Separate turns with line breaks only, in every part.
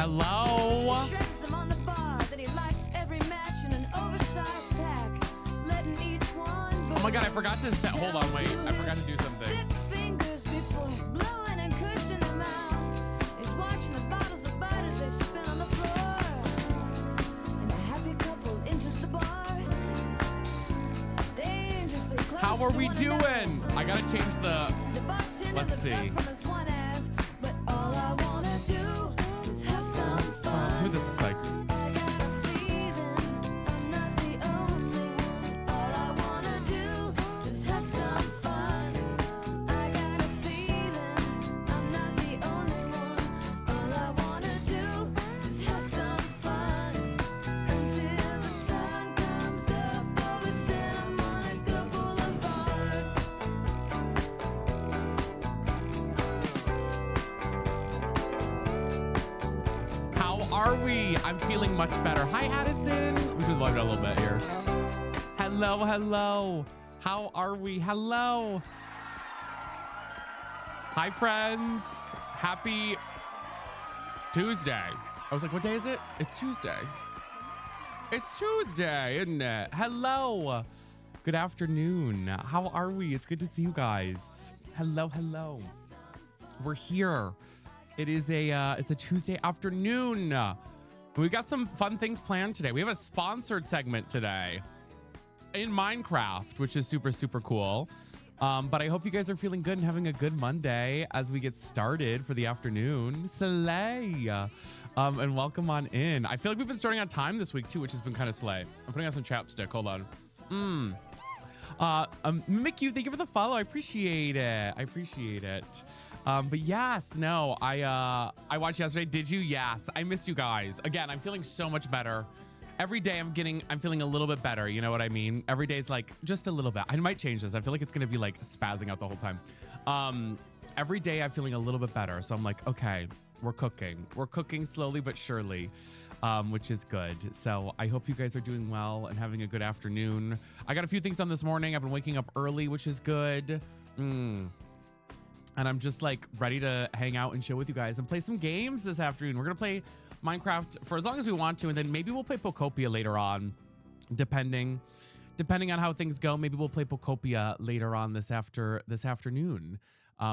Hello.
Shreds them on the bar, that he lights every match in an oversized pack, letting each one
Oh my God, I forgot to set. Hold on, wait. I forgot to do something.
dip fingers before blowing and cushioning them out. He's watching the bottles of bud as they spin on the floor. And a happy couple enters the bar. Dangerously close.
How are
to
we
one
doing?
another.
I gotta change the.
The bartender
Let's
looks
see.
up from his one ass, but all I wanna do is have some fun.
See what this looks like.
I got a feeling I'm not the only one. All I wanna do is have some fun. I got a feeling I'm not the only one. All I wanna do is have some fun until the sun comes up over Santa Monica Boulevard.
How are we? I'm feeling much better. Hi, Addison. We should wind it a little bit here. Hello, hello. How are we? Hello. Hi, friends. Happy Tuesday. I was like, what day is it? It's Tuesday. It's Tuesday, isn't it? Hello. Good afternoon. How are we? It's good to see you guys. Hello, hello. We're here. It is it's a Tuesday afternoon. We got some fun things planned today. We have a sponsored segment today in Minecraft, which is super, super cool. But I hope you guys are feeling good and having a good Monday as we get started for the afternoon. Slay. And welcome on in. I feel like we've been starting on time this week too, which has been kind of slay. I'm putting on some chapstick. Hold on. Mick, thank you for the follow. I appreciate it. I appreciate it. But yes, no, I watched yesterday. Did you? Yes. I missed you guys. Again, I'm feeling so much better. Every day I'm feeling a little bit better. You know what I mean? Every day is like just a little bit. I might change this. I feel like it's going to be like spazzing out the whole time. Every day I'm feeling a little bit better. So I'm like, okay, we're cooking. We're cooking slowly but surely, which is good. So I hope you guys are doing well and having a good afternoon. I got a few things done this morning. I've been waking up early, which is good. And I'm just like ready to hang out and chill with you guys and play some games this afternoon. We're going to play Minecraft for as long as we want to. And then maybe we'll play Pokopia later on, depending on how things go. Maybe we'll play Pokopia later on this afternoon.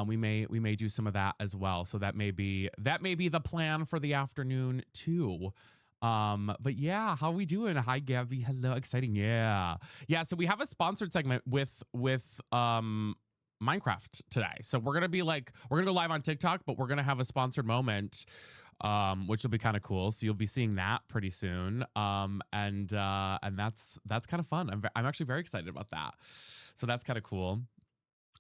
We may do some of that as well. So that may be the plan for the afternoon too. But yeah, how are we doing? Hi, Gabby. Hello. Exciting. Yeah. So we have a sponsored segment with Minecraft today. So we're going to go live on TikTok, but we're going to have a sponsored moment, which will be kind of cool. So you'll be seeing that pretty soon. And that's kind of fun. I'm actually very excited about that. So that's kind of cool.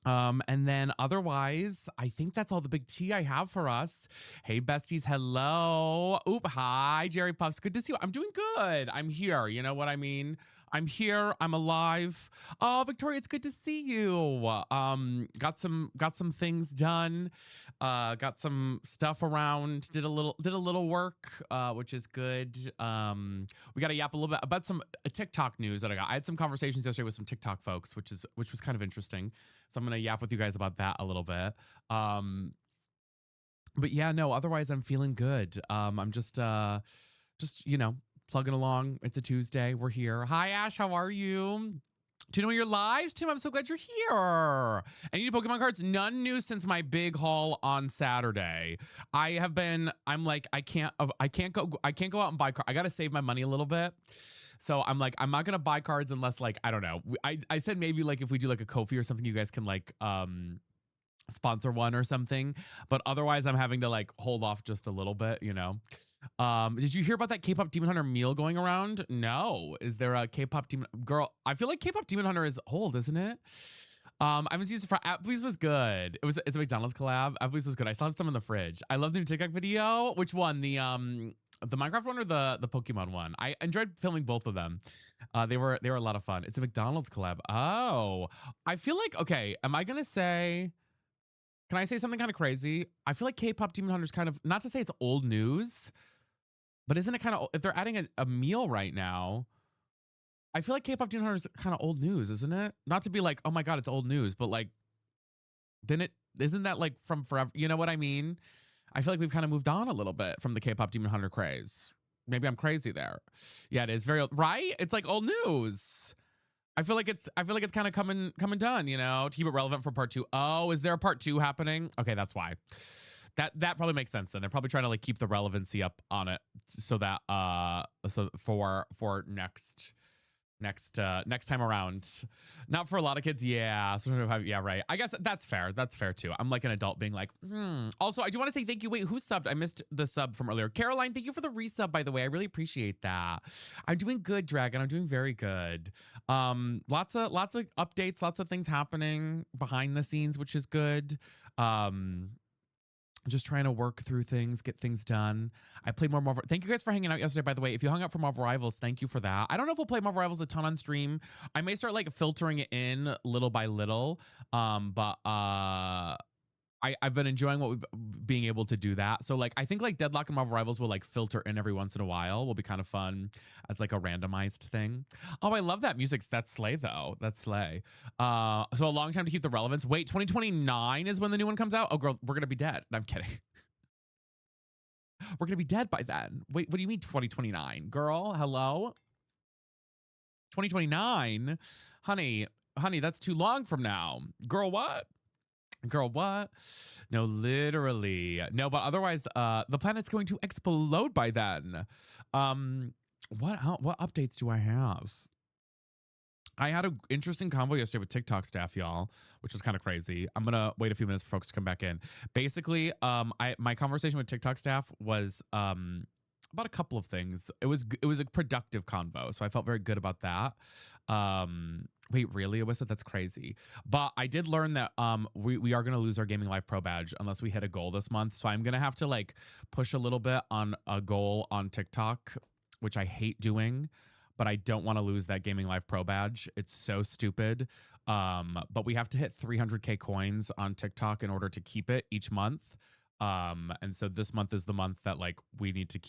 And then otherwise, I think that's all the big tea I have for us. Hey, besties. Hello. Hi, Jerry Puffs. Good to see you. I'm doing good. I'm here. You know what I mean? I'm here. I'm alive. Oh, Victoria, it's good to see you. Got some things done. Got some stuff around. Did a little work, which is good. We got to yap a little bit about some TikTok news that I got. I had some conversations yesterday with some TikTok folks, which was kind of interesting. So I'm gonna yap with you guys about that a little bit. But yeah, no. Otherwise, I'm feeling good. I'm just plugging along. It's a Tuesday. We're here. Hi, Ash. How are you? Do you know your lives, Tim? I'm so glad you're here. And you need Pokemon cards? None new since my big haul on Saturday. I'm like, I can't go out and buy cards. I got to save my money a little bit. So I'm like, I'm not going to buy cards unless like, I don't know. I said maybe like if we do like a Ko-fi or something, you guys can like, sponsor one or something, but otherwise I'm having to like hold off just a little bit, you know. Did you hear about that K-pop Demon Hunter meal going around? No. Is there a K-pop Demon girl? I feel like K-pop Demon Hunter is old, isn't it? I was used for Applebee's was good. It's a McDonald's collab. Applebee's was good. I still have some in the fridge. I love the new TikTok video. Which one? The Minecraft one or the Pokemon one? I enjoyed filming both of them. They were a lot of fun. It's a McDonald's collab. Oh, I feel like, okay, am I gonna say, can I say something kind of crazy? I feel like K-pop Demon Hunter's kind of, not to say it's old news, but isn't it kind of, if they're adding a meal right now, I feel like K-pop Demon Hunter's kind of old news, isn't it? Not to be like, oh my God, it's old news, but like, then isn't that like from forever? You know what I mean? I feel like we've kind of moved on a little bit from the K-pop Demon Hunter craze. Maybe I'm crazy there. Yeah, it is very right. It's like old news. I feel like it's kind of coming done, you know, to keep it relevant for part 2. Oh, is there a part 2 happening? Okay, that's why. That probably makes sense then. They're probably trying to like keep the relevancy up on it so that so for next time around. Not for a lot of kids. Yeah. Yeah, right. I guess that's fair. That's fair too. I'm like an adult being like, Also, I do want to say thank you. Wait, who subbed? I missed the sub from earlier. Caroline, thank you for the resub, by the way. I really appreciate that. I'm doing good, Dragon. I'm doing very good. Lots of updates, lots of things happening behind the scenes, which is good. Just trying to work through things, get things done. I played more Marvel. Thank you guys for hanging out yesterday, by the way. If you hung out for Marvel Rivals, thank you for that. I don't know if we'll play Marvel Rivals a ton on stream. I may start like filtering it in little by little. I've been enjoying being able to do that. So like I think like Deadlock and Marvel Rivals will like filter in every once in a while. Will be kind of fun as like a randomized thing. Oh, I love that music. That's slay though. That's slay. So a long time to keep the relevance. Wait, 2029 is when the new one comes out. Oh girl, we're gonna be dead. I'm kidding. We're gonna be dead by then. Wait, what do you mean 2029? Girl, hello? 2029? Honey, that's too long from now. Girl, what? Girl, what? No, literally. No, but otherwise, the planet's going to explode by then. What updates do I have? I had an interesting convo yesterday with TikTok staff, y'all, which was kind of crazy. I'm gonna wait a few minutes for folks to come back in. Basically, my conversation with TikTok staff was about a couple of things. It was a productive convo, so I felt very good about that. Wait, really, Alyssa? That's crazy. But I did learn that we are going to lose our Gaming Life Pro badge unless we hit a goal this month. So I'm going to have to like push a little bit on a goal on TikTok, which I hate doing, but I don't want to lose that Gaming Life Pro badge. It's so stupid. But we have to hit 300K coins on TikTok in order to keep it each month. And so this month is the month that like we need to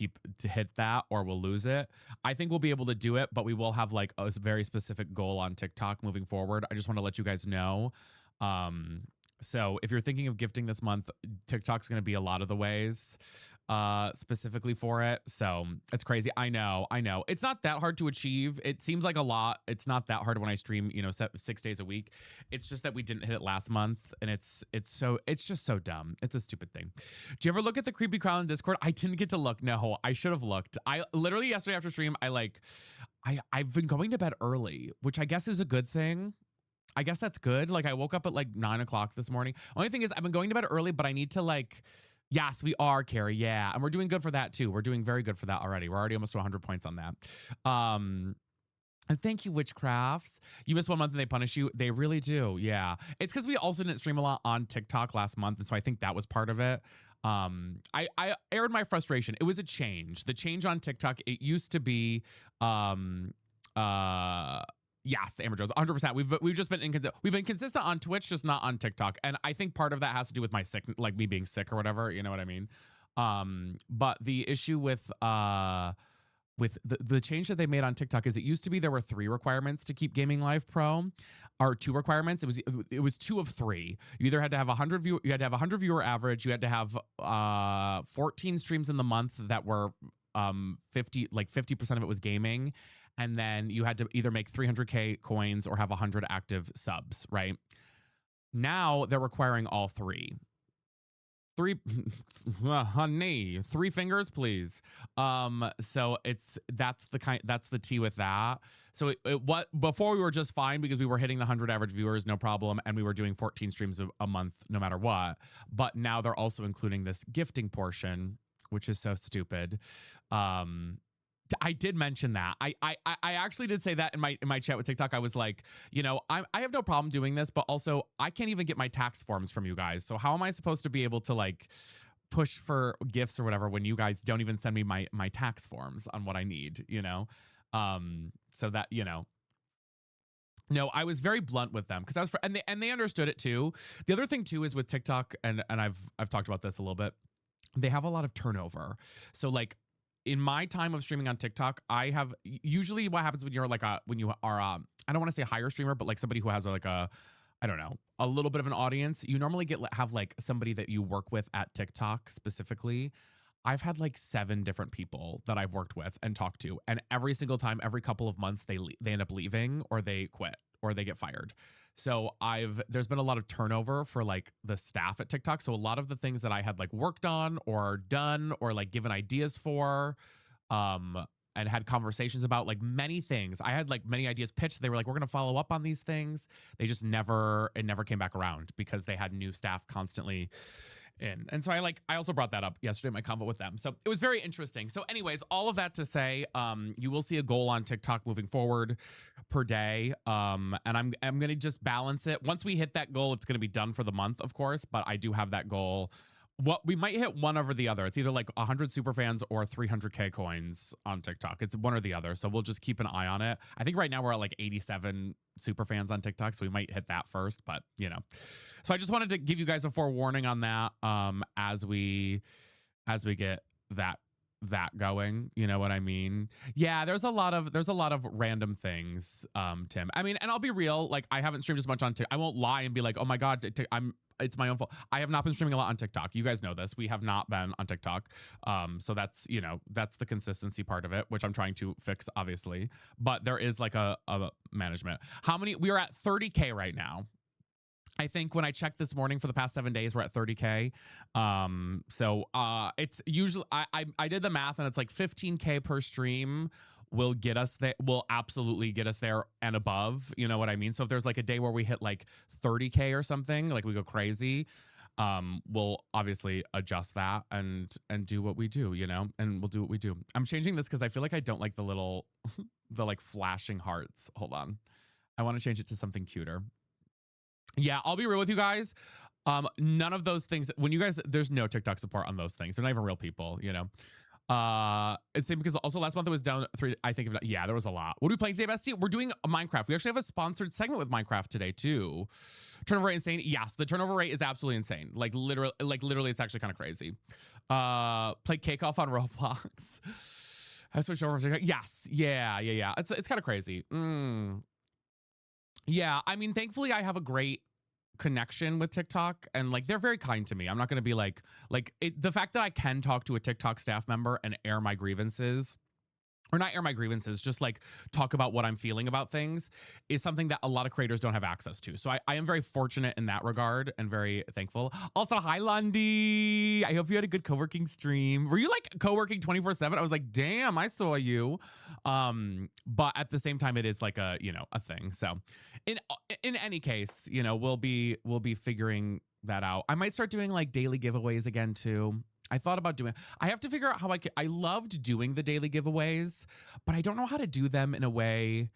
hit that or we'll lose it. I think we'll be able to do it, but we will have like a very specific goal on TikTok moving forward. I just want to let you guys know. So if you're thinking of gifting this month, TikTok's going to be a lot of the ways specifically for it. So it's crazy. I know. It's not that hard to achieve. It seems like a lot. It's not that hard when I stream, 6 days a week. It's just that we didn't hit it last month, and it's just so dumb. It's a stupid thing. Do you ever look at the Creepy Crown in Discord? I didn't get to look. No, I should have looked. I literally yesterday after stream, I've been going to bed early, which I guess is a good thing. I guess that's good. Like I woke up at like 9 o'clock this morning. Only thing is I've been going to bed early, but I need to like, yes, we are, Carrie. Yeah. And we're doing good for that too. We're doing very good for that already. We're already almost to 100 points on that. Thank you, Witchcrafts. You miss 1 month and they punish you. They really do. Yeah. It's because we also didn't stream a lot on TikTok last month. And so I think that was part of it. I aired my frustration. It was a change. The change on TikTok, it used to be, yes, Amber Jones, 100%. We've just been we've been consistent on Twitch, just not on TikTok, and I think part of that has to do with my like me being sick or whatever. You know what I mean? But the issue with the change that they made on TikTok is it used to be there were 3 requirements to keep Gaming Live Pro, or 2 requirements. It was 2 of 3. You either had to have 100 view, you had to have 100 viewer average, you had to have 14 streams in the month that were 50% of it was gaming. And then you had to either make 300K coins or have 100 active subs, right? Now they're requiring all 3. Honey, 3 fingers, please. So that's the tea with that. So before we were just fine because we were hitting the 100 average viewers, no problem, and we were doing 14 streams a month, no matter what. But now they're also including this gifting portion, which is so stupid. I did mention that. I actually did say that in my chat with TikTok. I was like, I have no problem doing this, but also I can't even get my tax forms from you guys. So how am I supposed to be able to like push for gifts or whatever when you guys don't even send me my tax forms on what I need, So that, No, I was very blunt with them because and they understood it too. The other thing too is with TikTok, and I've talked about this a little bit. They have a lot of turnover. So like, in my time of streaming on TikTok, I have usually what happens when you're like I don't want to say a higher streamer, but like somebody who has like a I don't know, a little bit of an audience. You normally have like somebody that you work with at TikTok specifically. I've had like 7 different people that I've worked with and talked to, and every single time, every couple of months, they end up leaving or they quit or they get fired. So there's been a lot of turnover for like the staff at TikTok. So a lot of the things that I had like worked on or done or like given ideas for, um, and had conversations about like many things. I had like many ideas pitched. They were like, we're gonna follow up on these things. They just it never came back around because they had new staff constantly in. And so I also brought that up yesterday in my convo with them. So it was very interesting. So anyways, all of that to say, you will see a goal on TikTok moving forward per day. And I'm going to just balance it. Once we hit that goal, it's going to be done for the month, of course, but I do have that goal. What we might hit one over the other. It's either like 100 super fans or 300K coins on TikTok. It's one or the other. So we'll just keep an eye on it. I think right now we're at like 87 super fans on TikTok. So we might hit that first, but you know. So I just wanted to give you guys a forewarning on that as we get that going, you know what I mean? Yeah, there's a lot of random things, Tim. I mean, and I'll be real, like I haven't streamed as much on TikTok. I won't lie and be like, oh my god, it's my own fault. I have not been streaming a lot on TikTok. You guys know this. We have not been on TikTok. So that's, you know, that's the consistency part of it, which I'm trying to fix, obviously. But there is like a management. We are at 30K right now. I think when I checked this morning for the past 7 days, we're at 30K. It's usually I did the math and it's like 15K per stream will get us there, will absolutely get us there and above. You know what I mean? So if there's like a day where we hit like 30K or something, like we go crazy, we'll obviously adjust that and do what we do, you know, and we'll do what we do. I'm changing this because I feel like I don't like the little the like flashing hearts. Hold on. I want to change it to something cuter. Yeah, I'll be real with you guys. None of those things, when you guys, there's no TikTok support on those things. They're not even real people, you know. It's same because also last month it was down 3. I think yeah, there was a lot. What are we playing today, Bestie? We're doing a Minecraft. We actually have a sponsored segment with Minecraft today too. Turnover rate insane. Yes, the turnover rate is absolutely insane. Like literally, it's actually kind of crazy. Play Cake Off on Roblox. I switched over to yes, yeah. It's kind of crazy. Yeah, I mean, thankfully I have a great connection with TikTok and like they're very kind to me. I'm not going to be the fact that I can talk to a TikTok staff member and air my grievances, or not air my grievances, just like talk about what I'm feeling about things, is something that a lot of creators don't have access to. So I am very fortunate in that regard and very thankful. Also, hi, Lundy. I hope you had a good co-working stream. Were you like co-working 24/7? I was like, damn, I saw you. But at the same time, it is like a thing. So in any case, you know, we'll be figuring that out. I might start doing like daily giveaways again too. I thought about I have to figure out how I loved doing the daily giveaways, but I don't know how to do them in a way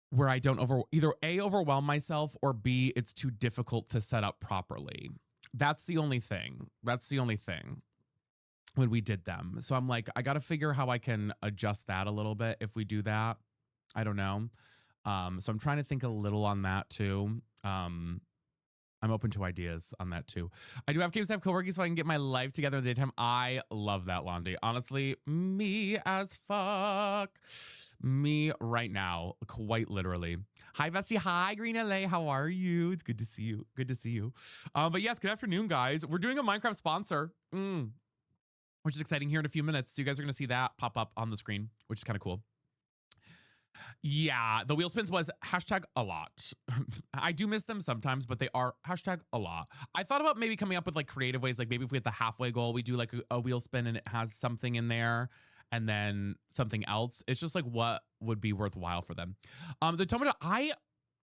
where I don't either A, overwhelm myself, or B, it's too difficult to set up properly. That's the only thing. When we did them. So I'm like, I got to figure how I can adjust that a little bit if we do that. I don't know. So I'm trying to think a little on that too. I'm open to ideas on that too. I do have Staff co-working so I can get my life together in the daytime. I love that, Londi. Honestly, me as fuck. Me right now, quite literally. Hi, Vesty. Hi, Green LA. How are you? It's good to see you. But yes, good afternoon, guys. We're doing a Minecraft sponsor, which is exciting here in a few minutes. So you guys are going to see that pop up on the screen, which is kind of cool. Yeah, the wheel spins was #a lot. I do miss them sometimes, but they are #a lot. I thought about maybe coming up with like creative ways, like maybe if we hit the halfway goal, we do like a wheel spin and it has something in there and then something else. It's just like what would be worthwhile for them.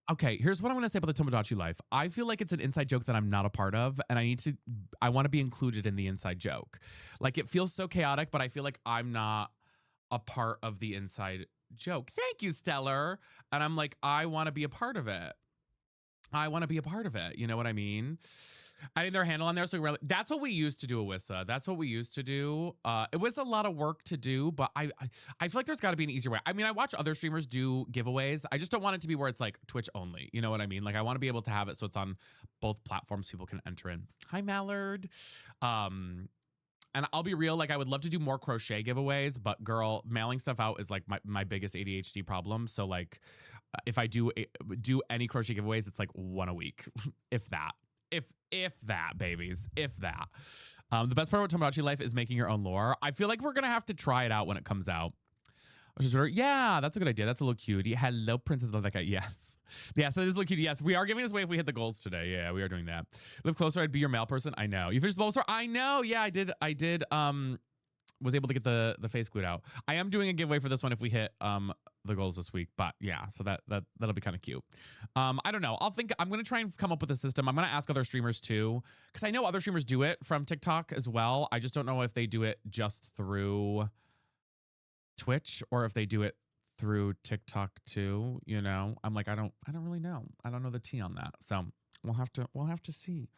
Okay, here's what I'm going to say about the Tomodachi life. I feel like it's an inside joke that I'm not a part of, and I want to be included in the inside joke. Like it feels so chaotic, but I feel like I'm not a part of the inside joke. Thank you, Stellar. And I'm like, I want to be a part of it. You know what I mean? Adding their handle on there. So that's what we used to do, Awissa. That's what we used to do. It was a lot of work to do, but I feel like there's got to be an easier way. I mean, I watch other streamers do giveaways. I just don't want it to be where it's like Twitch only. You know what I mean? Like I want to be able to have it so it's on both platforms people can enter in. Hi, Mallard. And I'll be real, like I would love to do more crochet giveaways, but girl, mailing stuff out is like my biggest ADHD problem. So like if I do any crochet giveaways, it's like one a week, if that. If that, babies, if that. The best part about Tomodachi Life is making your own lore. I feel like we're gonna have to try it out when it comes out. Yeah, that's a good idea. That's a little cutie. Hello, Princess Love That Guy. Yes. Yes, that is a little cutie. Yes, we are giving this away if we hit the goals today. Yeah, we are doing that. Live closer, I'd be your mail person. I know. You finished the Bulbasaur? I know. Yeah, I did. Was able to get the face glued out. I am doing a giveaway for this one if we hit the goals this week. But yeah, so that'll be kind of cute. I don't know. I'm gonna try and come up with a system. I'm gonna ask other streamers too, because I know other streamers do it from TikTok as well. I just don't know if they do it just through Twitch or if they do it through TikTok too. You know, I'm like, I don't really know. I don't know the tea on that. So we'll have to see.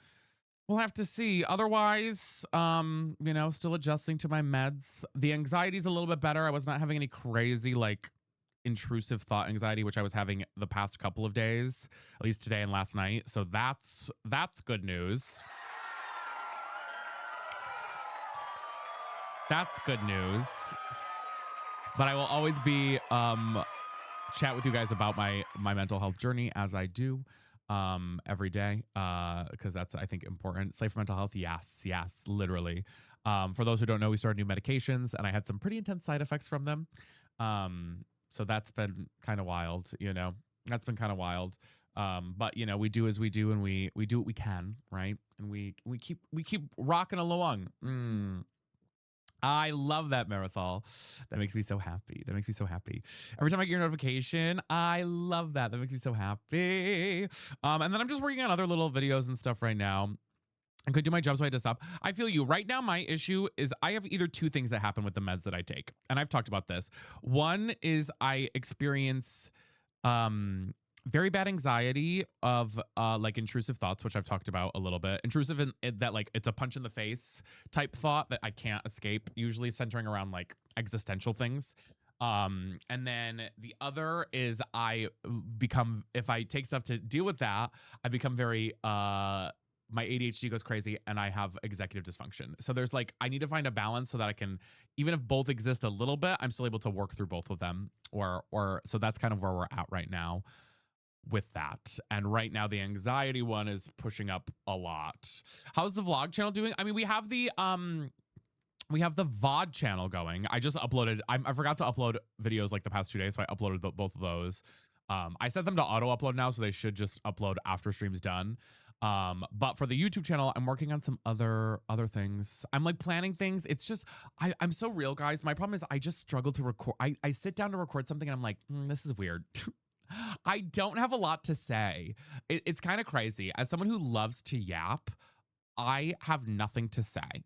We'll have to see. Otherwise, you know, still adjusting to my meds. The anxiety's a little bit better. I was not having any crazy, like, intrusive thought anxiety, which I was having the past couple of days, at least today and last night. So that's good news. That's good news. But I will always be chat with you guys about my mental health journey as I do every day, because that's, I think, important. Slave for mental health. Yes, literally. For those who don't know, we started new medications and I had some pretty intense side effects from them. So that's been kind of wild, you know, that's been kind of wild. But you know, we do as we do, and we do what we can, right? And we keep rocking along. I love that, Marisol. That makes me so happy. That makes me so happy. Every time I get your notification, I love that. That makes me so happy. And then I'm just working on other little videos and stuff right now. I could do my job, so I had to stop. I feel you. Right now, my issue is I have either two things that happen with the meds that I take. And I've talked about this. One is I experience very bad anxiety of like intrusive thoughts, which I've talked about a little bit. Intrusive in that, like, it's a punch in the face type thought that I can't escape, usually centering around like existential things. And then the other is I become, if I take stuff to deal with that, I become very my ADHD goes crazy and I have executive dysfunction. So there's like, I need to find a balance so that I can, even if both exist a little bit, I'm still able to work through both of them, or so that's kind of where we're at right now with that. And right now the anxiety one is pushing up a lot. How's the vlog channel doing? I mean, we have the VOD channel going. I just uploaded, I forgot to upload videos like the past 2 days, so I uploaded both of those. I set them to auto upload now, so they should just upload after stream's done. But for the YouTube channel, I'm working on some other things. I'm like planning things. It's just, I'm so real, guys. My problem is I just struggle to record. I sit down to record something and I'm like, this is weird. I don't have a lot to say. It's kind of crazy. As someone who loves to yap, I have nothing to say.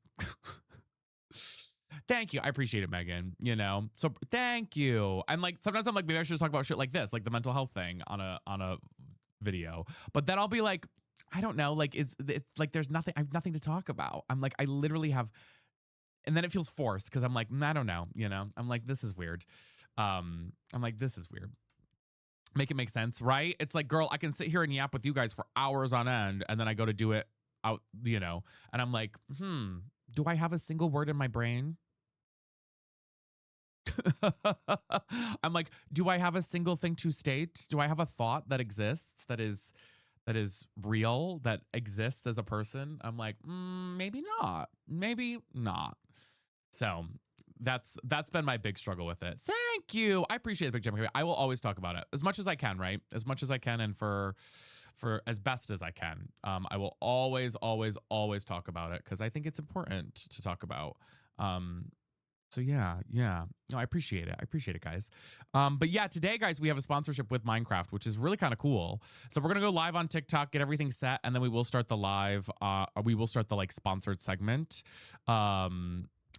Thank you. I appreciate it, Megan. You know, so thank you. And like, sometimes I'm like, maybe I should just talk about shit like this, like the mental health thing on a video. But then I'll be like, I don't know, like, is it like there's nothing, I have nothing to talk about. I'm like, I literally have, and then it feels forced because I'm like, I don't know, you know, I'm like, this is weird. I'm like, this is weird. Make it make sense, right? It's like, girl, I can sit here and yap with you guys for hours on end, and then I go to do it out, you know, and I'm like, do I have a single word in my brain? I'm like, do I have a single thing to state? Do I have a thought that exists, that is real, that exists as a person? I'm like, maybe not. Maybe not. So that's been my big struggle with it. Thank you. I appreciate it, Big Jim. I will always talk about it as much as I can, right? As much as I can, and for as best as I can. I will always talk about it because I think it's important to talk about. So yeah. No, I appreciate it. I appreciate it, guys. But yeah, today, guys, we have a sponsorship with Minecraft, which is really kind of cool. So we're gonna go live on TikTok, get everything set, and then we will start the live. We will start the like sponsored segment.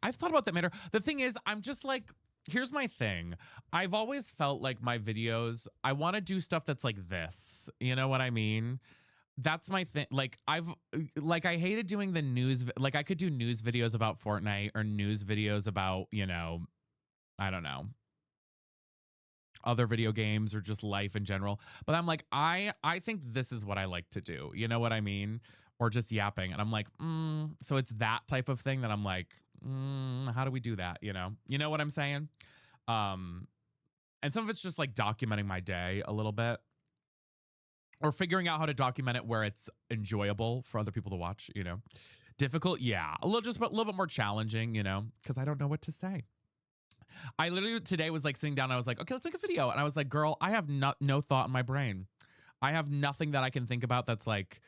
I've thought about that matter. The thing is, I'm just like, here's my thing. I've always felt like my videos, I want to do stuff that's like this. You know what I mean? That's my thing. Like I hated doing the news. Like I could do news videos about Fortnite or news videos about, you know, I don't know, other video games or just life in general. But I'm like, I think this is what I like to do. You know what I mean? or just yapping. And I'm like, so it's that type of thing that I'm like, how do we do that? You know what I'm saying? Um, and some of it's just like documenting my day a little bit or figuring out how to document it where it's enjoyable for other people to watch, difficult. Yeah. A little bit more challenging, cause I don't know what to say. I literally today was like sitting down and I was like, okay, let's make a video. And I was like, girl, I have no thought in my brain. I have nothing that I can think about that's like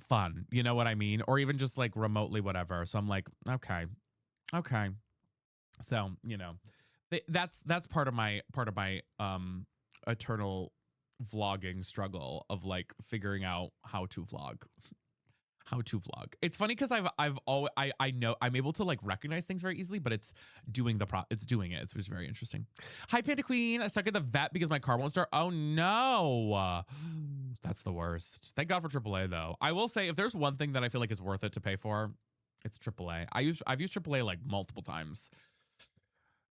fun. You know what I mean? Or even just like remotely whatever. So I'm like, okay. So, that's part of my eternal vlogging struggle of like figuring out how to vlog. It's funny because I've always I know I'm able to like recognize things very easily, but it's doing it. It's just very interesting. Hi, Panda Queen. I stuck at the vet because my car won't start. Oh no. That's the worst. Thank God for AAA though. I will say if there's one thing that I feel like is worth it to pay for, it's AAA. I've used AAA like multiple times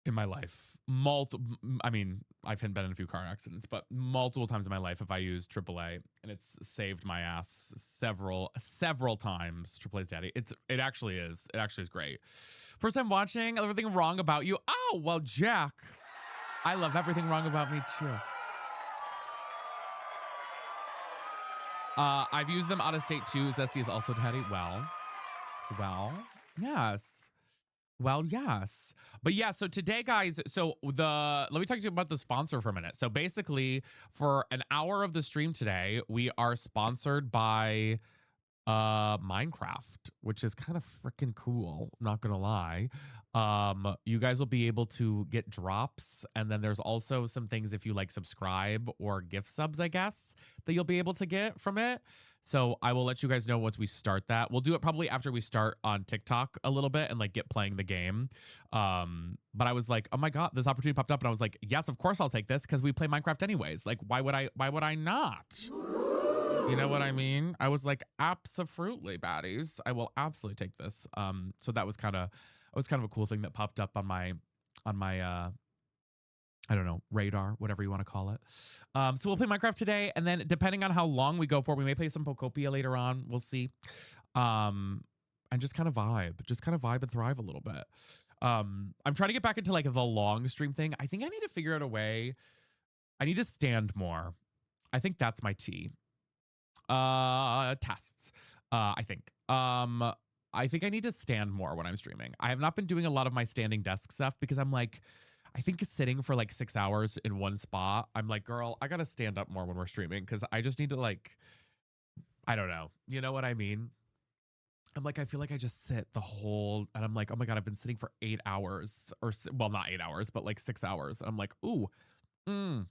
in my life. I mean, I've been in a few car accidents, but multiple times in my life have I used AAA, and it's saved my ass several times. AAA's daddy. It actually is. It actually is great. First time watching. Everything wrong about you. Oh well, Jack. I love everything wrong about me too. I've used them out of state too. Zesty is also daddy. Well, yes. Well, yes. But yeah, so today, guys, let me talk to you about the sponsor for a minute. So basically, for an hour of the stream today, we are sponsored by Minecraft, which is kind of freaking cool, not gonna lie. You guys will be able to get drops, and then there's also some things if you like subscribe or gift subs, I guess, that you'll be able to get from it. So I will let you guys know once we start that. We'll do it probably after we start on TikTok a little bit and like get playing the game. But I was like, oh my God, this opportunity popped up, and I was like, yes, of course I'll take this because we play Minecraft anyways. Like, why would I not? You know what I mean? I was like, absolutely, baddies. I will absolutely take this. So that was kind of a cool thing that popped up on my I don't know, radar, whatever you want to call it. So we'll play Minecraft today, and then depending on how long we go for, we may play some Pokopia later on. We'll see. And just kind of vibe and thrive a little bit. I'm trying to get back into like the long stream thing. I think I need to figure out a way. I need to stand more. I think that's my T. Tests. I think. I think I need to stand more when I'm streaming. I have not been doing a lot of my standing desk stuff because I'm like, I think sitting for like 6 hours in one spot, I'm like, girl, I gotta stand up more when we're streaming because I just need to like, I don't know. You know what I mean? I'm like, I feel like I just sit the whole, and I'm like, oh my God, I've been sitting for 8 hours well, not 8 hours, but like 6 hours. And I'm like, ooh. I'm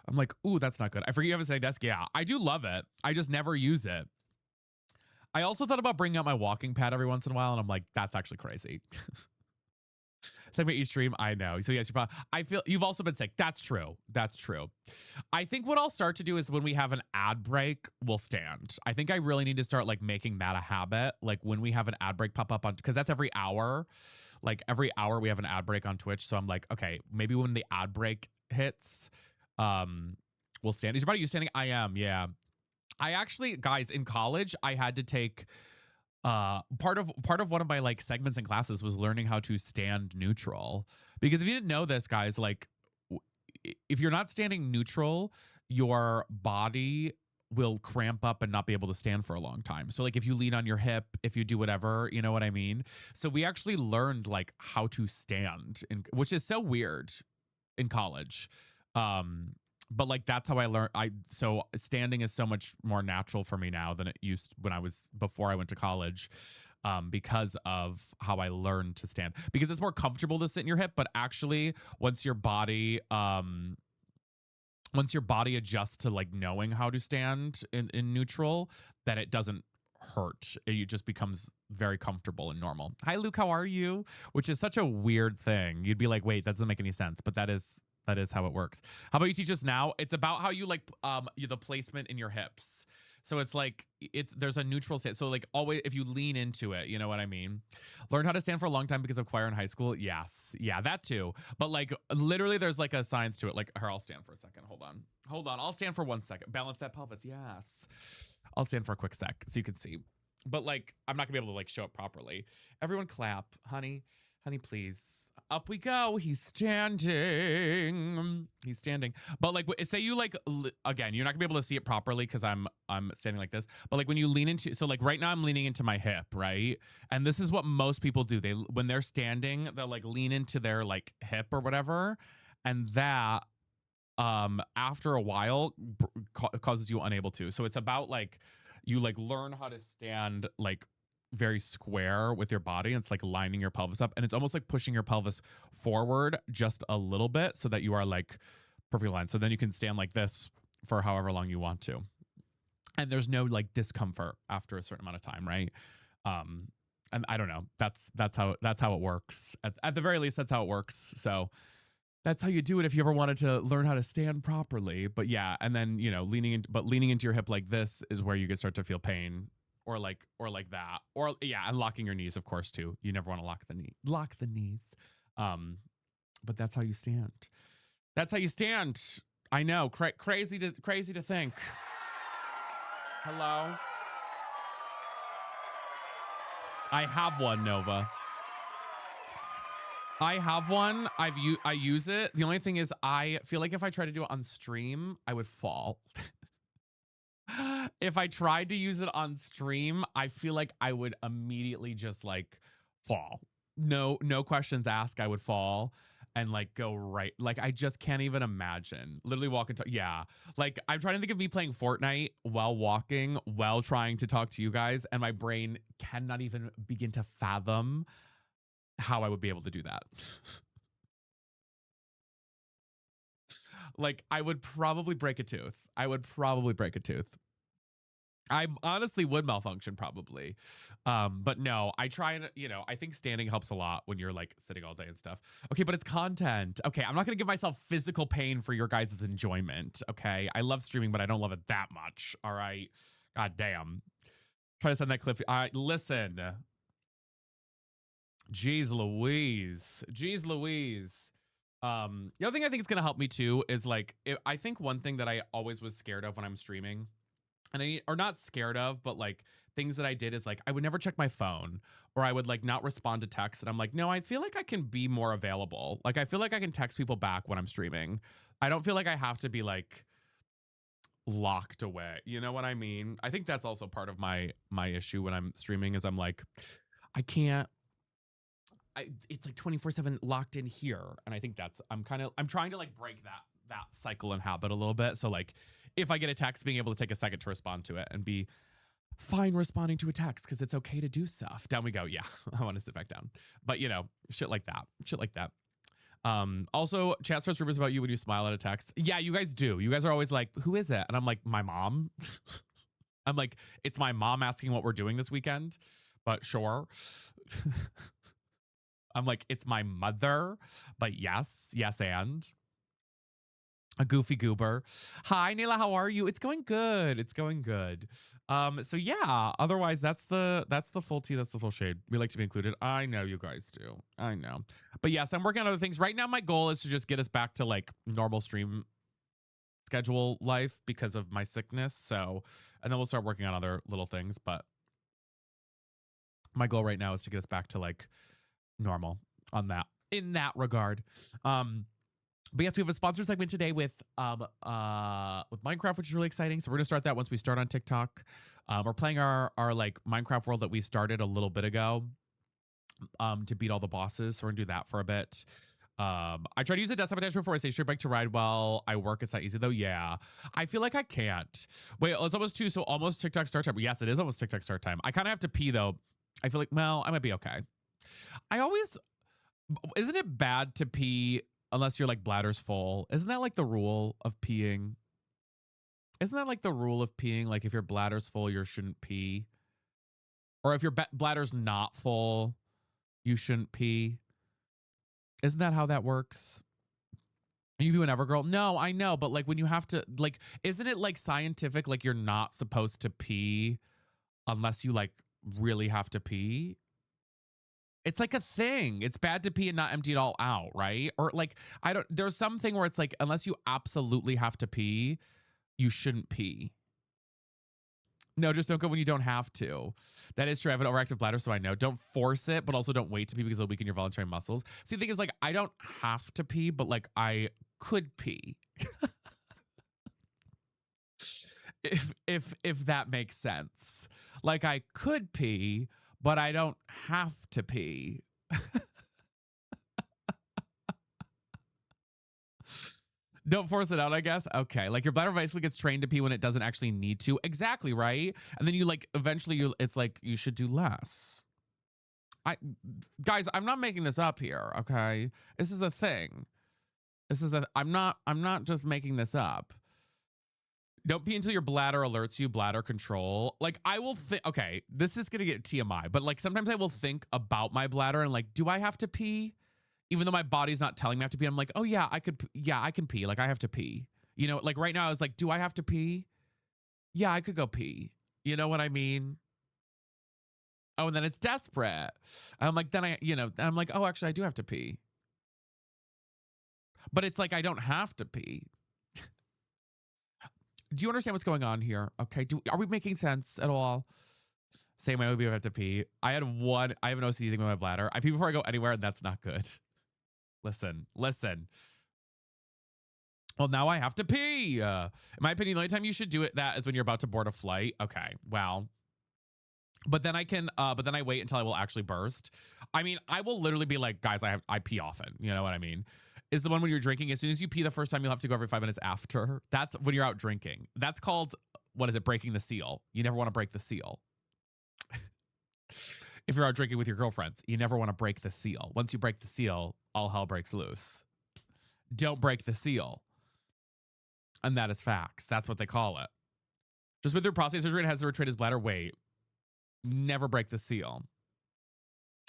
like, ooh, that's not good. I forget you have a standing desk. Yeah, I do love it. I just never use it. I also thought about bringing out my walking pad every once in a while, and I'm like, that's actually crazy. Segment each stream, I know. So yes, I feel you've also been sick. That's true. I think what I'll start to do is when we have an ad break, we'll stand. I think I really need to start like making that a habit. Like when we have an ad break pop up on, because that's every hour. Like every hour we have an ad break on Twitch. So I'm like, okay, maybe when the ad break hits, we'll stand. Is your body you standing? I am. Yeah. I actually, guys, in college, I had to take part of one of my like segments in classes was learning how to stand neutral. Because if you didn't know this, guys, like if you're not standing neutral, your body will cramp up and not be able to stand for a long time. So like if you lean on your hip, if you do whatever, you know what I mean? So we actually learned like how to stand, which is so weird in college. But like that's how I learned. So standing is so much more natural for me now than it used before I went to college, because of how I learned to stand. Because it's more comfortable to sit in your hip, but actually once your body adjusts to like knowing how to stand in neutral, that it doesn't hurt. It just becomes very comfortable and normal. Hi Luke, how are you? Which is such a weird thing. You'd be like, wait, that doesn't make any sense, but that is how it works. How about you teach us now? It's about how you like the placement in your hips. So it's like there's a neutral stance. So like always if you lean into it, you know what I mean? Learned how to stand for a long time because of choir in high school. Yes. Yeah, that too. But like literally there's like a science to it. Like here, I'll stand for a second. Hold on. Hold on. I'll stand for 1 second. Balance that pelvis. Yes. I'll stand for a quick sec so you can see. But like I'm not gonna be able to like show it properly. Everyone clap, honey. Honey, please. Up we go. He's standing. He's standing. But like, say you like, again, you're not gonna be able to see it properly because I'm standing like this. But like when you lean into, so like right now I'm leaning into my hip, right? And this is what most people do. When they're standing, they'll like lean into their like hip or whatever, and that after a while causes you unable to. So it's about like you like learn how to stand like very square with your body, and it's like lining your pelvis up, and it's almost like pushing your pelvis forward just a little bit so that you are like perfectly aligned. So then you can stand like this for however long you want to, and there's no like discomfort after a certain amount of time, right? And I don't know, that's how it works. At the very least, that's how it works. So that's how you do it if you ever wanted to learn how to stand properly. But yeah, and then leaning into your hip like this is where you can start to feel pain, or like that, or yeah, and locking your knees, of course, too. You never want to lock the knees. But that's how you stand. That's how you stand. I know, crazy to think. Hello. I have one, Nova. I have one. I use it. The only thing is I feel like if I try to do it on stream, I would fall. If I tried to use it on stream, I feel like I would immediately just like fall. No questions asked, I would fall and like go right. Like I just can't even imagine. Literally walk and talk. Yeah. Like I'm trying to think of me playing Fortnite while walking, while trying to talk to you guys, and my brain cannot even begin to fathom how I would be able to do that. Like I would probably break a tooth. I honestly would malfunction probably. But no, I try and, I think standing helps a lot when you're like sitting all day and stuff. Okay, but it's content. Okay, I'm not going to give myself physical pain for your guys' enjoyment. Okay, I love streaming, but I don't love it that much. All right. God damn. Try to send that clip. All right, listen. Jeez Louise. The other thing I think is going to help me too is like, I think one thing that I always was scared of when I'm streaming, or not scared of, but like things that I did is like, I would never check my phone, or I would like not respond to texts. And I'm like, no, I feel like I can be more available. Like, I feel like I can text people back when I'm streaming. I don't feel like I have to be like locked away. You know what I mean? I think that's also part of my issue when I'm streaming is I'm like, I can't, it's like 24/7 locked in here. And I think I'm trying to like break that cycle and habit a little bit. So like if I get a text, being able to take a second to respond to it and be fine responding to a text because it's okay to do stuff. Down we go. Yeah, I want to sit back down. But shit like that. Also, chat starts rumors about you when you smile at a text. Yeah, you guys do. You guys are always like, who is it? And I'm like, my mom. I'm like, it's my mom asking what we're doing this weekend, but sure. I'm like, it's my mother, but yes, and a goofy goober. Hi, Nayla, how are you? It's going good. So yeah, otherwise that's the full tea, that's the full shade. We like to be included. I know you guys do. I know. But yes, I'm working on other things. Right now, my goal is to just get us back to like normal stream schedule life because of my sickness. So, and then we'll start working on other little things. But my goal right now is to get us back to like normal in that regard. But yes, we have a sponsor segment today with Minecraft, which is really exciting. So we're gonna start that once we start on TikTok. We're playing our like Minecraft world that we started a little bit ago to beat all the bosses. So we're gonna do that for a bit. I try to use a desktop attachment before I say straight bike to ride while I work. It's not easy though. Yeah, I feel like I can't. Wait, it's almost 2, so almost TikTok start time. Yes, it is almost TikTok start time. I kind of have to pee though. I feel like, well, I might be okay. Isn't it bad to pee unless your like bladder's full? Isn't that like the rule of peeing? Like if your bladder's full, you shouldn't pee. Or if your bladder's not full, you shouldn't pee. Isn't that how that works? You be whenever, girl. No, I know, but like when you have to, like, isn't it like scientific? Like you're not supposed to pee unless you like really have to pee. It's like a thing. It's bad to pee and not empty it all out, right? Or like I don't. There's something where it's like unless you absolutely have to pee, you shouldn't pee. No, just don't go when you don't have to. That is true. I have an overactive bladder, so I know. Don't force it, but also don't wait to pee because it'll weaken your voluntary muscles. See, the thing is, like, I don't have to pee, but like I could pee. If that makes sense. Like I could pee, but I don't have to pee. Don't force it out, I guess. Okay. Like your bladder basically gets trained to pee when it doesn't actually need to. Exactly, right? And then you like eventually it's like you should do less. Guys, I'm not making this up here, okay? This is a thing. I'm not just making this up. Don't pee until your bladder alerts you, bladder control. Like I will think, okay, this is gonna get TMI, but like sometimes I will think about my bladder and like, do I have to pee? Even though my body's not telling me I have to pee, I'm like, oh yeah, I can pee. Like I have to pee. You know, like right now I was like, do I have to pee? Yeah, I could go pee. You know what I mean? Oh, and then it's desperate. I'm like, I'm like, oh, actually I do have to pee. But it's like, I don't have to pee. Do you understand what's going on here? Okay. Are we making sense at all? Same way we have to pee. I have an OCD thing with my bladder. I pee before I go anywhere, and that's not good. Listen. Well, now I have to pee. In my opinion, the only time you should do that is when you're about to board a flight. Okay, well, but then I wait until I will actually burst. I mean, I will literally be like, guys, I pee often. You know what I mean? Is the one when you're drinking. As soon as you pee the first time, you'll have to go every 5 minutes after. That's when you're out drinking. That's called, what is it? Breaking the seal. You never want to break the seal. If you're out drinking with your girlfriends, you never want to break the seal. Once you break the seal, all hell breaks loose. Don't break the seal. And that is facts. That's what they call it. Just with their prostate surgery and has to retrain his bladder. Wait, never break the seal.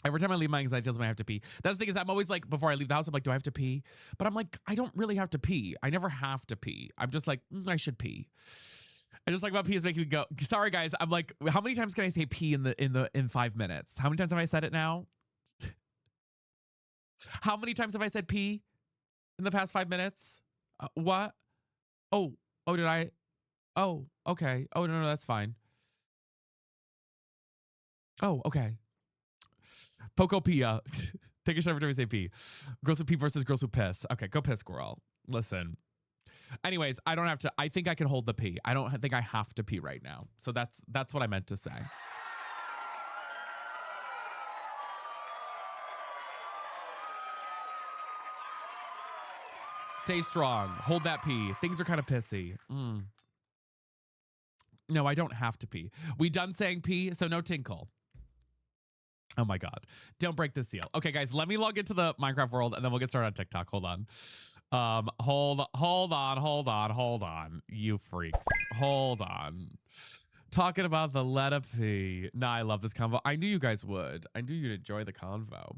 Every time I leave, my anxiety tells me I have to pee. That's the thing is I'm always like, before I leave the house, I'm like, do I have to pee? But I'm like, I don't really have to pee. I never have to pee. I'm just like, I should pee. I just like about pee is making me go, sorry guys. I'm like, how many times can I say pee in 5 minutes? How many times have I said it now? How many times have I said pee in the past 5 minutes? What? Oh, did I? Oh, okay. Oh, no, that's fine. Oh, okay. Pocopia. Take a shot every time we say pee. Girls who pee versus girls who piss. Okay, go piss, girl. Listen. Anyways, I don't have to. I think I can hold the pee. I don't think I have to pee right now. So that's what I meant to say. Stay strong. Hold that pee. Things are kind of pissy. No, I don't have to pee. We done saying pee, so no tinkle. Oh my God. Don't break the seal. Okay, guys, let me log into the Minecraft world and then we'll get started on TikTok. Hold on. Hold on. You freaks. Hold on. Talking about the letter P. Nah, I love this convo. I knew you guys would. I knew you'd enjoy the convo.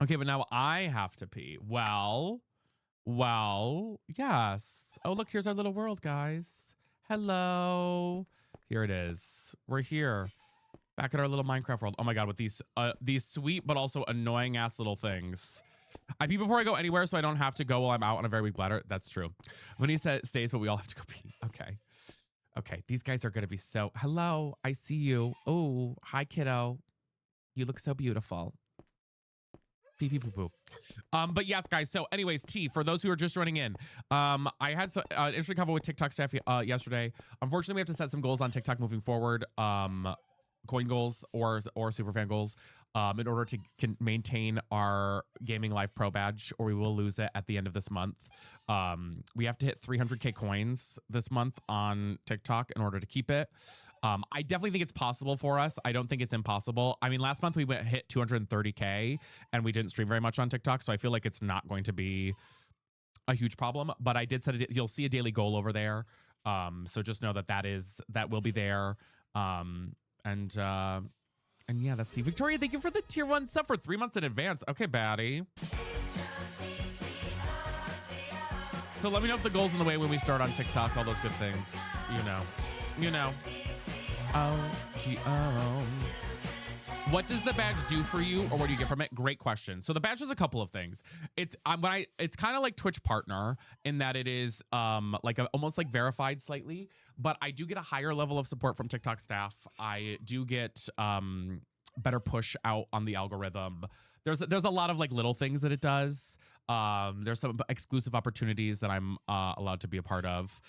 Okay, but now I have to pee. Well, yes. Oh, look, here's our little world, guys. Hello. Here it is. We're here. Back at our little Minecraft world. Oh my God, with these sweet but also annoying ass little things. I pee before I go anywhere so I don't have to go while I'm out on a very weak bladder. That's true. When he stays, but we all have to go pee. Okay. Okay, these guys are gonna be so, hello, I see you. Oh, hi kiddo. You look so beautiful. Pee pee poo poo. But yes, guys. So, anyways, T, for those who are just running in, I had some interesting convo with TikTok staff yesterday. Unfortunately, we have to set some goals on TikTok moving forward. Coin goals or superfan goals in order to maintain our Gaming Life Pro badge, or we will lose it at the end of this month. We have to hit 300k coins this month on TikTok in order to keep it. I definitely think it's possible for us. I don't think it's impossible. I mean, last month we hit 230k and we didn't stream very much on TikTok, so I feel like it's not going to be a huge problem. But I did set it. You'll see a daily goal over there. So just know that will be there. And yeah, that's the Victoria. Thank you for the tier 1 sub for 3 months in advance. Okay, baddie. So let me know if the goal's in the way when we start on TikTok, all those good things. You know. O-G-O. What does the badge do for you, or what do you get from it? Great question. So the badge does a couple of things. It's kind of like Twitch Partner in that it is almost like verified slightly, but I do get a higher level of support from TikTok staff. I do get better push out on the algorithm. There's a lot of like little things that it does. There's some exclusive opportunities that I'm allowed to be a part of.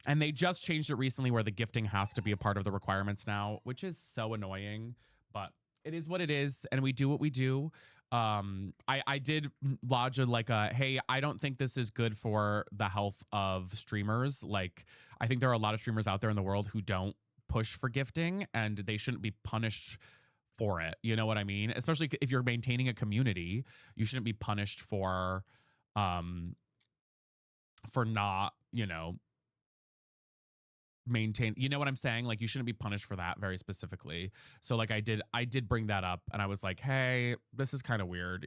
And they just changed it recently where the gifting has to be a part of the requirements now, which is so annoying, but it is what it is. And we do what we do. I did lodge hey, I don't think this is good for the health of streamers. Like, I think there are a lot of streamers out there in the world who don't push for gifting, and they shouldn't be punished for it. You know what I mean? Especially if you're maintaining a community, you shouldn't be punished for not, maintain, you know what I'm saying? Like, you shouldn't be punished for that very specifically. So like I did bring that up, and I was like, hey, this is kind of weird,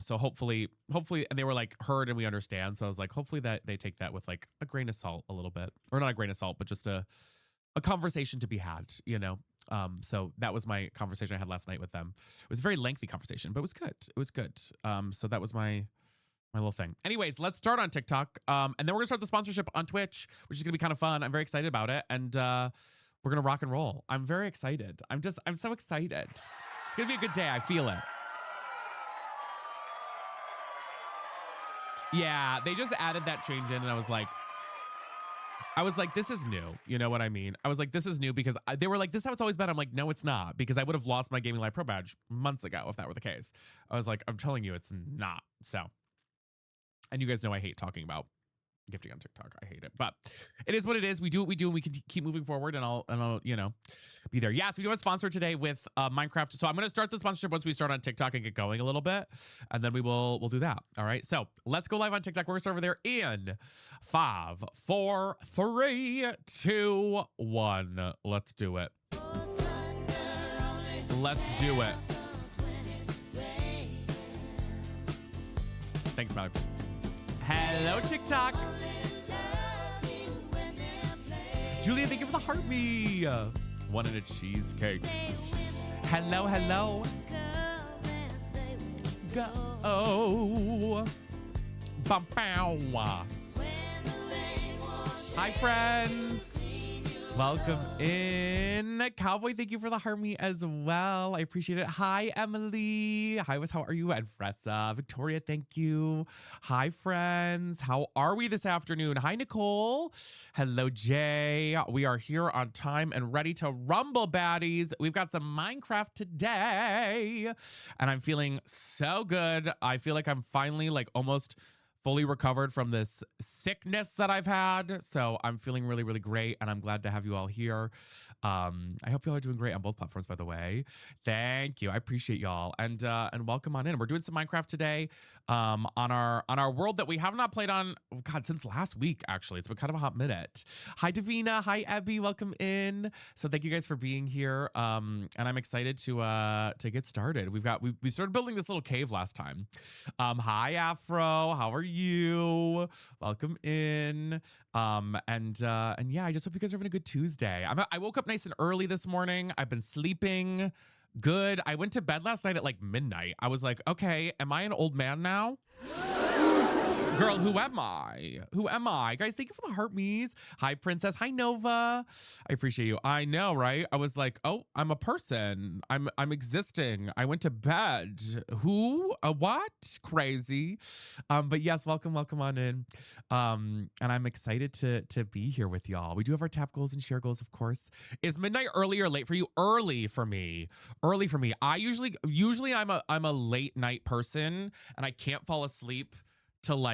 so hopefully, and they were like, heard and we understand. So I was like, hopefully that they take that with like a grain of salt a little bit, or not a grain of salt, but just a conversation to be had, so that was my conversation I had last night with them. It was a very lengthy conversation, but it was good. So that was my little thing. Anyways, let's start on TikTok. And then we're gonna start the sponsorship on Twitch, which is gonna be kind of fun. I'm very excited about it. And we're gonna rock and roll. I'm very excited. I'm so excited. It's gonna be a good day. I feel it. Yeah, they just added that change in, and I was like, this is new. You know what I mean? I was like, this is new, because they were like, this is how it's always been. I'm like, no, it's not, because I would have lost my Gaming Live Pro badge months ago if that were the case. I was like, I'm telling you, it's not. So. And you guys know I hate talking about gifting on TikTok. I hate it, but it is what it is. We do what we do, and we can keep moving forward, and I'll be there. Yes, we do have a sponsor today with Minecraft. So I'm going to start the sponsorship once we start on TikTok and get going a little bit, and then we'll do that. All right. So let's go live on TikTok. We're going to start over there in 5, 4, 3, 2, 1. Let's do it. Let's do it. Thanks, Malik. Hello, TikTok. Julia, thank you for the heart me. One in a cheesecake. Hello. Go. Bum, bow. Hi, friends. Welcome in. Cowboy, thank you for the harmony as well. I appreciate it. Hi, Emily. Hi, how are you? And Fretza. Victoria, thank you. Hi, friends. How are we this afternoon? Hi, Nicole. Hello, Jay. We are here on time and ready to rumble, baddies. We've got some Minecraft today, and I'm feeling so good. I feel like I'm finally almost fully recovered from this sickness that I've had. So I'm feeling really, really great, and I'm glad to have you all here. I hope you all are doing great on both platforms, by the way. Thank you. I appreciate y'all. And welcome on in. We're doing some Minecraft today on our world that we have not played on, since last week, actually. It's been kind of a hot minute. Hi, Davina. Hi, Abby. Welcome in. So thank you guys for being here. And I'm excited to get started. We started building this little cave last time. Hi, Afro. How are you? Welcome in. And yeah, I just hope you guys are having a good Tuesday. I woke up nice and early this morning. I've been sleeping good. I went to bed last night at midnight. I was like, okay, am I an old man now? Girl, who am I? Who am I? Guys, thank you for the heart me's. Hi, Princess. Hi, Nova. I appreciate you. I know, right? I was like, oh, I'm a person. I'm existing. I went to bed. Who? A what? Crazy. But yes, welcome on in. And I'm excited to be here with y'all. We do have our tap goals and share goals, of course. Is midnight early or late for you? Early for me. Early for me. I usually I'm a late night person, and I can't fall asleep till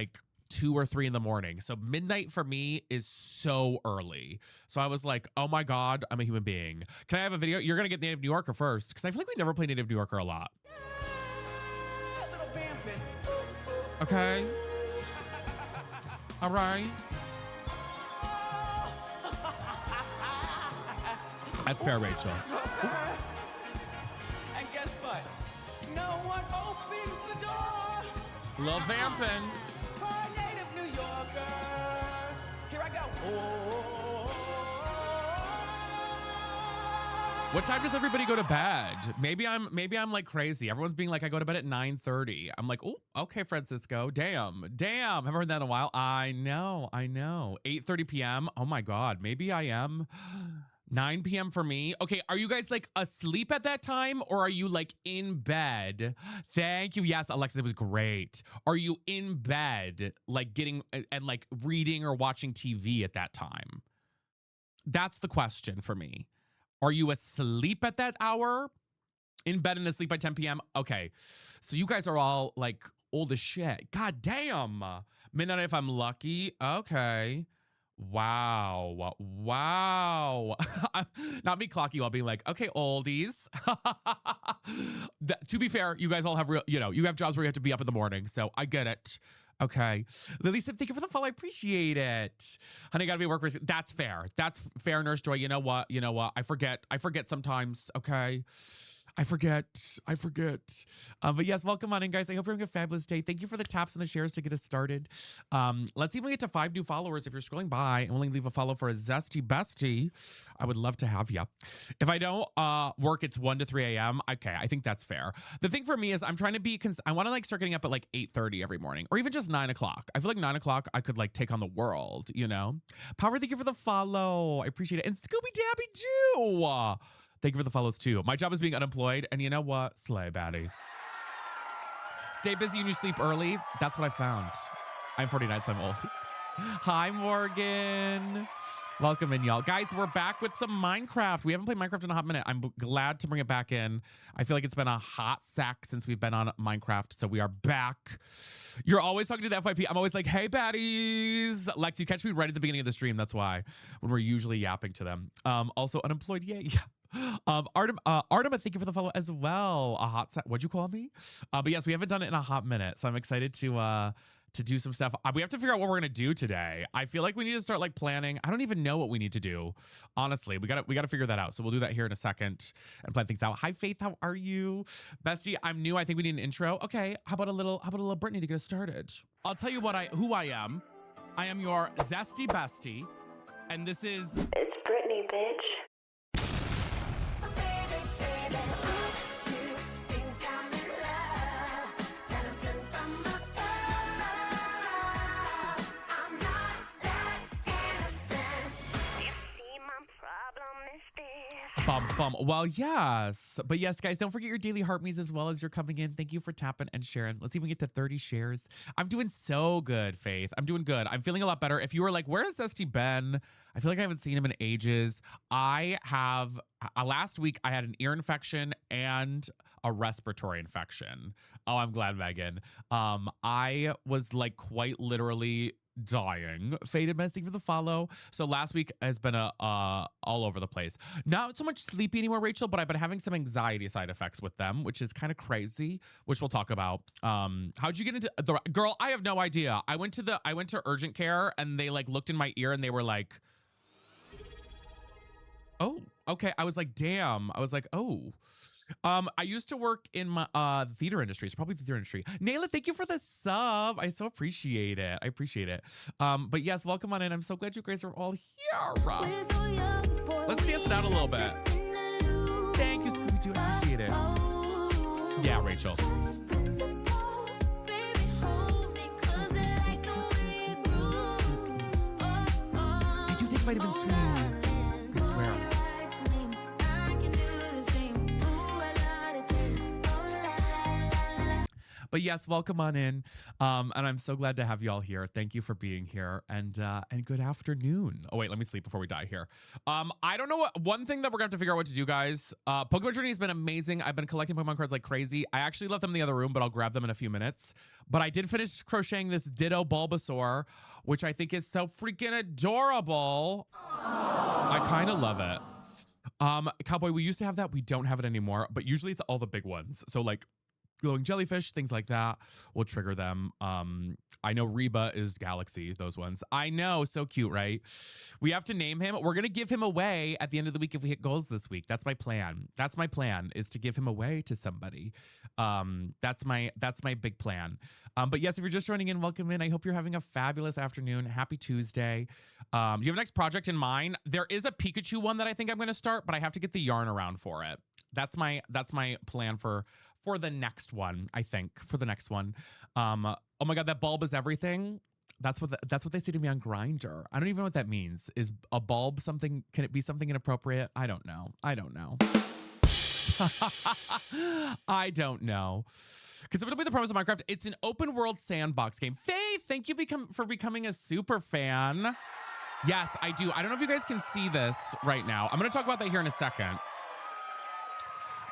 2 or 3 in the morning. So midnight for me is so early. So I was like, oh my God, I'm a human being. Can I have a video? You're going to get Native New Yorker first, because I feel like we never play Native New Yorker a lot. Okay. All right. That's fair, Rachel.
And guess what? No one opens the door.
Lil Vampin'.
Kanye Here I go. Oh.
What time does everybody go to bed? Maybe I'm like crazy. Everyone's being like, I go to bed at 9:30. I'm like, oh, okay, Francisco. Damn. Haven't heard that in a while. I know. 8:30 p.m. Oh my God. Maybe I am. 9 p.m. for me. Okay, are you guys like asleep at that time or are you like in bed? Thank you. Yes, Alexis, it was great. Are you in bed like getting and like reading or watching TV at that time? That's the question for me. Are you asleep at that hour? In bed and asleep by 10 p.m.? Okay. So you guys are all like old as shit. God damn. Midnight if I'm lucky. Okay. Wow. Not me clock you all being like, okay, oldies. To be fair, you guys all have real, you have jobs where you have to be up in the morning. So I get it. Okay. Lily said, thank you for the follow. I appreciate it. Honey, gotta be work. That's fair. That's fair, Nurse Joy. You know what? I forget sometimes. Okay. I forget. But yes, welcome on in, guys. I hope you're having a fabulous day. Thank you for the taps and the shares to get us started. Let's even get to 5 new followers. If you're scrolling by and willing to leave a follow for a zesty bestie, I would love to have you. If I don't work, it's 1 to 3 a.m. Okay, I think that's fair. The thing for me is I'm trying to be, I want to like start getting up at like 8:30 every morning or even just 9 o'clock. I feel like 9 o'clock, I could like take on the world, Power, thank you for the follow. I appreciate it. And Scooby Dabby too. Thank you for the follows too. My job is being unemployed, and you know what? Slay, baddie. Stay busy and you sleep early. That's what I found. I'm 49, so I'm old. Hi, Morgan. Welcome in, y'all. Guys, we're back with some Minecraft. We haven't played Minecraft in a hot minute. I'm glad to bring it back in. I feel like it's been a hot sack since we've been on Minecraft, so we are back. You're always talking to the FYP. I'm always like, hey, baddies. Lex, you catch me right at the beginning of the stream. That's why, when we're usually yapping to them. Also, unemployed, yay. Yeah. Artem, thank you for the follow as well. A hot set. What'd you call me? But yes, we haven't done it in a hot minute, so I'm excited to do some stuff. We have to figure out what we're gonna do today. I feel like we need to start like planning. I don't even know what we need to do. Honestly, we gotta figure that out. So we'll do that here in a second and plan things out. Hi, Faith. How are you, bestie? I'm new. I think we need an intro. Okay. How about a little Brittany to get us started? I'll tell you who I am. I am your zesty bestie, and this is.
It's Brittany, bitch.
Well, yes. But yes, guys, don't forget your daily heart me's as well as you're coming in. Thank you for tapping and sharing. Let's even get to 30 shares. I'm doing so good, Faith. I'm doing good. I'm feeling a lot better. If you were like, where has Zesty been? I feel like I haven't seen him in ages. I have, last week I had an ear infection and a respiratory infection. Oh, I'm glad, Megan. I was like quite literally dying. Faded messing for the follow. So last week has been all over the place. Not so much sleepy anymore, Rachel, but I've been having some anxiety side effects with them, which is kind of crazy, which we'll talk about. How'd you get into the girl? I have no idea. I went to urgent care and they like looked in my ear and they were like, oh, okay. I was like, damn. I was like, oh. I used to work in my theater industry. It's probably the theater industry. Nayla, thank you for the sub. I so appreciate it. I appreciate it. But yes, welcome on in. I'm so glad you guys are all here. Let's dance it out a little bit. Thank you, Scooby-Doo. I appreciate it. Yeah, Rachel. I do take vitamin C. I swear. But yes, welcome on in. And I'm so glad to have you all here. Thank you for being here. And good afternoon. Oh, wait, let me sleep before we die here. I don't know one thing that we're gonna have to figure out what to do, guys. Pokemon Journey has been amazing. I've been collecting Pokemon cards like crazy. I actually left them in the other room, but I'll grab them in a few minutes. But I did finish crocheting this Ditto Bulbasaur, which I think is so freaking adorable. I kind of love it. Cowboy, we used to have that. We don't have it anymore, but usually it's all the big ones. So like glowing jellyfish, things like that will trigger them. I know Reba is Galaxy, those ones. I know, so cute, right? We have to name him. We're gonna give him away at the end of the week if we hit goals this week. That's my plan. That's my plan, is to give him away to somebody. That's my big plan. But yes, if you're just joining in, welcome in. I hope you're having a fabulous afternoon. Happy Tuesday. Do you have a next project in mind? There is a Pikachu one that I think I'm gonna start, but I have to get the yarn around for it. That's my plan for the next one, I think. For the next one. Oh my God, that bulb is everything. That's what they say to me on Grindr. I don't even know what that means. Is a bulb something? Can it be something inappropriate? I don't know. I don't know. Because it'll be the promise of Minecraft. It's an open world sandbox game. Faith, thank you for becoming a super fan. Yes, I do. I don't know if you guys can see this right now. I'm going to talk about that here in a second.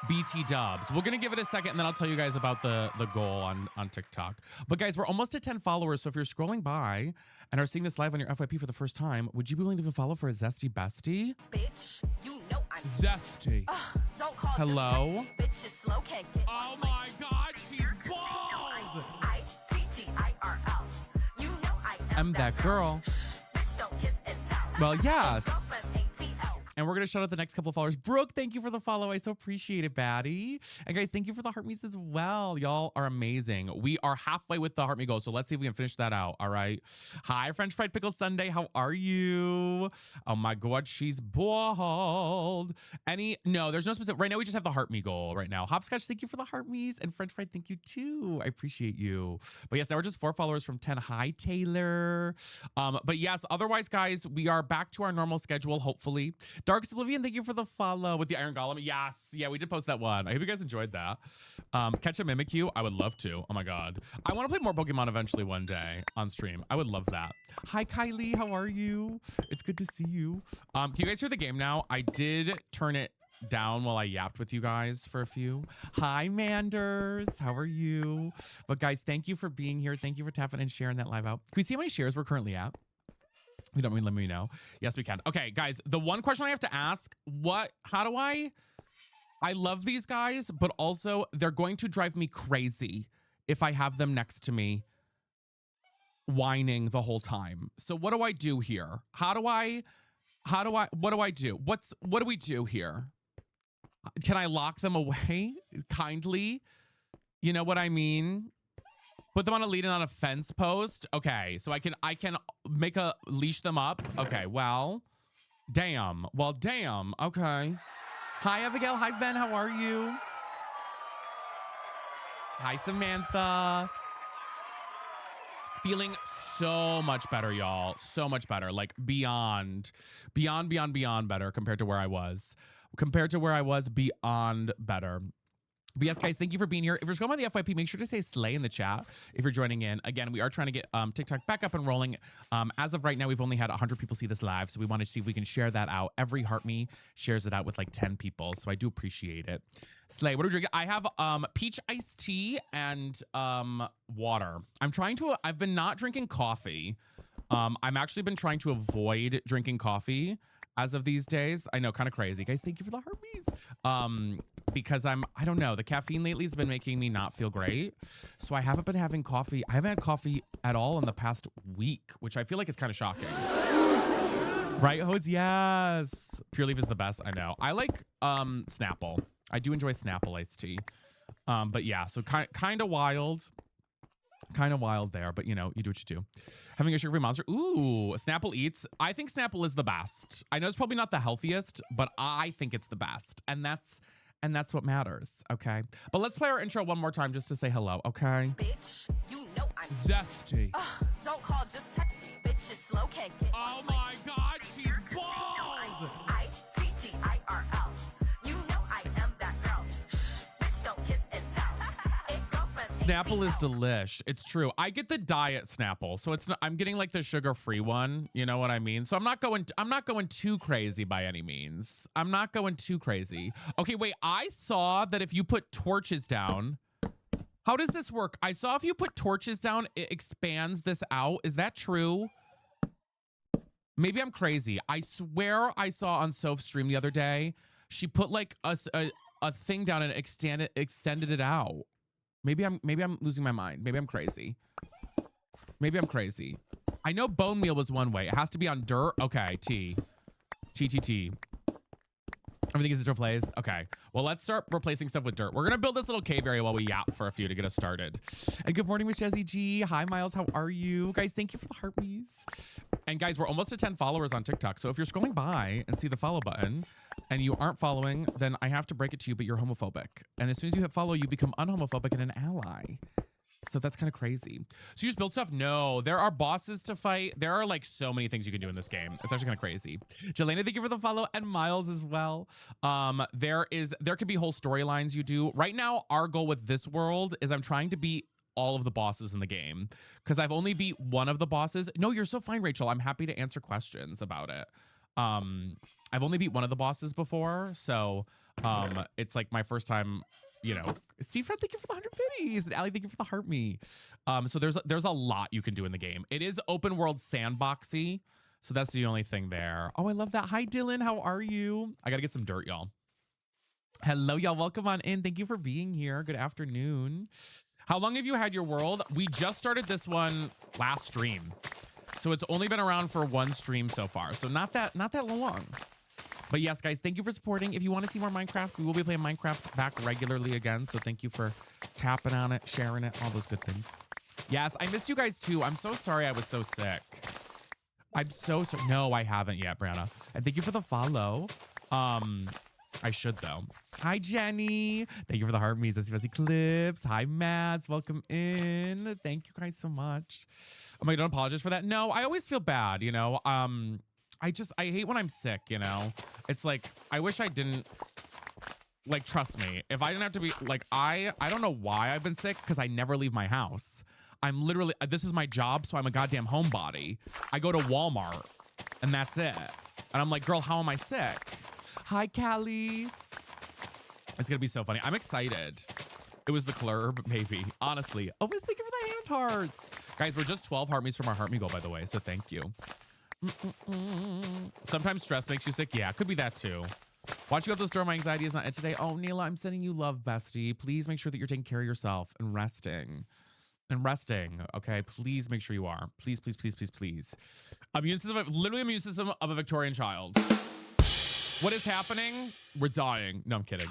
BT dubs. We're going to give it a second, and then I'll tell you guys about the goal on TikTok. But guys, we're almost at 10 followers. So if you're scrolling by and are seeing this live on your FYP for the first time, would you be willing to leave a follow for a Zesty Bestie?
Bitch, you know I'm
Zesty.
don't call
Hello?
Bitch is slow, can't get
Oh my God, she's bald.
ITGIRL. You know I
I'm that girl.
Bitch, don't kiss and tell.
Well, yes.
Girlfriend ATL.
And we're going to shout out the next couple of followers. Brooke, thank you for the follow. I so appreciate it, baddie. And guys, thank you for the heart me's as well. Y'all are amazing. We are halfway with the heart me goal, so let's see if we can finish that out. All right. Hi, French Fried Pickle Sunday. How are you? Oh my God, she's bald. No, there's no specific. Right now, we just have the heart me goal right now. Hopscotch, thank you for the heart me's. And French Fried, thank you too. I appreciate you. But yes, now we're just 4 followers from 10. Hi, Taylor. But yes, otherwise, guys, we are back to our normal schedule, hopefully. Darkest Oblivion, thank you for the follow with the Iron Golem. Yes, yeah, we did post that one. I hope you guys enjoyed that. Catch a Mimikyu, I would love to. Oh my God. I want to play more Pokemon eventually one day on stream. I would love that. Hi, Kylie, how are you? It's good to see you. Can you guys hear the game now? I did turn it down while I yapped with you guys for a few. Hi, Manders. How are you? But guys, thank you for being here. Thank you for tapping and sharing that live out. Can we see how many shares we're currently at? You don't mean let me know. Yes, we can. Okay, guys, the one question I have to ask, how do I love these guys, but also they're going to drive me crazy if I have them next to me whining the whole time. So what do I do here? What do I do? What do we do here? Can I lock them away kindly? You know what I mean? Put them on a lead and on a fence post. Okay, so I can leash them up. Okay, well, damn. Well, damn. Okay. Hi, Abigail. Hi, Ben. How are you? Hi, Samantha. Feeling so much better, y'all. So much better. Like beyond better compared to where I was. Beyond better. But yes, guys, thank you for being here. If you're scrolling by the FYP, make sure to say slay in the chat if you're joining in. Again, we are trying to get TikTok back up and rolling. As of right now, we've only had 100 people see this live, so we want to see if we can share that out. Every heart me shares it out with like 10 people, so I do appreciate it. Slay, what are we drinking? I have peach iced tea and water. I've been not drinking coffee. I'm actually been trying to avoid drinking coffee as of these days. I know, kind of crazy. Guys, thank you for the heartbeats. Because I don't know, the caffeine lately has been making me not feel great. So I haven't been having coffee. I haven't had coffee at all in the past week, which I feel like is kind of shocking. Right, Hose? Yes. Pure Leaf is the best, I know. I like Snapple. I do enjoy Snapple iced tea. But yeah, so kind of wild. Kind of wild there, but you know, you do what you do. Having a sugar-free monster. Ooh, Snapple Eats. I think Snapple is the best. I know it's probably not the healthiest, but I think it's the best. And that's what matters, okay? But let's play our intro one more time just to say hello, okay?
Bitch, you know I'm
Zesty.
don't call, just text me. Bitch is slow, can't get
Oh my God, she's bald.
ITGIRL. You know I am that girl. Bitch, don't kiss and tell.
Snapple is delish. It's true. I get the diet Snapple, so it's not, I'm getting like the sugar-free one. You know what I mean? So I'm not going too crazy by any means. I'm not going too crazy. Okay, wait. I saw that if you put torches down, how does this work? I saw if you put torches down, it expands this out. Is that true? Maybe I'm crazy. I swear I saw on Soph's stream the other day, she put like a thing down and extended it out. Maybe I'm losing my mind. Maybe I'm crazy. Maybe I'm crazy. I know bone meal was one way. It has to be on dirt. Okay, T. Everything is dirt plays. Okay. Well, let's start replacing stuff with dirt. We're gonna build this little cave area while we yap for a few to get us started. And good morning, Miss Jessie G. Hi, Miles. How are you? Guys, thank you for the heartbeats. And guys, we're almost at 10 followers on TikTok. So if you're scrolling by and see the follow button and you aren't following, then I have to break it to you, but you're homophobic. And as soon as you hit follow, you become unhomophobic and an ally. So that's kind of crazy. So you just build stuff? No, there are bosses to fight. There are like so many things you can do in this game. It's actually kind of crazy. Jelena, thank you for the follow, and Miles as well. There could be whole storylines you do. Right now, our goal with this world is I'm trying to beat all of the bosses in the game because I've only beat one of the bosses. No, you're so fine, Rachel. I'm happy to answer questions about it. I've only beat one of the bosses before, so it's like my first time. You know, Steve Fred, thank you for the 100 biddies. And Allie, thank you for the heart me. So there's a lot you can do in the game. It is open world sandboxy. So that's the only thing there. Oh, I love that. Hi, Dylan. How are you? I got to get some dirt, y'all. Hello, y'all. Welcome on in. Thank you for being here. Good afternoon. How long have you had your world? We just started this one last stream. So it's only been around for one stream so far. So not that long. But yes, guys, thank you for supporting. If you want to see more Minecraft, we will be playing Minecraft back regularly again. So thank you for tapping on it, sharing it, all those good things. Yes, I missed you guys too. I'm so sorry I was so sick. I'm so sorry. No, I haven't yet, Brianna. And thank you for the follow. I should though. Hi, Jenny. Thank you for the heart me's. That's Fuzzy Clips. Hi, Mads. Welcome in. Thank you guys so much. Oh my God, don't apologize for that. No, I always feel bad, you know. I hate when I'm sick, you know. It's like I wish I didn't, like, trust me. If I didn't have to be like, I don't know why I've been sick because I never leave my house. I'm literally, this is my job, so I'm a goddamn homebody. I go to Walmart and that's it. And I'm like, girl, how am I sick? Hi, Callie. It's gonna be so funny. I'm excited. It was the club, maybe. Honestly. Oh, let's thank you for the hand hearts. Guys, we're just 12 heart me's from our heart me goal, by the way. So thank you. Sometimes stress makes you sick. Yeah, could be that too. Watching out the store, my anxiety is not it today. Oh, Neela, I'm sending you love, bestie. Please make sure that you're taking care of yourself and resting. Okay, please make sure you are. Please. Immune system, literally immune system of a Victorian child. What is happening? We're dying. No, I'm kidding.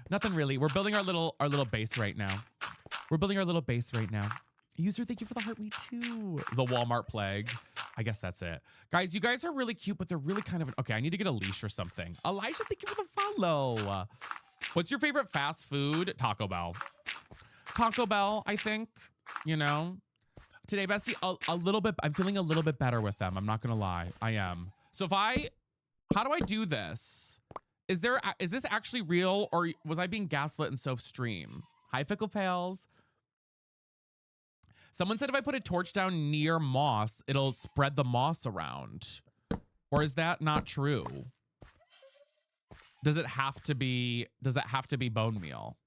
Nothing really. We're building our little base right now. User, thank you for the heart me too. The Walmart plague. I guess that's it. Guys, you guys are really cute, but they're really kind of okay, I need to get a leash or something. Elijah, thank you for the follow. What's your favorite fast food? Taco Bell. Taco Bell, I think. You know. Today, bestie, a little bit. I'm feeling a little bit better with them. I'm not gonna lie. I am. So how do I do this? Is this actually real, or was I being gaslit in Soph's stream? Hi, Pickle Pals. Someone said if I put a torch down near moss, it'll spread the moss around. Or is that not true? Does it have to be bone meal?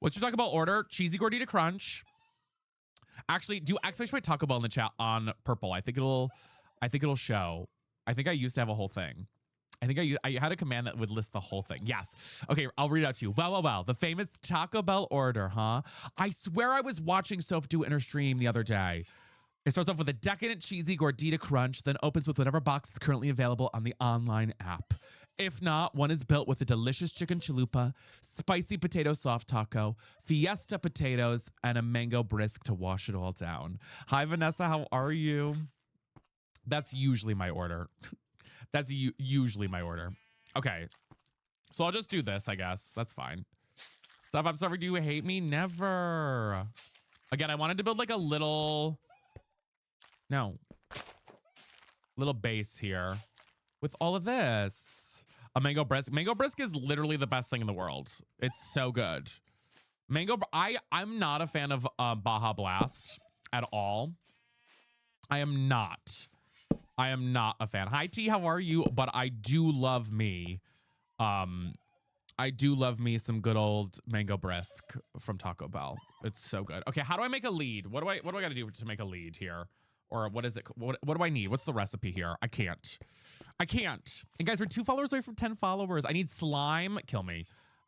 What's your Taco Bell order? Cheesy Gordita Crunch. Actually, do exclamation point Taco Bell in the chat on purple. I think it'll show. I think I used to have a whole thing. I think I had a command that would list the whole thing. Yes. Okay, I'll read it out to you. Wow. The famous Taco Bell order, huh? I swear I was watching Soph do it in her stream the other day. It starts off with a decadent cheesy gordita crunch, then opens with whatever box is currently available on the online app. If not, one is built with a delicious chicken chalupa, spicy potato soft taco, fiesta potatoes, and a mango brisk to wash it all down. Hi, Vanessa. How are you? That's usually my order. That's usually my order. Okay. So I'll just do this, I guess. That's fine. Stop, I'm sorry. Do you hate me? Never. Again, I wanted to build like a little base here with all of this. A mango brisk. Mango brisk is literally the best thing in the world. It's so good. I'm not a fan of Baja Blast at all. I am not a fan. Hi T, how are you? But I do love me. I do love me some good old mango brisk from Taco Bell. It's so good. Okay, how do I make a lead? What do I gotta do to make a lead here? Or what is it? What do I need? What's the recipe here? I can't. And guys, we're 2 followers away from 10 followers. I need slime. Kill me.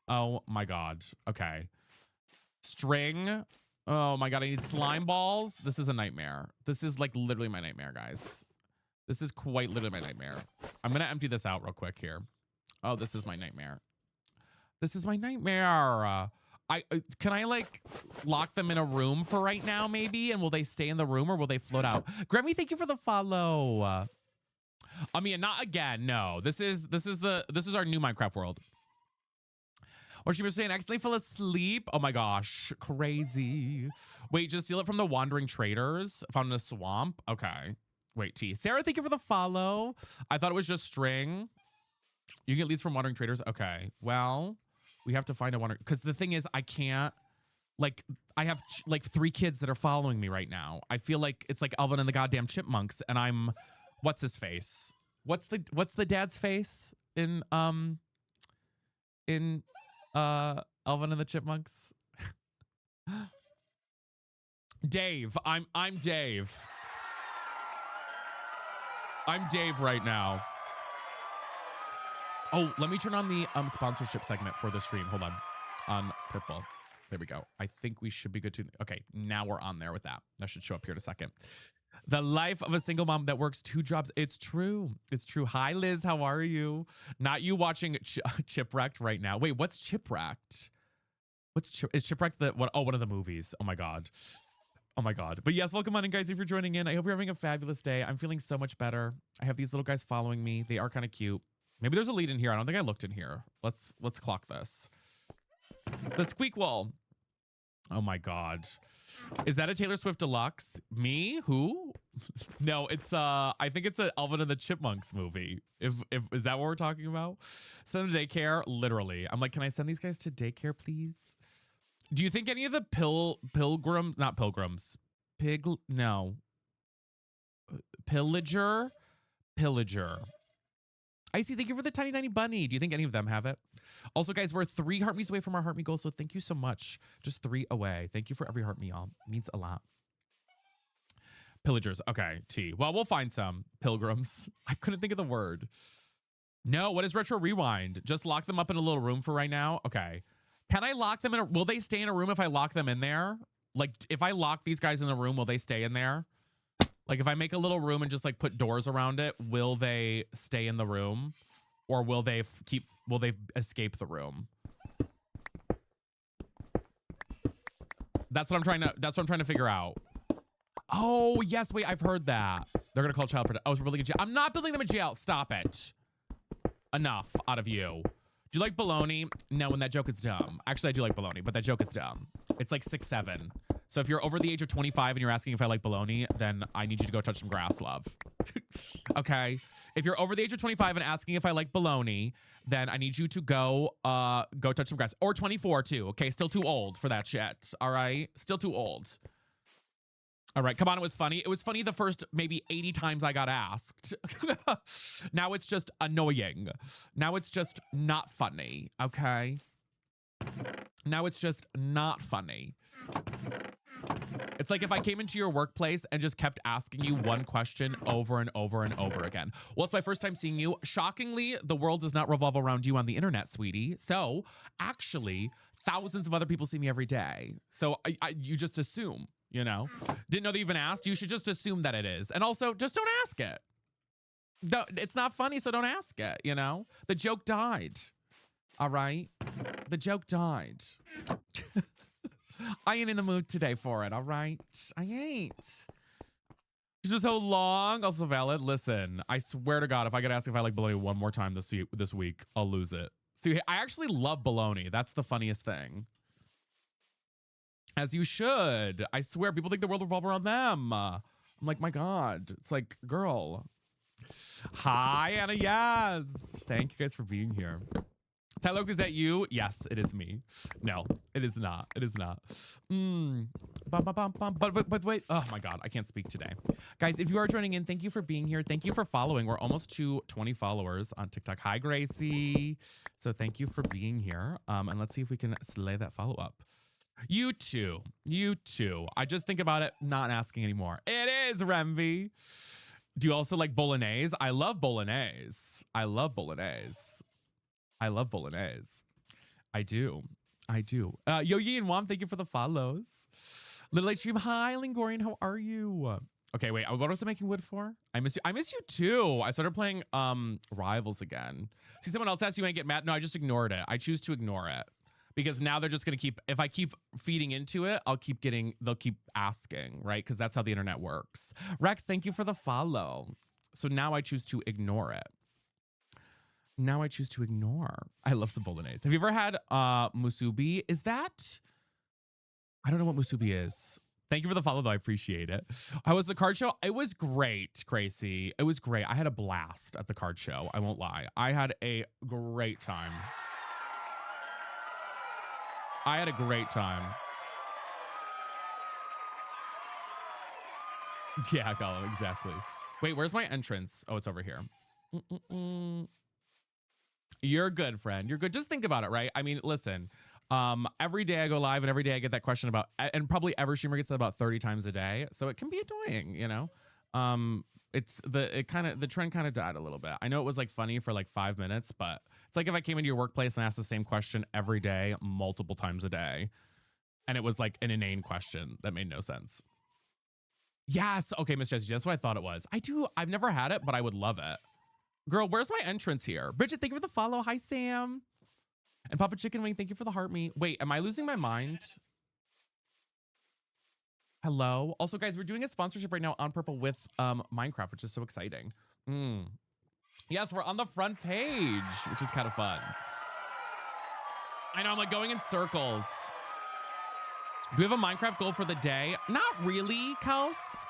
Oh my God. Okay. String. Oh my God, I need slime balls. This is a nightmare. This is like literally my nightmare, guys. This is quite literally my nightmare. I'm going to empty this out real quick here. Oh, this is my nightmare. This is my nightmare. Can I like lock them in a room for right now maybe? And will they stay in the room or will they float out? Grammy, thank you for the follow. I mean, not again. No, this is our new Minecraft world. Or she was saying, accidentally fell asleep. Oh my gosh, crazy. Wait, just steal it from the wandering traders found in a swamp. Okay. Wait, T. Sarah, thank you for the follow. I thought it was just string. You get leads from wandering traders. Okay. Well, we have to find a wandering, because the thing is, I can't, like, I have like 3 kids that are following me right now. I feel like it's like Alvin and the goddamn Chipmunks, and I'm, what's his face? What's the dad's face in Alvin and the Chipmunks? Dave. I'm Dave. I'm Dave right now. Oh, let me turn on the sponsorship segment for the stream. Hold on purple. There we go. I think we should be good to. Okay, now we're on there with that. That should show up here in a second. The life of a single mom that works 2 jobs. It's true. It's true. Hi, Liz. How are you? Not you watching Chipwrecked right now. Wait, what's Chipwrecked? Is Chipwrecked the what? Oh, one of the movies. Oh my God. Oh my God. But yes, welcome on in, guys. If you're joining in, I hope you're having a fabulous day. I'm feeling so much better. I have these little guys following me. They are kind of cute. Maybe there's a lead in here. I don't think I looked in here. Let's clock this. The squeak wall. Oh my God. Is that a Taylor Swift Deluxe? Me? Who? No, it's I think it's a Alvin and the Chipmunks movie. If is that what we're talking about? Send them to daycare? Literally. I'm like, can I send these guys to daycare, please? Do you think any of the pilgrims, not pilgrims, Pillager? I see. Thank you for the tiny bunny. Do you think any of them have it? Also, guys, we're 3 heart me's away from our heart me goal, so thank you so much. Just 3 away. Thank you for every heart me, y'all. Means a lot. Pillagers. Okay, T. Well, we'll find some pilgrims. I couldn't think of the word. No, what is retro rewind? Just lock them up in a little room for right now. Okay. Can I lock them in? Will they stay in a room if I lock them in there? Like, if I lock these guys in the room, will they stay in there? Like, if I make a little room and just like put doors around it, will they stay in the room, or will they escape the room? That's what I'm trying to figure out. Oh yes, wait, I've heard that they're gonna call child protective. I was building a jail. I'm not building them a jail. Stop it. Enough out of you. Do you like bologna? No, and that joke is dumb. Actually, I do like bologna, but that joke is dumb. It's like 6'7". So if you're over the age of 25 and you're asking if I like bologna, then I need you to go touch some grass, love. Okay? If you're over the age of 25 and asking if I like bologna, then I need you to go touch some grass. Or 24 too, okay? Still too old for that shit, all right? Still too old. All right, come on, it was funny. It was funny the first maybe 80 times I got asked. Now it's just annoying. Now it's just not funny, okay? Now it's just not funny. It's like if I came into your workplace and just kept asking you one question over and over and over again. Well, it's my first time seeing you. Shockingly, the world does not revolve around you on the internet, sweetie. So actually, thousands of other people see me every day. So you just assume. You know, didn't know that you've been asked. You should just assume that it is. And also, just don't ask it. No, it's not funny, so don't ask it, you know? The joke died. All right? The joke died. I ain't in the mood today for it, all right? I ain't. It's just so long. Also valid. Listen, I swear to God, if I get asked if I like bologna one more time this week, I'll lose it. See, I actually love bologna. That's the funniest thing. As you should. I swear, people think the world revolves around them. I'm like, my God. It's like, girl. Hi, Anna. Yes. Thank you guys for being here. Tyler, is that you? Yes, it is me. No, it is not. It is not. But wait. Oh my God, I can't speak today. Guys, if you are joining in, thank you for being here. Thank you for following. We're almost to 20 followers on TikTok. Hi, Gracie. So thank you for being here. And let's see if we can slay that follow up. You too. You too. I just think about it, not asking anymore. It is Remvi. Do you also like bolognese? I love bolognese. I love bolognese. I love bolognese. I do. I do. Yo Yi and Wom, thank you for the follows. Little Light Stream, hi, Lingorian, how are you? Okay, wait, what was I making wood for? I miss you. I miss you too. I started playing Rivals again. See, someone else asked you might get mad. No, I just ignored it. I choose to ignore it because now they're just gonna keep. If I keep feeding into it, they'll keep asking, right? Because that's how the internet works. Rex, thank you for the follow. So now I choose to ignore it. Now I choose to ignore. I love some bolognese. Have you ever had musubi? Is that? I don't know what musubi is. Thank you for the follow, though. I appreciate it. How was the card show? It was great, Gracie. It was great. I had a blast at the card show. I won't lie. I had a great time. I had a great time. Yeah, Gallo, exactly. Wait, where's my entrance? Oh, it's over here. You're good, friend. You're good. Just think about it, right? I mean, listen. Every day I go live and every day I get that question about, and probably every streamer gets that about 30 times a day. So it can be annoying, you know? The trend kind of died a little bit. I know it was like funny for like 5 minutes, but it's like if I came into your workplace and asked the same question every day, multiple times a day, and it was like an inane question that made no sense. Yes. Okay, Miss Jessie, that's what I thought it was. I've never had it, but I would love it. Girl, where's my entrance here? Bridget, thank you for the follow. Hi, Sam. And Papa Chicken Wing, thank you for the heart me. Wait, am I losing my mind? Hello. Also, guys, we're doing a sponsorship right now on Purple with Minecraft, which is so exciting. Yes, we're on the front page, which is kind of fun. I know, I'm like going in circles. Do we have a Minecraft goal for the day? Not really, Kels.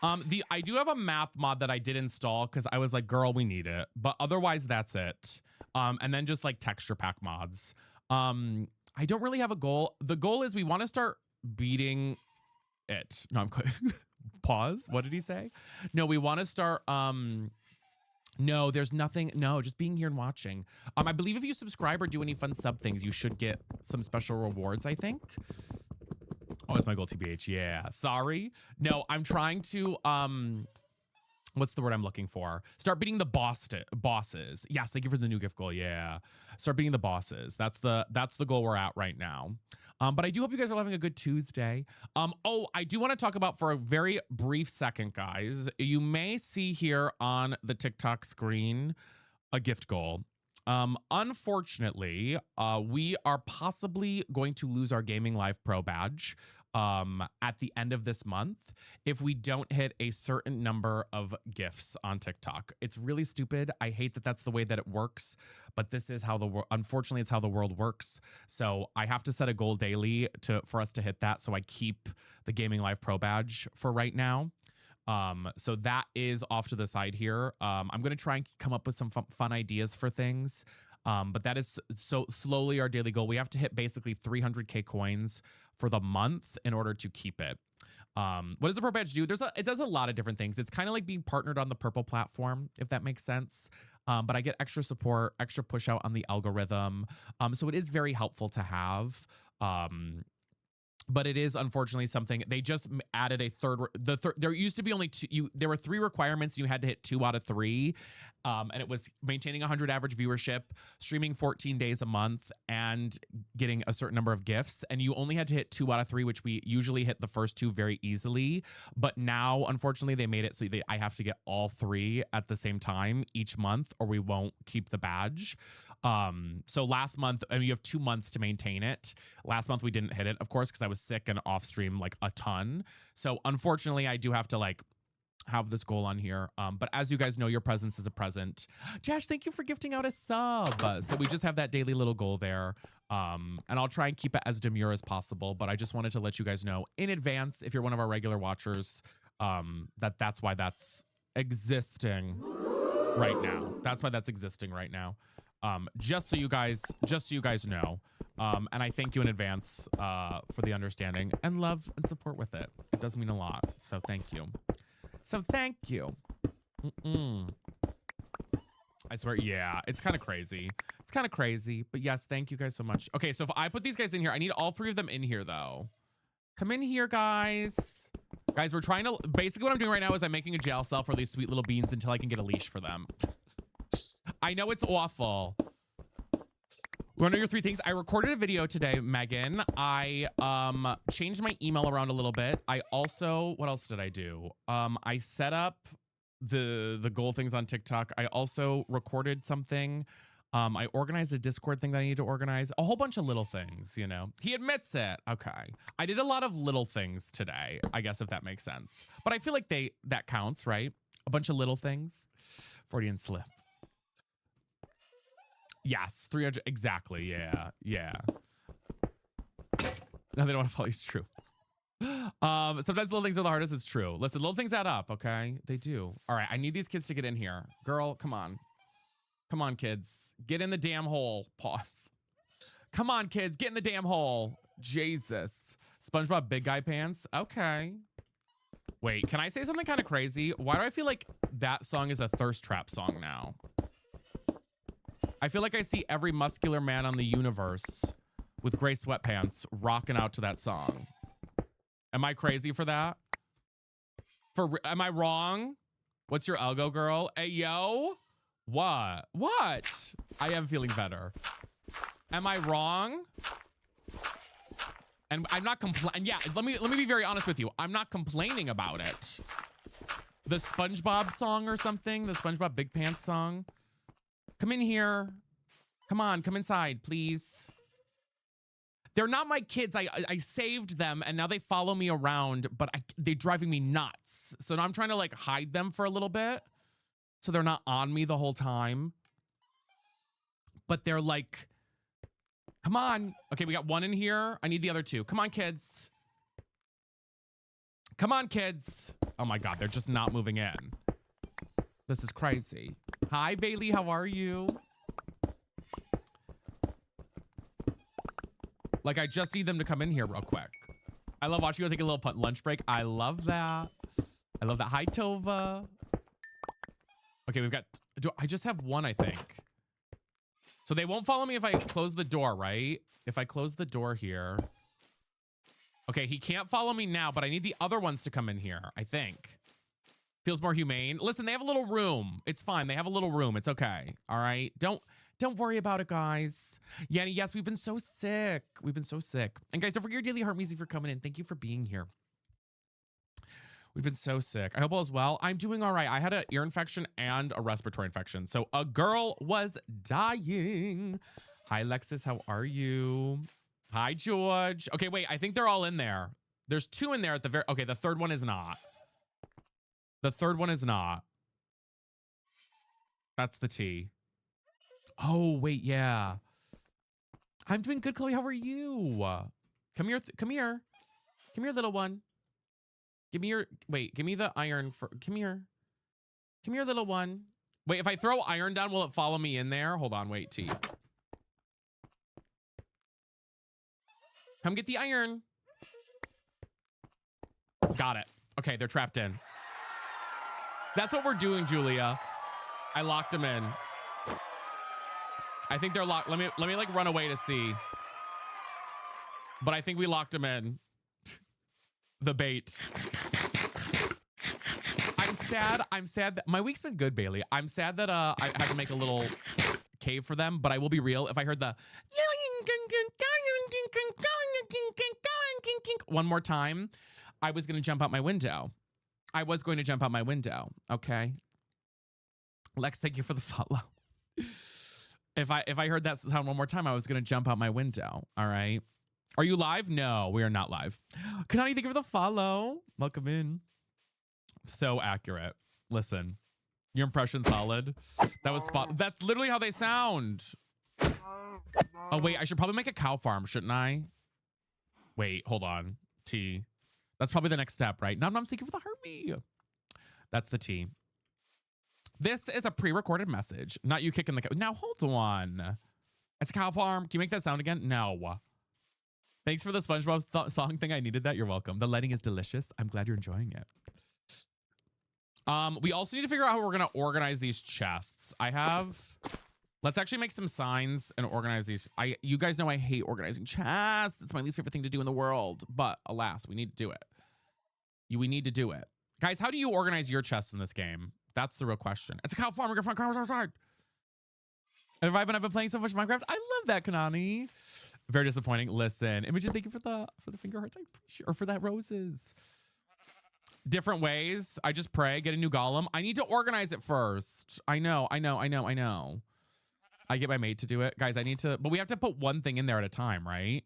I do have a map mod that I did install because I was like, girl, we need it. But otherwise, that's it. And then just like texture pack mods. I don't really have a goal. The goal is we want to start beating it. No, I'm pause. What did he say? No, we want to start. No, there's nothing. No, just being here and watching. I believe if you subscribe or do any fun sub things, you should get some special rewards, I think. Oh, it's my goal, TBH. Yeah. Sorry. No, I'm trying to, what's the word I'm looking for? Start beating the bosses. Yes, thank you for the new gift goal. Yeah. Start beating the bosses. That's the goal we're at right now. But I do hope you guys are having a good Tuesday. Oh, I do want to talk about for a very brief second, guys. You may see here on the TikTok screen a gift goal. Unfortunately, we are possibly going to lose our Gaming Live Pro badge at the end of this month if we don't hit a certain number of gifts on TikTok. It's really stupid. I hate that that's the way that it works, but this is how unfortunately it's how the world works. So I have to set a goal daily for us to hit that. So I keep the Gaming Live Pro badge for right now. So that is off to the side here. I'm going to try and come up with some fun ideas for things. But that is so slowly our daily goal. We have to hit basically 300K coins for the month in order to keep it. What does the Pro Badge do? It does a lot of different things. It's kind of like being partnered on the Purple platform, if that makes sense. But I get extra support, extra push out on the algorithm. So it is very helpful to have. But it is unfortunately something they just added a third. There used to be only two. There were 3 requirements. You had to hit 2 out of 3, and it was maintaining 100 average viewership, streaming 14 days a month, and getting a certain number of gifts. And you only had to hit 2 out of 3, which we usually hit the first 2 very easily. But now, unfortunately, they made it so I have to get all 3 at the same time each month, or we won't keep the badge. So last month, and you have 2 months to maintain it. Last month we didn't hit it, of course, because I was sick and off stream like a ton. So unfortunately, I do have to like have this goal on here. But as you guys know, your presence is a present. Josh, thank you for gifting out a sub. So we just have that daily little goal there. And I'll try and keep it as demure as possible. But I just wanted to let you guys know in advance, if you're one of our regular watchers, that's why that's existing right now. That's why that's existing right now. Just so you guys know. And I thank you in advance for the understanding and love and support with it. It does mean a lot. So thank you. I swear, yeah, it's kind of crazy. But yes, thank you guys so much. Okay, so if I put these guys in here, I need all 3 of them in here though. Come in here, guys. Guys, we're trying to, basically what I'm doing right now is I'm making a jail cell for these sweet little beans until I can get a leash for them. I know it's awful. One of your three things. I recorded a video today, Megan. I changed my email around a little bit. I also, what else did I do? I set up the goal things on TikTok. I also recorded something. I organized a Discord thing that I need to organize. A whole bunch of little things, you know. He admits it. Okay. I did a lot of little things today, I guess, if that makes sense. But I feel like that counts, right? A bunch of little things. Freudian slip. Yes, 300. Exactly. Yeah. Yeah. No, they don't want to follow you. It's true. Sometimes little things are the hardest. It's true. Listen, little things add up. Okay. They do. All right. I need these kids to get in here. Girl, come on. Come on, kids. Get in the damn hole. Pause. Come on, kids. Get in the damn hole. Jesus. SpongeBob Big Guy Pants. Okay. Wait, can I say something kind of crazy? Why do I feel like that song is a thirst trap song now? I feel like I see every muscular man on the universe with gray sweatpants rocking out to that song. Am I crazy for that? Am I wrong? What's your algo, girl? Hey, yo. What? What? I am feeling better. Am I wrong? And I'm not complaining. Yeah, let me be very honest with you. I'm not complaining about it. The SpongeBob song or something, the SpongeBob Big Pants song. Come in here. Come on, come inside, please. They're not my kids. I saved them and now they follow me around, but they're driving me nuts. So now I'm trying to like hide them for a little bit so they're not on me the whole time. But they're like, come on. Okay, we got one in here. I need the other two. Come on, kids. Come on, kids. Oh my God, they're just not moving in. This is crazy. Hi, Bailey. How are you? Like, I just need them to come in here real quick. I love watching you take a little lunch break. I love that. I love that. Hi, Tova. Okay, we've got... I just have one, I think. So they won't follow me if I close the door, right? If I close the door here. Okay, he can't follow me now, but I need the other ones to come in here, I think. Feels more humane. Listen, they have a little room. It's fine. They have a little room. It's okay. All right. Don't worry about it, guys. Yanni, yes, we've been so sick. We've been so sick. And guys, don't forget your daily heart music for coming in. Thank you for being here. We've been so sick. I hope all is well. I'm doing all right. I had an ear infection and a respiratory infection. So a girl was dying. Hi, Lexus. How are you? Hi, George. Okay, wait. I think they're all in there. There's two in there at the very... Okay, the third one is not. The third one is not. That's the T. Oh, wait, yeah. I'm doing good, Chloe. How are you? Come here. Come here. Come here, little one. Give me your... Wait, give me the iron for... Come here. Come here, little one. Wait, if I throw iron down, will it follow me in there? Hold on, wait, T. Come get the iron. Got it. Okay, they're trapped in. That's what we're doing, Julia. I locked them in. I think they're locked. Let me like run away to see. But I think we locked them in. The bait. I'm sad that my week's been good, Bailey. I'm sad that I had to make a little cave for them, but I will be real. If I heard the one more time, I was gonna jump out my window. I was going to jump out my window. Okay. Lex, thank you for the follow. If I heard that sound one more time, I was going to jump out my window. All right. Are you live? No, we are not live. Kanani, thank you for the follow. Welcome in. So accurate. Listen, your impression solid. That was spot. That's literally how they sound. Oh, wait, I should probably make a cow farm, shouldn't I? Wait, hold on. T. That's probably the next step, right? Nom noms, thank you for the heartbeat. That's the T. This is a pre-recorded message, not you kicking the cow. Now, hold on. It's a cow farm. Can you make that sound again? No. Thanks for the SpongeBob song thing. I needed that. You're welcome. The lighting is delicious. I'm glad you're enjoying it. We also need to figure out how we're going to organize these chests. Let's actually make some signs and organize these. You guys know I hate organizing chests. It's my least favorite thing to do in the world. But alas, we need to do it. We need to do it. Guys, how do you organize your chests in this game? That's the real question. It's a cow farm. We're going to find cows outside. Have I been playing so much Minecraft? I love that, Kanani. Very disappointing. Listen, Imogen, thank you for the finger hearts. I appreciate, or for that roses. Different ways. I just pray, get a new golem. I need to organize it first. I know. I get my maid to do it. Guys, I need to, but we have to put one thing in there at a time, right?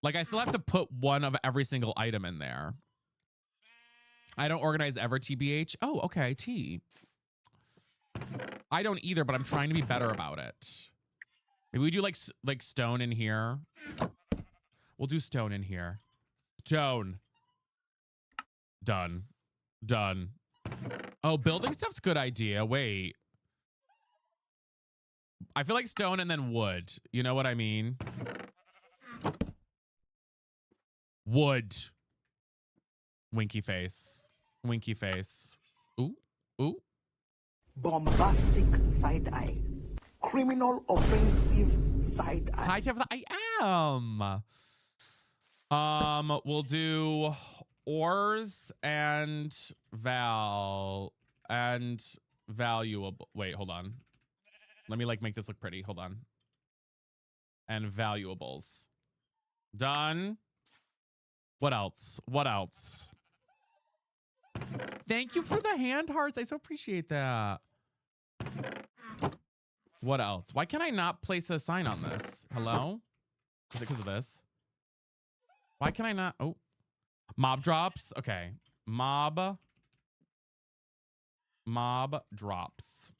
Like I still have to put one of every single item in there. I don't organize ever, TBH. Oh, okay, T. I don't either, but I'm trying to be better about it. Maybe we do like stone in here. We'll do stone in here. Stone. Done. Done. Oh, building stuff's a good idea. Wait. I feel like stone and then wood. You know what I mean? Wood. Winky face. Winky face. Ooh. Ooh.
Bombastic side eye. Criminal offensive side eye.
Hi, Tabitha. I am. We'll do ores and valuable. Wait, hold on. Let me like make this look pretty. Hold on. And valuables. Done. What else? What else? Thank you for the hand hearts. I so appreciate that. What else? Why can I not place a sign on this? Hello? Is it because of this? Why can I not? Oh. Mob drops. Okay. Mob drops.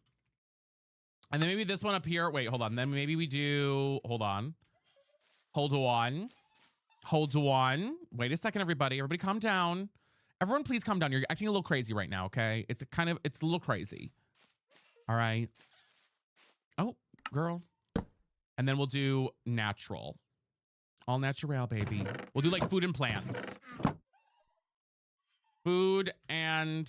And then maybe this one up here. Wait, hold on. Then maybe we do, hold on. Hold on. Hold on. Wait a second, everybody. Everybody calm down. Everyone, please calm down. You're acting a little crazy right now, okay? It's a little crazy. All right. Oh, girl. And then we'll do natural. All natural, baby. We'll do like food and plants. Food and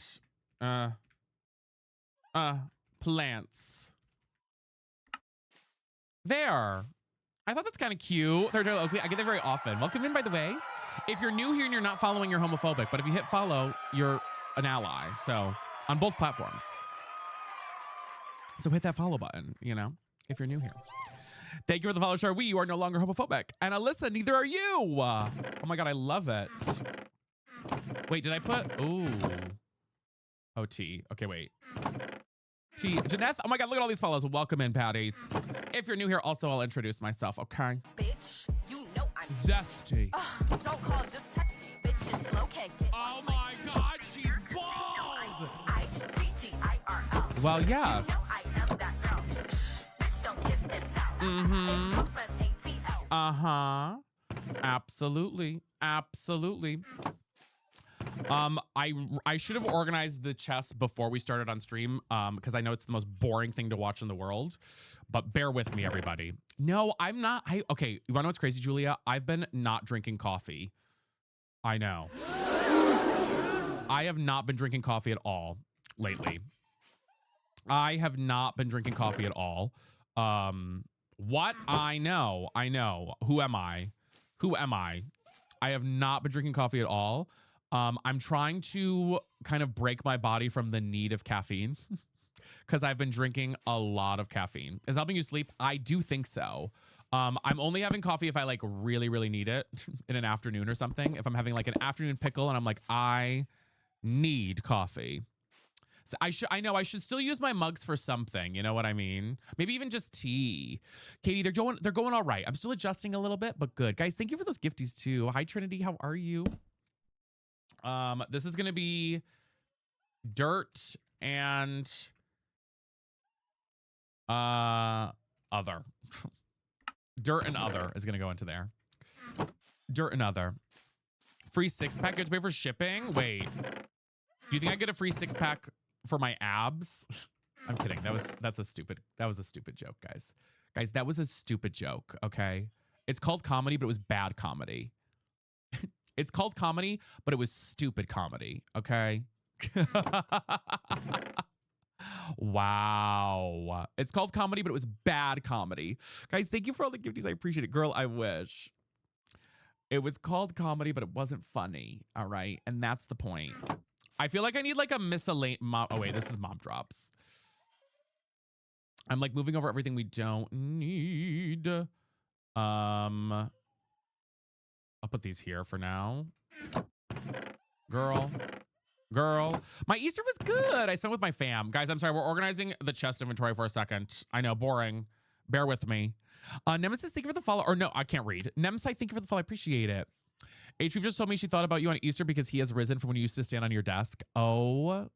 plants. There. I thought that's kind of cute. I get that very often. Welcome in, by the way. If you're new here and you're not following, you're homophobic. But if you hit follow, you're an ally. So on both platforms. So hit that follow button, you know, if you're new here. Thank you for the follow, Char. You are no longer homophobic. And Alyssa, neither are you. Oh my God, I love it. Wait, did I put? Ooh. Oh, T. Okay, wait. T. Janeth. Oh my God, look at all these follows. Welcome in, Patties. If you're new here, also, I'll introduce myself, okay?
Bitch, you know I'm
Zesty.
Don't call, just text me. Bitch, it's slow, can't get
Oh my God, she's bald.
ITGIRL.
Well, yes.
You know I am that girl. Bitch, don't kiss and tell.
Mm-hmm.
Girlfriend ATL.
Uh-huh. Absolutely. Absolutely. I should have organized the chest before we started on stream, because I know it's the most boring thing to watch in the world. But bear with me, everybody. No, I'm not. Okay, you wanna know what's crazy, Julia? I've been not drinking coffee. I know. I have not been drinking coffee at all lately. I have not been drinking coffee at all. What? I know. Who am I? I have not been drinking coffee at all. I'm trying to kind of break my body from the need of caffeine because I've been drinking a lot of caffeine. Is it helping you sleep? I do think so. I'm only having coffee if I like really, really need it in an afternoon or something. If I'm having like an afternoon pickle and I'm like, I need coffee. So I know I should still use my mugs for something. You know what I mean? Maybe even just tea. Katie, they're going all right. I'm still adjusting a little bit, but good. Guys, thank you for those gifties too. Hi, Trinity. How are you? This is gonna be dirt and other. Dirt and other is gonna go into there. Dirt and other. Free 6-pack. You have to pay for shipping. Wait. Do you think I get a free 6-pack for my abs? I'm kidding. That was a stupid joke, guys. Guys, that was a stupid joke. Okay. It's called comedy, but it was bad comedy. It's called comedy, but it was stupid comedy. Okay. Wow. It's called comedy, but it was bad comedy. Guys, thank you for all the gifties. I appreciate it. Girl, I wish. It was called comedy, but it wasn't funny. All right. And that's the point. I feel like I need like a miscellaneous. Oh, wait. This is mob drops. I'm like moving over everything we don't need. I'll put these here for now. Girl. My Easter was good. I spent with my fam. Guys, I'm sorry. We're organizing the chest inventory for a second. I know, boring. Bear with me. Nemesis, thank you for the follow. Or no, I can't read. Nemsite, thank you for the follow. I appreciate it. HV just told me she thought about you on Easter because he has risen from when you used to stand on your desk. Oh,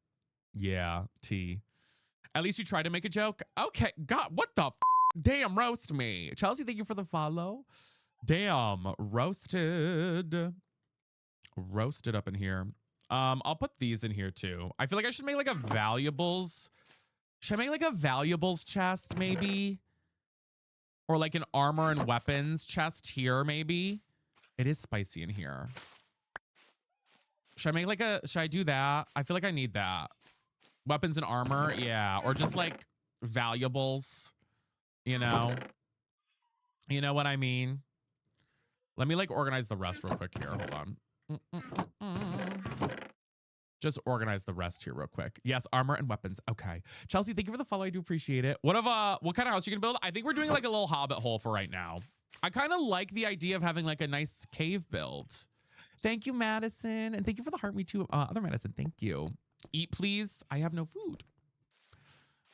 yeah, T. At least you tried to make a joke. Okay, God, what the damn, roast me. Chelsea, thank you for the follow. Damn, roasted up in here. I'll put these in here too. I feel like I should make like a valuables. Should I make like a valuables chest maybe? Or like an armor and weapons chest here maybe? It is spicy in here. Should I make like should I do that? I feel like I need that. Weapons and armor, yeah. Or just like valuables, you know? You know what I mean? Let me like organize the rest real quick here. Hold on. Just organize the rest here real quick. Yes, armor and weapons. Okay. Chelsea, thank you for the follow. I do appreciate it. What kind of house you gonna build? I think we're doing like a little hobbit hole for right now. I kind of like the idea of having like a nice cave build. Thank you, Madison. And thank you for the heart me too. Other Madison, thank you. Eat, please. I have no food.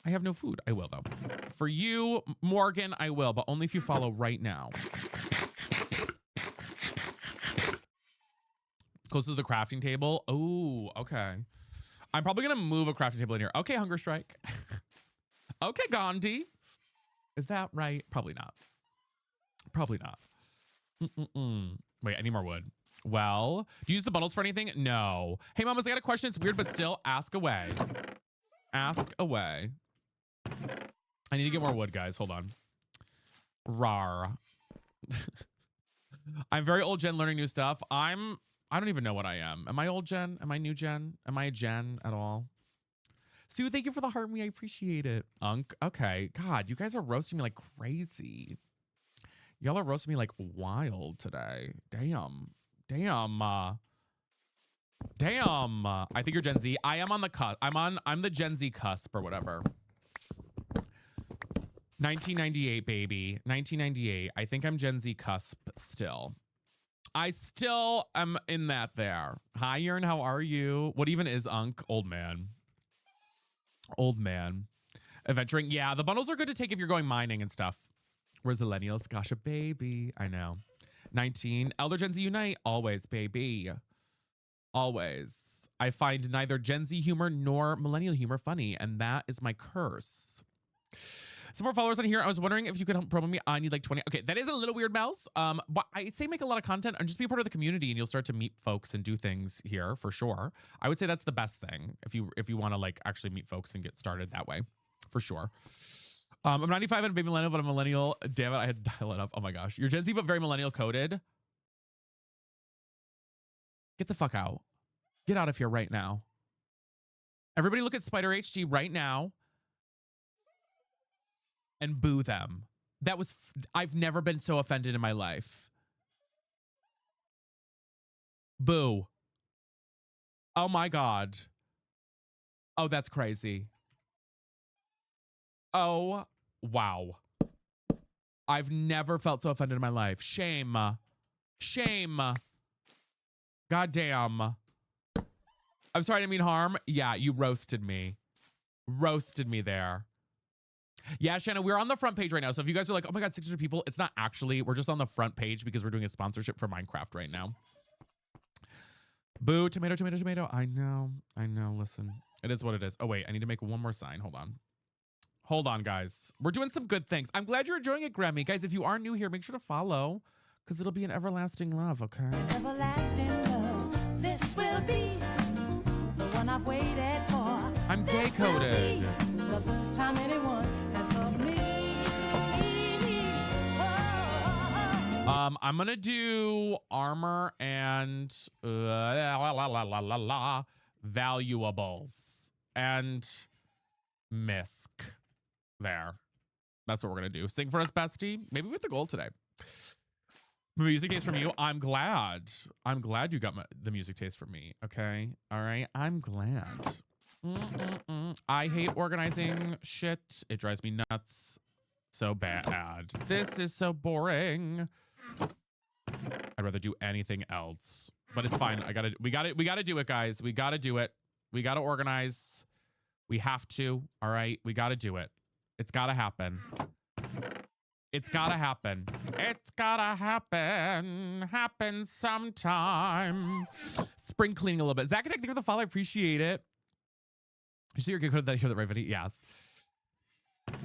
I have no food. I will though. For you, Morgan, I will, but only if you follow right now. Close to the crafting table. Oh, okay. I'm probably going to move a crafting table in here. Okay, Hunger Strike. Okay, Gandhi. Is that right? Probably not. Probably not. Wait, I need more wood. Well, do you use the bundles for anything? No. Hey, mamas, I got a question. It's weird, but still, ask away. Ask away. I need to get more wood, guys. Hold on. Rar. I'm very old gen learning new stuff. I don't even know what I am. Am I old gen? Am I new gen? Am I a gen at all? Sue, thank you for the heart me. I appreciate it. Unk. Okay. God, you guys are roasting me like crazy. Y'all are roasting me like wild today. Damn. Damn. Damn. I think you're Gen Z. I am on the cusp. I'm the Gen Z cusp or whatever. 1998, baby. 1998. I think I'm Gen Z cusp still. I still am in that there. Hi, Yearn. How are you? What even is Unk? Old man. Old man. Adventuring. Yeah, the bundles are good to take if you're going mining and stuff. Where's millennials? Gosh, a baby. I know. 19. Elder Gen Z Unite. Always, baby. Always. I find neither Gen Z humor nor millennial humor funny, and that is my curse. Some more followers on here. I was wondering if you could help promo me. I need like 20. Okay, that is a little weird, Mouse. But I say make a lot of content and just be a part of the community, and you'll start to meet folks and do things here for sure. I would say that's the best thing if you want to like actually meet folks and get started that way, for sure. I'm 95 and a baby millennial, but I'm a millennial. Damn it, I had to dial it up. Oh my gosh, you're Gen Z but very millennial coded. Get the fuck out. Get out of here right now. Everybody, look at Spider HG right now. And boo them. That was, I've never been so offended in my life. Boo. Oh my God. Oh, that's crazy. Oh, wow. I've never felt so offended in my life. Shame. Shame. God damn. I'm sorry, I didn't mean harm. Yeah, you roasted me. Roasted me there. Yeah, Shanna, we're on the front page right now. So if you guys are like, oh my God, 600 people, it's not actually. We're just on the front page because we're doing a sponsorship for Minecraft right now. Boo, tomato, tomato, tomato. I know. Listen, it is what it is. Oh, wait, I need to make one more sign. Hold on. Hold on, guys. We're doing some good things. I'm glad you're enjoying it, Grammy. Guys, if you are new here, make sure to follow because it'll be an everlasting love, okay?
Everlasting love, this will be the one I've waited for.
I'm gay coded.
The first time anyone has loved me.
I'm gonna do armor and valuables and misc. There. That's what we're gonna do. Sing for us, bestie. Maybe with the gold today. Music taste from you. I'm glad. I'm glad you got the music taste from me. Okay. All right. I'm glad. I hate organizing shit. It drives me nuts so bad. This is so boring. I'd rather do anything else, but it's fine. We gotta do it, guys. We gotta do it. We gotta organize. We have to. All right. We gotta do it. It's gotta happen. It's gotta happen. It's gotta happen. Happen sometime. Spring cleaning a little bit. Zach, thank you for the follow. I appreciate it. You see, you're good at hear that right, Vinny? Yes.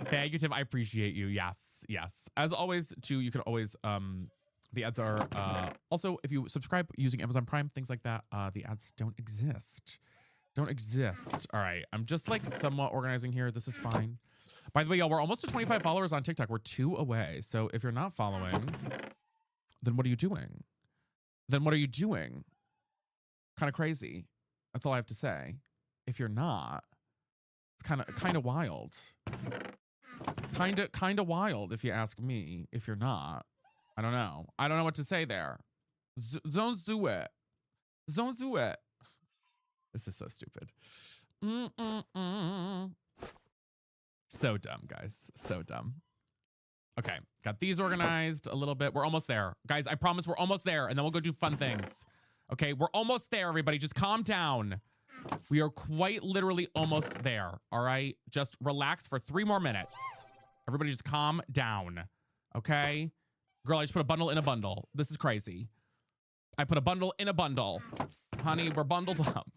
Thank you, Tim. I appreciate you. Yes. Yes. As always, too, you can always the ads are also if you subscribe using Amazon Prime, things like that, the ads don't exist. Don't exist. All right. I'm just like somewhat organizing here. This is fine. By the way, y'all, we're almost to 25 followers on TikTok. We're 2 away. So if you're not following, then what are you doing? Then what are you doing? Kind of crazy. That's all I have to say. If you're not, it's kind of wild. Kind of wild if you ask me. If you're not, I don't know. I don't know what to say there. Don't do it. Don't do it. This is so stupid. So dumb, guys. So dumb. Okay, got these organized a little bit. We're almost there. Guys, I promise we're almost there, and then we'll go do fun things. Okay, we're almost there, everybody. Just calm down. We are quite literally almost there, all right? Just relax for 3 more minutes. Everybody just calm down, okay? Girl, I just put a bundle in a bundle. This is crazy. I put a bundle in a bundle. Honey, we're bundled up.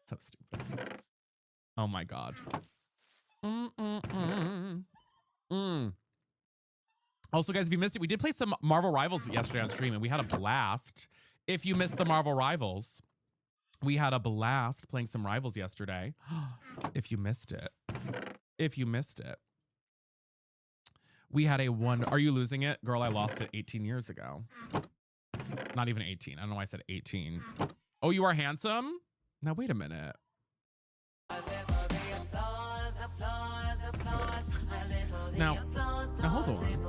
So stupid. Oh, my God. Also, guys, if you missed it, we did play some Marvel Rivals yesterday on stream, and we had a blast. If you missed the Marvel Rivals, we had a blast playing some Rivals yesterday. If you missed it. If you missed it. We had a one. Are you losing it? Girl, I lost it 18 years ago. Not even 18. I don't know why I said 18. Oh, you are handsome? Now, wait a minute. Now hold on.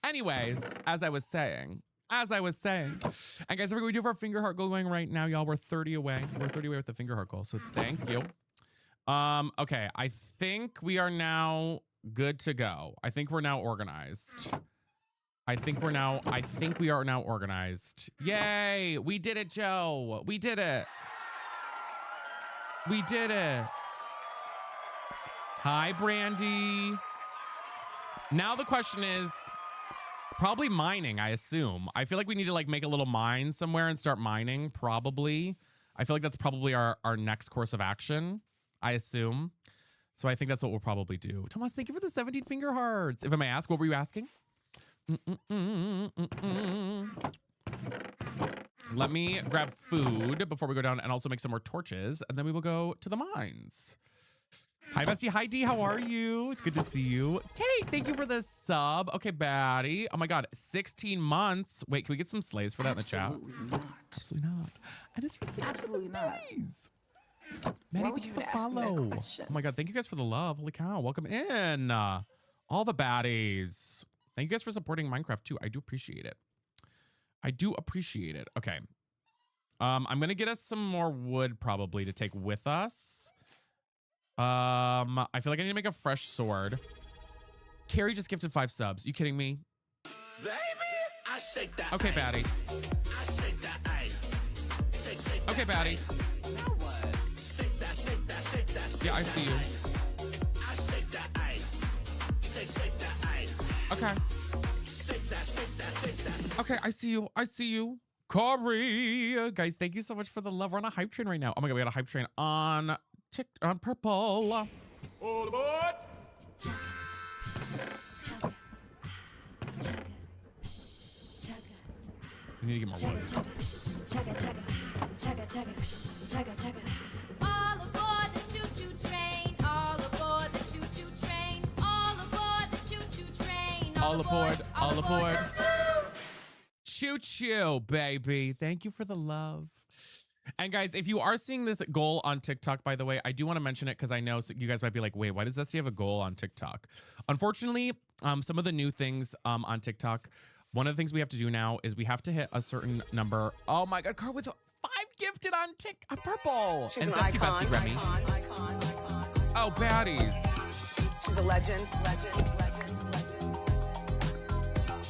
Anyways, as I was saying, and guys, we're going to do our finger heart goal going right now, y'all. We're 30 away. We're 30 away with the finger heart goal. So thank you. Okay, I think we are now good to go. I think we're now organized. I think we are now organized. Yay! We did it, Joe. We did it. We did it. Hi, Brandy. Now the question is probably mining, I assume. I feel like we need to like make a little mine somewhere and start mining, probably. I feel like that's probably our next course of action, I assume. So I think that's what we'll probably do. Thomas, thank you for the 17 finger hearts. If I may ask, what were you asking? Let me grab food before we go down and also make some more torches, and then we will go to the mines. Hi, Bestie. Hi, D. How are you? It's good to see you. Kate, thank you for the sub. Okay, Batty. Oh, my God. 16 months. Wait, can we get some slaves for that in the chat?
Absolutely not.
Absolutely not. And it's just
Absolutely not.
Maddie,
Why would
thank you
you
for the
ask me that
follow.
question?
Oh, my God. Thank you guys for the love. Holy cow. Welcome in. All the baddies. Thank you guys for supporting Minecraft, too. I do appreciate it. I do appreciate it. Okay. I'm going to get us some more wood, probably, to take with us. I feel like I need to make a fresh sword. Carrie just gifted 5 subs. You kidding me?
Baby, I shake that
Okay,
ice.
Batty.
I shake that ice. Shake
Okay,
that
Batty.
ice. Now what? Shake that, shake that, shake that, shake
Yeah, I
that
see you.
ice. I shake that ice. Shake that ice.
Okay.
Shake that, shake that, shake that.
Okay, I see you. I see you. Corey. Guys, thank you so much for the love. We're on a hype train right now. Oh my God, we got a hype train on Purple.
All aboard!
We need to get more wood.
All aboard the choo-choo train. All aboard the choo-choo train. All aboard the choo-choo train.
All aboard, all aboard. Choo choo, baby. Thank you for the love. And guys, if you are seeing this goal on TikTok, by the way, I do want to mention it because I know you guys might be like, wait, why does Zesty have a goal on TikTok? Unfortunately, some of the new things on TikTok, one of the things we have to do now is we have to hit a certain number. Oh my God, Carl with 5 gifted on Purple.
She's
and
an
Zesty
icon,
Bestie Remy.
icon.
Oh, baddies.
She's a legend.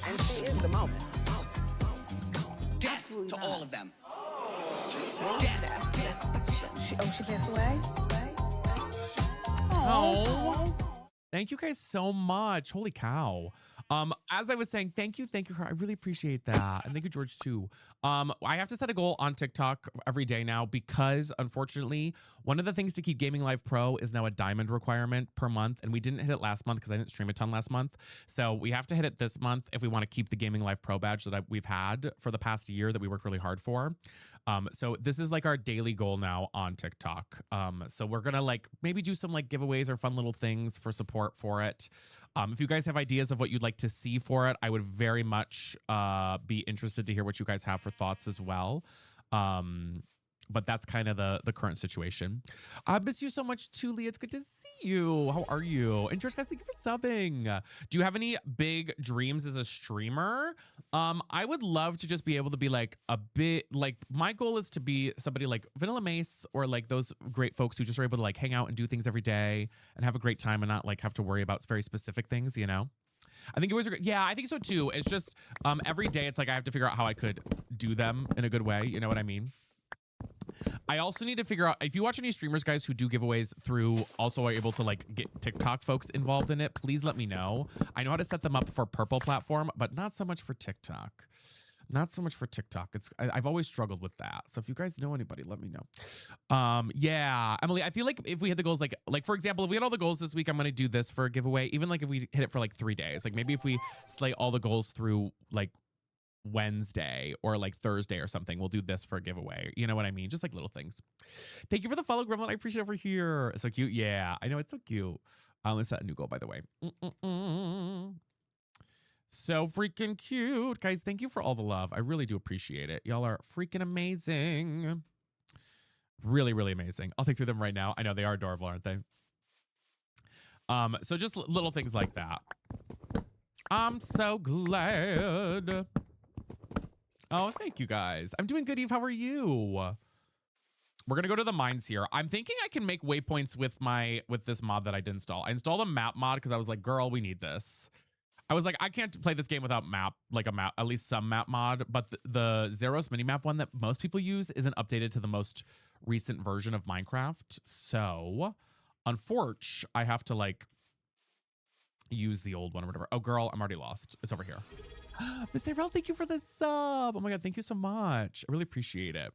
And she is the moment.
Death to all of them.
She passed away?
Oh. Thank you guys so much. Holy cow. As I was saying, thank you, Carl. I really appreciate that. And thank you, George, too. I have to set a goal on TikTok every day now because, unfortunately, one of the things to keep Gaming Live Pro is now a diamond requirement per month. And we didn't hit it last month because I didn't stream a ton last month. So we have to hit it this month if we want to keep the Gaming Live Pro badge that we've had for the past year that we worked really hard for. So this is like our daily goal now on TikTok. So we're going to like maybe do some like giveaways or fun little things for support for it. If you guys have ideas of what you'd like to see for it, I would very much be interested to hear what you guys have for thoughts as well. But that's kind of the current situation. I miss you so much, Tuli. It's good to see you. How are you? And George, guys, thank you for subbing. Do you have any big dreams as a streamer? I would love to just be able to be like a bit like my goal is to be somebody like Vanilla Mace or like those great folks who just are able to like hang out and do things every day and have a great time and not like have to worry about very specific things, you know? I think it was, yeah, I think so too. It's just every day it's like I have to figure out how I could do them in a good way. You know what I mean? I also need to figure out if you watch any streamers, guys, who do giveaways through also are able to like get TikTok folks involved in it. Please let me know. I know how to set them up for Purple platform, but not so much for TikTok. Not so much for TikTok. I've always struggled with that. So if you guys know anybody, let me know. Yeah, Emily, I feel like if we hit the goals, like for example, if we hit all the goals this week, I'm going to do this for a giveaway. Even like if we hit it for like 3 days, like maybe if we slay all the goals through like Wednesday or like Thursday or something, we'll do this for a giveaway. You know what I mean? Just like little things. Thank you for the follow, Gremlin. I appreciate it over here. So cute. Yeah, I know it's so cute. Let's set a new goal, by the way. So freaking cute. Guys, thank you for all the love. I really do appreciate it. Y'all are freaking amazing. Really, really amazing. I'll take through them right now. I know they are adorable, aren't they? So just little things like that. I'm so glad. Oh, thank you guys. I'm doing good, Eve. How are you? We're gonna go to the mines here. I'm thinking I can make waypoints with this mod that I did install. I installed a map mod because I was like, girl, we need this. I was like, I can't play this game without at least some map mod. But the Zeros minimap one that most people use isn't updated to the most recent version of Minecraft. So, unfortunately, I have to like use the old one or whatever. Oh, girl, I'm already lost. It's over here. Miss Avril, thank you for the sub. Oh my God, thank you so much. I really appreciate it.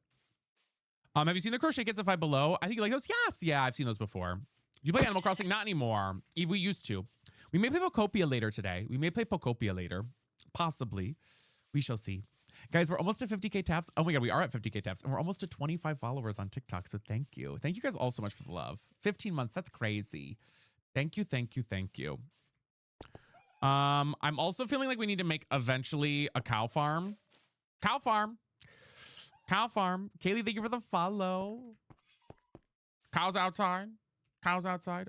Have you seen the Crochet Kits at Five Below? I think you like those. Yes, yeah, I've seen those before. Do you play Animal Crossing? Not anymore. Eve, we used to. We may play Pokopia later today. We may play Pokopia later. Possibly. We shall see. Guys, we're almost at 50K taps. Oh my God, we are at 50K taps. And we're almost at 25 followers on TikTok. So thank you. Thank you guys all so much for the love. 15 months. That's crazy. Thank you, thank you, thank you. I'm also feeling like we need to make eventually a cow farm. Cow farm. Kaylee, thank you for the follow. Cows outside.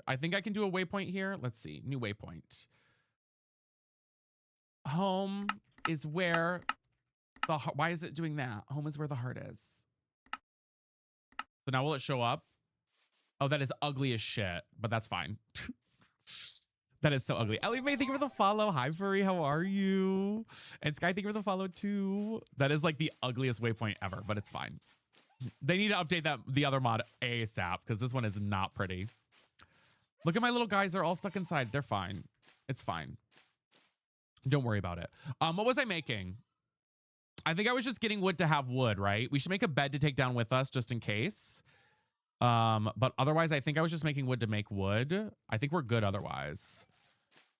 I think I can do a waypoint here. Let's see. New waypoint. Home is where the heart. Why is it doing that? Home is where the heart is. So now will it show up? Oh, that is ugly as shit, but that's fine. That is so ugly. Ellie Mae, thank you for the follow. Hi, Furry. How are you? And Sky, thank you for the follow, too. That is like the ugliest waypoint ever, but it's fine. They need to update the other mod ASAP because this one is not pretty. Look at my little guys. They're all stuck inside. They're fine. It's fine. Don't worry about it. What was I making? I think I was just getting wood to have wood, right? We should make a bed to take down with us just in case. But otherwise, I think I was just making wood to make wood. I think we're good otherwise.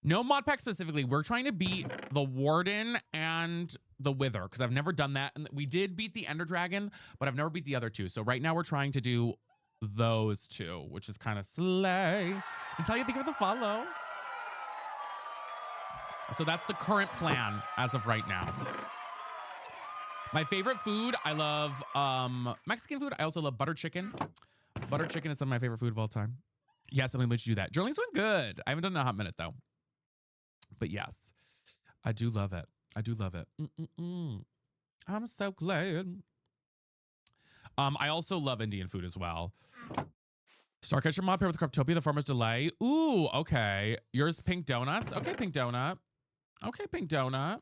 No mod pack specifically. We're trying to beat the Warden and the Wither because I've never done that. And we did beat the Ender Dragon, but I've never beat the other two. So right now we're trying to do those two, which is kind of slay. And tell you, thank you for the follow. So that's the current plan as of right now. My favorite food, I love Mexican food. I also love butter chicken. Butter chicken is some of my favorite food of all time. Yes, I'm going to do that. Journaling's doing good. I haven't done it in a hot minute though. But yes, I do love it. I do love it. I'm so glad. I also love Indian food as well. Starcatcher mod paired with Croptopia, the Farmer's Delay. Ooh, okay. Yours pink donuts. Okay, pink donut. Okay, pink donut.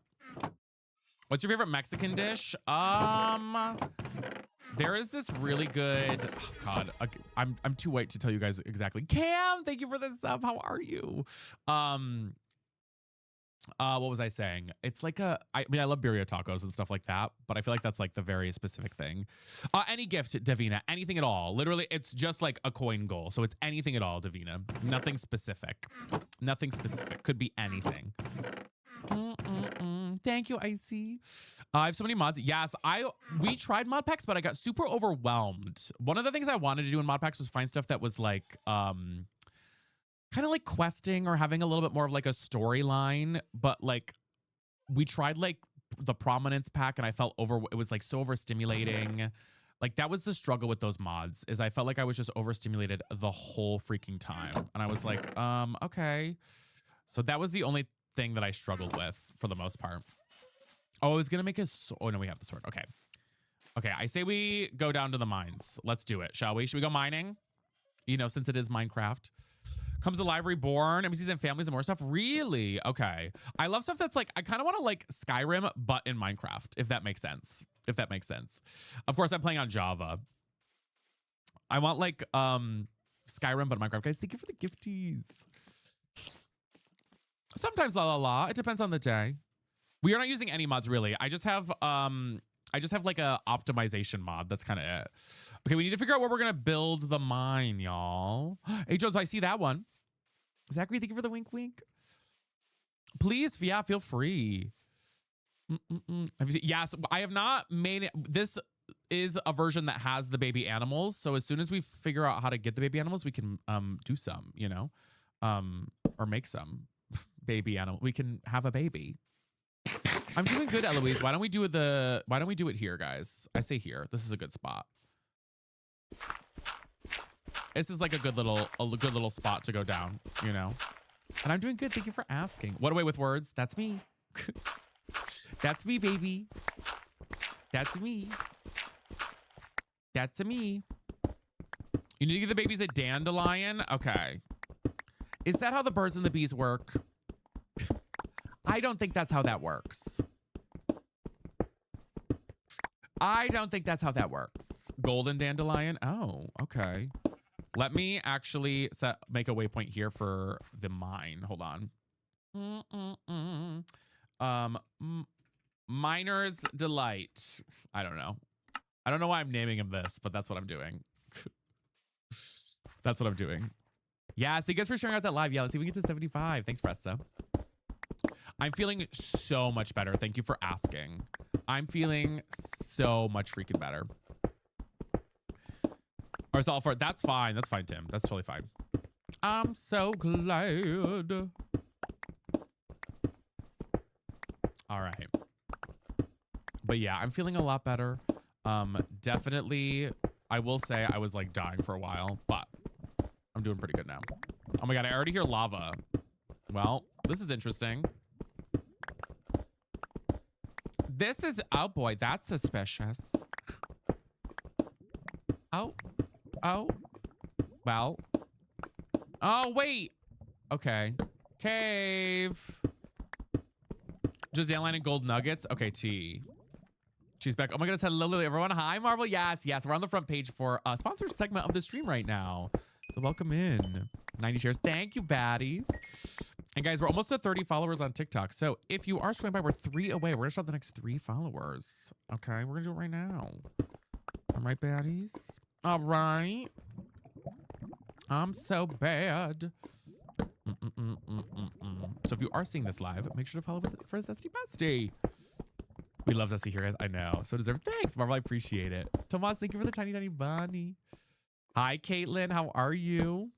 What's your favorite Mexican dish? There is this really good. Oh God, I'm too white to tell you guys exactly. Cam, thank you for the sub. How are you? What was I saying? It's like I mean, I love birria tacos and stuff like that, but I feel like that's like the very specific thing. Any gift, Davina, anything at all. Literally, it's just like a coin goal. So it's anything at all, Davina. Nothing specific. Nothing specific. Could be anything. Thank you, Icy. I have so many mods. Yes, we tried mod packs, but I got super overwhelmed. One of the things I wanted to do in mod packs was find stuff that was like kind of like questing or having a little bit more of like a storyline, but like we tried like the prominence pack and I felt it was like so overstimulating. Like that was the struggle with those mods, is I felt like I was just overstimulated the whole freaking time. And I was like, okay. So that was the only thing that I struggled with for the most part. Oh, I was gonna make a oh no, we have the sword. Okay. Okay, I say we go down to the mines. Let's do it, shall we? Should we go mining? You know, since it is Minecraft. Comes Alive Reborn, NPCs and families and more stuff. Really? Okay. I love stuff that's like, I kind of want to like Skyrim, but in Minecraft, if that makes sense. If that makes sense. Of course, I'm playing on Java. I want like Skyrim, but Minecraft. Guys, thank you for the gifties. Sometimes la la la. It depends on the day. We are not using any mods really. I just have like a optimization mod. That's kind of it. Okay, we need to figure out where we're gonna build the mine, y'all. Hey Jones, I see that one. Zachary, thank you for the wink wink. Please, yeah, feel free. Have you seen? Yes, I have not made it. This is a version that has the baby animals. So as soon as we figure out how to get the baby animals, we can do some, you know, or make some baby animal. We can have a baby. I'm doing good, Eloise. Why don't we do it here, guys? I say here. This is a good spot. This is like a good little spot to go down, you know. And I'm doing good. Thank you for asking. What away with words? That's me. That's me, baby. That's me. That's me. You need to give the babies a dandelion? Okay. Is that how the birds and the bees work? I don't think that's how that works. I don't think that's how that works. Golden dandelion? Oh, okay. Let me actually make a waypoint here for the mine. Hold on. Miner's Delight. I don't know. I don't know why I'm naming him this, but that's what I'm doing. That's what I'm doing. Yeah, thank you guys for sharing out that live. Yeah, let's see if we can get to 75. Thanks, Presto. I'm feeling so much better. Thank you for asking. I'm feeling so much freaking better. Or it's all for that's fine. That's fine, Tim. That's totally fine. I'm so glad. All right. But yeah, I'm feeling a lot better. Definitely, I will say I was like dying for a while, but I'm doing pretty good now. Oh my God, I already hear lava. Well, this is interesting. This is, oh boy, that's suspicious. Oh, well. Oh, wait. Okay. Cave. Just dandelion and gold nuggets. Okay, T. She's back. Oh my goodness, hello everyone. Hi, Marvel. Yes, we're on the front page for a sponsored segment of the stream right now. So welcome in. 90 shares. Thank you, baddies. And guys, we're almost at 30 followers on TikTok. So if you are swinging by, we're 3 away. We're gonna start the next 3 followers. Okay, we're gonna do it right now. All right, baddies. All right. I'm so bad. So if you are seeing this live, make sure to follow for Zesty Bestie. We love Zesty here, guys. I know. So deserved. Thanks, Marvel. I appreciate it. Tomas, thank you for the tiny bunny. Hi, Caitlin. How are you?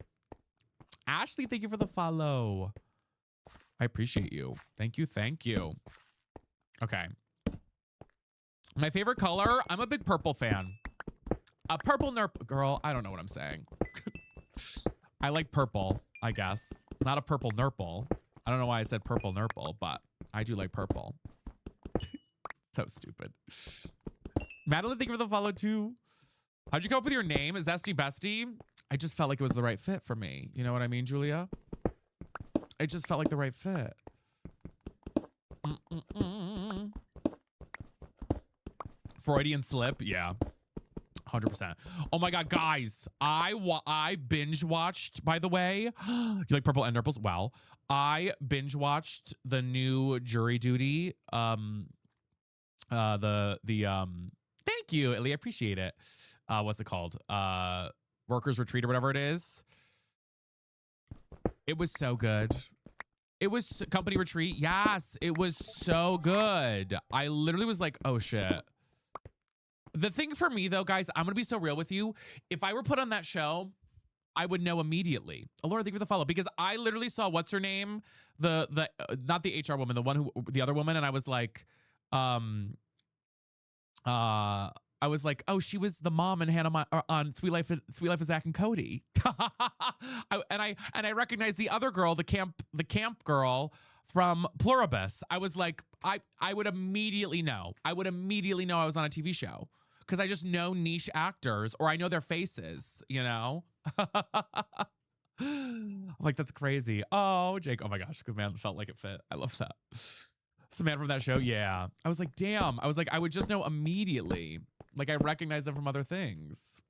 Ashley, thank you for the follow. I appreciate you. Thank you. Thank you. Okay. My favorite color, I'm a big purple fan. A purple nerp girl, I don't know what I'm saying. I like purple, I guess. Not a purple nurple. I don't know why I said purple nurple, but I do like purple. So stupid. Madeline, thank you for the follow too. How'd you come up with your name? Is Zesty Bestie? I just felt like it was the right fit for me. You know what I mean, Julia? It just felt like the right fit. Freudian slip, yeah. 100%. Oh my God, guys. I binge watched, by the way. You like purple and nurples? Well, I binge watched the new Jury Duty. Thank you, Illy. I appreciate it. What's it called? Workers Retreat or whatever it is. It was so good. It was Company Retreat. Yes, it was so good. I literally was like, oh shit. The thing for me though, guys, I'm gonna be so real with you. If I were put on that show, I would know immediately. Laura, thank you for the follow. Because I literally saw what's her name, the not the HR woman, the other woman, and I was like, I was like, oh, she was the mom in Hannah on Sweet Life of Zach and Cody. I recognized the other girl, the camp girl from Pluribus. I was like, I would immediately know. I would immediately know I was on a TV show because I just know niche actors or I know their faces, you know? I'm like, that's crazy. Oh, Jake. Oh my gosh. Good man. Felt like it fit. I love that. Samantha from that show. Yeah. I was like, damn. I was like, I would just know immediately. Like I recognize them from other things.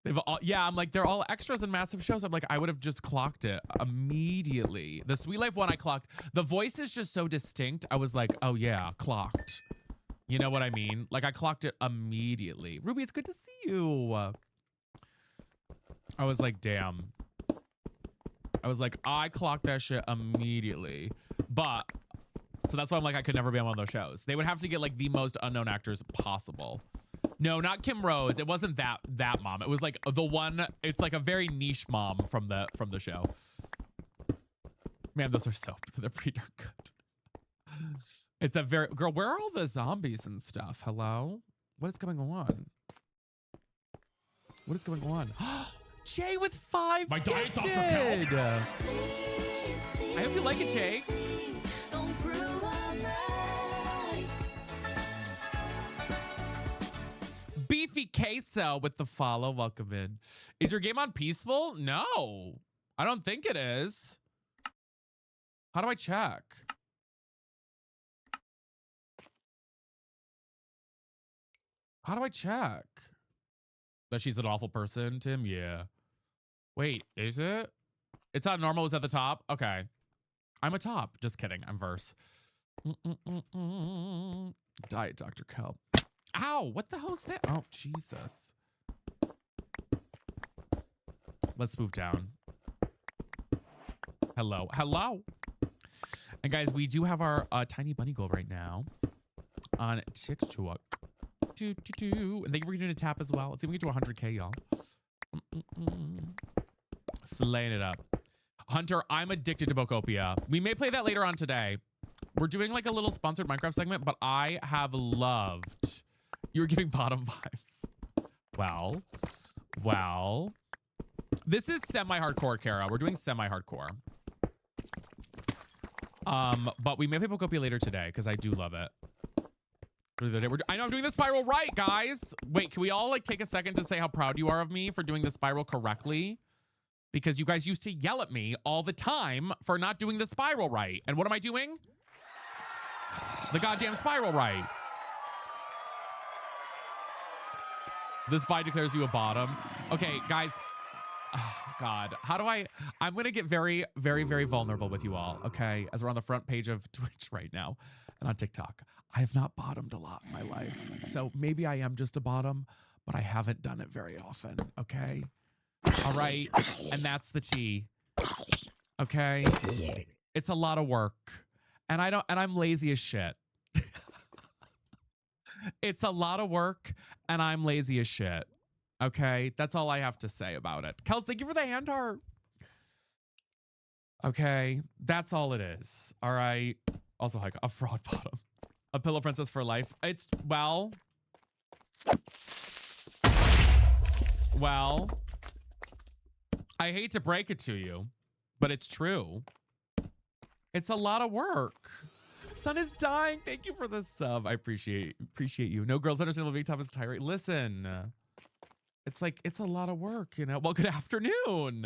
They've all, yeah, I'm like, they're all extras in massive shows. I'm like, I would have just clocked it immediately. The Sweet Life one I clocked. The voice is just so distinct. I was like, oh yeah, clocked. You know what I mean? Like I clocked it immediately. Ruby, it's good to see you. I was like, damn. I was like, I clocked that shit immediately. But, so that's why I'm like, I could never be on one of those shows. They would have to get like the most unknown actors possible. No, not Kim Rhodes. It wasn't that mom. It was like the one, it's like a very niche mom from the show. Man, those are so, they're pretty darn good. It's a very, girl, where are all the zombies and stuff? Hello? What is going on? What is going on? Jay with 5
My diet Dr.
gifted.
Cal.
I hope you like it, Jay.
Don't prove I'm right.
Beefy Queso with the follow. Welcome in. Is your game on peaceful? No, I don't think it is. How do I check? How do I check? That she's an awful person, Tim? Yeah. Wait, is it? It's on normal. Is at the top? Okay. I'm a top. Just kidding. I'm verse. Diet Dr. Kelp. Ow, what the hell is that? Oh, Jesus. Let's move down. Hello. Hello. And guys, we do have our tiny bunny goal right now on TikTok. And thank you for doing a tap as well. Let's see if we can get to 100K, y'all. Slaying it up. Hunter, I'm addicted to Bokopia. We may play that later on today. We're doing like a little sponsored Minecraft segment, but I have loved... You're giving bottom vibes. Well. This is semi-hardcore, Kara. We're doing semi-hardcore. But we may play Bokopia later today because I do love it. I know I'm doing the spiral right, guys. Wait, can we all like take a second to say how proud you are of me for doing the spiral correctly? Because you guys used to yell at me all the time for not doing the spiral right. And what am I doing? The goddamn spiral right. This buy declares you a bottom. Okay, guys. Oh, God, how do I'm going to get very, very, very vulnerable with you all, okay? As we're on the front page of Twitch right now and on TikTok. I have not bottomed a lot in my life. So maybe I am just a bottom, but I haven't done it very often, okay? All right, and that's the tea, okay? It's a lot of work, and I'm lazy as shit. It's a lot of work, and I'm lazy as shit. Okay, that's all I have to say about it. Kels, thank you for the hand heart. Okay, that's all it is. All right. Also, like a fraud bottom. A pillow princess for life. It's well, I hate to break it to you, but it's true. It's a lot of work. Sun is dying. Thank you for the sub. I appreciate you. No girls understand living top is tirade. Listen, it's like it's a lot of work, you know. Well, good afternoon.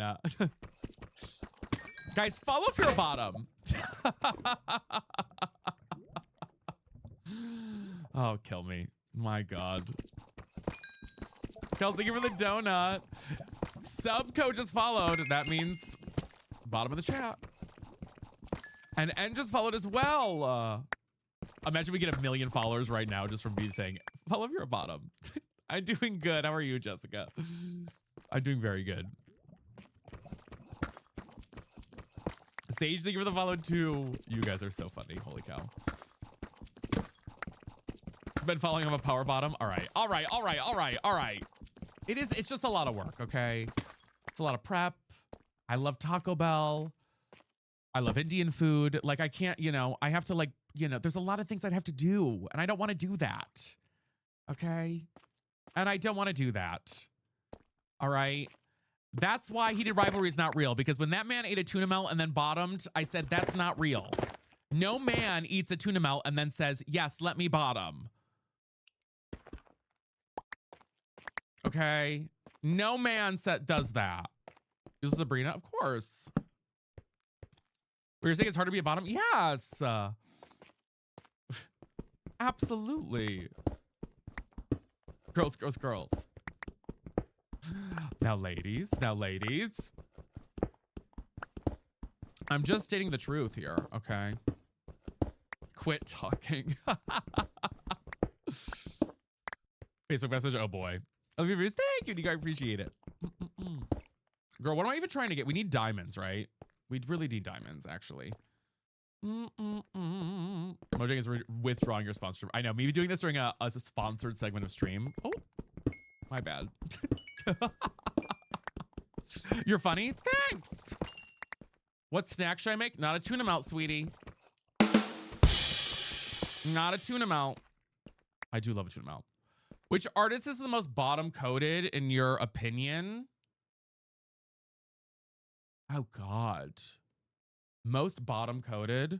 Guys, follow if you're a bottom. Oh, kill me. My God. Kels, thank you for the donut. Subco just followed. That means bottom of the chat. And N just followed as well. Imagine we get 1 million followers right now just from me saying, follow if you're a bottom. I'm doing good. How are you, Jessica? I'm doing very good. Sage, thank you for the follow too. You guys are so funny. Holy cow. Been following him a power bottom. All right. It's just a lot of work, okay? It's a lot of prep. I love Taco Bell. I love Indian food. Like I can't, you know, I have to like, you know, there's a lot of things I'd have to do and I don't want to do that. Okay? And I don't want to do that. All right? That's why Heated Rivalry is not real, because when that man ate a tuna melt and then bottomed, I said, that's not real. No man eats a tuna melt and then says, yes, let me bottom. Okay? No man does that. This is Sabrina? Of course. You're saying it's hard to be a bottom? Yes. Absolutely. Girls. Now, ladies. I'm just stating the truth here, okay? Quit talking. Facebook message, oh boy. Thank you, I appreciate it. Girl, what am I even trying to get? We need diamonds, right? We really need diamonds, actually. Mojang is withdrawing your sponsorship. I know, maybe doing this during a sponsored segment of stream. Oh, my bad. You're funny? Thanks. What snack should I make? Not a tuna melt, sweetie. Not a tuna melt. I do love a tuna melt. Which artist is the most bottom coded in your opinion? Oh God. Most bottom coded.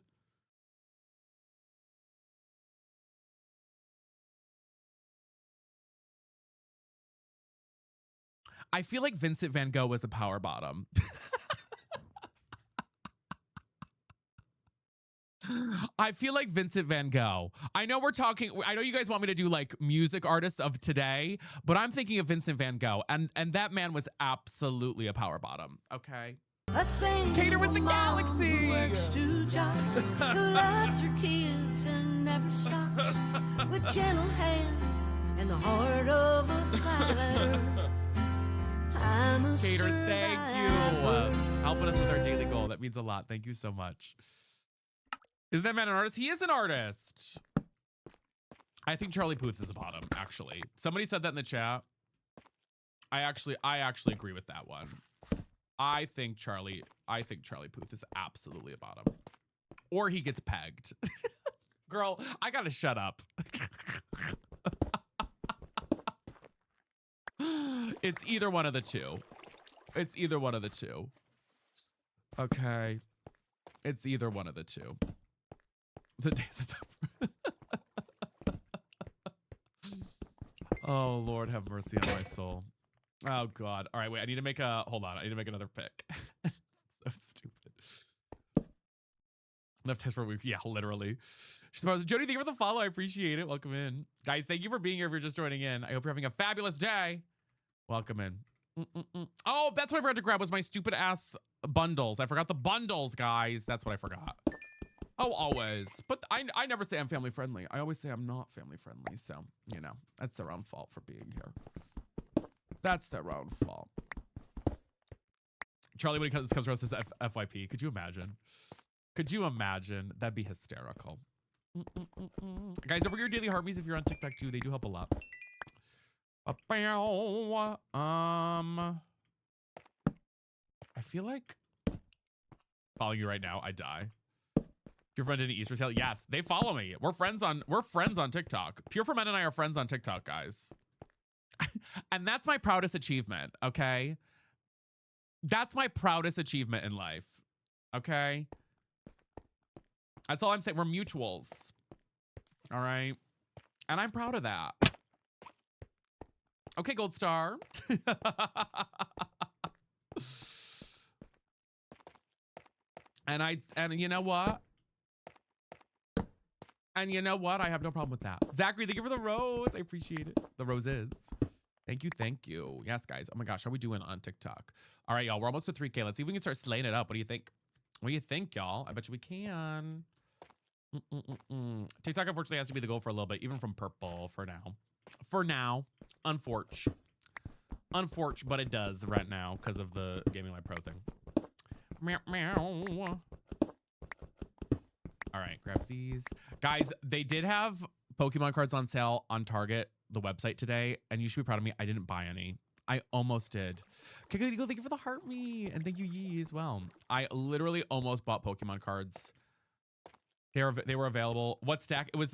I feel like Vincent Van Gogh was a power bottom. I feel like Vincent Van Gogh. I know we're talking, I know you guys want me to do like music artists of today, but I'm thinking of Vincent Van Gogh, and that man was absolutely a power bottom. Okay. Cater with the galaxy.
Works 2 jobs, who loves her kids and never stops, with gentle hands and the heart of a fighter. I'm a
Cater, thank you.
survivor.
Helping us with our daily goal. That means a lot. Thank you so much. Isn't that man an artist? He is an artist. I think Charlie Puth is a bottom, actually. Somebody said that in the chat. I actually agree with that one. I think Charlie Puth is absolutely a bottom. Or he gets pegged. Girl, I gotta shut up. It's either one of the two. It's either one of the two. Okay. It's either one of the two. The days of Oh, Lord, have mercy on my soul. Oh, God. All right, wait. I need to make a... Hold on. I need to make another pick. So stupid. Left test for a week. Yeah, literally. She's supposed to... Jody, thank you for the follow. I appreciate it. Welcome in. Guys, thank you for being here if you're just joining in. I hope you're having a fabulous day. Welcome in. Oh, that's what I forgot to grab was my stupid ass bundles. I forgot the bundles, guys. That's what I forgot. Oh, always. But I never say I'm family friendly. I always say I'm not family friendly. So, you know, that's their own fault for being here. That's their own fault. Charlie, when he comes to us as FYP, could you imagine? Could you imagine? That'd be hysterical. Guys, don't forget your daily heartbeats if you're on TikTok too. They do help a lot. I feel like following you right now, I die. Pure Ferment did an Easter sale. Yes, they follow me. We're friends on TikTok. Pure Ferment and I are friends on TikTok, guys. And that's my proudest achievement, okay? That's my proudest achievement in life. Okay? That's all I'm saying. We're mutuals. All right? And I'm proud of that. Okay, Gold Star. And you know what? And you know what? I have no problem with that. Zachary, thank you for the rose. I appreciate it. The roses. Thank you, thank you. Yes, guys. Oh my gosh, how are we doing on TikTok? All right, y'all. We're almost to 3K. Let's see if we can start slaying it up. What do you think? What do you think, y'all? I bet you we can. TikTok, unfortunately, has to be the goal for a little bit, even from purple for now. For now. Unfortunate, but it does right now because of the Gaming Live Pro thing. Meow, meow. All right, grab these. Guys, they did have Pokemon cards on sale on Target, the website today, and you should be proud of me. I didn't buy any. I almost did. Okay, good. Thank you for the heart me, and thank you, Yee, as well. I literally almost bought Pokemon cards. They were available. What stack? It was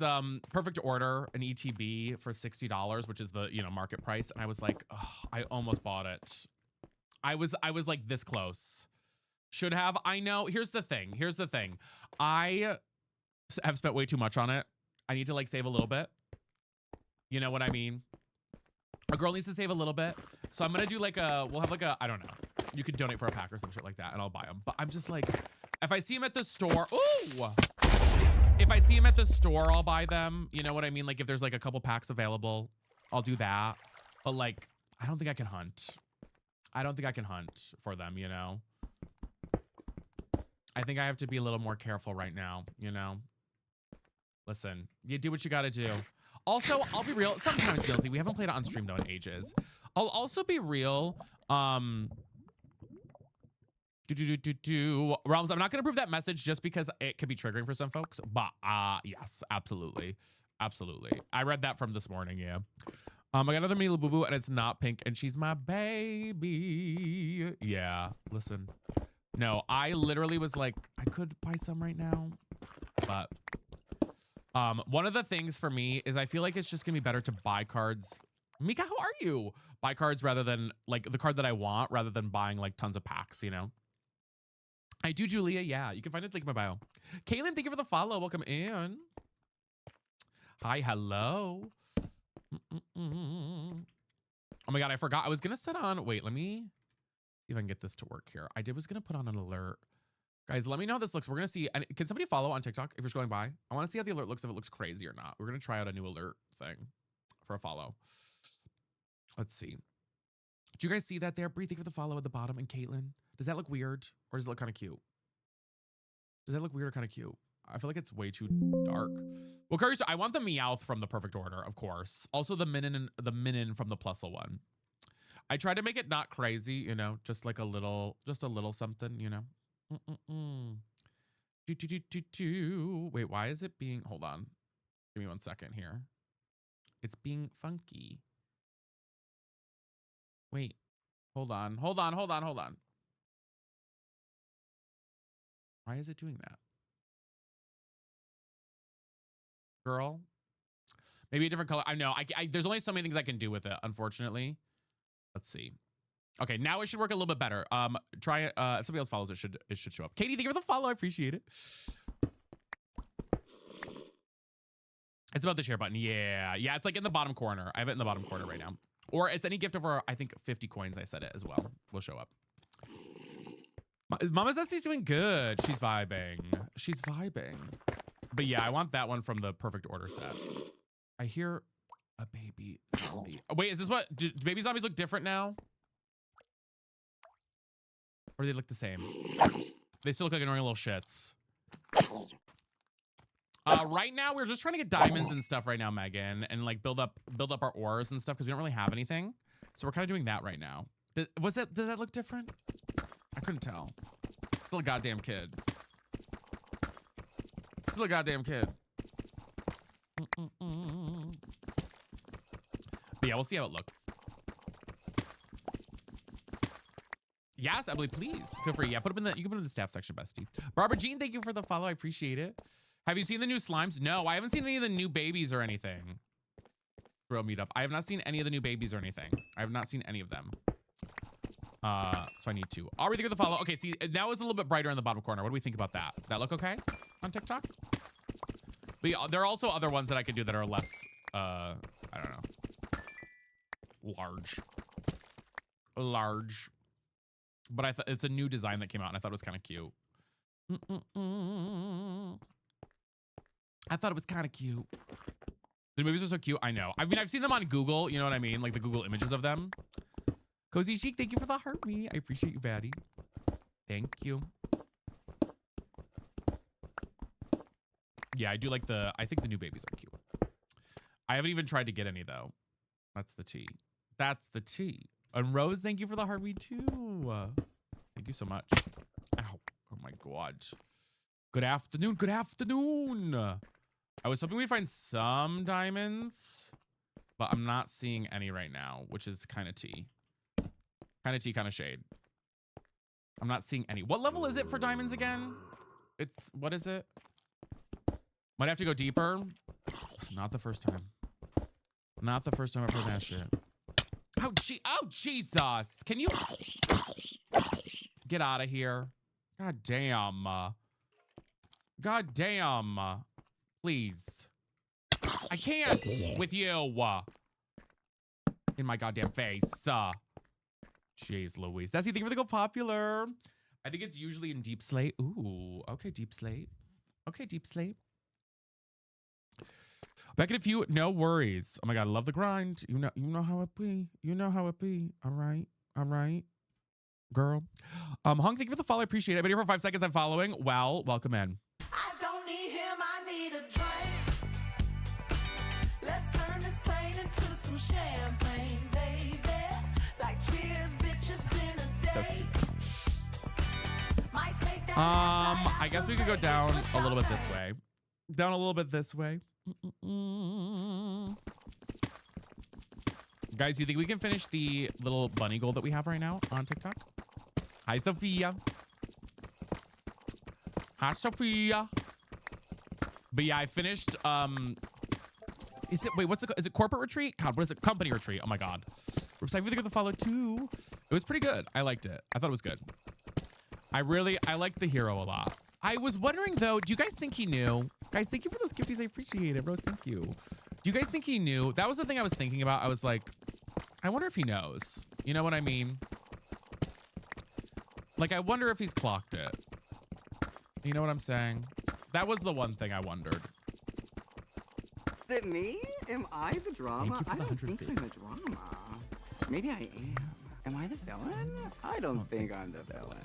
Perfect Order, an ETB for $60, which is the market price, and I was like, oh, I almost bought it. I was like this close. Should have. I know. Here's the thing. I have spent way too much on it. I need to like save a little bit. You know what I mean? A girl needs to save a little bit. So I'm gonna do like we'll have like I don't know. You could donate for a pack or some shit like that and I'll buy them. But I'm just like, if I see them at the store, ooh! If I see them at the store, I'll buy them. You know what I mean? Like if there's like a couple packs available, I'll do that. But like, I don't think I can hunt. I don't think I can hunt for them, you know? I think I have to be a little more careful right now, you know? Listen, you do what you gotta do. Also, I'll be real. Sometimes, Millsy, we haven't played it on stream, though, in ages. I'll also be real. Realms, I'm not going to prove that message just because it could be triggering for some folks. But, yes, absolutely. Absolutely. I read that from this morning, yeah. I got another Mila Boo Boo, and it's not pink, and she's my baby. Yeah, listen. No, I literally was like, I could buy some right now, but... one of the things for me is I feel like it's just gonna be better to buy cards. Mika, how are you? Buy cards rather than like the card that I want rather than buying like tons of packs, you know? I do, Julia. Yeah, you can find it link in my bio. Kaylin, thank you for the follow. Welcome in. Hi, hello. Oh my God, I forgot. I was gonna set on, wait, let me see if I can get this to work here. was gonna put on an alert. Guys, let me know how this looks. We're going to see. And can somebody follow on TikTok if you're scrolling by? I want to see how the alert looks, if it looks crazy or not. We're going to try out a new alert thing for a follow. Let's see. Do you guys see that there? Bree, thank you for the follow at the bottom. And Caitlin, does that look weird or does it look kind of cute? Does that look weird or kind of cute? I feel like it's way too dark. Well, Curry, I want the Meowth from the Perfect Order, of course. Also the Minin from the Plusle one. I tried to make it not crazy, you know, just like a little something, you know. Wait, why is it being, hold on, give me 1 second here. It's being funky. Wait, hold on. Why is it doing that? Girl, maybe a different color. I know, there's only so many things I can do with it, unfortunately. Let's see. Okay, now it should work a little bit better. Try it. If somebody else follows, it should show up. Katie, thank you for the follow. I appreciate it. It's about the share button. Yeah, it's like in the bottom corner. I have it in the bottom corner right now. Or it's any gift over, I think, 50 coins. I said it as well. Will show up. Mama Zessy's doing good. She's vibing. But yeah, I want that one from the Perfect Order set. I hear a baby zombie. Oh, wait, is this what? Do baby zombies look different now? Or do they look the same? They still look like annoying little shits. Right now, we're just trying to get diamonds and stuff right now, Megan, and like build up our ores and stuff because we don't really have anything. So we're kind of doing that right now. Did that look different? I couldn't tell. Still a goddamn kid. But yeah, we'll see how it looks. Yes, Emily, please feel free. Yeah, put them in the. You can put them in the staff section, bestie. Barbara Jean, thank you for the follow. I appreciate it. Have you seen the new slimes? No, I haven't seen any of the new babies or anything. Bro, meetup. I have not seen any of the new babies or anything. I have not seen any of them. So I need to. I'll read the follow. Okay, see, now it's a little bit brighter in the bottom corner. What do we think about that? That look okay on TikTok? But yeah, there are also other ones that I could do that are less, I don't know, large. But I thought it's a new design that came out, and I thought it was kind of cute. I thought it was kind of cute. The movies are so cute. I know. I mean, I've seen them on Google. You know what I mean? Like the Google images of them. Cozy Chic, thank you for the heart me. I appreciate you, baddie. Thank you. Yeah, I do like I think the new babies are cute. I haven't even tried to get any though. That's the tea. That's the tea. And Rose, thank you for the heart me too. Thank you so much. Ow. Oh my God. Good afternoon. Good afternoon. I was hoping we'd find some diamonds, but I'm not seeing any right now, which is kind of tea. Kind of tea, kind of shade. I'm not seeing any. What level is it for diamonds again? What is it? Might have to go deeper. Not the first time. Not the first time I've heard that shit. Oh, Jesus. Can you get out of here? God damn. God damn. Please. I can't with you. In my goddamn face. Jeez Louise. Desi, thank you for the go popular. I think it's usually in Deep Slate. Ooh, okay, Deep Slate. Okay, Deep Slate. Back in a few, no worries. Oh my God, I love the grind. You know how it be. You know how it be. All right, girl. Hung, thank you for the follow. I appreciate it. I've been here for 5 seconds. I'm following. Well, welcome in.
I don't need him, I need a drink. Let's turn this pain into some champagne, baby. Like cheers, bitch, it's been a
So
day.
stupid.
Might take that
I guess we could go down a little bit this way. Down a little bit this way. Guys, you think we can finish the little bunny goal that we have right now on TikTok? Hi, Sophia. Hi, Sophia. But yeah, I finished, is it corporate retreat? God, what is it? Company retreat. Oh my God. Ripside, we think of the follow too. It was pretty good. I liked it. I thought it was good. I liked the hero a lot. I was wondering though, do you guys think he knew? Guys, thank you for those gifties. I appreciate it. Rose, thank you. Do you guys think he knew? That was the thing I was thinking about. I was like, I wonder if he knows. You know what I mean? Like, I wonder if he's clocked it. You know what I'm saying? That was the one thing I wondered.
Is it me? Am I the drama?
Thank you for
I
the
don't
100
think I'm the drama. Maybe I am. Am I the villain? I don't think I'm the villain.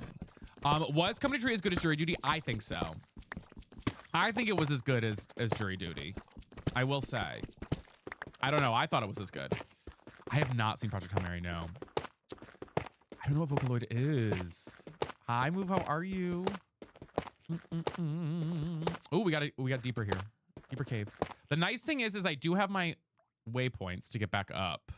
Was Company Tree as good as Jury Duty? I think so. I think it was as good as Jury Duty. I will say. I don't know. I thought it was as good. I have not seen Project Hail Mary, no. I don't know what Vocaloid is. Hi, Move. How are you? Oh, we got deeper here. Deeper cave. The nice thing is I do have my waypoints to get back up.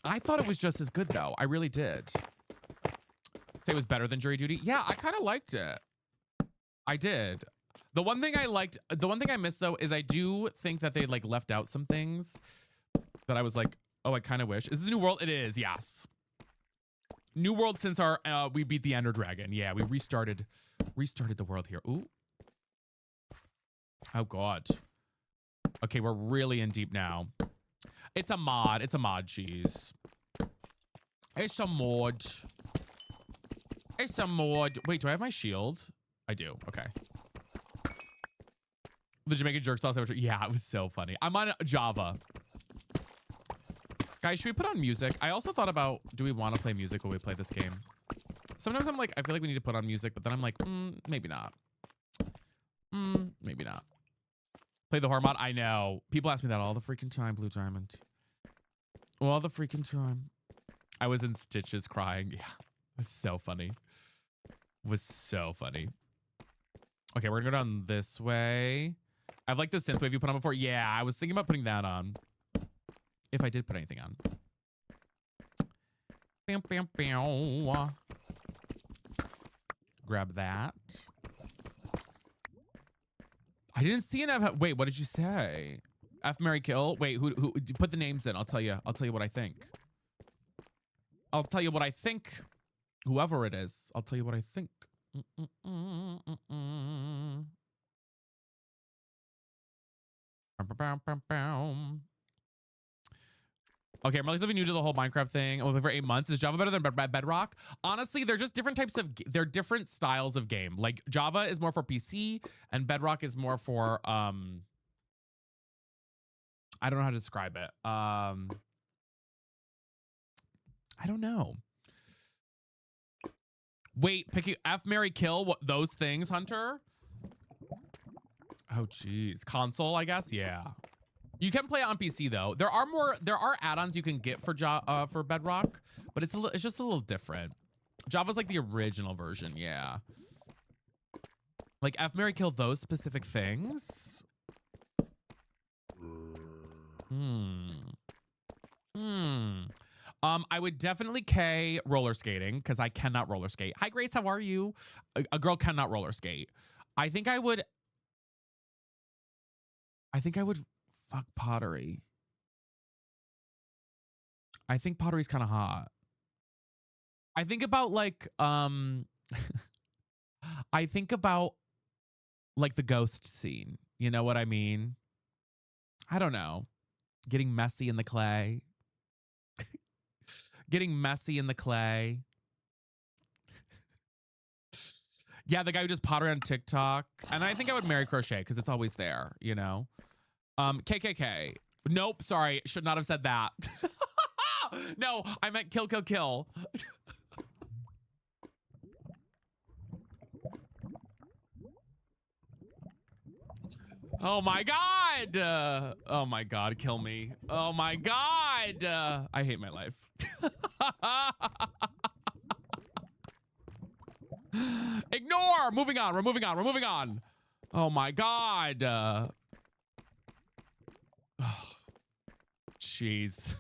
I thought it was just as good though. I really did. Say it was better than Jury Duty. Yeah, I kind of liked it. I did. The one thing I missed though is I do think that they like left out some things that I was like, oh, I kind of wish. Is this a new world? It is, yes. New world since our we beat the Ender Dragon. Yeah, we restarted the world here. Ooh. Oh God. Okay, we're really in deep now. It's a mod. It's a mod, cheese. It's a mod. It's a mod. Wait, do I have my shield? I do. Okay. The Jamaican jerk sauce. Yeah, it was so funny. I'm on Java. Guys, should we put on music? I also thought about, do we want to play music when we play this game? Sometimes I'm like, I feel like we need to put on music, but then I'm like, maybe not. Maybe not. Play the horror mod? I know. People ask me that all the freaking time, Blue Diamond. All the freaking time. I was in stitches crying. Yeah. It was so funny. It was so funny. Okay, we're gonna go down this way. I've liked the synthwave you put on before. Yeah, I was thinking about putting that on. If I did put anything on. Bam, bam, bam. Grab that. I didn't see an F. Wait, what did you say? F, Mary, kill. Wait, who put the names in? I'll tell you. I'll tell you what I think. I'll tell you what I think. Whoever it is, I'll tell you what I think. Okay, I'm relatively new to the whole Minecraft thing. I'm for 8 months. Is Java better than Bedrock? Honestly, they're just different types of. They're different styles of game. Like Java is more for PC, and Bedrock is more for. I don't know how to describe it. I don't know. Wait, picking F, Marry, Kill. What those things, Hunter? Oh, geez. Console, I guess. Yeah. You can play it on PC though. There are add-ons you can get for Bedrock, but it's just a little different. Java's like the original version, yeah. Like F, Marry, Kill those specific things. I would definitely K roller skating because I cannot roller skate. Hi Grace, how are you? A girl cannot roller skate. I think I would fuck pottery. I think pottery's kind of hot. I think about like I think about like the ghost scene. You know what I mean? I don't know. Getting messy in the clay. Getting messy in the clay. Yeah, the guy who does pottery on TikTok. And I think I would marry crochet because it's always there, you know? KKK. Nope, sorry. Should not have said that. No, I meant kill, kill, kill. Oh my God. Oh my God, kill me. Oh my God. I hate my life. Ignore. Moving on. We're moving on. We're moving on. Oh my God. Jeez.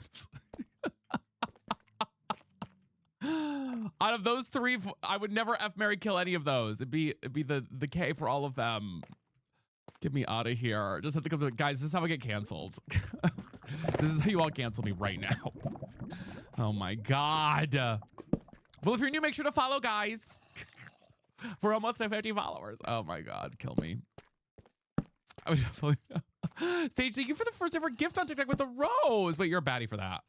Out of those three, I would never F, Marry, Kill any of those. It'd be the K for all of them. Get me out of here. Just have to come to guys. This is how I get canceled. This is how you all cancel me right now. Oh my God. Well, if you're new, make sure to follow, guys. We're almost at 50 followers. Oh my God, kill me. I was definitely. Sage, thank you for the first ever gift on TikTok with the rose. Wait, you're a baddie for that.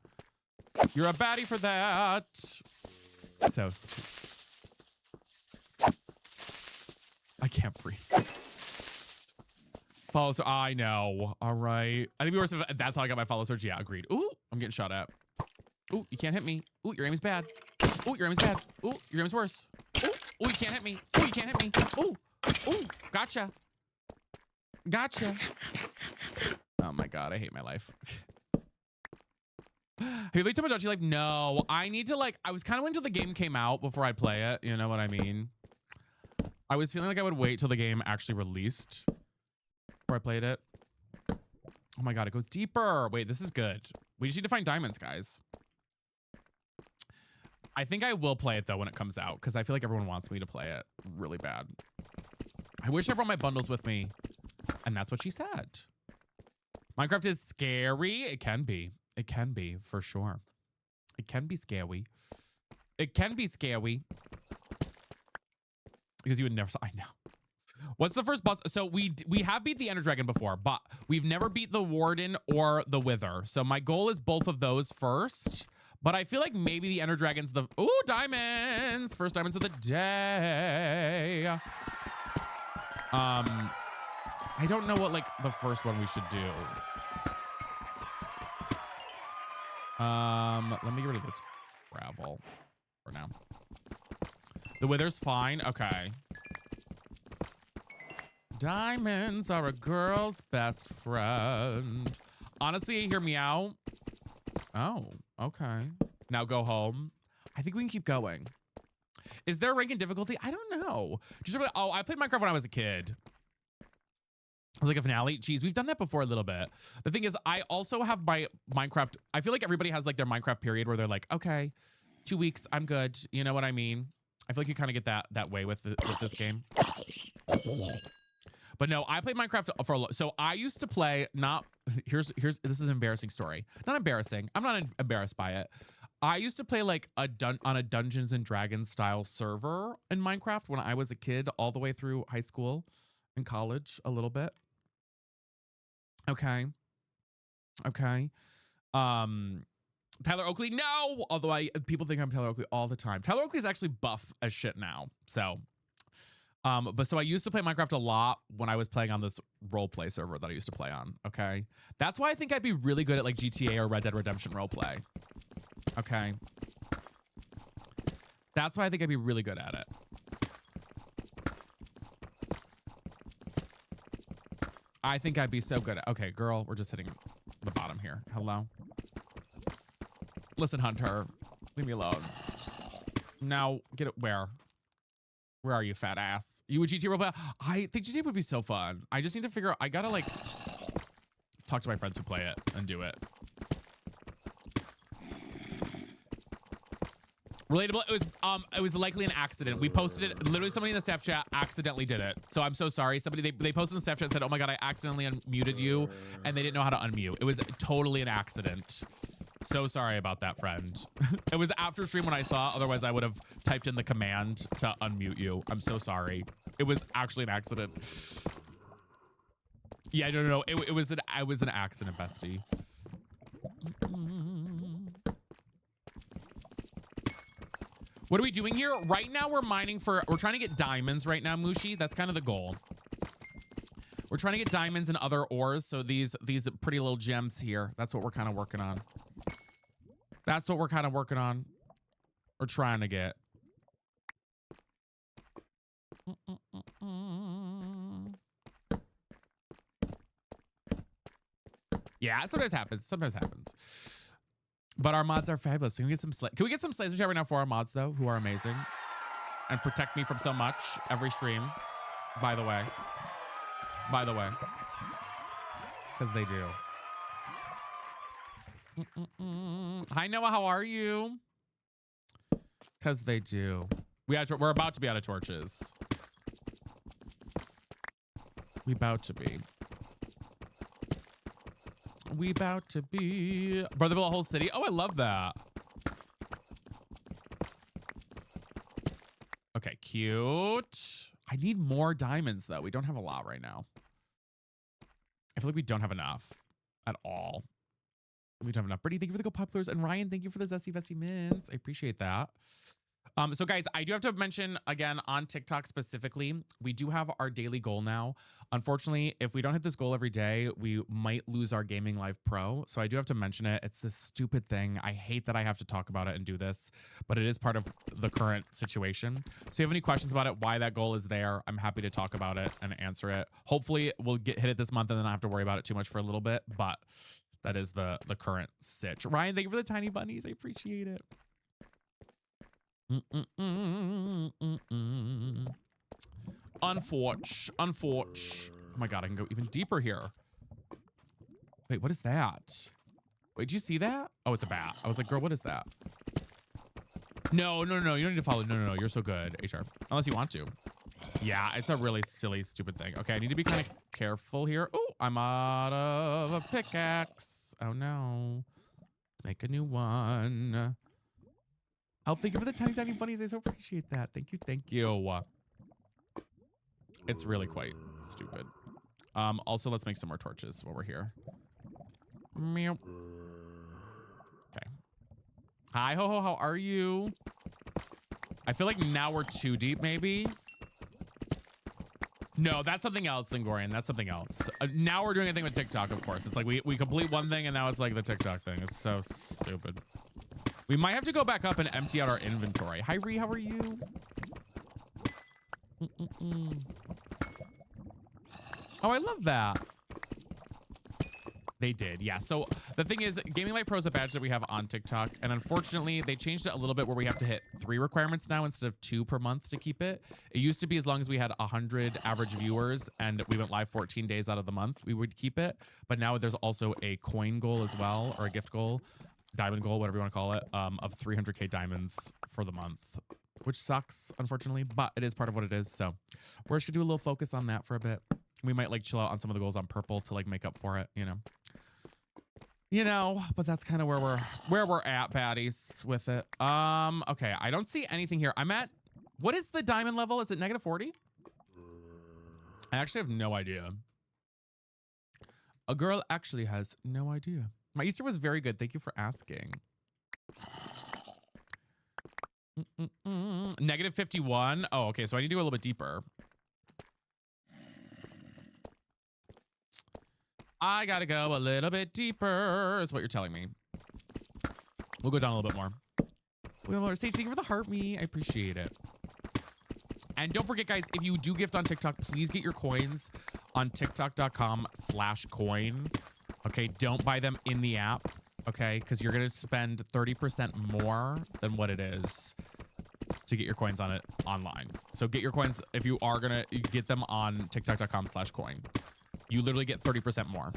You're a baddie for that. So stupid. I can't breathe. Follow search. I know. All right. I think we were. That's how I got my follow search. Yeah, agreed. Ooh, I'm getting shot at. Ooh, you can't hit me. Ooh, your aim is bad. Ooh, your aim is bad. Ooh, your aim is worse. Ooh, ooh, you can't hit me. Ooh, you can't hit me. Ooh, ooh, gotcha. Gotcha. Oh my God, I hate my life. Have you played Tamagotchi Life? No, I need to like, I was kind of waiting till the game came out before I play it. You know what I mean? I was feeling like I would wait till the game actually released before I played it. Oh my God, it goes deeper. Wait, this is good. We just need to find diamonds, guys. I think I will play it though when it comes out because I feel like everyone wants me to play it really bad. I wish I brought my bundles with me. And that's what she said. Minecraft is scary. It can be. It can be, for sure. It can be scary. It can be scary. Because you would never... I know. What's the first boss? So we have beat the Ender Dragon before, but we've never beat the Warden or the Wither. So my goal is both of those first. But I feel like maybe the Ender Dragon's the... Ooh, diamonds! First diamonds of the day. I don't know what like the first one we should do. Let me get rid of this gravel for now. The Wither's fine. Okay. Diamonds are a girl's best friend. Honestly, hear me out. Oh, okay. Now go home. I think we can keep going. Is there a rank in difficulty? I don't know. Just oh, I played Minecraft when I was a kid. I was like a finale. Geez, we've done that before a little bit. The thing is, I also have my Minecraft. I feel like everybody has like their Minecraft period where they're like, okay, 2 weeks, I'm good. You know what I mean? I feel like you kind of get that way with this game. But no, I played Minecraft for so I used to play here's this is an embarrassing story. Not embarrassing. I'm not embarrassed by it. I used to play like on a Dungeons and Dragons style server in Minecraft when I was a kid, all the way through high school and college a little bit. Okay. Tyler Oakley, no. Although people think I'm Tyler Oakley all the time. Tyler Oakley is actually buff as shit now. So, but so I used to play Minecraft a lot when I was playing on this roleplay server that I used to play on. Okay, that's why I think I'd be really good at like GTA or Red Dead Redemption roleplay. Okay, that's why I think I'd be really good at it. I think I'd be so good at. Okay, girl, we're just hitting the bottom here. Hello. Listen, Hunter, leave me alone. Now, get it where? Where are you, fat ass? You a GTA roleplay? I think GTA would be so fun. I just need to figure out, I gotta like talk to my friends who play it and do it. Relatable, it was likely an accident. We posted it, literally somebody in the staff chat accidentally did it. So I'm so sorry. Somebody, they posted in the staff chat and said, oh my God, I accidentally unmuted you. And they didn't know how to unmute. It was totally an accident. So sorry about that, friend. It was after stream when I saw, otherwise I would have typed in the command to unmute you. I'm so sorry. It was actually an accident. Yeah, no. It was an accident, bestie. What are we doing here? Right now we're mining we're trying to get diamonds right now, Mushi. That's kind of the goal. We're trying to get diamonds and other ores. So these pretty little gems here. That's what we're kind of working on. That's what we're kind of working on. Or trying to get. Yeah, sometimes happens. But our mods are fabulous. Can we get some slaves in chat right now for our mods though, who are amazing and protect me from so much every stream? By the way, because they do. Hi Noah, how are you? Because they do. We're about to be out of torches. We about to be. Brother built a whole city. Oh, I love that. Okay, cute. I need more diamonds though. We don't have a lot right now. I feel like we don't have enough at all. We don't have enough. Brittany, thank you for the Go Poplars. And Ryan, thank you for the Zesty Vesty Mints. I appreciate that. So guys, I do have to mention again on TikTok specifically, we do have our daily goal now. Unfortunately, if we don't hit this goal every day, we might lose our Gaming Live Pro. So I do have to mention it. It's this stupid thing. I hate that I have to talk about it and do this, but it is part of the current situation. So if you have any questions about it, why that goal is there, I'm happy to talk about it and answer it. Hopefully we'll hit it this month and then I don't have to worry about it too much for a little bit, but that is the current sitch. Ryan, thank you for the tiny bunnies. I appreciate it. Unforge. Oh my God, I can go even deeper here. Wait, what is that? Wait, do you see that? Oh, it's a bat. I was like, girl, what is that? No. You don't need to follow. No. You're so good, HR. Unless you want to. Yeah, it's a really silly, stupid thing. Okay, I need to be kind of careful here. Oh, I'm out of a pickaxe. Oh no. Let's make a new one. I'll thank you for the tiny bunnies. I so appreciate that. Thank you. It's really quite stupid. Also, let's make some more torches while we're here. Meow. Okay. Hi, ho, how are you? I feel like now we're too deep, maybe. No, that's something else, Thingorian. That's something else. Now we're doing a thing with TikTok, of course. It's like we complete one thing and now it's like the TikTok thing. It's so stupid. We might have to go back up and empty out our inventory. Hi, Ree, how are you? Oh, I love that. They did, yeah. So the thing is, Gaming Light Pro is a badge that we have on TikTok, and unfortunately, they changed it a little bit where we have to hit 3 requirements now instead of 2 per month to keep it. It used to be as long as we had 100 average viewers and we went live 14 days out of the month, we would keep it. But now there's also a coin goal as well, or a gift goal. diamond goal, whatever you want to call it, of 300k diamonds for the month, which sucks, unfortunately, but it is part of what it is. So we're just gonna do a little focus on that for a bit. We might like chill out on some of the goals on purple to like make up for it, but that's kind of where we're at, baddies, with it. Okay, I don't see anything here. I'm at, what is the diamond level? Is it -40? I actually have no idea. A girl actually has no idea. My Easter was very good. Thank you for asking. -51. Oh, okay. So I need to go a little bit deeper. I gotta go a little bit deeper, is what you're telling me. We'll go down a little bit more. We'll say thank you for the heart me. I appreciate it. And don't forget, guys, if you do gift on TikTok, please get your coins on tiktok.com/coin. Okay, don't buy them in the app. Okay, because you're gonna spend 30% more than what it is to get your coins on it online. So get your coins if you are gonna get them on tiktok.com/coin. You literally get 30% more.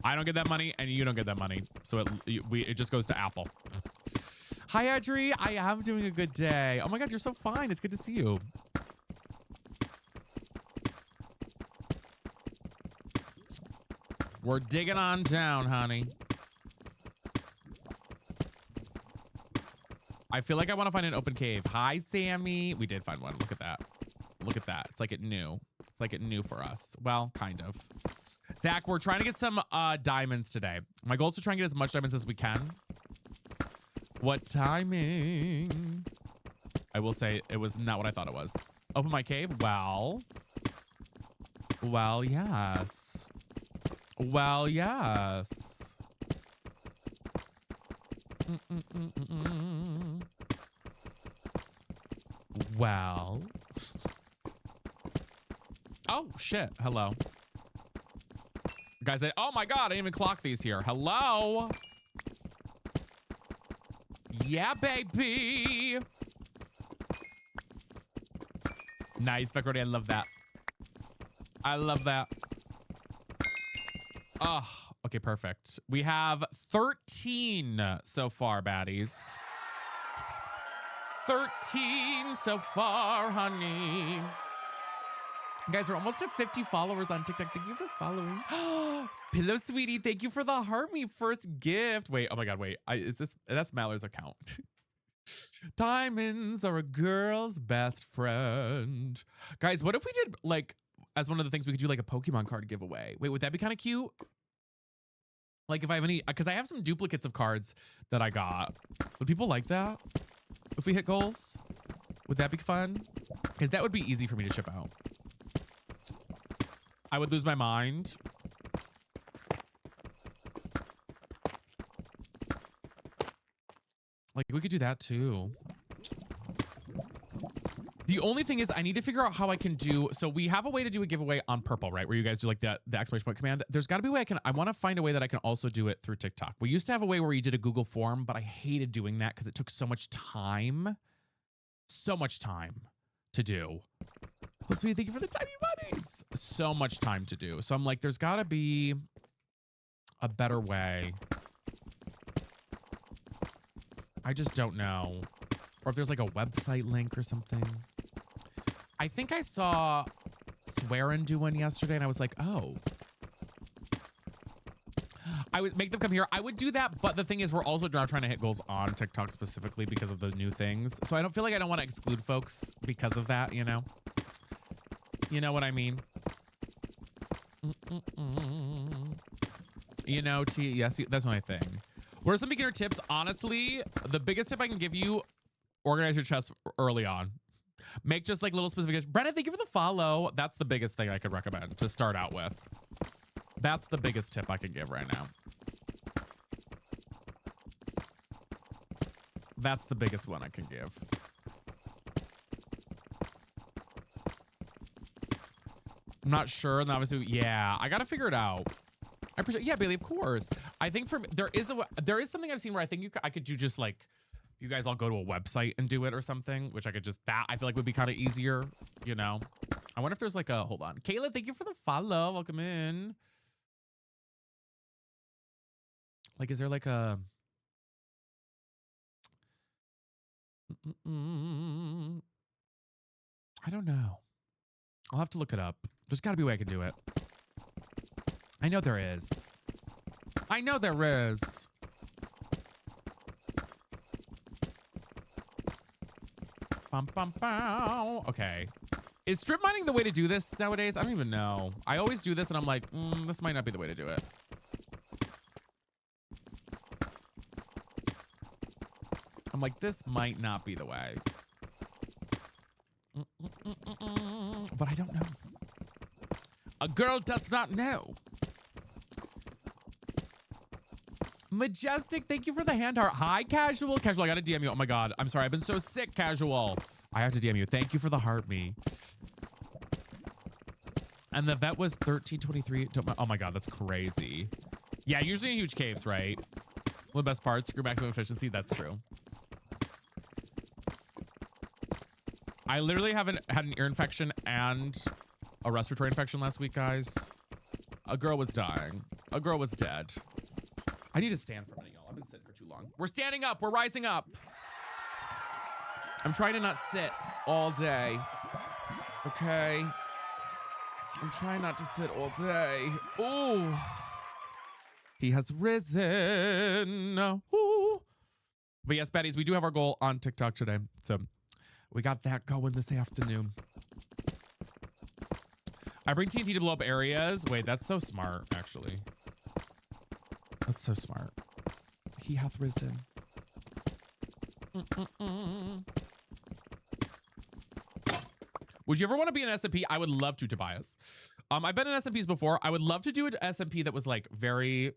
I don't get that money, and you don't get that money. So it just goes to Apple. Hi, Audrey. I am doing a good day. Oh my God, you're so fine. It's good to see you. We're digging on down, honey. I feel like I want to find an open cave. Hi, Sammy. We did find one. Look at that. Look at that. It's like it knew. It's like it knew for us. Well, kind of. Zach, we're trying to get some diamonds today. My goal is to try and get as much diamonds as we can. What timing? I will say it was not what I thought it was. Open my cave? Well, yes. Well, yes. Well. Oh, shit. Hello. Guys, oh my God, I didn't even clock these here. Hello. Yeah, baby. Nice, Beckrody. I love that. I love that. Oh, okay, perfect. We have 13 so far, baddies. 13 so far, honey. Guys, we're almost at 50 followers on TikTok. Thank you for following. Pillow Sweetie, thank you for the heart me first gift. Wait, oh my God, wait. That's Mallory's account. Diamonds are a girl's best friend. Guys, what if we did, like, as one of the things we could do, like a Pokemon card giveaway? Wait, would that be kind of cute? Like if I have any, because I have some duplicates of cards that I got. Would people like that? If we hit goals? Would that be fun? Because that would be easy for me to ship out. I would lose my mind. Like, we could do that too. The only thing is I need to figure out how I can do, so we have a way to do a giveaway on purple, right? Where you guys do like the exclamation point command. There's gotta be a way I want to find a way that I can also do it through TikTok. We used to have a way where you did a Google form, but I hated doing that because it took so much time. So much time to do. Plus, we thank you for the tiny bunnies. So much time to do. So I'm like, there's gotta be a better way. I just don't know. Or if there's like a website link or something. I think I saw Swearin do one yesterday and I was like, oh. I would make them come here. I would do that, but the thing is we're also now trying to hit goals on TikTok specifically because of the new things. So I don't feel like I don't want to exclude folks because of that, you know? You know what I mean? You know, yes, that's my thing. What are some beginner tips? Honestly, the biggest tip I can give you, organize your chest early on. Make just like little specific. Brenna, thank you for the follow. That's the biggest thing I could recommend to start out with. That's the biggest tip I could give right now. That's the biggest one I can give. I'm not sure. And obviously, yeah, I got to figure it out. I appreciate, yeah, Bailey, of course. I think there is something I've seen where I think I could do just like, you guys all go to a website and do it or something, which I could just, that I feel like would be kind of easier, you know? I wonder if there's like a, hold on. Kayla, thank you for the follow. Welcome in. Like, is there like a, Mm, I don't know. I'll have to look it up. There's got to be a way I can do it. I know there is. I know there is. Bum, bum, bow. Okay. Is strip mining the way to do this nowadays? I don't even know. I always do this and I'm like, this might not be the way to do it. I'm like, this might not be the way. But I don't know. A girl does not know. Majestic, thank you for the hand heart. Hi, Casual. Casual, I gotta DM you. Oh my God. I'm sorry. I've been so sick, Casual. I have to DM you. Thank you for the heart me. And the vet was 1323. Oh my God, that's crazy. Yeah, usually in huge caves, right? One of the best parts, screw maximum efficiency. That's true. I literally haven't had an ear infection and a respiratory infection last week, guys. A girl was dying. A girl was dead. I need to stand for a minute, y'all. I've been sitting for too long. We're standing up. We're rising up. I'm trying to not sit all day. Okay. I'm trying not to sit all day. Ooh. He has risen. Ooh. But yes, Betties, we do have our goal on TikTok today. So we got that going this afternoon. I bring TNT to blow up areas. Wait, that's so smart, actually. That's so smart. He hath risen. Would you ever want to be an SMP? I would love to, Tobias. I've been in SMPs before. I would love to do an SMP that was like very,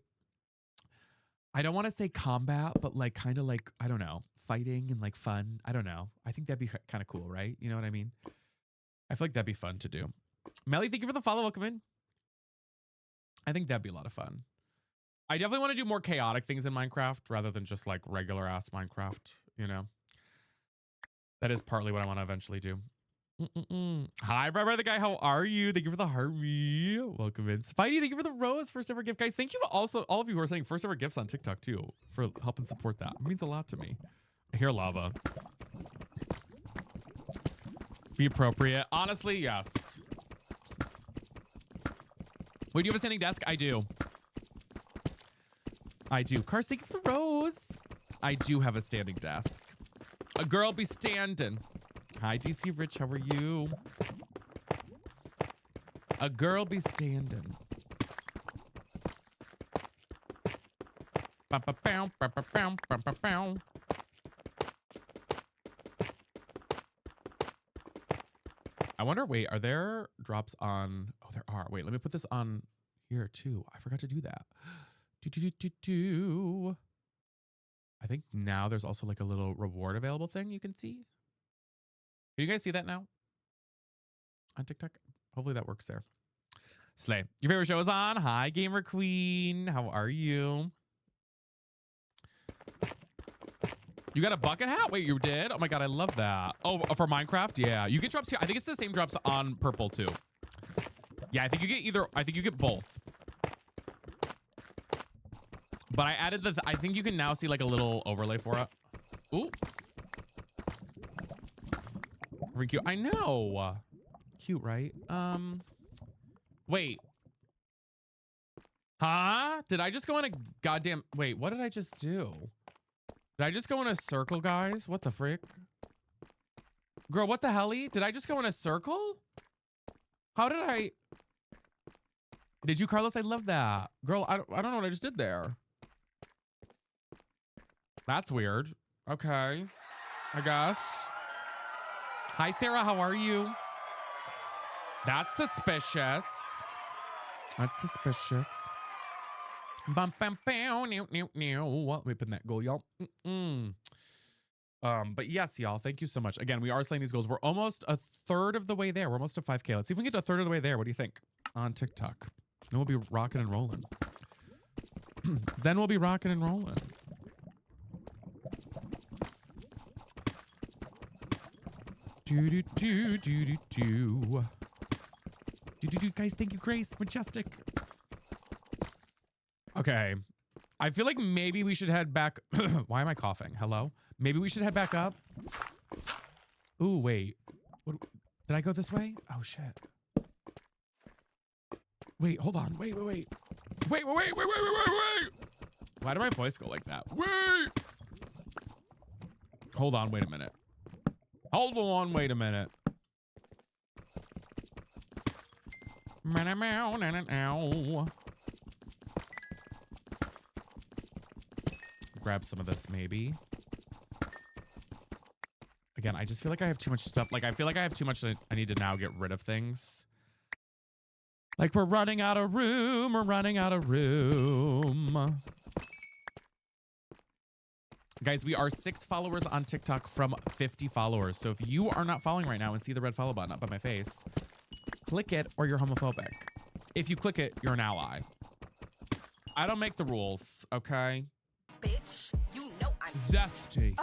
I don't want to say combat, but like kind of like, I don't know, fighting and like fun. I don't know. I think that'd be kind of cool, right? You know what I mean? I feel like that'd be fun to do. Melly, thank you for the follow. Welcome in. I think that'd be a lot of fun. I definitely want to do more chaotic things in Minecraft rather than just like regular ass Minecraft, you know? That is partly what I want to eventually do. Hi, brother guy. How are you? Thank you for the heart. Welcome in. Spidey, thank you for the rose. First ever gift, guys. Thank you also, all of you who are saying first ever gifts on TikTok too, for helping support that. It means a lot to me. I hear lava. Be appropriate. Honestly, yes. Wait, do you have a standing desk? I do. I do. Cars, thank you for the rose. I do have a standing desk. A girl be standing. Hi, DC Rich. How are you? A girl be standing. I wonder, wait, are there drops on? Oh, there are. Wait, let me put this on here too. I forgot to do that. I think now there's also like a little reward available thing you can see. Can you guys see that now? On TikTok? Hopefully that works there. Slay. Your favorite show is on. Hi, Gamer Queen. How are you? You got a bucket hat? Wait, you did? Oh my God, I love that. Oh, for Minecraft? Yeah. You get drops here. I think it's the same drops on purple too. Yeah, I think you get either. I think you get both. But I added the, I think you can now see like a little overlay for it. Ooh. Very cute. I know. Cute, right? Wait. Huh? Did I just go in a goddamn, wait, what did I just do? Did I just go in a circle, guys? What the frick? Girl, what the hell-y? Did I just go in a circle? How did I? Did you, Carlos? I love that. Girl, I don't know what I just did there. That's weird. Okay. I guess. Hi, Sarah. How are you? That's suspicious. That's suspicious. Bum, bum, bam, new. Let me put in that goal, y'all. But yes, y'all, thank you so much. Again, we are slaying these goals. We're almost a third of the way there. We're almost to 5K. Let's see if we can get to a third of the way there. What do you think? On TikTok. Then we'll be rocking and rolling. Then we'll be rocking and rolling. Guys, thank you, Grace. Majestic. Okay. I feel like maybe we should head back. Why am I coughing? Hello? Maybe we should head back up. Ooh, wait. What, did I go this way? Oh, shit. Wait, hold on. Wait. Wait. Why did my voice go like that? Wait. Hold on. Wait a minute. Hold on. Wait a minute. Grab some of this, maybe. Again, I just feel like I have too much stuff. Like, I feel like I have too much that I need to now get rid of things. Like, we're running out of room. We're running out of room. Guys, we are 6 followers on TikTok from 50 followers. So if you are not following right now and see the red follow button up by my face, click it or you're homophobic. If you click it, you're an ally. I don't make the rules, okay?
Bitch, you know I'm
Zesty.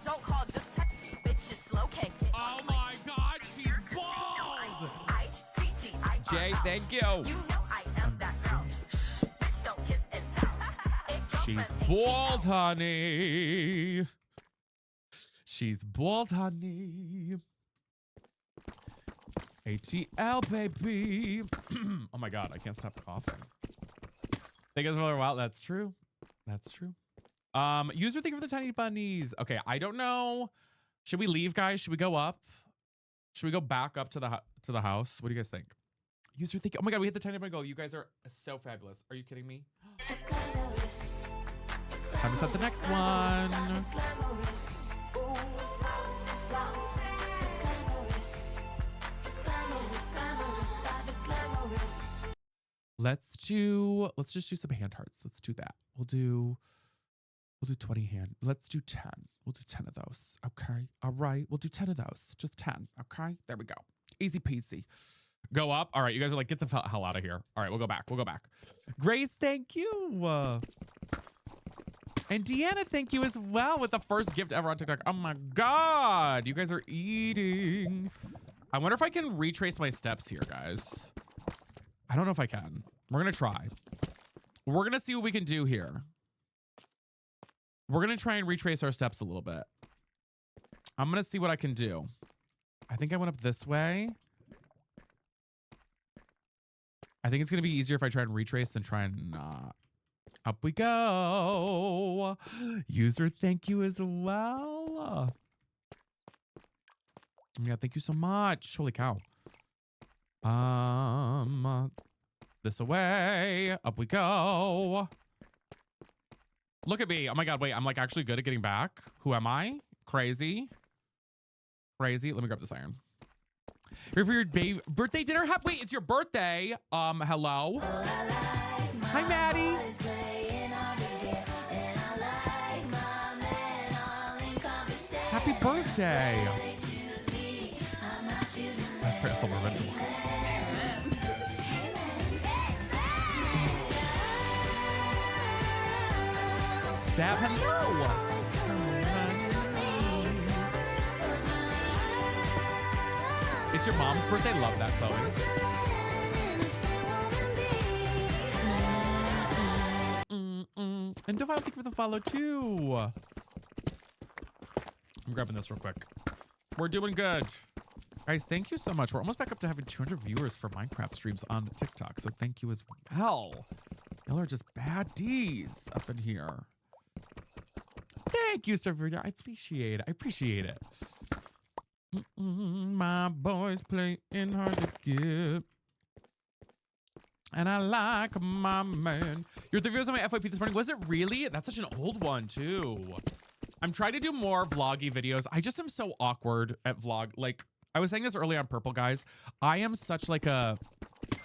don't call, just text me. Bitch, you slow, can't get
Oh
on
my God, she's bald.
ITGIRL.
Jay, thank you.
You know I am that girl. Shh, bitch, don't kiss and tell.
She's bald, honey. She's bald, honey. ATL, baby. Oh my God, I can't stop coughing. Thank you guys for a while. That's true. That's true. User, thank you for the tiny bunnies. Okay, I don't know. Should we leave, guys? Should we go up? Should we go back up to the house? What do you guys think? User, thank you. Oh my God, we hit the tiny bunny goal. You guys are so fabulous. Are you kidding me? Time to set the next one. Let's just do some hand hearts. Let's do that. We'll do 20 hand. Let's do 10. We'll do 10 of those. Okay. All right. We'll do 10 of those. Just 10. Okay. There we go. Easy peasy. Go up. All right. You guys are like, get the hell out of here. All right. We'll go back. We'll go back. Grace, thank you. And Deanna, thank you as well with the first gift ever on TikTok. Oh my God. You guys are eating. I wonder if I can retrace my steps here, guys. I don't know if I can. We're going to try. We're going to see what we can do here. We're going to try and retrace our steps a little bit. I'm going to see what I can do. I think I went up this way. I think it's going to be easier if I try and retrace than try and not. Up we go. User, thank you as well. Yeah, thank you so much. Holy cow. This away. Up we go. Look at me. Oh my God, wait. I'm like actually good at getting back. Who am I? Crazy. Crazy. Let me grab this iron. Here for your birthday dinner. Wait, it's your birthday. Hello. Hi, Maddie. Happy birthday. That's pretty full of Stab, hello. It's your mom's birthday. Love that, Chloe. And Devon, thank you for the follow too. I'm grabbing this real quick. We're doing good. Guys, thank you so much. We're almost back up to having 200 viewers for Minecraft streams on TikTok. So thank you as well. Y'all are just baddies up in here. Thank you, Server. I appreciate it. I appreciate it. My boys playing hard to get. And I like my man. Your 3 videos on my FYP this morning. Was it really? That's such an old one, too. I'm trying to do more vloggy videos. I just am so awkward at vlog. Like, I was saying this earlier on Purple, guys. I am such like a...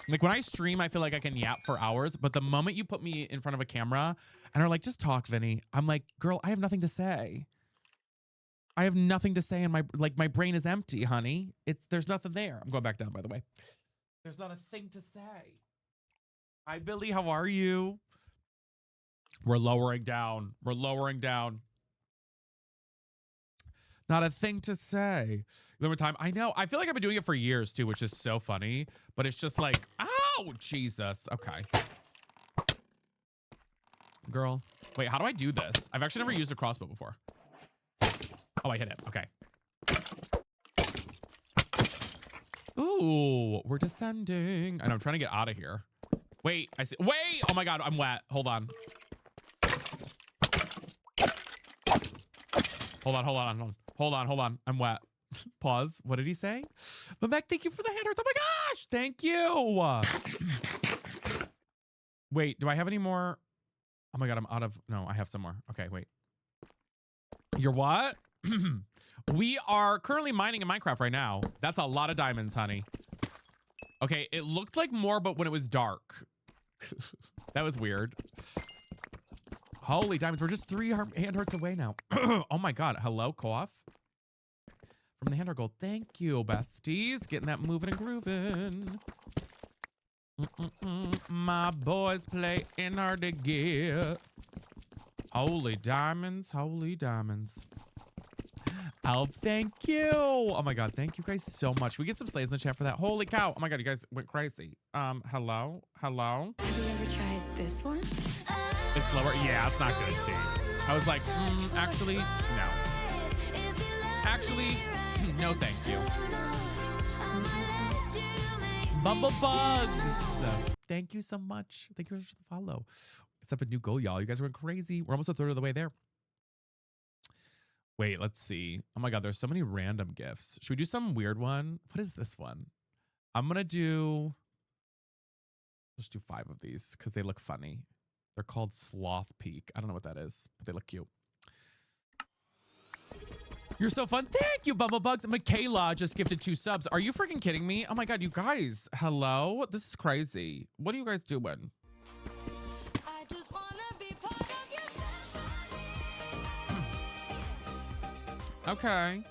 Like, when I stream, I feel like I can yap for hours. But the moment you put me in front of a camera and are like, just talk, Vinny. I'm like, girl, I have nothing to say. I have nothing to say, and my brain is empty, honey. There's nothing there. I'm going back down, by the way. There's not a thing to say. Hi, Billy. How are you? We're lowering down. We're lowering down. Not a thing to say. Remember time? I know. I feel like I've been doing it for years, too, which is so funny. But it's just like, oh, Jesus. Okay. Girl, Wait, how do I do this? I've actually never used a crossbow before. Oh, I hit it. Okay. Ooh, we're descending. And I'm trying to get out of here. Wait, I see. Wait! Oh my god, I'm wet. Hold on. Hold on. I'm wet. Pause. What did he say? Vivek, thank you for the hand hearts. Oh my gosh! Thank you! Wait, do I have any more? Oh my god, I'm out of... No, I have some more. Okay, wait. You're what? We are currently mining in Minecraft right now. That's a lot of diamonds, honey. Okay, it looked like more, but when it was dark. That was weird. Holy diamonds, we're just 3 hand hearts away now. Oh my god, hello, Koaf. From the hand heart gold, thank you, besties. Getting that moving and grooving. My boys playing hard to get. Holy diamonds, holy diamonds. Oh, thank you. Oh my god, thank you guys so much. We get some slays in the chat for that. Holy cow. Oh my god, you guys went crazy. Hello? Hello?
Have you ever tried this one?
It's slower. Yeah, it's not good, too. I was like, actually, no. Actually, no thank you. Bumblebugs. Thank you so much. Thank you for the follow. It's up a new goal, y'all. You guys went crazy. We're almost a third of the way there. Wait, let's see. Oh my god, there's so many random gifts. Should we do some weird one? What is this one? I'm gonna do... Let's do 5 of these because they look funny. They're called Sloth Peak. I don't know what that is, but they look cute. You're so fun. Thank you, Bumblebugs. Michaela just gifted 2 subs. Are you freaking kidding me? Oh my god, you guys. Hello? This is crazy. What are you guys doing?
I just wanna be part of your
Okay.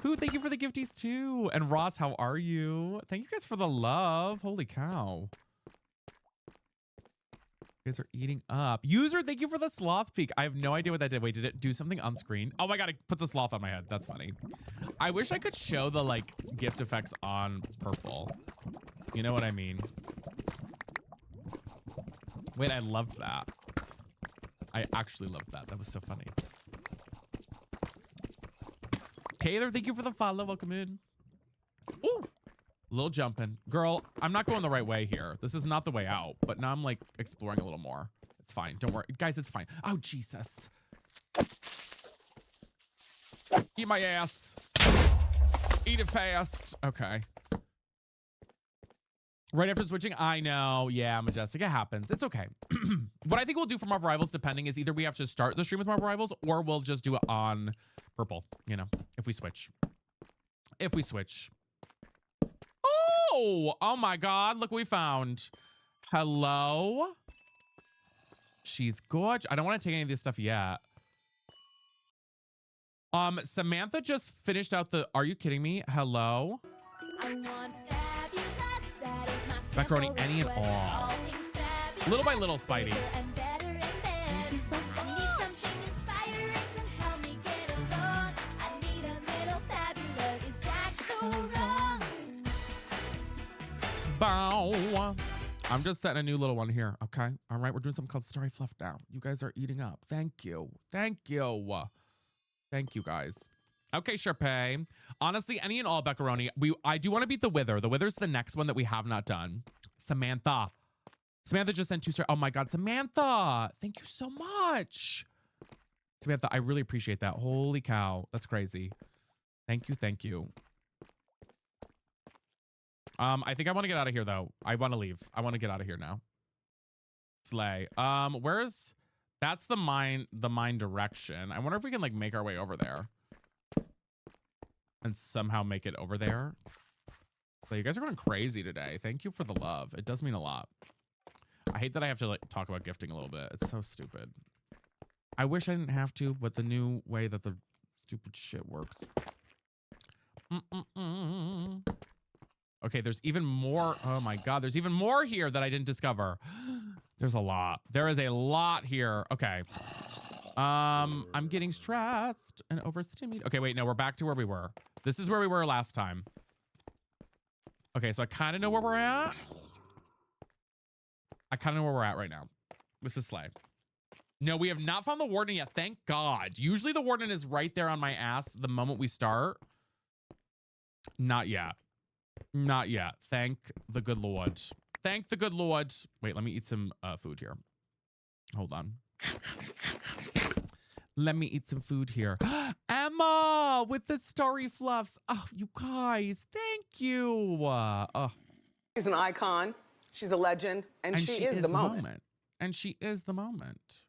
Who, thank you for the gifties too. And Ross, how are you? Thank you guys for the love. Holy cow. You guys are eating up. User, thank you for the sloth peak. I have no idea what that did. Wait, did it do something on screen? Oh my god, it puts a sloth on my head. That's funny. I wish I could show the like gift effects on purple. You know what I mean? Wait, I loved that. I actually loved that. That was so funny. Taylor, thank you for the follow. Welcome in. Ooh, little jumping. Girl, I'm not going the right way here. This is not the way out, but now I'm like exploring a little more. It's fine. Don't worry. Guys, it's fine. Oh, Jesus. Eat my ass. Eat it fast. Okay. Right after switching? I know. Yeah, Majestic. It happens. It's okay. What I think we'll do for Marvel Rivals, depending, is either we have to start the stream with Marvel Rivals or we'll just do it on purple, you know, if we switch. If we switch. Oh my god. Look what we found. Hello? She's gorgeous. I don't want to take any of this stuff yet. Samantha just finished out the... Are you kidding me? Hello?
I want fabulous. That is my
Macaroni,
simple
any and
request.
all.
Things fabulous.
Little by little, Spidey.
And better and
Thank you so
I need something inspiring to help me get along. I need a little fabulous. Is that so wrong?
Bow. I'm just setting a new little one here, okay? All right, we're doing something called Starry Fluff now. You guys are eating up. Thank you. Thank you. Thank you, guys. Okay, Sharpay. Honestly, any and all Beccaroni. I do want to beat the Wither. The Wither's the next one that we have not done. Samantha. Samantha just sent 2 stars. Oh my god, Samantha. Thank you so much. Samantha, I really appreciate that. Holy cow. That's crazy. Thank you, thank you. I think I want to get out of here though. I want to leave. I want to get out of here now. Slay. Where's... That's the mine direction. I wonder if we can like make our way over there. And somehow make it over there. So you guys are going crazy today. Thank you for the love. It does mean a lot. I hate that I have to like talk about gifting a little bit. It's so stupid. I wish I didn't have to, but the new way that the stupid shit works. Okay, there's even more. Oh my god, there's even more here that I didn't discover. There's a lot. There is a lot here. Okay. I'm getting stressed and overstimulated. Okay, wait, no, we're back to where we were. This is where we were last time. Okay, so I kind of know where we're at. I kind of know where we're at right now. This is Slay. No, we have not found the warden yet. Thank God. Usually the warden is right there on my ass the moment we start. Not yet. Not yet. Thank the good Lord. Thank the good Lord. Wait, let me eat some food here. Hold on. Let me eat some food here. Emma with the starry fluffs. Oh, you guys, thank you. Oh,
She's an icon. She's a legend. And she is the moment.
And she is the moment.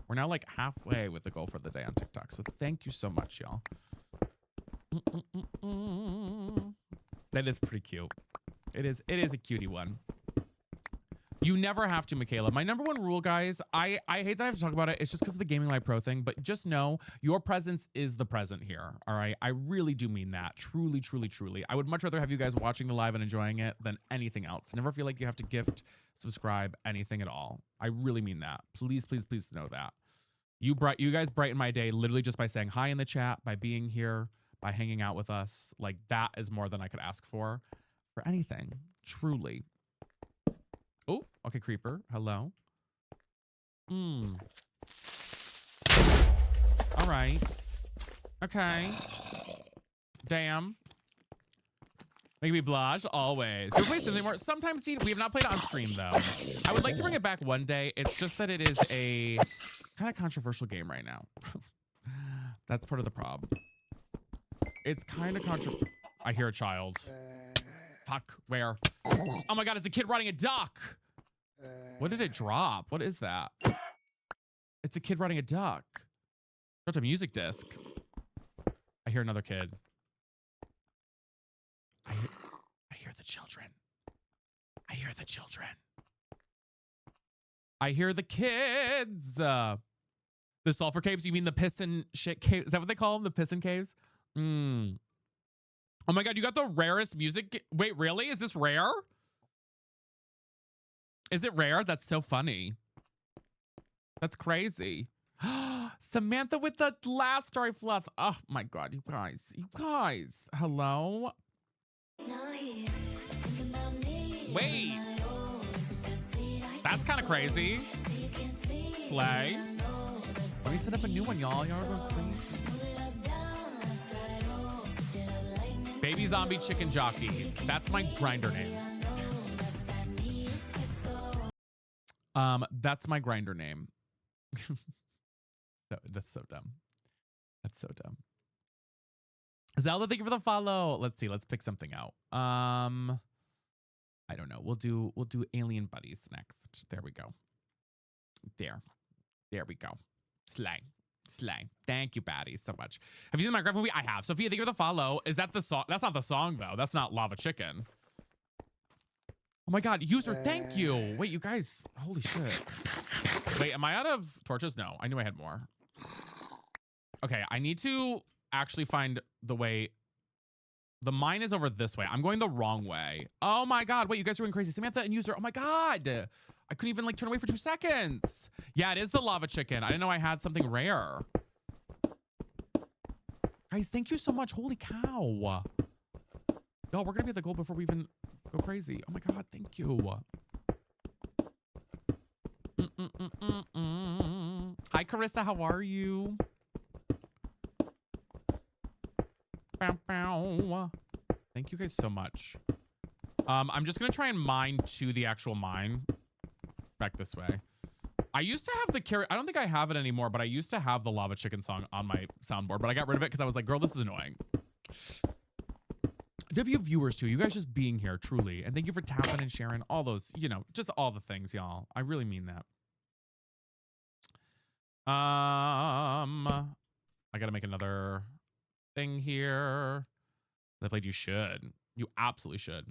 We're now like halfway with the goal for the day on TikTok. So thank you so much, y'all. That is pretty cute. It is a cutie one. You never have to, Michaela. My number one rule, guys, I hate that I have to talk about it. It's just because of the Gaming Live Pro thing, but just know your presence is the present here, all right? I really do mean that. Truly, truly, truly. I would much rather have you guys watching the live and enjoying it than anything else. Never feel like you have to gift, subscribe, anything at all. I really mean that. Please, please, please know that. You guys brighten my day literally just by saying hi in the chat, by being here, by hanging out with us. Like, that is more than I could ask for anything. Truly. Oh, okay, creeper. Hello. All right. Okay. Damn. Make me blush always. Do we play something more? Sometimes, Dean. We have not played it on stream though. I would like to bring it back one day. It's just that it is a kind of controversial game right now. That's part of the problem. It's kind of I hear a child. Fuck. Where? Oh my God! It's a kid riding a duck. What did it drop? What is that? It's a kid riding a duck. That's a music disc. I hear another kid. I hear the children. I hear the children. I hear the kids. The sulfur caves? You mean the piss and shit caves? Is that what they call them? The piss and caves? Oh my God, you got the rarest music. Wait, really? Is this rare? Is it rare? That's so funny. That's crazy. Samantha with the last story fluff. Oh my God, you guys. You guys. Hello? Wait. That's kind of crazy. Slay. Let me set up a new one, y'all. Y'all are going crazy. Baby Zombie Chicken Jockey. That's my grinder name. That's my grinder name. That's so dumb. That's so dumb. Zelda, thank you for the follow. Let's see. Let's pick something out. I don't know. We'll do Alien Buddies next. There we go. There we go. Slay. Thank you, baddies, so much. Have you seen the Minecraft movie? I have. Sophia, thank you for the follow. Is that the song? That's not the song though. That's not Lava Chicken. Oh my God, user, thank you. Wait, you guys, holy shit. Wait, am I out of torches? No, I knew I had more. Okay, I need to actually find the way. The mine is over this way. I'm going the wrong way. Oh my God, wait, you guys are going crazy. Samantha and user, oh my God. I couldn't even like turn away for 2 seconds. Yeah, it is the lava chicken. I didn't know I had something rare. Guys, thank you so much. Holy cow. Yo, we're gonna be at the goal before we even go crazy. Oh my God, thank you. Hi, Carissa, how are you? Bow, bow. Thank you guys so much. I'm just gonna try and mine to the actual mine. Back this way. I used to have the I don't think I have it anymore, but I used to have the lava chicken song on my soundboard, but I got rid of it because I was like, girl, this is annoying. W viewers too, you guys just being here, truly. And thank you for tapping and sharing all those, you know, just all the things, y'all. I really mean that. I gotta make another thing here. I played you should. You absolutely should.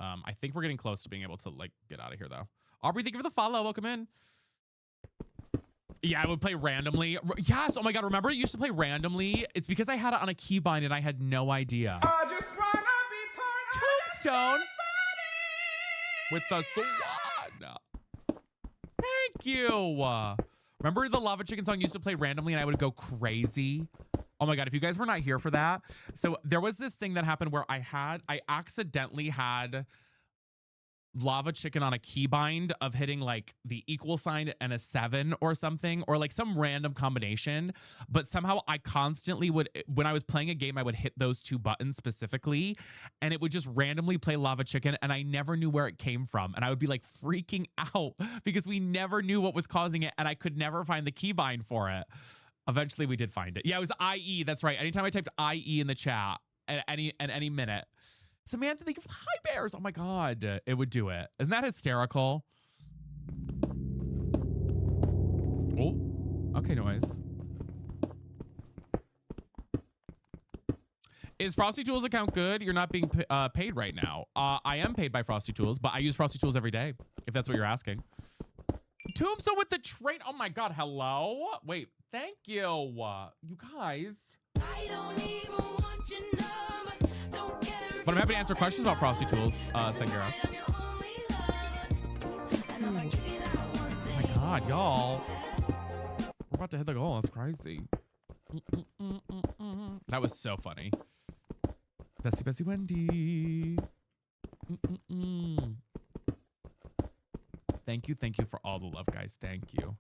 I think we're getting close to being able to like get out of here though. Aubrey, thank you for the follow. Welcome in. Yeah, I would play randomly. Yes. Oh my God. Remember, I used to play randomly. It's because I had it on a keybind and I had no idea.
I just wanna be part
Tombstone with the swan. Thank you. Remember the lava chicken song used to play randomly and I would go crazy. Oh my God, if you guys were not here for that. So there was this thing that happened where I accidentally had lava chicken on a keybind of hitting like the equal sign and a 7 or something, or like some random combination. But somehow I constantly would, when I was playing a game, I would hit those 2 buttons specifically and it would just randomly play lava chicken and I never knew where it came from. And I would be like freaking out because we never knew what was causing it and I could never find the keybind for it. Eventually we did find it. Yeah, it was IE. That's right. Anytime I typed IE in the chat at any minute, Samantha, thank you for the hi bears. Oh my God, it would do it. Isn't that hysterical? Oh, okay, noise. Is Frosty Tools account good? You're not being paid right now. I am paid by Frosty Tools, but I use Frosty Tools every day, if that's what you're asking. Tombstone with the train. Oh my God, hello? Wait, thank you. You guys.
I don't even want your number. Don't care if
But I'm happy to answer questions about Frosty Tools, Sangera.
I'm your only lover. And I'ma give you that one
Oh my
thing.
God, y'all. We're about to hit the goal. That's crazy. That was so funny. Bessie, Bessie, Wendy. Thank you for all the love, guys. Thank you.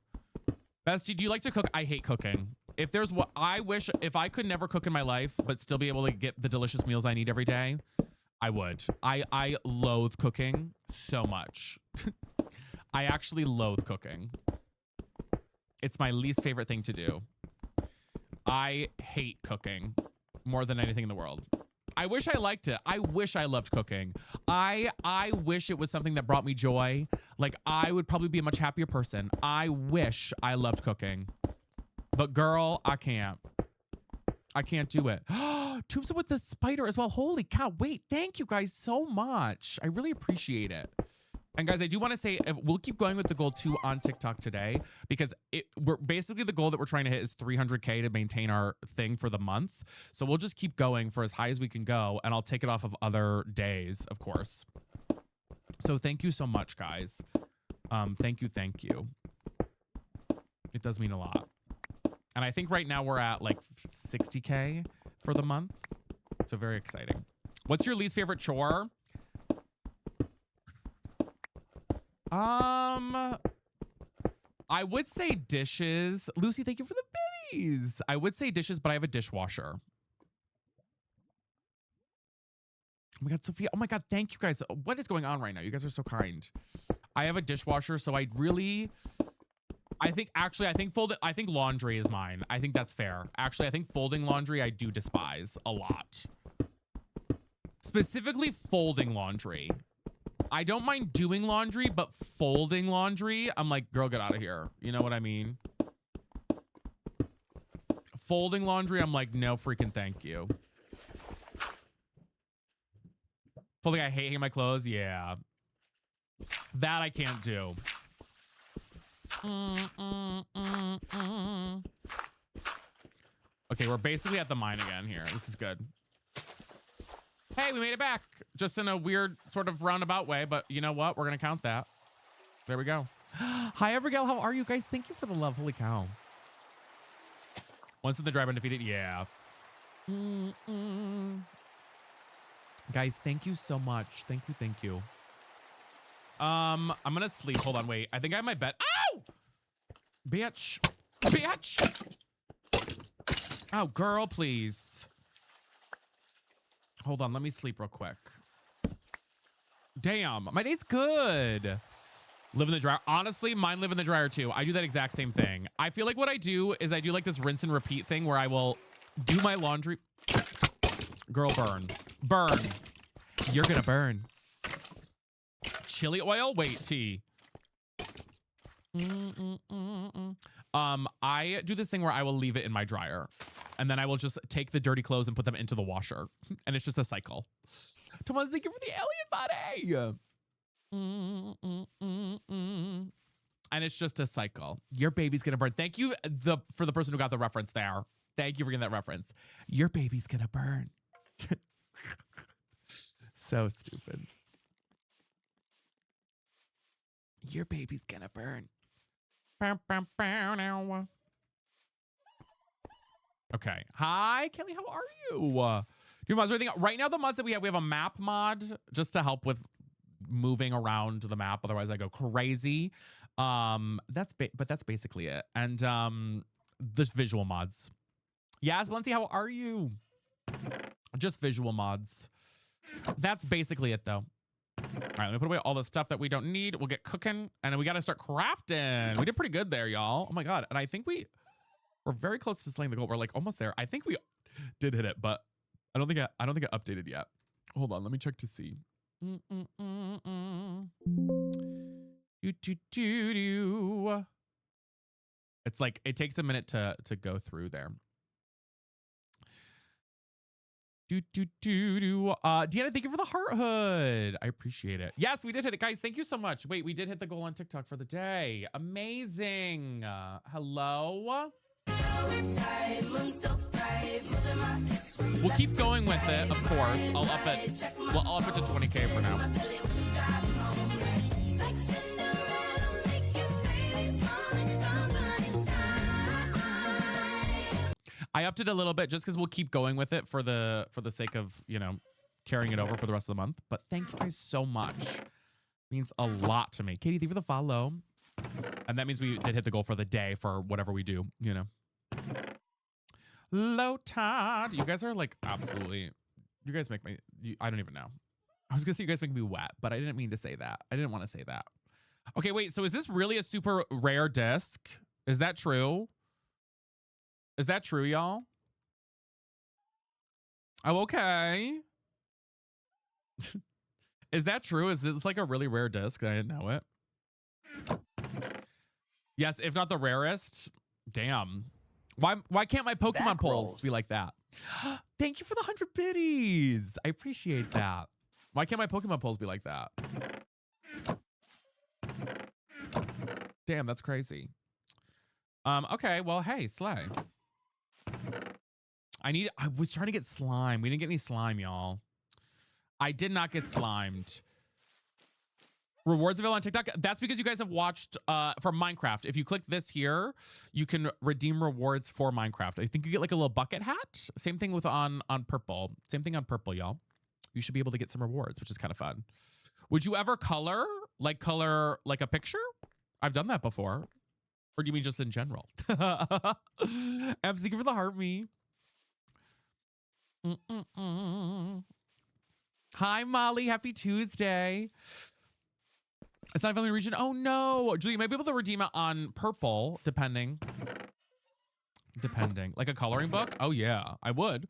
Bestie, do you like to cook? I hate cooking. If there's what I wish, if I could never cook in my life, but still be able to get the delicious meals I need every day, I would. I loathe cooking so much. I actually loathe cooking. It's my least favorite thing to do. I hate cooking more than anything in the world. I wish I liked it. I wish I loved cooking. I wish it was something that brought me joy. Like, I would probably be a much happier person. I wish I loved cooking. But girl, I can't. I can't do it. Tombstone with the spider as well. Holy cow. Wait, thank you guys so much. I really appreciate it. And guys, I do want to say we'll keep going with the goal too on TikTok today because we're basically the goal that we're trying to hit is 300K to maintain our thing for the month. So we'll just keep going for as high as we can go, and I'll take it off of other days, of course. So thank you so much, guys. Thank you. It does mean a lot. And I think right now we're at like 60K for the month. So very exciting. What's your least favorite chore? I would say dishes. Lucy, thank you for the biddies. I would say dishes, but I have a dishwasher. Oh my God, Sophia. Oh my God, thank you guys. What is going on right now? You guys are so kind. I have a dishwasher, so I think laundry is mine. I think that's fair. Actually, I think folding laundry I do despise a lot. Specifically folding laundry. I don't mind doing laundry, but folding laundry, I'm like, girl, get out of here. You know what I mean? Folding laundry, I'm like, no freaking thank you. Folding, I hate hanging my clothes. Yeah. That I can't do. Okay, we're basically at the mine again here. This is good. Hey, we made it back. Just in a weird sort of roundabout way, but you know what? We're going to count that. There we go. Hi, Evergale. How are you guys? Thank you for the love. Holy cow. Once in the drive undefeated. Yeah. Guys, thank you so much. Thank you. I'm going to sleep. Hold on. Wait. I think I have my bed. Ow! Bitch. Oh, girl, please. Hold on, let me sleep real quick. Damn, my day's good. Live in the dryer. Honestly, mine live in the dryer too. I do that exact same thing. I feel like what I do is I do like this rinse and repeat thing where I will do my laundry. Girl, burn. Burn. You're gonna burn. Chili oil? Wait, tea. I do this thing where I will leave it in my dryer. And then I will just take the dirty clothes and put them into the washer. And it's just a cycle. Tomas, thank you for the alien body. And it's just a cycle. Your baby's gonna burn. Thank you for the person who got the reference there. Thank you for getting that reference. Your baby's gonna burn. So stupid. Your baby's gonna burn. Okay. Hi, Kelly. How are you? Do you mods or anything? Right now, the mods that we have a map mod just to help with moving around the map. Otherwise I go crazy. But that's basically it. And this visual mods. Yes, Valency, how are you? Just visual mods. That's basically it though. All right, let me put away all the stuff that we don't need. We'll get cooking, and then we got to start crafting. We did pretty good there, y'all. Oh my God. And I think we're very close to slaying the goal. We're like almost there. I think we did hit it, but I don't think I updated yet. Hold on, let me check to see. It's like it takes a minute to go through there. Deanna, thank you for the heart hood. I appreciate it. Yes, we did hit it, guys. Thank you so much. Wait, we did hit the goal on TikTok for the day. Amazing. Hello. We'll keep going with it, of course. I'll up it to 20K for now. I upped it a little bit just because we'll keep going with it for the sake of, you know, carrying it over for the rest of the month. But thank you guys so much. It means a lot to me. Katie, thank you for the follow. And that means we did hit the goal for the day for whatever we do, you know. Low Todd. You guys are like absolutely, you guys make me, I don't even know. I was gonna say you guys make me wet, but I didn't mean to say that. I didn't want to say that. Okay, wait, so is this really a super rare disc? Is that true? Is that true, y'all? Oh, okay. Is that true? Is this like a really rare disc? I didn't know it. Yes, if not the rarest. Damn. Why can't my Pokemon polls be like that? Thank you for the 100 biddies. I appreciate that. Why can't my Pokemon polls be like that? Damn, that's crazy. Okay, well, hey, slay. I was trying to get slime. We didn't get any slime, y'all. I did not get slimed. Rewards available on TikTok. That's because you guys have watched for Minecraft. If you click this here, you can redeem rewards for Minecraft. I think you get like a little bucket hat. Same thing with on Purple. Same thing on Purple, y'all. You should be able to get some rewards, which is kind of fun. Would you ever color like a picture? I've done that before. Or do you mean just in general? I'm thinking for the heart me. Hi, Molly. Happy Tuesday. It's not family region. Oh, no. Julie, you might be able to redeem it on Purple, depending. Like a coloring book? Oh, yeah. I would.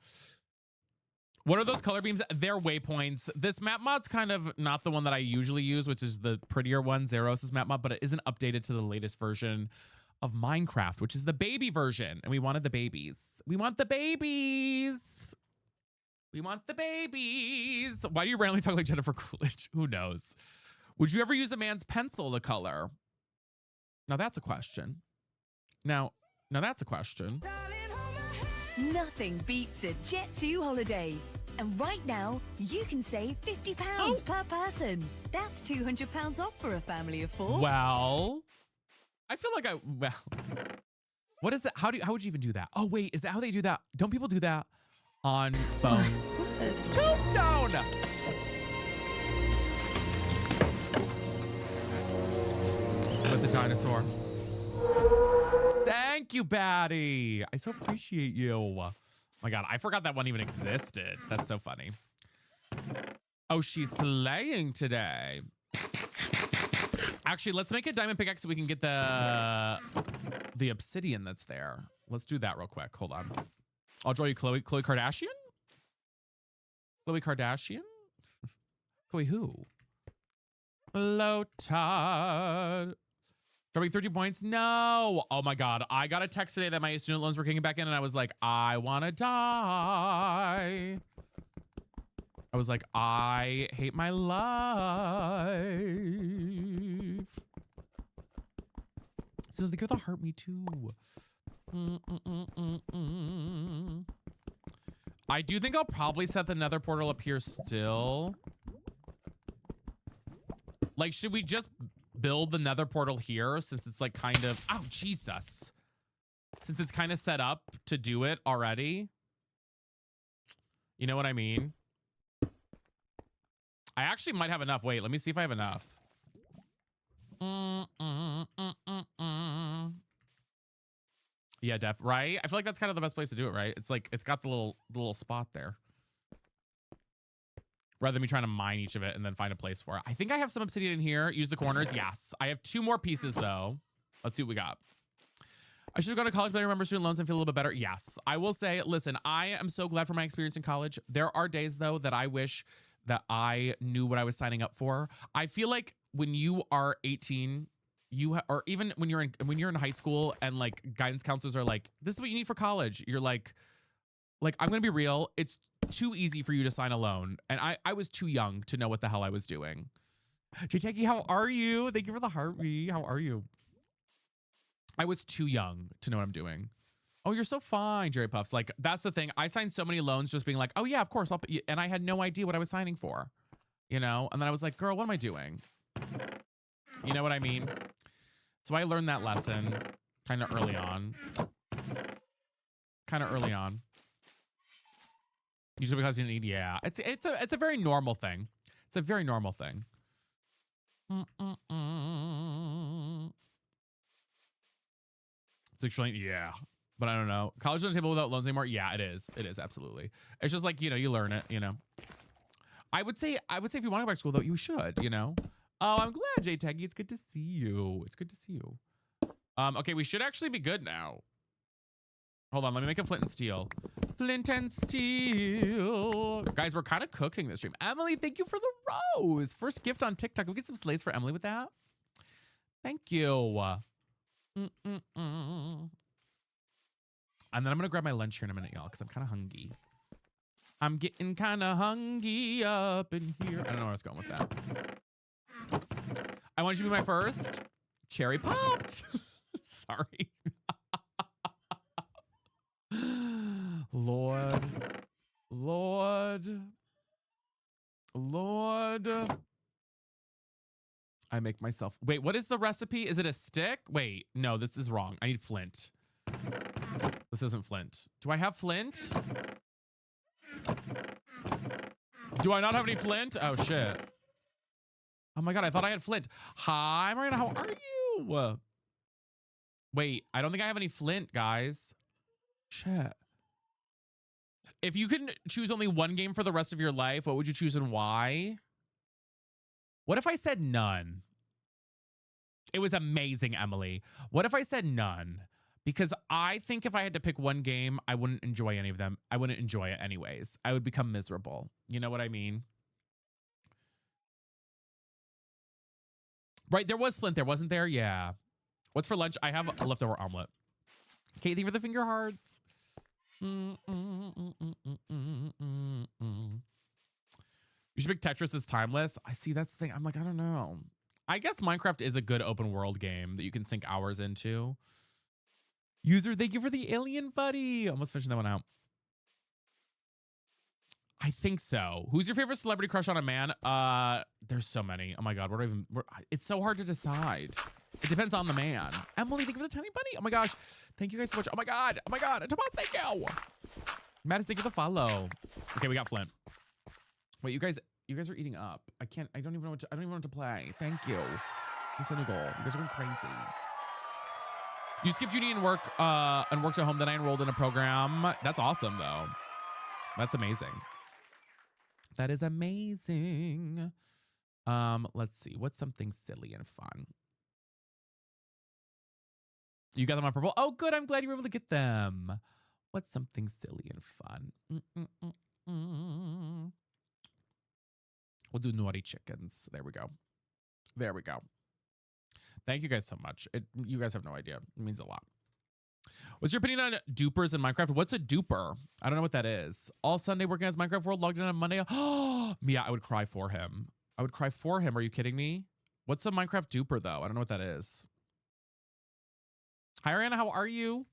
What are those color beams? They're waypoints. This map mod's kind of not the one that I usually use, which is the prettier one, Zeros' map mod, but it isn't updated to the latest version of Minecraft, which is the baby version. And we wanted the babies. We want the babies. We want the babies. Why do you randomly talk like Jennifer Coolidge? Who knows? Would you ever use a man's pencil to color? Now that's a question. Now that's a question.
Nothing beats a Jet2 holiday. And right now, you can save £50 per person. That's £200 off for a family of 4.
Well, I feel like what is that? How would you even do that? Oh, wait, is that how they do that? Don't people do that on phones? Tombstone! With the dinosaur. Thank you, Batty. I so appreciate you. Oh my God, I forgot that one even existed. That's so funny. Oh, she's slaying today. Actually, let's make a diamond pickaxe so we can get the obsidian that's there. Let's do that real quick. Hold on. I'll draw you Khloe Kardashian? Khloe Kardashian? Khloe who? Hello, Todd. Dropping 13 points? No. Oh my God. I got a text today that my student loans were kicking back in and I was like, I want to die. I was like, I hate my life. So they go the heart me too. I do think I'll probably set the nether portal up here still. Like, should we just build the nether portal here since it's like kind of, oh Jesus, since it's kind of set up to do it already? You know what I mean? I actually might have enough. Wait, let me see if I have enough. Yeah, right? I feel like that's kind of the best place to do it, right? It's like, it's got the little spot there. Rather than me trying to mine each of it and then find a place for it. I think I have some obsidian in here. Use the corners. Yes. I have 2 more pieces though. Let's see what we got. I should have gone to college, but I remember student loans and feel a little bit better. Yes. I will say, listen, I am so glad for my experience in college. There are days though that I wish that I knew what I was signing up for. I feel like when you are 18, or even when you're in high school and like guidance counselors are like, this is what you need for college. You're like I'm gonna be real. It's too easy for you to sign a loan. And I was too young to know what the hell I was doing. Jteki, how are you? Thank you for the heartbeat. How are you? I was too young to know what I'm doing. Oh, you're so fine, Jerry Puffs. Like, that's the thing. I signed so many loans just being like, oh yeah, of course. And I had no idea what I was signing for, you know? And then I was like, girl, what am I doing? You know what I mean? So I learned that lesson kind of early on. Usually because you need, yeah. It's a very normal thing. It's a very normal thing. To explain, yeah. But I don't know. College on the table without loans anymore? Yeah, it is. It is, absolutely. It's just like, you know, you learn it, you know. I would say if you want to go back to school, though, you should, you know. Oh, I'm glad, Jtegi. It's good to see you. It's good to see you. Okay, we should actually be good now. Hold on, let me make a flint and steel. Flint and steel. Guys, we're kind of cooking this stream. Emily, thank you for the rose. First gift on TikTok. We'll get some slates for Emily with that. Thank you. And then I'm going to grab my lunch here in a minute, y'all, because I'm kind of hungry. I'm getting kind of hungry up in here. I don't know where I was going with that. I want you to be my first. Cherry popped. Sorry. Lord. I make myself. Wait, what is the recipe? Is it a stick? Wait, no, this is wrong. I need flint. This isn't flint. Do I have flint? Do I not have any flint? Oh, shit. Oh my God, I thought I had flint. Hi, Marina, how are you? Wait, I don't think I have any flint, guys. Shit. If you could choose only one game for the rest of your life, what would you choose and why? What if I said none? It was amazing, Emily. What if I said none? Because I think if I had to pick one game, I wouldn't enjoy any of them. I wouldn't enjoy it anyways. I would become miserable. You know what I mean? Right, there was flint there, wasn't there? Yeah. What's for lunch? I have a leftover omelet. Katie for the finger hearts. You should pick Tetris is timeless. I see, that's the thing. I'm like, I don't know. I guess Minecraft is a good open world game that you can sink hours into. User, thank you for the alien buddy. Almost finishing that one out. I think so. Who's your favorite celebrity crush on a man? There's so many. Oh my God, it's so hard to decide. It depends on the man. Emily, thank you for the tiny bunny. Oh my gosh. Thank you guys so much. Oh my God. Oh my God. Tomas, thank you. Mattis, thank you for the follow. Okay, we got Flint. Wait, you guys are eating up. I don't even know what to play. Thank you. It's a new goal. You guys are going crazy. You skipped uni and worked at home, then I enrolled in a program. That's awesome though. That's amazing. That is amazing. Let's see. What's something silly and fun? You got them on purple? Oh, good. I'm glad you were able to get them. What's something silly and fun? We'll do naughty chickens. There we go. There we go. Thank you guys so much. You guys have no idea. It means a lot. What's your opinion on dupers in Minecraft? What's a duper? I don't know what that is. All Sunday working as Minecraft World, logged in on Monday. Oh, Mia, I would cry for him. I would cry for him. Are you kidding me? What's a Minecraft duper, though? I don't know what that is. Hi, Ariana. How are you?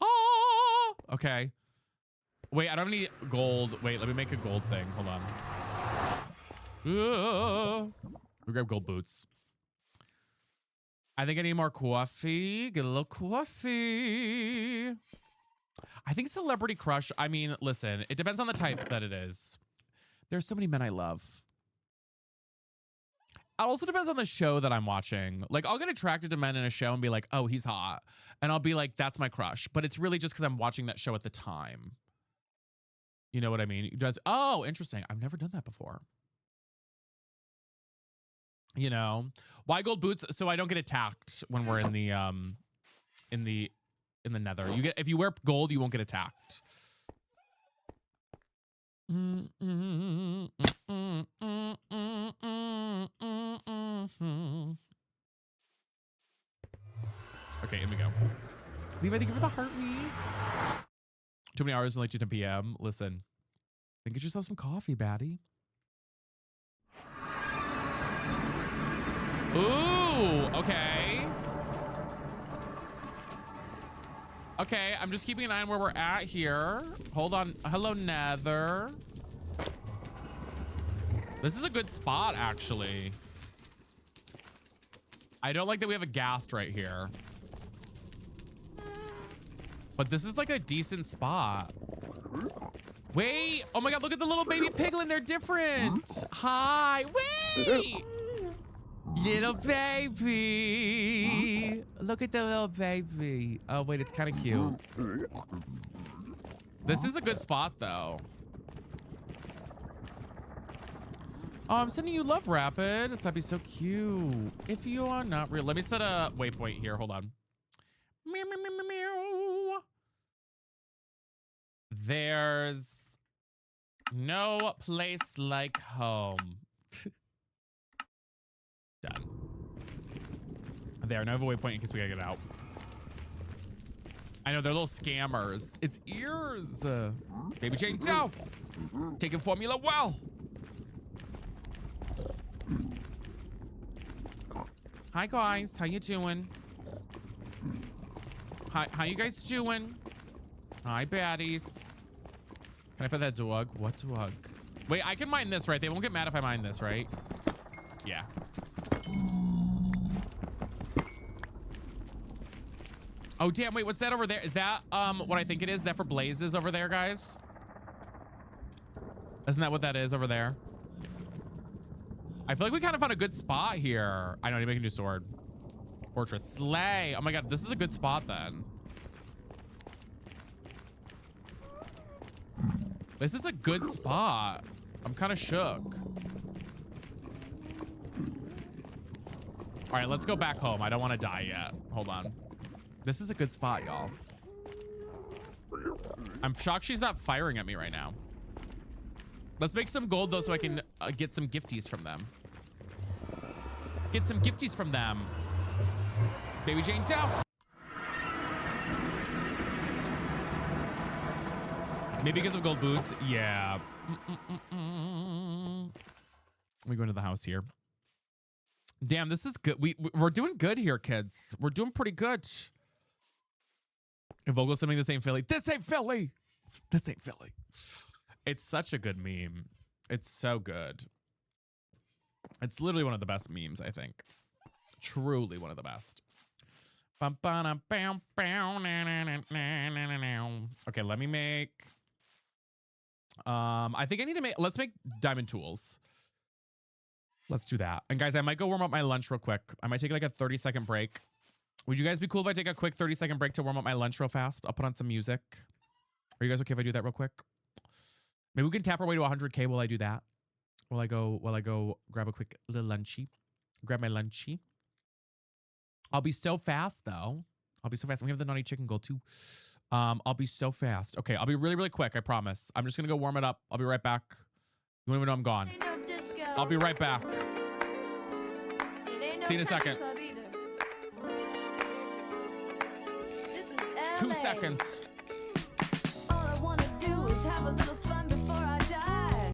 Oh, okay. Wait, I don't have any gold. Wait, let me make a gold thing. Hold on. We grab gold boots. I think I need more coffee. Get a little coffee. I think celebrity crush. I mean, listen, it depends on the type that it is. There's so many men I love. It also depends on the show that I'm watching. Like, I'll get attracted to men in a show and be like, oh, he's hot. And I'll be like, that's my crush. But it's really just because I'm watching that show at the time. You know what I mean? Oh, interesting. I've never done that before. You know, why gold boots? So I don't get attacked when we're in the nether. You get, if you wear gold, you won't get attacked. Okay, in we go. Levi, thank you for the heart me. Too many hours, only 2 p.m. Listen, then get yourself some coffee, baddie. Ooh, okay. Okay, I'm just keeping an eye on where we're at here. Hold on. Hello, Nether. This is a good spot, actually. I don't like that we have a ghast right here. But this is like a decent spot. Wait. Oh my God, look at the little baby piglin. They're different. Hi. Wait. Little baby. Look at the little baby. Oh, wait, it's kind of cute. This is a good spot, though. Oh, I'm sending you love, Rapid. That'd be so cute. If you are not real. Let me set a waypoint here. Hold on. Meow, meow, meow, meow, meow. There's no place like home. Done. There, now I have a waypoint in case we gotta get out. I know, they're little scammers. It's ears. Baby Jane Doe. Taking formula well. Hi guys, how you doing? Hi, how you guys doing? Hi baddies. Can I put that dog? What dog? Wait, I can mine this, right? They won't get mad if I mine this, right? Yeah. Oh damn, wait, what's that over there? Is that what I think it is? Is that for blazes over there, guys? Isn't that what that is over there? I feel like we kind of found a good spot here. I know, you make a new sword. Fortress Slay. Oh my God, this is a good spot then. This is a good spot. I'm kind of shook. All right, let's go back home. I don't want to die yet. Hold on. This is a good spot, y'all. I'm shocked she's not firing at me right now. Let's make some gold, though, so I can get some gifties from them. Get some gifties from them. Baby Jane Doe. Maybe because of gold boots. Yeah. We go into the house here. Damn, this is good. We're doing good here, kids. We're doing pretty good. If Vogel's something this ain't Philly. This ain't Philly. This ain't Philly. It's such a good meme. It's so good. It's literally one of the best memes, I think. Truly one of the best. Okay, let me make... I think I need to make... Let's make diamond tools. Let's do that. And guys, I might go warm up my lunch real quick. I might take like a 30-second break. Would you guys be cool if I take a quick 30-second break to warm up my lunch real fast? I'll put on some music. Are you guys okay if I do that real quick? Maybe we can tap our way to 100K while I do that. While I go grab a quick little lunchy. Grab my lunchy. I'll be so fast though. I'll be so fast. We have the naughty chicken goal too. I'll be so fast. Okay, I'll be really, really quick, I promise. I'm just gonna go warm it up. I'll be right back. You won't even know I'm gone. I'll be right back. See you in a second. 2 seconds.
All I wanna do is have a little fun before I die.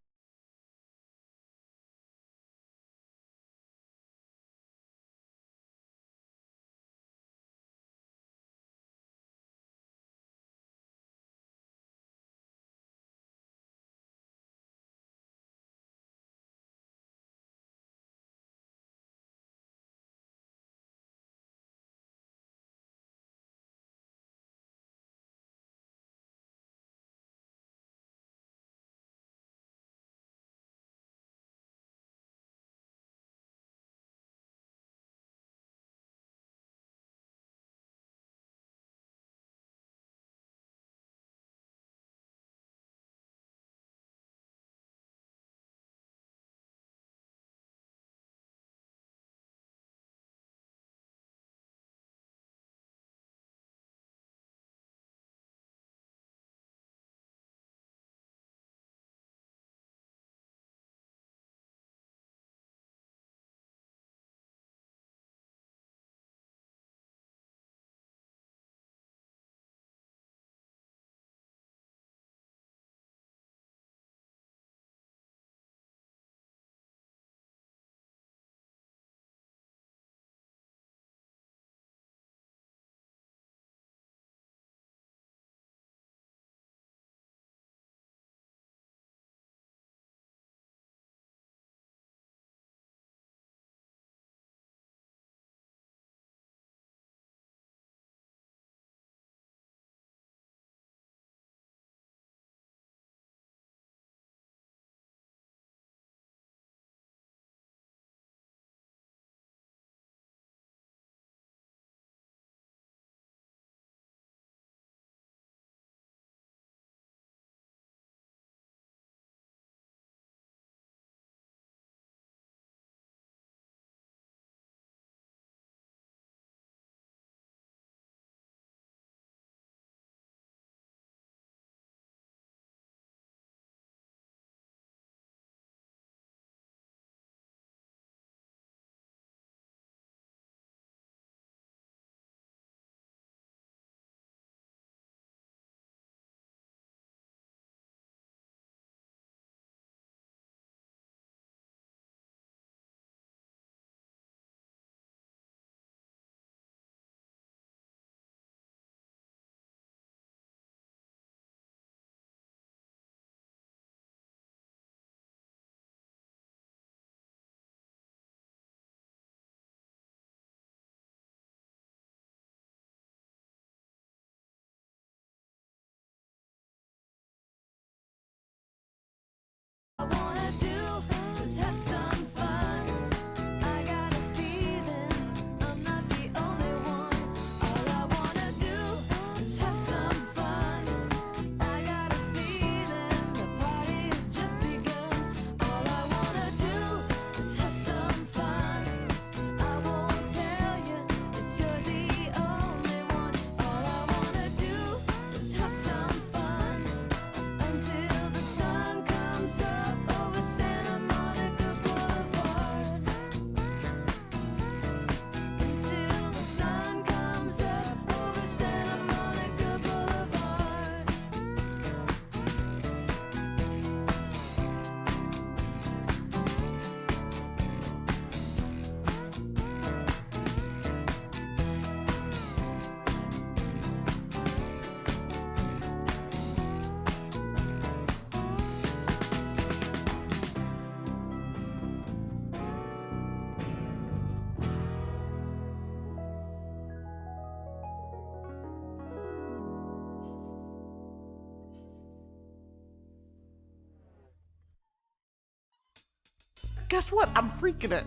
Guess what? I'm freaking it.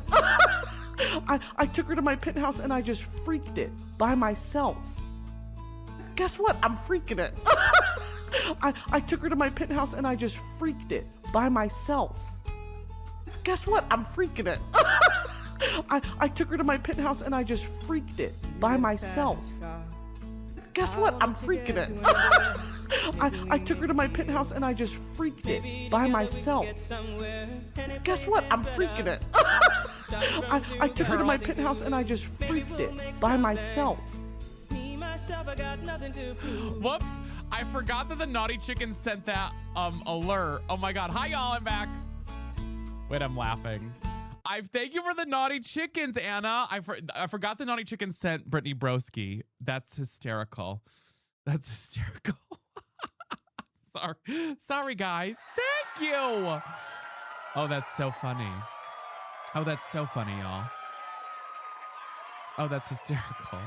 I took her to my penthouse and I just freaked it by myself. Guess what? I'm freaking it. I took her to my penthouse and I just freaked it by myself. Guess what? I'm freaking it. I took her to my penthouse and I just freaked it by myself. Guess what? I'm freaking it. I took her to my penthouse and I just freaked it by myself. Guess what? I'm freaking it. I took her to my penthouse and I just freaked it by myself.
Whoops. I forgot that the Naughty Chicken sent that alert. Oh my God. Hi, y'all. I'm back. Wait, I'm laughing. Thank you for the Naughty Chickens, Anna. I forgot the Naughty Chicken sent Brittany Broski. That's hysterical. That's hysterical. Sorry, guys. Thank you. Oh, that's so funny. Oh, that's so funny, y'all. Oh, that's hysterical.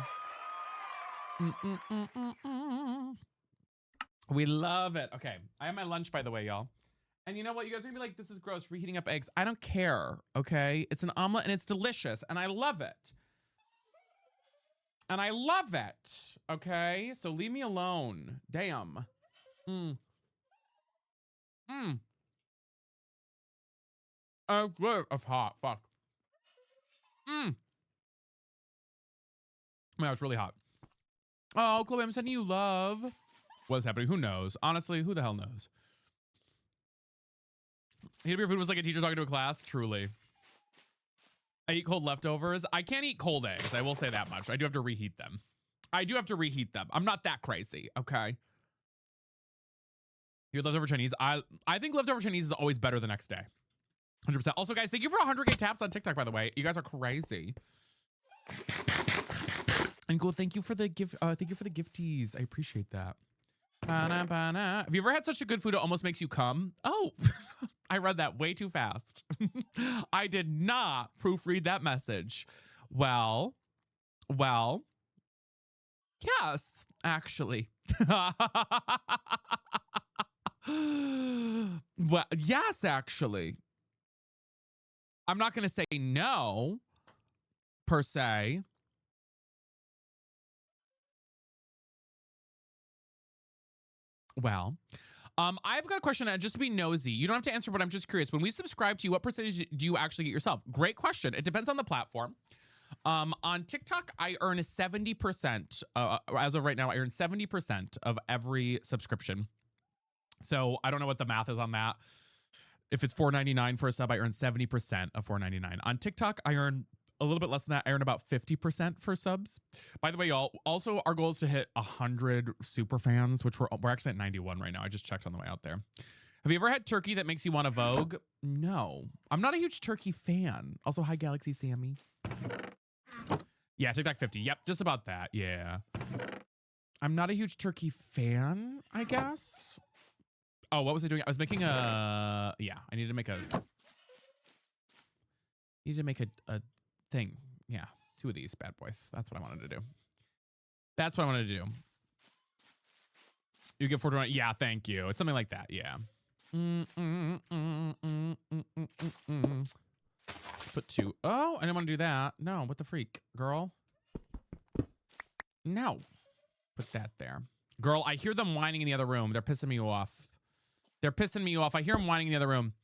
We love it. Okay, I have my lunch, by the way, y'all. And you know what? You guys are gonna be like, this is gross, reheating up eggs. I don't care, okay? It's an omelet and it's delicious and I love it. And I love it, okay? So leave me alone. Damn. Oh, good. It's hot. Fuck. Oh my God, it's really hot. Oh, Chloe, I'm sending you love. What's happening? Who knows? Honestly, who the hell knows? Heat up your food was like a teacher talking to a class. Truly. I eat cold leftovers. I can't eat cold eggs. I will say that much. I do have to reheat them. I'm not that crazy. Okay. Your leftover Chinese. I think leftover Chinese is always better the next day. 100%. Also, guys, thank you for 100K taps on TikTok, by the way. You guys are crazy. And cool. Thank you for the gift. Thank you for the gifties. I appreciate that. Have you ever had such a good food it almost makes you come? Oh, I read that way too fast. I did not proofread that message. Well, yes, actually. Well, yes, actually. I'm not going to say no, per se. Well, I've got a question, just to be nosy. You don't have to answer, but I'm just curious. When we subscribe to you, what percentage do you actually get yourself? Great question. It depends on the platform. On TikTok, I earn 70%. As of right now, I earn 70% of every subscription. So I don't know what the math is on that. If it's $4.99 for a sub, I earn 70% of $4.99. On TikTok, I earn a little bit less than that. I earn about 50% for subs. By the way, y'all, also our goal is to hit 100 super fans, which we're actually at 91 right now. I just checked on the way out there. Have you ever had turkey that makes you want to Vogue? No. I'm not a huge turkey fan. Also, hi, Galaxy Sammy. Yeah, TikTok 50. Yep, just about that. Yeah. I'm not a huge turkey fan, I guess. Oh, what was I doing? I was making a... Yeah, I needed to make a thing. Yeah, 2 of these bad boys. That's what I wanted to do. That's what I wanted to do. You get 420. Yeah, thank you. It's something like that. Yeah. Put 2. Oh, I didn't want to do that. No, what the freak, girl? No. Put that there. Girl, I hear them whining in the other room. They're pissing me off. They're pissing me off. I hear them whining in the other room.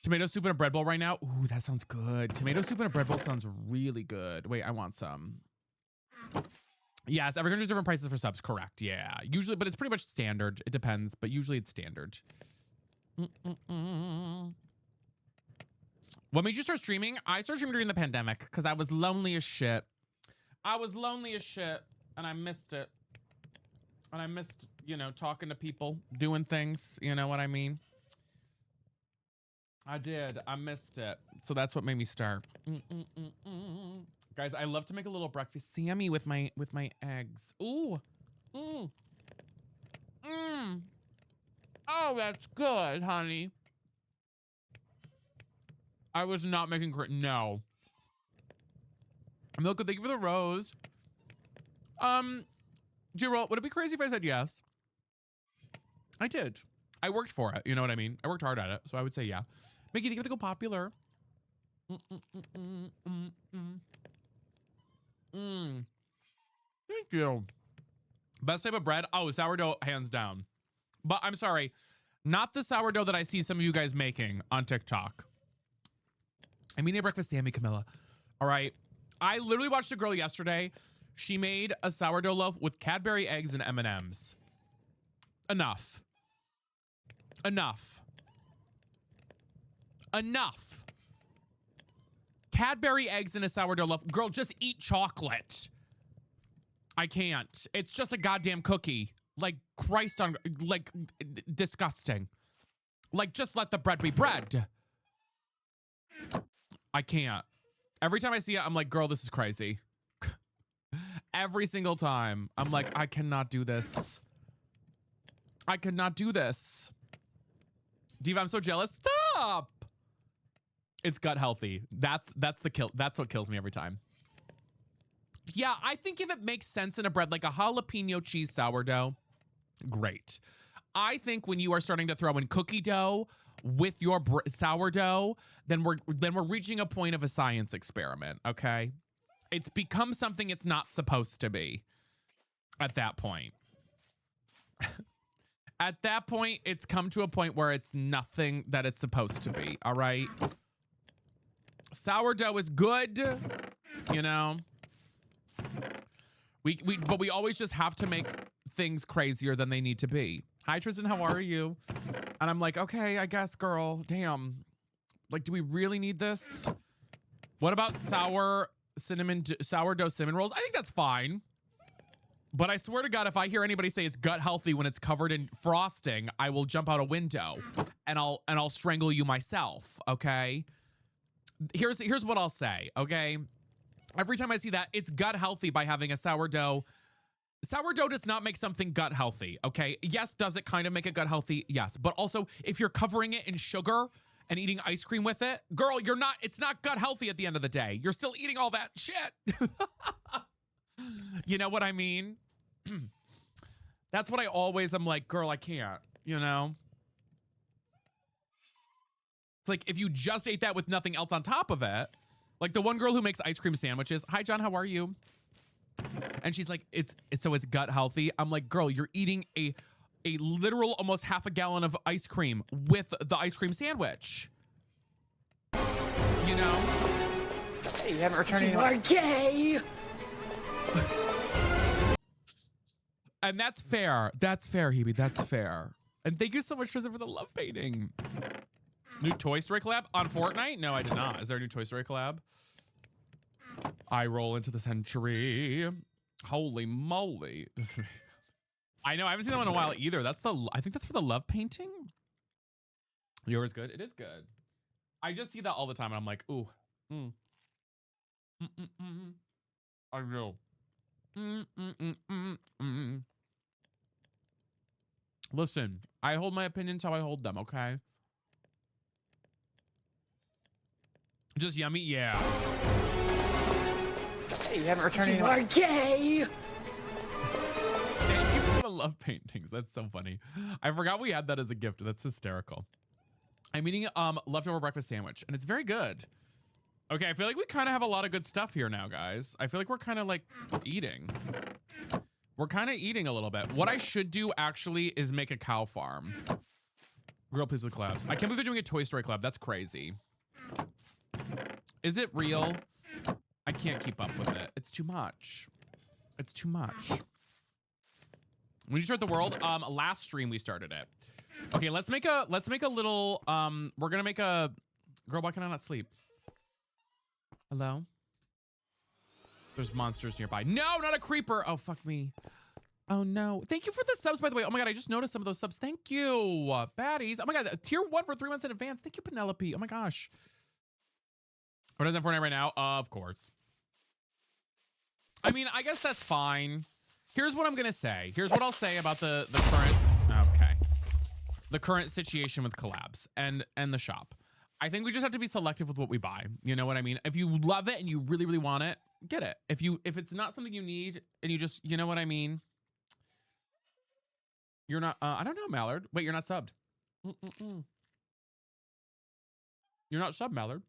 Tomato soup in a bread bowl right now. Ooh, that sounds good. Tomato soup in a bread bowl sounds really good. Wait, I want some. Yes, every country's different prices for subs. Correct. Yeah. Usually, but it's pretty much standard. It depends, but usually it's standard. What made you start streaming? I started streaming during the pandemic because I was lonely as shit. And I missed it. And I missed, you know, talking to people, doing things. You know what I mean? I did. I missed it. So that's what made me start. Guys, I love to make a little breakfast Sammy with my eggs. Ooh. Oh, that's good, honey. I was not making no. Milka, thank you for the rose. G-Roll, would it be crazy if I said yes? I did. I worked for it. You know what I mean? I worked hard at it. So I would say yeah. Mickey, thank you for the Go Popular. Mm, mm, mm, mm, mm, mm. Mm. Thank you. Best type of bread? Oh, sourdough, hands down. But I'm sorry, not the sourdough that I see some of you guys making on TikTok. I'm eating a breakfast Sammy, Camilla. All right. I literally watched a girl yesterday. She made a sourdough loaf with Cadbury eggs and M&Ms. Enough. Enough. Enough. Cadbury eggs in a sourdough loaf. Girl, just eat chocolate. I can't. It's just a goddamn cookie. Like, Christ on, like, disgusting. Like, just let the bread be bread. I can't. Every time I see it, I'm like, girl, this is crazy. Every single time. I'm like, I cannot do this. I cannot do this. Diva, I'm so jealous. Stop. It's gut healthy. That's the kill. That's what kills me every time. Yeah, I think if it makes sense in a bread, like a jalapeno cheese sourdough, great. I think when you are starting to throw in cookie dough with your sourdough, then we're reaching a point of a science experiment, okay? It's become something it's not supposed to be at that point. At that point, it's come to a point where it's nothing that it's supposed to be, all right? Sourdough is good, you know? But we always just have to make things crazier than they need to be. Hi, Tristan, how are you? And I'm like, okay, I guess, girl. Damn. Like, do we really need this? What about sourdough cinnamon rolls? I think that's fine. But I swear to God, if I hear anybody say it's gut healthy when it's covered in frosting, I will jump out a window and I'll strangle you myself, okay? Here's what I'll say, okay? Every time I see that, it's gut healthy by having a sourdough. Sourdough does not make something gut healthy, okay? Yes, does it kind of make it gut healthy? Yes. But also, if you're covering it in sugar and eating ice cream with it, girl, it's not gut healthy at the end of the day. You're still eating all that shit. You know what I mean? That's what I'm like, girl, I can't, you know? It's like if you just ate that with nothing else on top of it, like the one girl who makes ice cream sandwiches. Hi, John, how are you? And she's like, it's gut healthy. I'm like, girl, you're eating a literal almost half a gallon of ice cream with the ice cream sandwich. You know?
Hey, you haven't returned any.
You are gay.
And that's fair. That's fair, Hebe. That's fair. And thank you so much, Tristan, for the love painting. New Toy Story collab on Fortnite? No, I did not. Is there a new Toy Story collab? I roll into the century. Holy moly. I know, I haven't seen that one in a while either. I think that's for the love painting. Yours good? It is good. I just see that all the time and I'm like, ooh. I know. Listen, I hold my opinions how I hold them, okay? Just yummy, yeah.
Hey, you haven't returned any.
You are gay.
Thank you for the love paintings. That's so funny. I forgot we had that as a gift. That's hysterical. I'm eating leftover breakfast sandwich, and it's very good. Okay, I feel like we kind of have a lot of good stuff here now, guys. I feel like we're kind of like eating. We're kind of eating a little bit. What I should do actually is make a cow farm. Girl, please with collabs. I can't believe they're doing a Toy Story collab. That's crazy. Is it real? I can't keep up with it. It's too much. It's too much. When you start the world, last stream we started it. Okay, let's make a little we're gonna make a girl, why can I not sleep? Hello? There's monsters nearby. No, not a creeper. Oh, fuck me. Oh no. Thank you for the subs, by the way. Oh my god, I just noticed some of those subs. Thank you. Baddies. Oh my god, tier 1 for 3 months in advance. Thank you, Penelope. Oh my gosh. What is that Fortnite right now? Of course. I mean, I guess that's fine. Here's what I'm gonna say. Here's what I'll say about the current the current situation with collabs and the shop. I think we just have to be selective with what we buy. You know what I mean? If you love it and you really, really want it, get it. If it's not something you need and you just, you know what I mean? You're not, I don't know, Mallard. Wait, you're not subbed. You're not subbed, Mallard.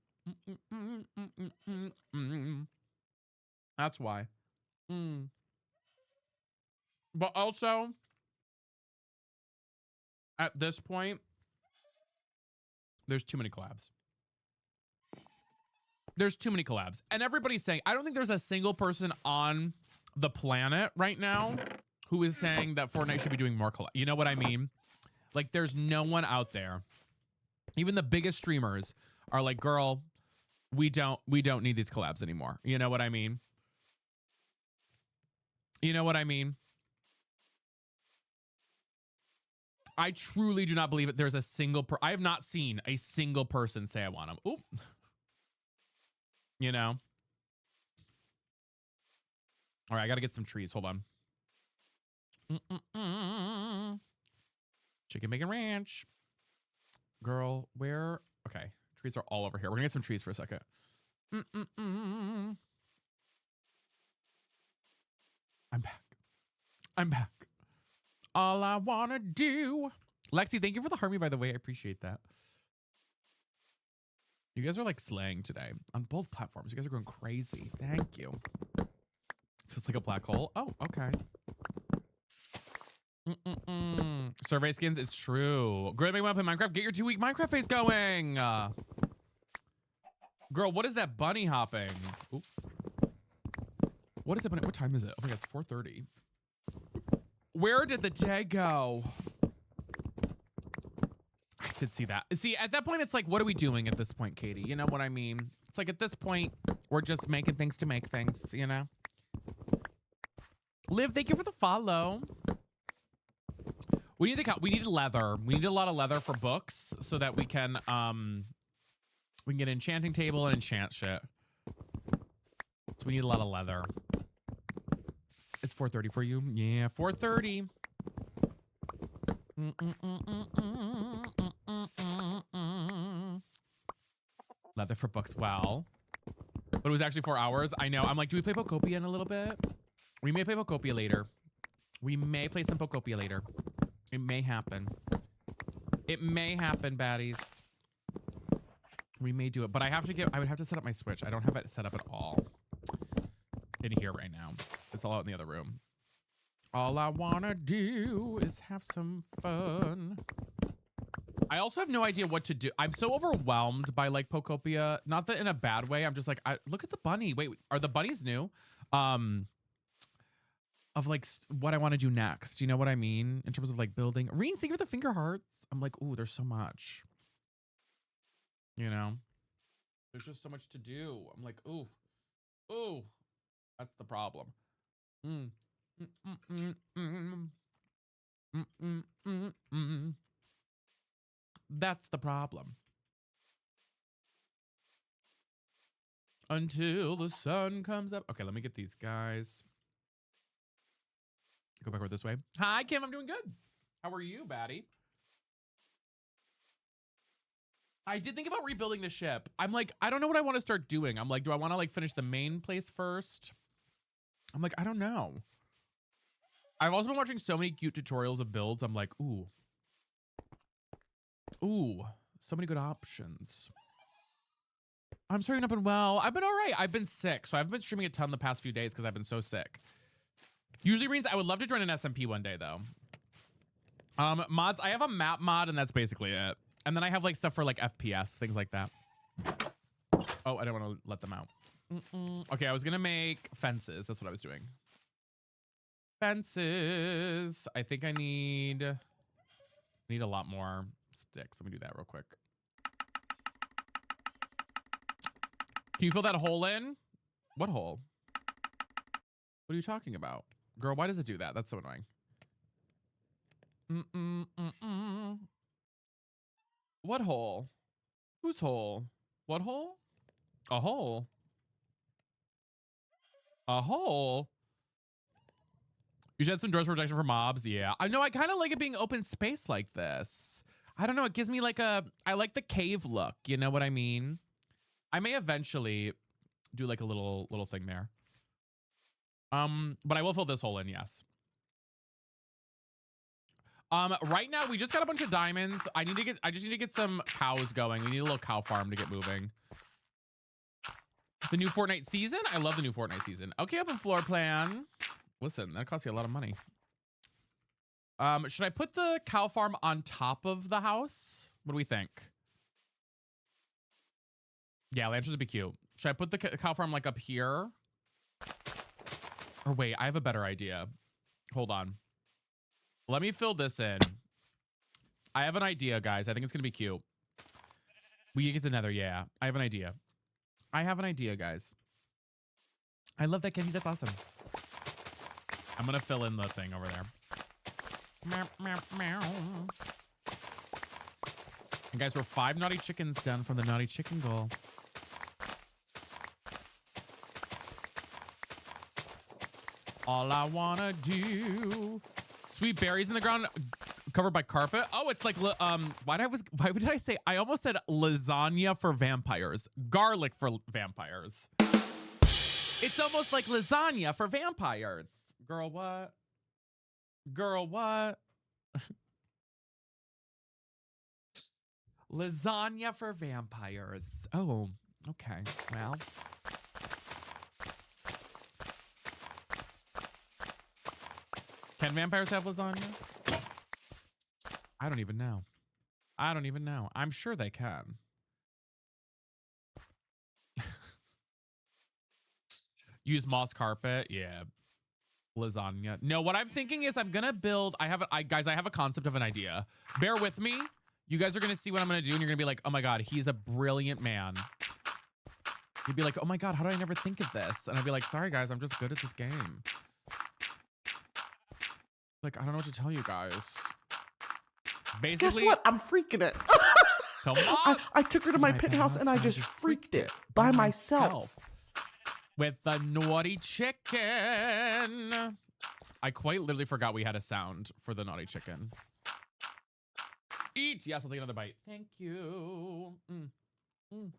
That's why. But also, at this point, there's too many collabs. There's too many collabs. And everybody's saying, I don't think there's a single person on the planet right now who is saying that Fortnite should be doing more collabs. You know what I mean? Like, there's no one out there. Even the biggest streamers are like, girl, we don't need these collabs anymore. You know what I mean? You know what I mean? I truly do not believe it. There's a single I have not seen a single person say I want them. Oop. You know? All right, I got to get some trees. Hold on. Chicken Bacon Ranch. Girl, where? Okay, trees are all over here. We're gonna get some trees for a second. I'm back. I'm back. All I wanna do. Lexi, thank you for the Harmony, by the way. I appreciate that. You guys are like slaying today on both platforms. You guys are going crazy. Thank you. Feels like a black hole. Oh, okay. Survey skins, it's true. Girl, make me want to play Minecraft. Get your 2-week Minecraft face going. Girl, what is that bunny hopping? Oop. What is it? What time is it? Oh my God, it's 4:30. Where did the day go? I did see that. See, at that point, it's like, what are we doing at this point, Katie? You know what I mean? It's like at this point, we're just making things to make things, you know? Liv, thank you for the follow. We need leather. We need a lot of leather for books so that we can get an enchanting table and enchant shit. So we need a lot of leather. It's 4:30 for you. Yeah, 4:30. Leather for books. Wow. But it was actually 4 hours. I know. I'm like, do we play Pokopia in a little bit? We may play Pokopia later. We may play some Pokopia later. It may happen. It may happen, baddies. We may do it, but I would have to set up my Switch. I don't have it set up at all in here right now. It's all out in the other room. All I wanna do is have some fun. I also have no idea what to do. I'm so overwhelmed by like Pokopia. Not that in a bad way. I'm just like, look at the bunny. Wait, are the bunnies new? Of like what I want to do next. You know what I mean? In terms of like building. Reen, thank you for the finger hearts. I'm like, ooh, there's so much. You know? There's just so much to do. I'm like, ooh. Ooh. That's the problem. That's the problem. Until the sun comes up. Okay, let me get these guys. Go back over this way. Hi, Kim. I'm doing good. How are you, baddie? I did think about rebuilding the ship. I'm like, I don't know what I want to start doing. I'm like, do I want to like finish the main place first? I'm like, I don't know. I've also been watching so many cute tutorials of builds. I'm like, ooh. Ooh, so many good options. I'm starting up and well. I've been all right. I've been sick. So I've been streaming a ton the past few days because I've been so sick. Usually means I would love to join an SMP one day though. Mods, I have a map mod and that's basically it. And then I have like stuff for like FPS, things like that. Oh, I don't want to let them out. Okay, I was gonna make fences. That's what I was doing. Fences. I think I need a lot more sticks. Let me do that real quick. Can you fill that hole in? What hole? What are you talking about? Girl, why does it do that? That's so annoying. What hole? Whose hole? What hole? A hole? A hole? You should add some doors protection for mobs. Yeah. I know. I kind of like it being open space like this. I don't know. It gives me like I like the cave look. You know what I mean? I may eventually do like a little thing there. But I will fill this hole in. Yes. Right now we just got a bunch of diamonds. I just need to get some cows going. We need a little cow farm to get moving. The new Fortnite season? I love the new Fortnite season. Okay, open floor plan. Listen, that costs you a lot of money. Should I put the cow farm on top of the house? What do we think? Yeah, lanterns would be cute. Should I put the cow farm like up here? Or wait, I have a better idea. Hold on. Let me fill this in. I have an idea, guys. I think it's going to be cute. We get the nether, yeah. I have an idea. I have an idea, guys. I love that candy. That's awesome. I'm going to fill in the thing over there. Meow, meow, meow. And guys, we're 5 naughty chickens done from the naughty chicken goal. All I want to do. Sweet berries in the ground covered by carpet. Oh, it's like, why did I say, I almost said lasagna for vampires. Garlic for vampires. It's almost like lasagna for vampires. Girl, what? Girl, what? Lasagna for vampires. Oh, okay. Well. Can vampires have lasagna? I don't even know. I don't even know. I'm sure they can. Use moss carpet. Yeah. Lasagna. No, what I'm thinking is I'm gonna build. Guys, I have a concept of an idea. Bear with me. You guys are gonna see what I'm gonna do, and you're gonna be like, "Oh my god, he's a brilliant man." You'd be like, "Oh my god, how did I never think of this?" And I'd be like, "Sorry, guys, I'm just good at this game." Like, I don't know what to tell you guys. Basically,
Guess what? I'm freaking it. I took her to my penthouse and I just freaked it by myself.
With the naughty chicken. I quite literally forgot we had a sound for the naughty chicken. Eat. Yes, I'll take another bite. Thank you. Mm. Mm.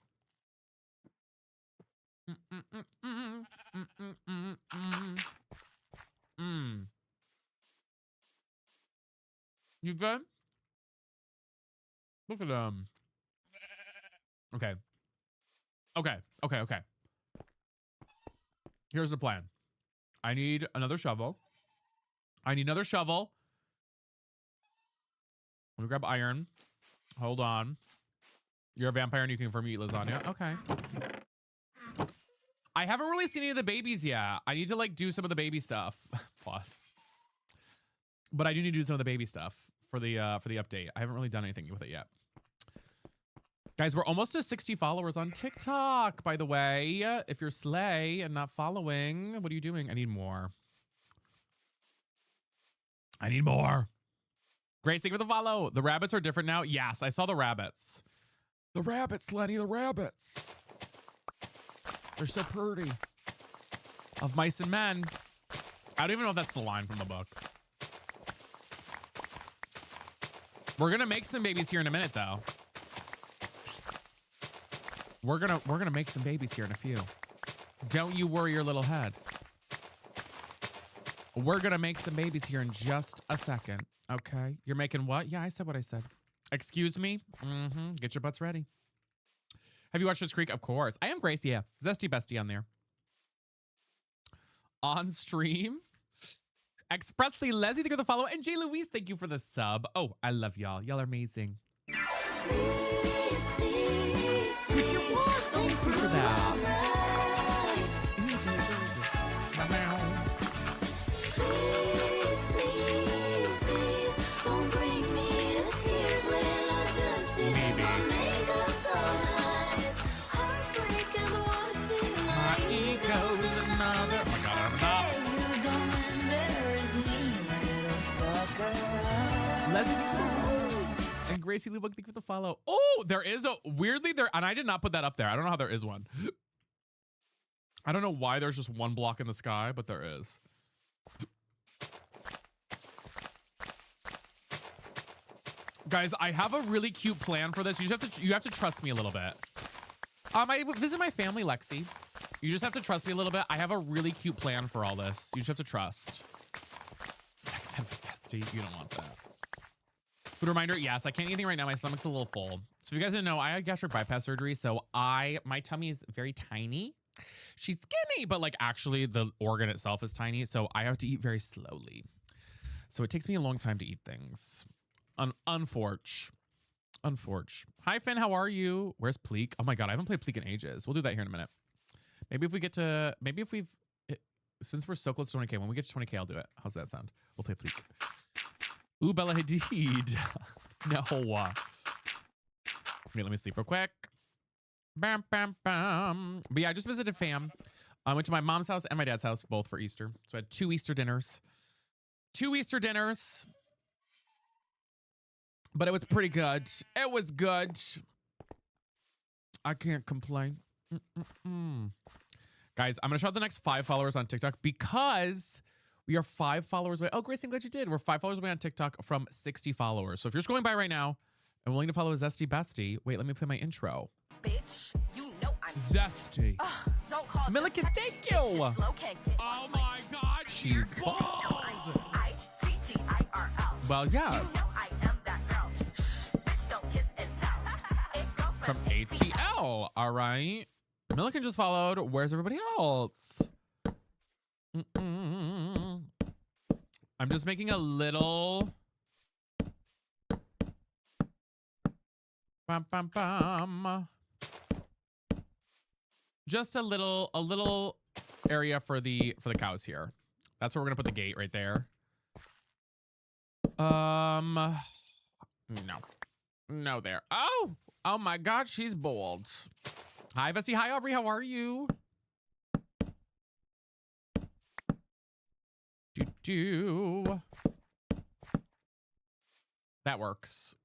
Mm, mm, mm, mm, mm, mm, mm, mm. Mm. You good? Look at them. Okay. Okay. Here's the plan. I need another shovel. Let me grab iron. Hold on. You're a vampire and you can confirm you eat lasagna. Okay. I haven't really seen any of the babies yet. I need to like do some of the baby stuff. Pause. But I do need to do some of the baby stuff for the update. I haven't really done anything with it yet. Guys, we're almost to 60 followers on TikTok, by the way. If you're slay and not following, what are you doing? I need more. Grace, thank you for the follow. The rabbits are different now. Yes, I saw the rabbits. The rabbits, Lenny, the rabbits. They're so pretty. Of mice and men. I don't even know if that's the line from the book. We're gonna make some babies here in a minute, though. We're gonna make some babies here in a few. Don't you worry your little head. We're gonna make some babies here in just a second. Okay. You're making what? Yeah, I said what I said. Excuse me? Mm-hmm. Get your butts ready. Have you watched Schitt's Creek? Of course. I am Grace, yeah. Zesty Bestie on there. On stream. Expressly Leslie, thank you for the follow. And Jay Louise, thank you for the sub. Oh, I love y'all. Y'all are amazing.
Please, please,
What's your what? Thank you for that.
please, please, please, don't bring me to tears when I just did
Maybe.
my makeup so nice. Heartbreak is one thing,
My ego's another. Oh my god, I'm not.
you don't embarrass me, my little sucker.
Leslie and Gracie Lubbock, thank you for the follow. Oh, there is a weirdly there, and I did not put that up there. I don't know how there is one. I don't know why there's just one block in the sky, but there is. Guys, I have a really cute plan for this. You have to trust me a little bit. I visit my family, Lexi. You just have to trust me a little bit. I have a really cute plan for all this. You just have to trust. Sex heavy bestie. You don't want that. Food reminder, yes, I can't eat anything right now. My stomach's a little full. So if you guys didn't know, I had gastric bypass surgery. So my tummy is very tiny. she's skinny, but like actually the organ itself is tiny. So I have to eat very slowly. So it takes me a long time to eat things. Unforge. Hi, Finn. How are you? Where's Pleek? Oh my God, I haven't played Pleek in ages. We'll do that here in a minute. Maybe if we've, since we're so close to 20K, when we get to 20K, I'll do it. How's that sound? We'll play Pleek. Ooh, Bella Hadid. No. Okay, let me sleep real quick. Bam, bam, bam. But yeah, I just visited fam. I went to my mom's house and my dad's house, both for Easter. So I had 2 Easter dinners. But it was pretty good. It was good. I can't complain. Guys, I'm going to shout out the next 5 followers on TikTok because we are 5 followers away. Oh, Grace, I'm glad you did. We're 5 followers away on TikTok from 60 followers. So if you're scrolling by right now and willing to follow a Zesty Bestie, wait, let me play my intro.
Bitch, you know I'm
Zesty.
don't call
Milliken,
just
thank
text,
you.
bitch, slow cake, bitch.
Oh my God, she's bald.
ITGIRL.
Well,
You
yes.
know I am that girl. Shh, bitch, don't kiss and tell. It go
From ATL. All right. Milliken just followed. Where's everybody else? I'm just making a little. Bum, bum, bum. Just a little area for the cows here. That's where we're gonna put the gate right there. No there. Oh my God, she's bold. Hi, Bessie. Hi, Aubrey. How are you? That works.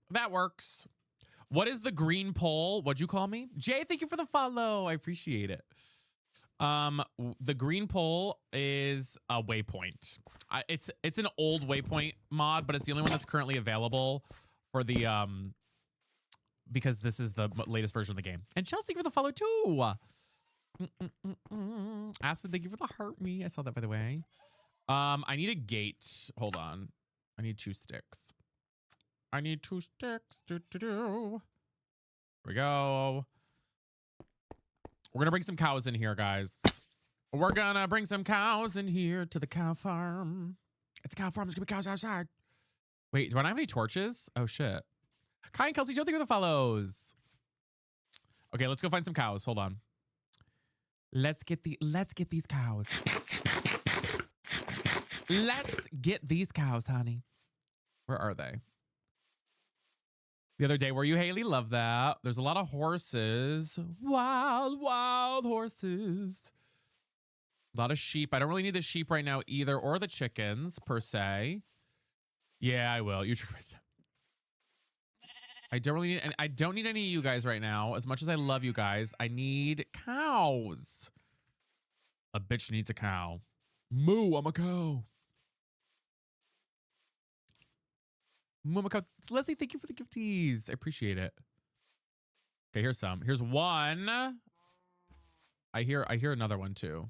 What is the green pole? What'd you call me? Jay, thank you for the follow. I appreciate it. The green pole is a waypoint. It's an old waypoint mod, but it's the only one that's currently available for the because this is the latest version of the game. And Chelsea for the follow too. Aspen, thank you for the heart me. I saw that, by the way. I need a gate. Hold on. I need 2 sticks. Here we go. We're gonna bring some cows in here, guys. We're gonna bring some cows in here to the cow farm. It's a cow farm. There's gonna be cows outside. Wait, do I not have any torches? Oh shit. Kai and Kelsey, don't think of the follows. Okay, let's go find some cows. Hold on. Let's get these cows. Let's get these cows, honey. Where are they? The other day, were you, Haley? Love that. There's a lot of horses. Wild, wild horses. A lot of sheep. I don't really need the sheep right now either, or the chickens, per se. Yeah, I will. You trick my step. I don't really need, and I don't need any of you guys right now. As much as I love you guys, I need cows. A bitch needs a cow. Moo, I'm a cow. Moo, I'm a cow. Leslie, thank you for the gifties. I appreciate it. Okay, here's some. Here's one. I hear another one too.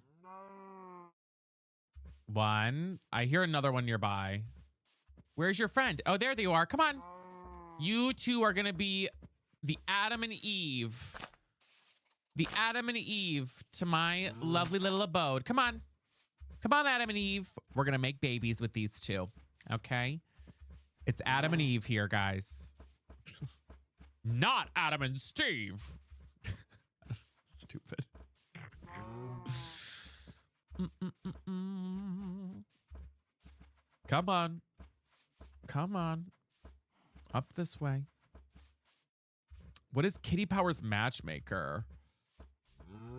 One. I hear another one nearby. Where's your friend? Oh, there they are. Come on. You two are going to be the Adam and Eve. The Adam and Eve to my lovely little abode. Come on. Come on, Adam and Eve. We're going to make babies with these two. Okay? It's Adam and Eve here, guys. Not Adam and Steve. Stupid. Come on. Come on. Up this way. What is Kitty Powers Matchmaker?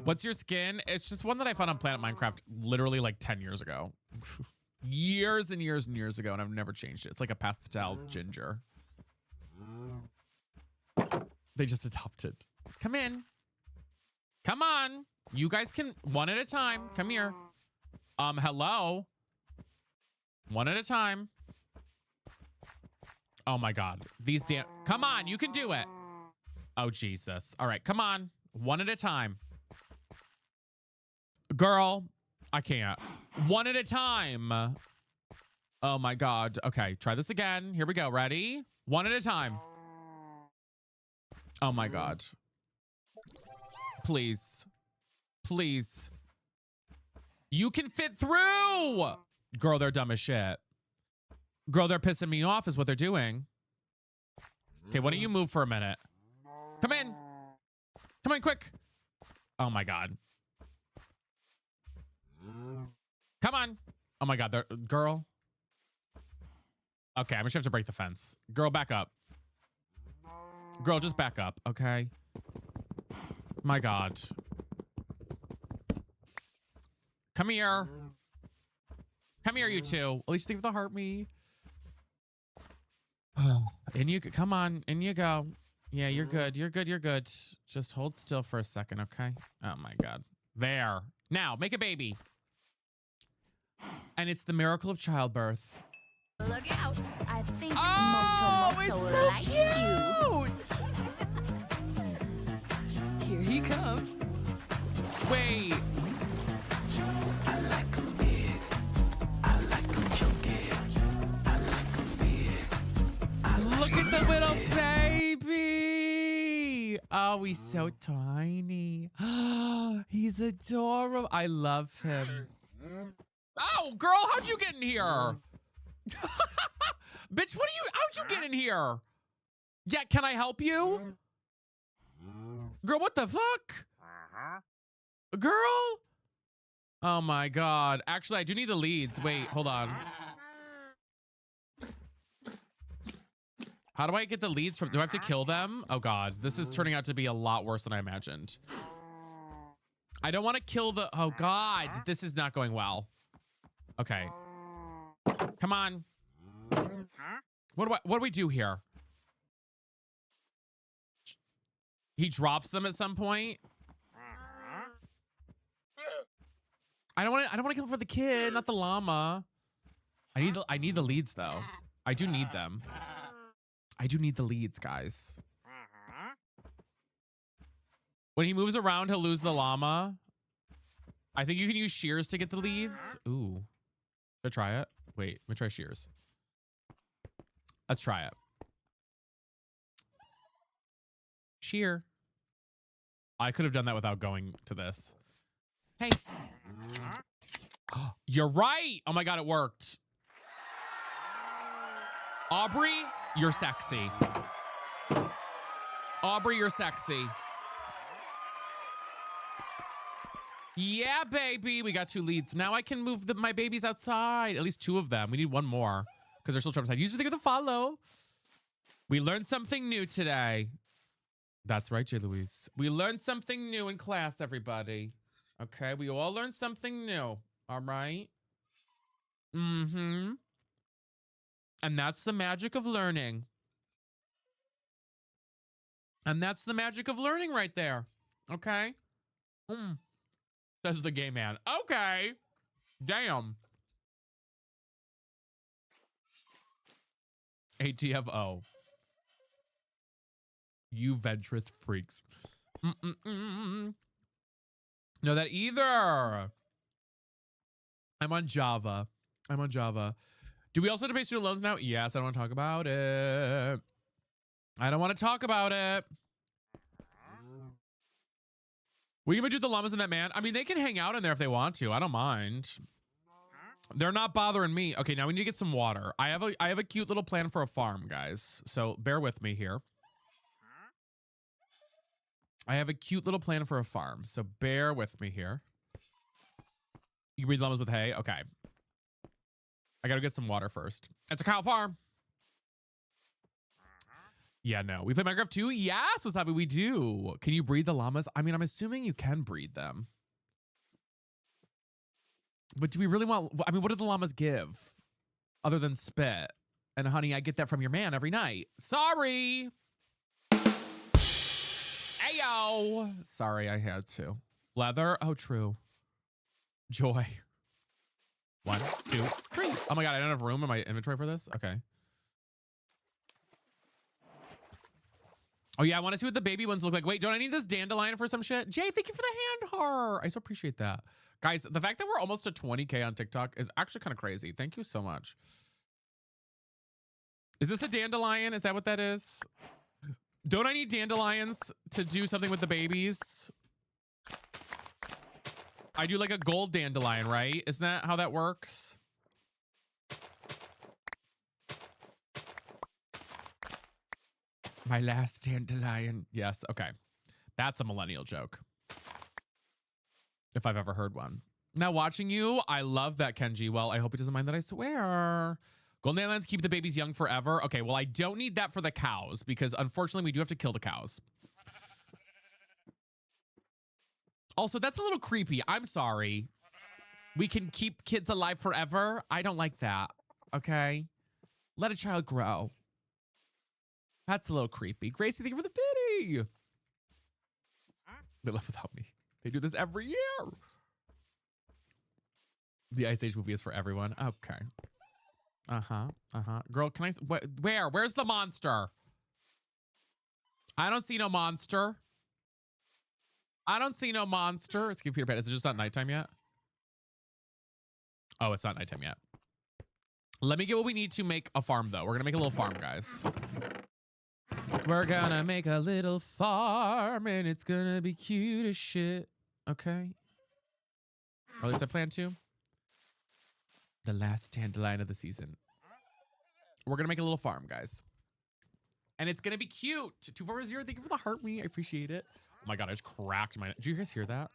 What's your skin? It's just one that I found on Planet Minecraft literally like 10 years ago. Years and years and years ago, and I've never changed it. It's like a pastel ginger. They just adopted. Come in. Come on. You guys can one at a time. Come here. Hello. One at a time. Oh my God. These damn. Come on. You can do it. Oh, Jesus. All right. Come on. One at a time. Girl, I can't. One at a time. Oh my God. Okay. Try this again. Here we go. Ready? One at a time. Oh my God. Please. Please. You can fit through. Girl, they're dumb as shit. Girl, they're pissing me off is what they're doing. Okay, why don't you move for a minute? Come in. Come in, quick. Oh my God. Come on. Oh my God, girl. Okay, I'm just gonna have to break the fence. Girl, back up. Girl, just back up, okay? My God. Come here. Come here, you two. At least think of the heart me. And you come on, and you go. Yeah, you're good. You're good. You're good. Just hold still for a second, okay? Oh my God. There. Now, make a baby. And it's the miracle of childbirth.
Look out. I think
Oh,
Moto
it's
likes
so cute.
Here he comes.
Wait.
I like 'em big. I like 'em chunky. I like 'em big.
Look at the little baby. Oh, he's so tiny. He's adorable. I love him. Oh, girl, how'd you get in here? Bitch, how'd you get in here? Yeah, can I help you? Girl, what the fuck? Girl? Oh my God. Actually, I do need the leads. Wait, hold on. How do I get the leads from? Do I have to kill them? Oh God, this is turning out to be a lot worse than I imagined. I don't want to kill the, oh God, this is not going well. Okay. Come on. What do we do here? He drops them at some point. I don't want to kill for the kid, not the llama. I need the leads though. I do need them. I do need the leads, guys. When he moves around, he'll lose the llama. I think you can use shears to get the leads. Ooh. Should I try it? Wait, let me try shears. Let's try it. Shear. I could have done that without going to this. Hey. You're right. Oh my God, it worked. Aubrey, you're sexy. Aubrey, you're sexy. Yeah, baby. We got 2 leads. Now I can move my babies outside. At least 2 of them. We need 1 more because they're still trapped inside. Use the thing with the follow. We learned something new today. That's right, J. Louise. We learned something new in class, everybody. Okay, we all learned something new. All right? Mm-hmm. And that's the magic of learning. And that's the magic of learning right there. Okay? Says the gay man. Okay. Damn. ATFO. You venturous freaks. Know that either. I'm on Java. Do we also have to pay student loans now? Yes, I don't want to talk about it. I don't want to talk about it. We can do the llamas and that man. I mean, they can hang out in there if they want to. I don't mind. They're not bothering me. Okay, now we need to get some water. I have a cute little plan for a farm, guys. So bear with me here. I have a cute little plan for a farm. So bear with me here. You can breed llamas with hay. Okay. I gotta get some water first. It's a cow farm. Yeah, no. We play Minecraft too? Yes, what's happening? We do. Can you breed the llamas? I mean, I'm assuming you can breed them. But do we really want... I mean, what do the llamas give? Other than spit. And honey, I get that from your man every night. Sorry. Ayo. Sorry, I had to. Leather? Oh, true. Joy. 1, 2, 3. Oh my God, I don't have room in my inventory for this? Okay. Oh yeah, I want to see what the baby ones look like. Wait, don't I need this dandelion for some shit? Jay, thank you for the hand heart. I so appreciate that. Guys, the fact that we're almost to 20K on TikTok is actually kind of crazy. Thank you so much. Is this a dandelion? Is that what that is? Don't I need dandelions to do something with the babies? I do like a gold dandelion, right? Isn't that how that works? My last dandelion. Yes, okay. That's a millennial joke. If I've ever heard one. Now watching you, I love that, Kenji. Well, I hope he doesn't mind that I swear. Golden dandelions keep the babies young forever. Okay, well, I don't need that for the cows because unfortunately we do have to kill the cows. Also, that's a little creepy. I'm sorry. We can keep kids alive forever. I don't like that. Okay? Let a child grow. That's a little creepy. Gracie, thank you for the pity. They left without me. They do this every year. The Ice Age movie is for everyone. Okay. Girl, can I... Where? Where's the monster? I don't see no monster. I don't see no monster. Excuse Peter Pan. Is it just not nighttime yet? Oh, it's not nighttime yet. Let me get what we need to make a farm, though. We're going to make a little farm, guys. We're going to make a little farm, and it's going to be cute as shit. Okay? Or at least I plan to. The last dandelion of the season. We're going to make a little farm, guys. And it's going to be cute. 240, thank you for the heart me. I appreciate it. Oh my God, I just cracked my... Did you guys hear that?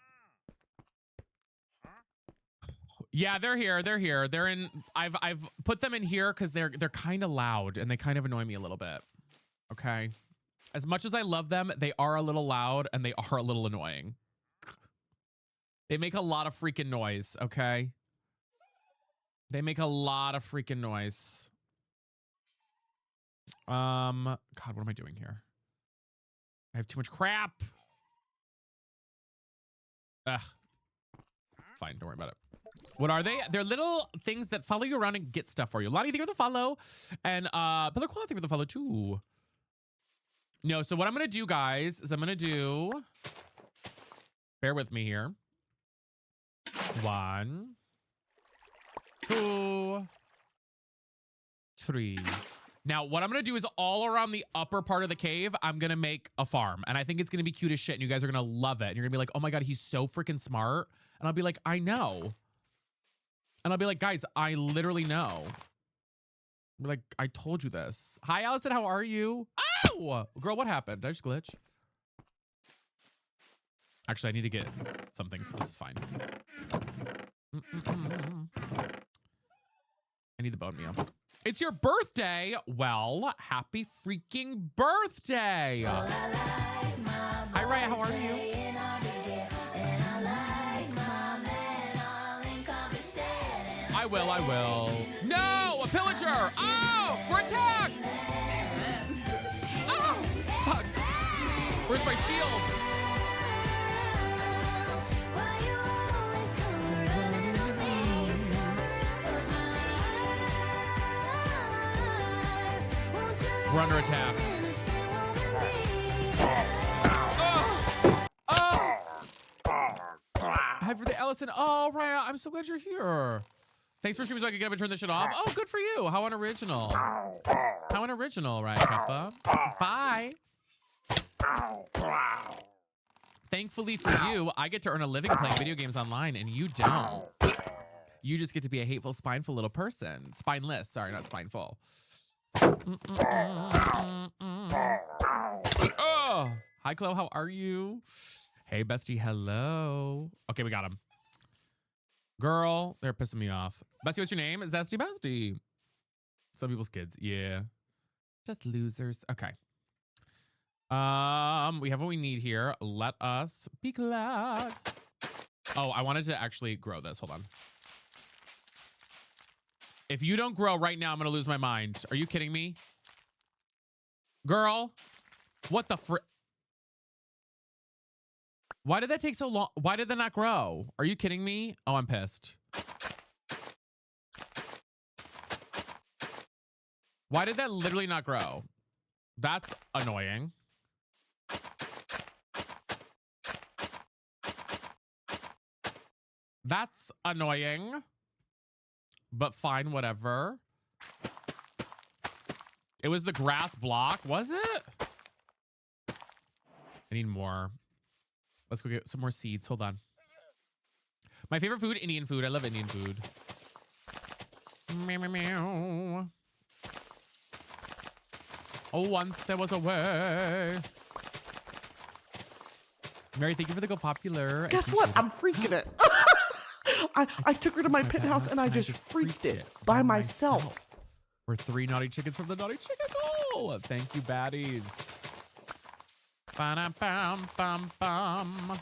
Yeah, they're here. They're here. They're in... I've put them in here because they're kind of loud and they kind of annoy me a little bit. Okay? As much as I love them, they are a little loud and they are a little annoying. They make a lot of freaking noise, okay? They make a lot of freaking noise. God, what am I doing here? I have too much crap. Ugh. Fine, don't worry about it. What are they? They're little things that follow you around and get stuff for you. Lonnie, thank you for the follow. And Pillar Quality, thank you for the follow too. No, so what I'm gonna do, guys, is I'm gonna do... Bear with me here. 1, 2, 3. Now, what I'm going to do is all around the upper part of the cave, I'm going to make a farm. And I think it's going to be cute as shit. And you guys are going to love it. And you're going to be like, oh my God, he's so freaking smart. And I'll be like, I know. And I'll be like, guys, I literally know. I'll be like, I told you this. Hi, Allison. How are you? Oh, girl, what happened? Did I just glitch? Actually, I need to get something, so this is fine. I need the bone meal. It's your birthday. Well, happy freaking birthday. Hi, Raya. How are you? I will. No, a pillager. Oh, we're attacked. Oh, fuck. Where's my shield? We're under attack. Happy birthday, Allison. Oh, Raya, I'm so glad you're here. Thanks for streaming so I can get up and turn this shit off. Oh, good for you. How unoriginal. How unoriginal, Raya Kappa. Bye. Thankfully for you, I get to earn a living playing video games online, and you don't. You just get to be a hateful, spineful little person. Spineless. Sorry, not spineful. Oh, hi, Chloe. How are you? Hey, bestie. Hello. Okay, we got him. Girl, they're pissing me off. Bestie, what's your name? Zesty Bestie. Some people's kids. Yeah. Just losers. Okay. We have what we need here. Let us be glad. Oh, I wanted to actually grow this. Hold on. If you don't grow right now, I'm going to lose my mind. Are you kidding me? Girl, what the fr... Why did that take so long? Why did that not grow? Are you kidding me? Oh, I'm pissed. Why did that literally not grow? That's annoying. That's annoying. But fine, whatever. It was the grass block, was it? I need more. Let's go get some more seeds. Hold on. My favorite food, Indian food. I love Indian food. Meow, meow, meow. Oh, once there was a way. Mary, thank you for the Go Popular. I
Guess what?
appreciate
I'm freaking it. I took her to my penthouse and I just freaked it by myself.
We're 3 naughty chickens from the Naughty Chicken Bowl. Thank you, baddies. Ba-dum-bum-bum-bum.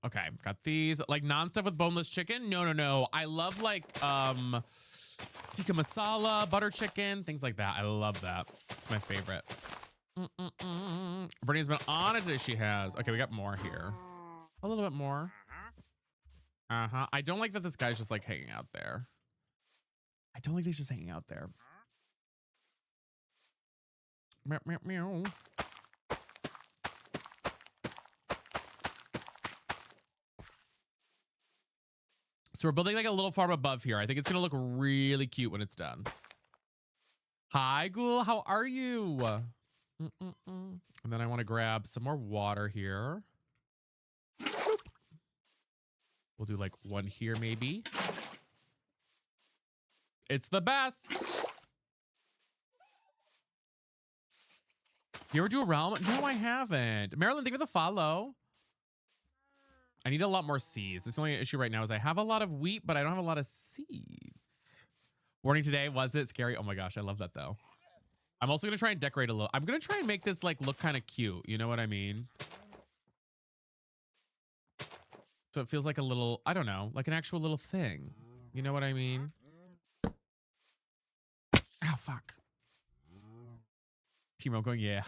Okay, got these. Like non-stuff with boneless chicken? No. I love like tikka masala, butter chicken, things like that. I love that. It's my favorite. Brittany's been on it as she has. Okay, we got more here. A little bit more. I don't like that this guy's just like hanging out there. I don't like that he's just hanging out there. Meow, meow, meow. So we're building like a little farm above here. I think it's gonna look really cute when it's done. Hi, Ghoul. How are you? And then I want to grab some more water here. Boop. We'll do like one here, maybe. It's the best. You ever do a realm? No, I haven't. Marilyn, thank you for the follow. I need a lot more seeds. This only issue right now is I have a lot of wheat, but I don't have a lot of seeds. Warning today, was it scary? Oh my gosh, I love that though. I'm also gonna try and decorate a little. I'm gonna try and make this like look kind of cute. You know what I mean? So it feels like a little, I don't know, like an actual little thing. You know what I mean? Oh, fuck. Timo going, yeah.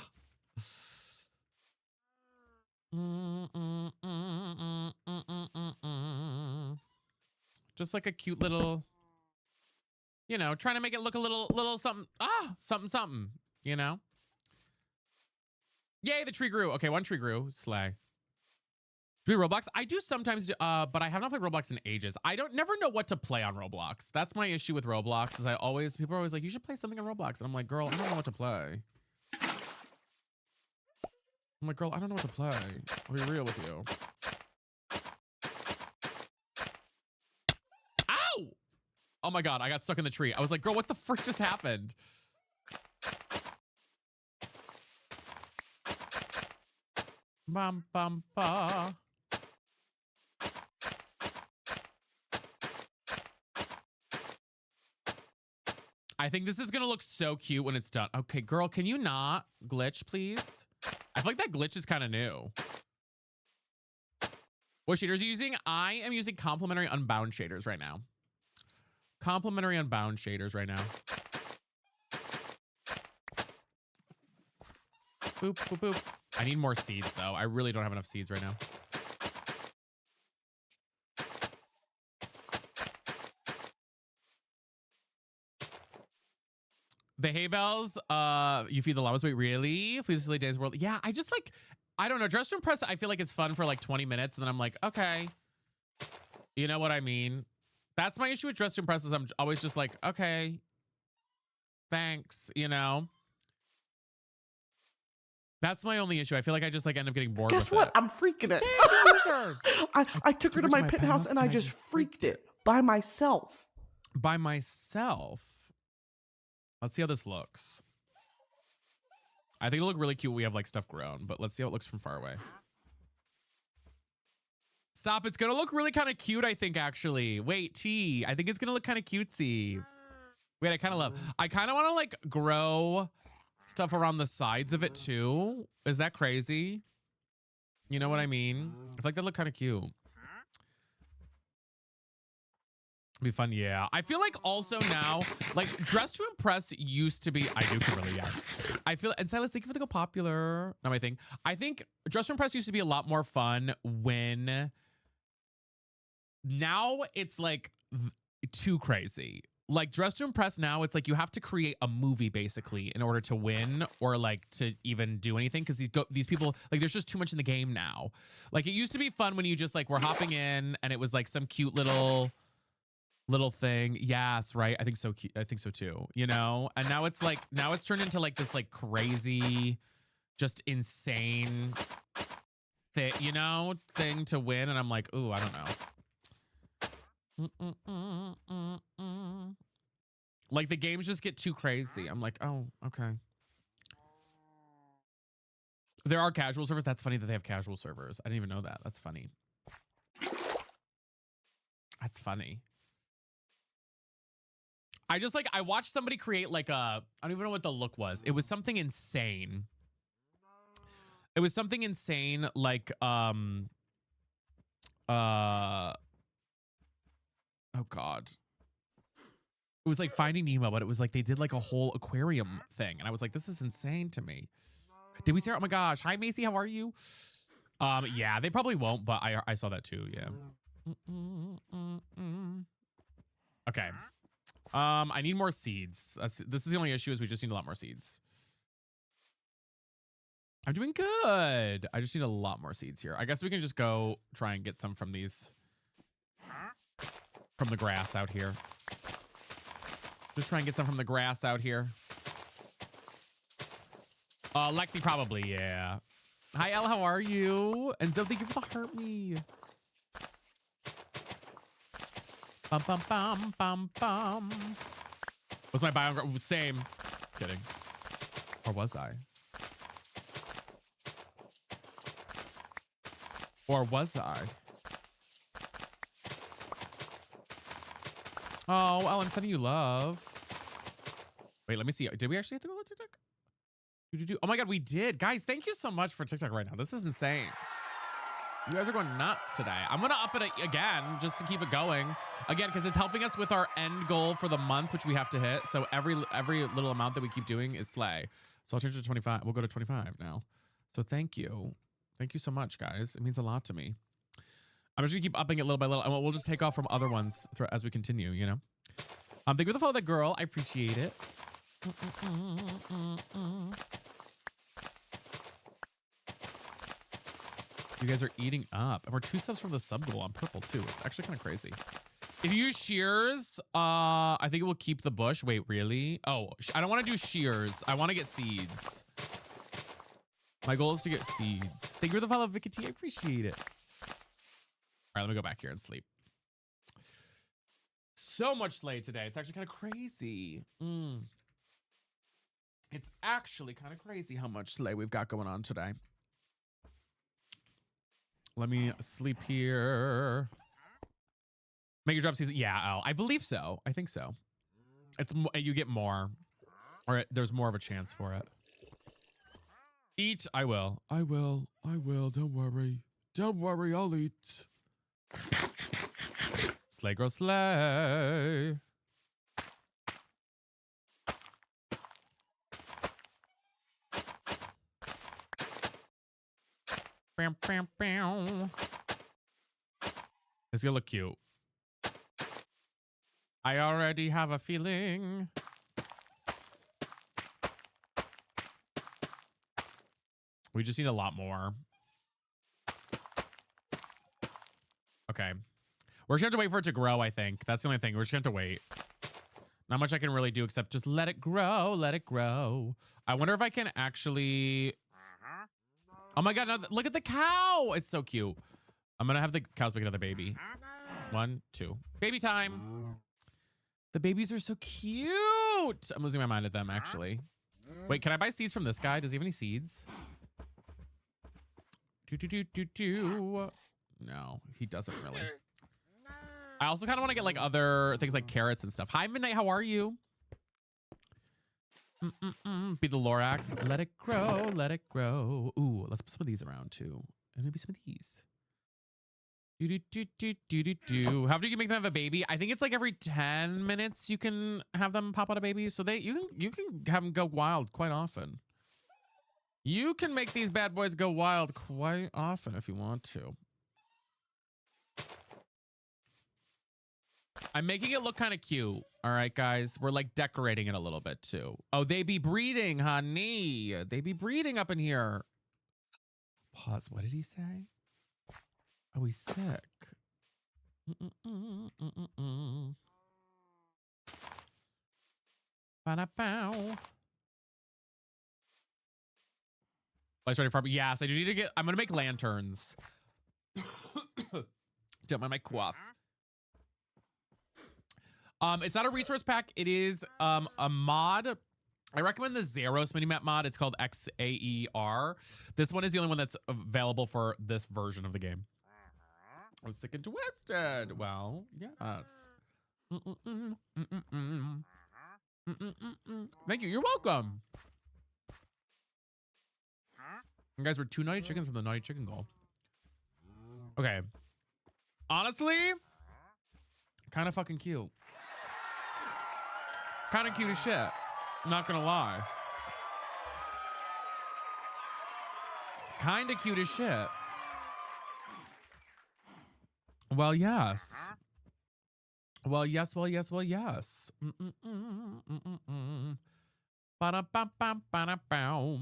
Just like a cute little, you know, trying to make it look a little something, something, you know? Yay, the tree grew. Okay, one tree grew. Slay. Do we Roblox? I do sometimes, but I have not played Roblox in ages. I never know what to play on Roblox. That's my issue with Roblox is people are always like, you should play something on Roblox. And I'm like, girl, I don't know what to play. I'm like, girl, I don't know what to play. I'll be real with you. Ow! Oh my God, I got stuck in the tree. I was like, girl, what the frick just happened? Bum, bum, ba. I think this is gonna look so cute when it's done. Okay, girl, can you not glitch, please? I feel like that glitch is kind of new. What shaders are you using? I am using complementary unbound shaders right now. Complementary unbound shaders right now. Boop, boop, boop. I need more seeds though. I really don't have enough seeds right now. The hay bells, you feed the llamas. Wait, really? Please Silly Days World. Yeah, I just like, I don't know. Dress to Impress, I feel like it's fun for like 20 minutes. And then I'm like, okay. You know what I mean? That's my issue with Dress to Impress is I'm always just like, okay, thanks, you know? That's my only issue. I feel like I just like end up getting bored
Guess
with
what?
it.
I'm freaking it. I took her to my penthouse and I just freaked it by myself.
By myself? Let's see how this looks. I think it'll look really cute when we have like stuff grown, but let's see how it looks from far away. Stop, it's gonna look really kind of cute, I think, actually. Wait, T, I think it's gonna look kind of cutesy. Wait, I kind of want to like grow stuff around the sides of it too. Is that crazy? You know what I mean? I feel like that look kind of cute. Be fun, yeah. I feel like also now, like Dress to Impress used to be, I do Kimberly, yes. I feel, and Silas, thank you for the Go Popular. Not my thing. I think Dress to Impress used to be a lot more fun when, now it's like too crazy. Like Dress to Impress now, it's like you have to create a movie basically in order to win or like to even do anything because these people, like there's just too much in the game now. Like it used to be fun when you just like were hopping in and it was like some cute little little thing. Yes, right. I think so. I think so too. You know, and now it's like now it's turned into like this like crazy, just insane thing, you know, thing to win. And I'm like, ooh, I don't know. Like the games just get too crazy. I'm like, oh, okay. There are casual servers. That's funny that they have casual servers. I didn't even know that. That's funny. That's funny. I just like, I watched somebody create like a, I don't even know what the look was. It was something insane. It was something insane like, oh God. It was like Finding Nemo, but it was like they did like a whole aquarium thing. And I was like, this is insane to me. Did we say, oh my gosh. Hi, Macy. How are you? Yeah, they probably won't, but I saw that too. Yeah. Okay. I need more seeds. This is the only issue is we just need a lot more seeds. I'm doing good. I just need a lot more seeds here. I guess we can just go try and get some from these, from the grass out here. Just try and get some from the grass out here. Lexi probably, yeah. Hi, Elle, how are you? And so thank you for the heart me. Bum, bum, bum, bum, bum. Was my biography? Same. Kidding. Or was I? Or was I? Oh, Elle, I'm sending you love. Wait, let me see. Did we actually have to go on TikTok? Oh my God, we did. Guys, thank you so much for TikTok right now. This is insane. You guys are going nuts today. I'm going to up it again just to keep it going. Again, because it's helping us with our end goal for the month, which we have to hit. So every little amount that we keep doing is slay. So I'll change it to 25. We'll go to 25 now. So thank you. Thank you so much, guys. It means a lot to me. I'm just going to keep upping it little by little. And we'll just take off from other ones as we continue, you know? Thank you for the follow, that girl. I appreciate it. You guys are eating up. And we're 2 subs from the sub goal on purple too. It's actually kind of crazy. If you use shears, I think it will keep the bush. Wait, really? Oh, I don't want to do shears. I want to get seeds. My goal is to get seeds. Thank you for the follow, Vicky T. I appreciate it. All right, let me go back here and sleep. So much slay today. It's actually kind of crazy. It's actually kind of crazy how much slay we've got going on today. Let me sleep here. Make your drop season. Yeah, I believe so. I think so. It's you get more, or there's more of a chance for it. Eat. I will. I will. I will. Don't worry. Don't worry. I'll eat. Slay, girl, slay. Bam, bam, bam. It's gonna look cute. I already have a feeling. We just need a lot more. Okay. We're just gonna have to wait for it to grow, I think. That's the only thing. We're just gonna have to wait. Not much I can really do except just let it grow. Let it grow. I wonder if I can actually... Oh my God, no, look at the cow. It's so cute. I'm gonna have the cows make another baby. 1, 2. Baby time. The babies are so cute. I'm losing my mind at them, actually. Wait, can I buy seeds from this guy? Does he have any seeds? No, he doesn't really. I also kind of want to get like other things like carrots and stuff. Hi, Midnight. How are you? Be the Lorax. Let it grow. Let it grow. Ooh, let's put some of these around too. And maybe some of these. How do you make them have a baby? I think it's like every 10 minutes you can have them pop out a baby. So you can have them go wild quite often. You can make these bad boys go wild quite often if you want to. I'm making it look kind of cute. All right, guys. We're like decorating it a little bit too. Oh, they be breeding, honey. They be breeding up in here. Pause. What did he say? Oh, he's sick. Ba-da-bow. Lights ready for yes, I do need to get. I'm gonna make lanterns. Don't mind my cough. It's not a resource pack. It is a mod. I recommend the Zeros minimap mod. It's called XAER. This one is the only one that's available for this version of the game. I was sick and twisted. Well, yes. Thank you. You're welcome. You guys were 2 naughty chickens from the naughty chicken goal. Okay. Honestly, kind of fucking cute. Kind of cute as shit. Not gonna lie. Kind of cute as shit. Well, yes. Well, yes, well, yes, well, yes. Ba-da-ba-ba-ba-da-bow.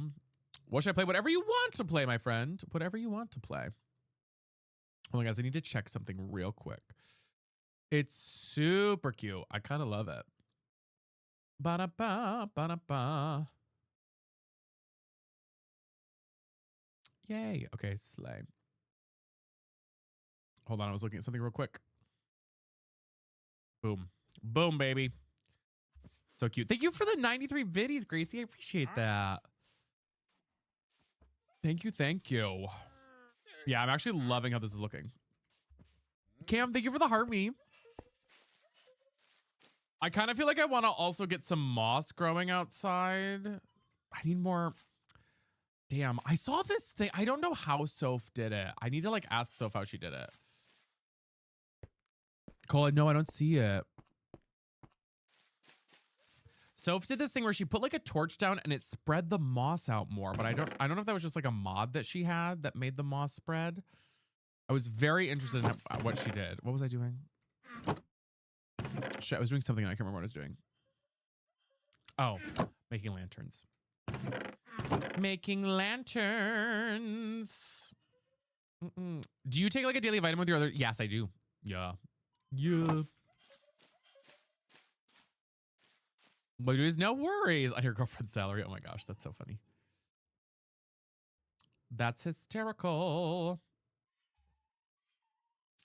What should I play? Whatever you want to play, my friend. Whatever you want to play. Oh, guys, I need to check something real quick. It's super cute. I kind of love it. Ba-da-ba, ba-da-ba. Yay. Okay, slay. Hold on, I was looking at something real quick. Boom. Boom, baby. So cute. Thank you for the 93 biddies, Gracie. I appreciate that. Thank you, thank you. Yeah, I'm actually loving how this is looking. Cam, thank you for the heart me. I kind of feel like I want to also get some moss growing outside. I need more. Damn, I saw this thing. I don't know how Soph did it. I need to like ask Soph how she did it. Colin, no, I don't see it. Soph did this thing where she put like a torch down and it spread the moss out more, but I don't know if that was just like a mod that she had that made the moss spread. I was very interested in what she did. What was I doing? Shit, I was doing something and I can't remember what I was doing. Oh, making lanterns. Making lanterns. Do you take like a daily vitamin with your other? Yes, I do. Yeah. Yeah. But there's no worries on your girlfriend's salary. Oh my gosh, that's so funny. That's hysterical.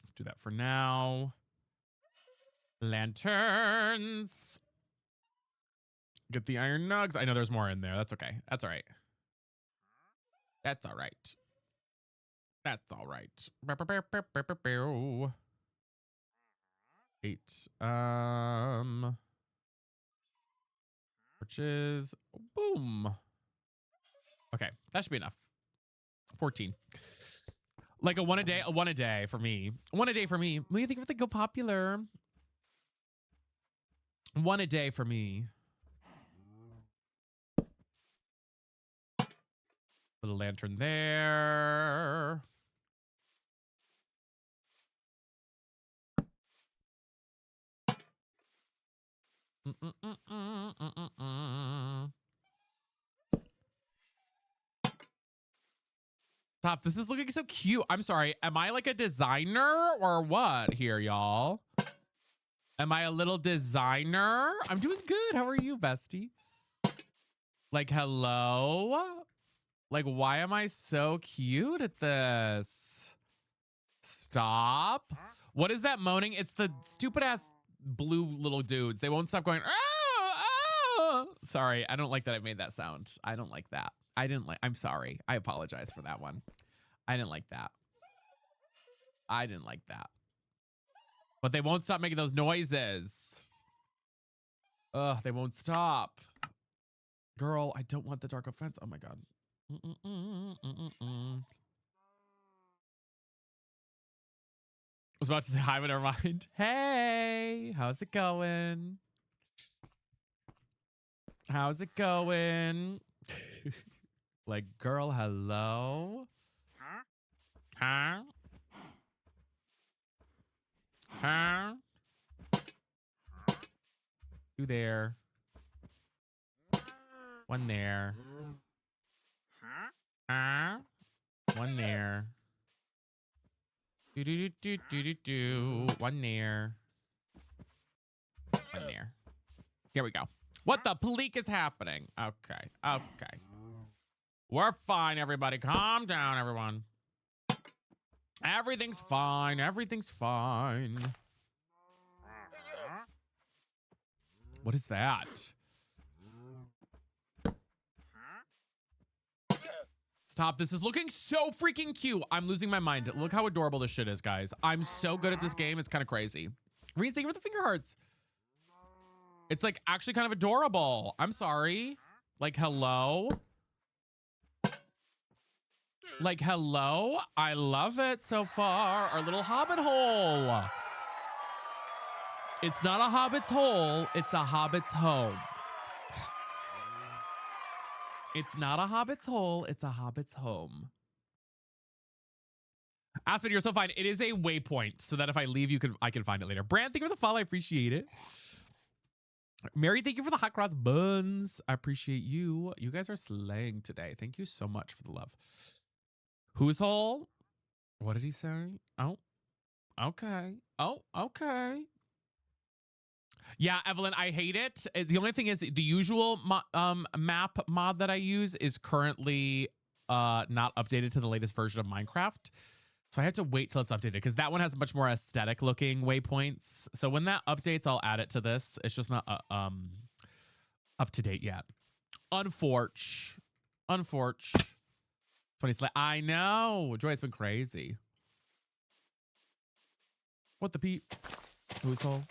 Let's do that for now. Lanterns. Get the iron nugs. I know there's more in there. That's okay. That's all right. That's all right. That's all right. 8. Torches. Boom. Okay, that should be enough. 14. Like a one a day for me. One a day for me. What do you think of the Go Popular? One a day for me. Little lantern there. Stop. This is looking so cute. I'm sorry. Am I like a designer or what here, y'all? Am I a little designer? I'm doing good. How are you, bestie? Like, hello? Like, why am I so cute at this? Stop. What is that moaning? It's the stupid ass blue little dudes. They won't stop going. Oh, oh. Sorry. I don't like that I made that sound. I don't like that. I'm sorry. I apologize for that one. I didn't like that. I didn't like that. But they won't stop making those noises. Ugh, they won't stop. Girl, I don't want the dark offense. Oh my God. I was about to say hi, but never mind. Hey, how's it going? How's it going? Like, girl, hello? Huh? Huh? You there? One there. Huh? One there. Do. One there. One there. Here we go. What the pleek is happening? Okay. Okay. We're fine, everybody. Calm down, everyone. Everything's fine. Everything's fine. What is that? Stop. This is looking so freaking cute. I'm losing my mind. Look how adorable this shit is, guys. I'm so good at this game. It's kind of crazy. Reese, thank you for the finger hearts. It's like actually kind of adorable. I'm sorry. Like, hello. Like, hello. I love it so far. Our little hobbit hole. It's not a hobbit's hole. It's a hobbit's home. It's not a hobbit's hole. It's a hobbit's home. Aspen, you're so fine. It is a waypoint so that if I leave, I can find it later. Brand, thank you for the follow. I appreciate it. Mary, thank you for the hot cross buns. I appreciate you. You guys are slaying today. Thank you so much for the love. Whose hole? What did he say? Oh, okay. Oh, okay. Yeah, Evelyn, I hate it. The only thing is the usual map mod that I use is currently not updated to the latest version of Minecraft. So I have to wait till it's updated because that one has much more aesthetic looking waypoints. So when that updates, I'll add it to this. It's just not up to date yet. Unfortunate. 20 I know. Joy, it's been crazy. What the peep? Who's hole?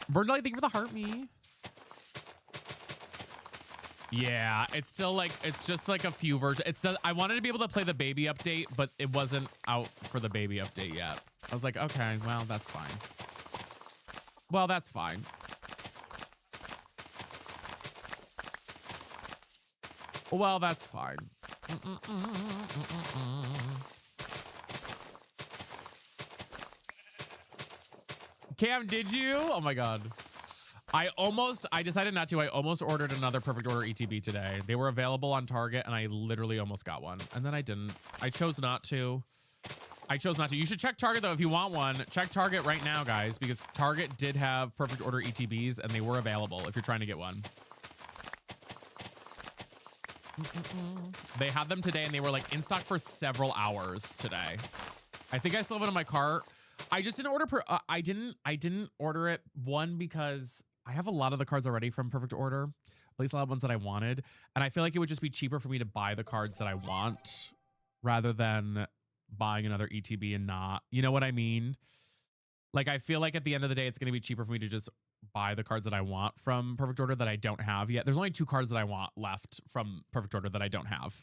Burnley, thank you for the heart me. Yeah, it's still like, it's just like a few versions. I wanted to be able to play the baby update, but it wasn't out for the baby update yet. I was like, okay, well, that's fine. Well, that's fine. Well, that's fine. Cam, did you? Oh my God. I decided not to. I almost ordered another Perfect Order ETB today. They were available on Target and I literally almost got one. And then I didn't. I chose not to. You should check Target though if you want one. Check Target right now, guys, because Target did have Perfect Order ETBs and they were available if you're trying to get one. They had them today and they were like in stock for several hours today. I think I still have it in my cart. I just didn't order I didn't order it, one, because I have a lot of the cards already from Perfect Order, at least a lot of ones that I wanted, and I feel like it would just be cheaper for me to buy the cards that I want rather than buying another ETB and not, you know what I mean? Like, I feel like at the end of the day, it's going to be cheaper for me to just buy the cards that I want from Perfect Order that I don't have yet. There's only 2 cards that I want left from Perfect Order that I don't have.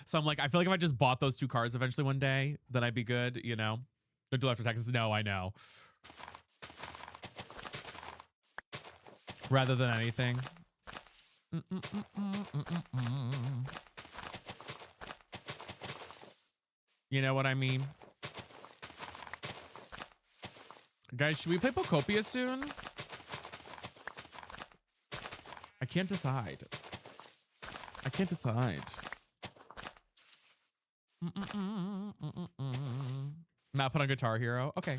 So I'm like, I feel like if I just bought those 2 cards eventually one day, then I'd be good, you know? Until after taxes. No, I know. Rather than anything. You know what I mean? Guys, should we play Pokopia soon? I can't decide. Not put on Guitar Hero. Okay.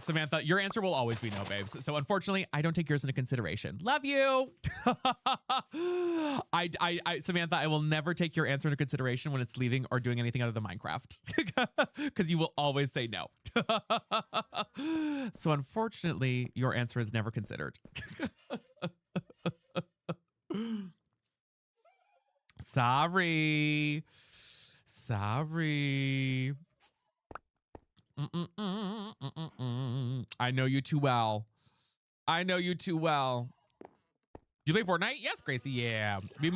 Samantha, your answer will always be no, babes. So unfortunately, I don't take yours into consideration. Love you. Samantha, I will never take your answer into consideration when it's leaving or doing anything out of the Minecraft, because you will always say no. So unfortunately, your answer is never considered. Sorry. I know you too well. Do you play Fortnite? Yes, Gracie. Yeah. We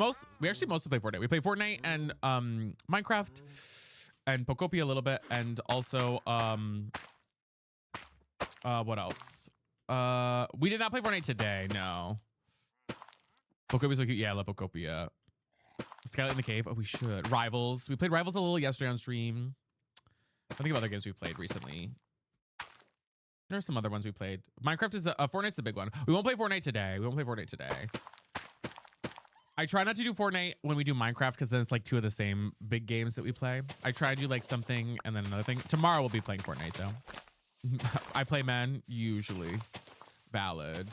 actually mostly play Fortnite. We play Fortnite and Minecraft and Pokopia a little bit, and also what else? We did not play Fortnite today. No. Pokopia's so cute. Yeah, I love Pokopia. Skylight in the Cave. Oh, we should. Rivals. We played Rivals a little yesterday on stream. I think of other games we played recently. There are some other ones we played. Minecraft is Fortnite's the big one. We won't play Fortnite today. I try not to do Fortnite when we do Minecraft because then it's like two of the same big games that we play. I try to do like something and then another thing. Tomorrow we'll be playing Fortnite though. I play men usually. Valid.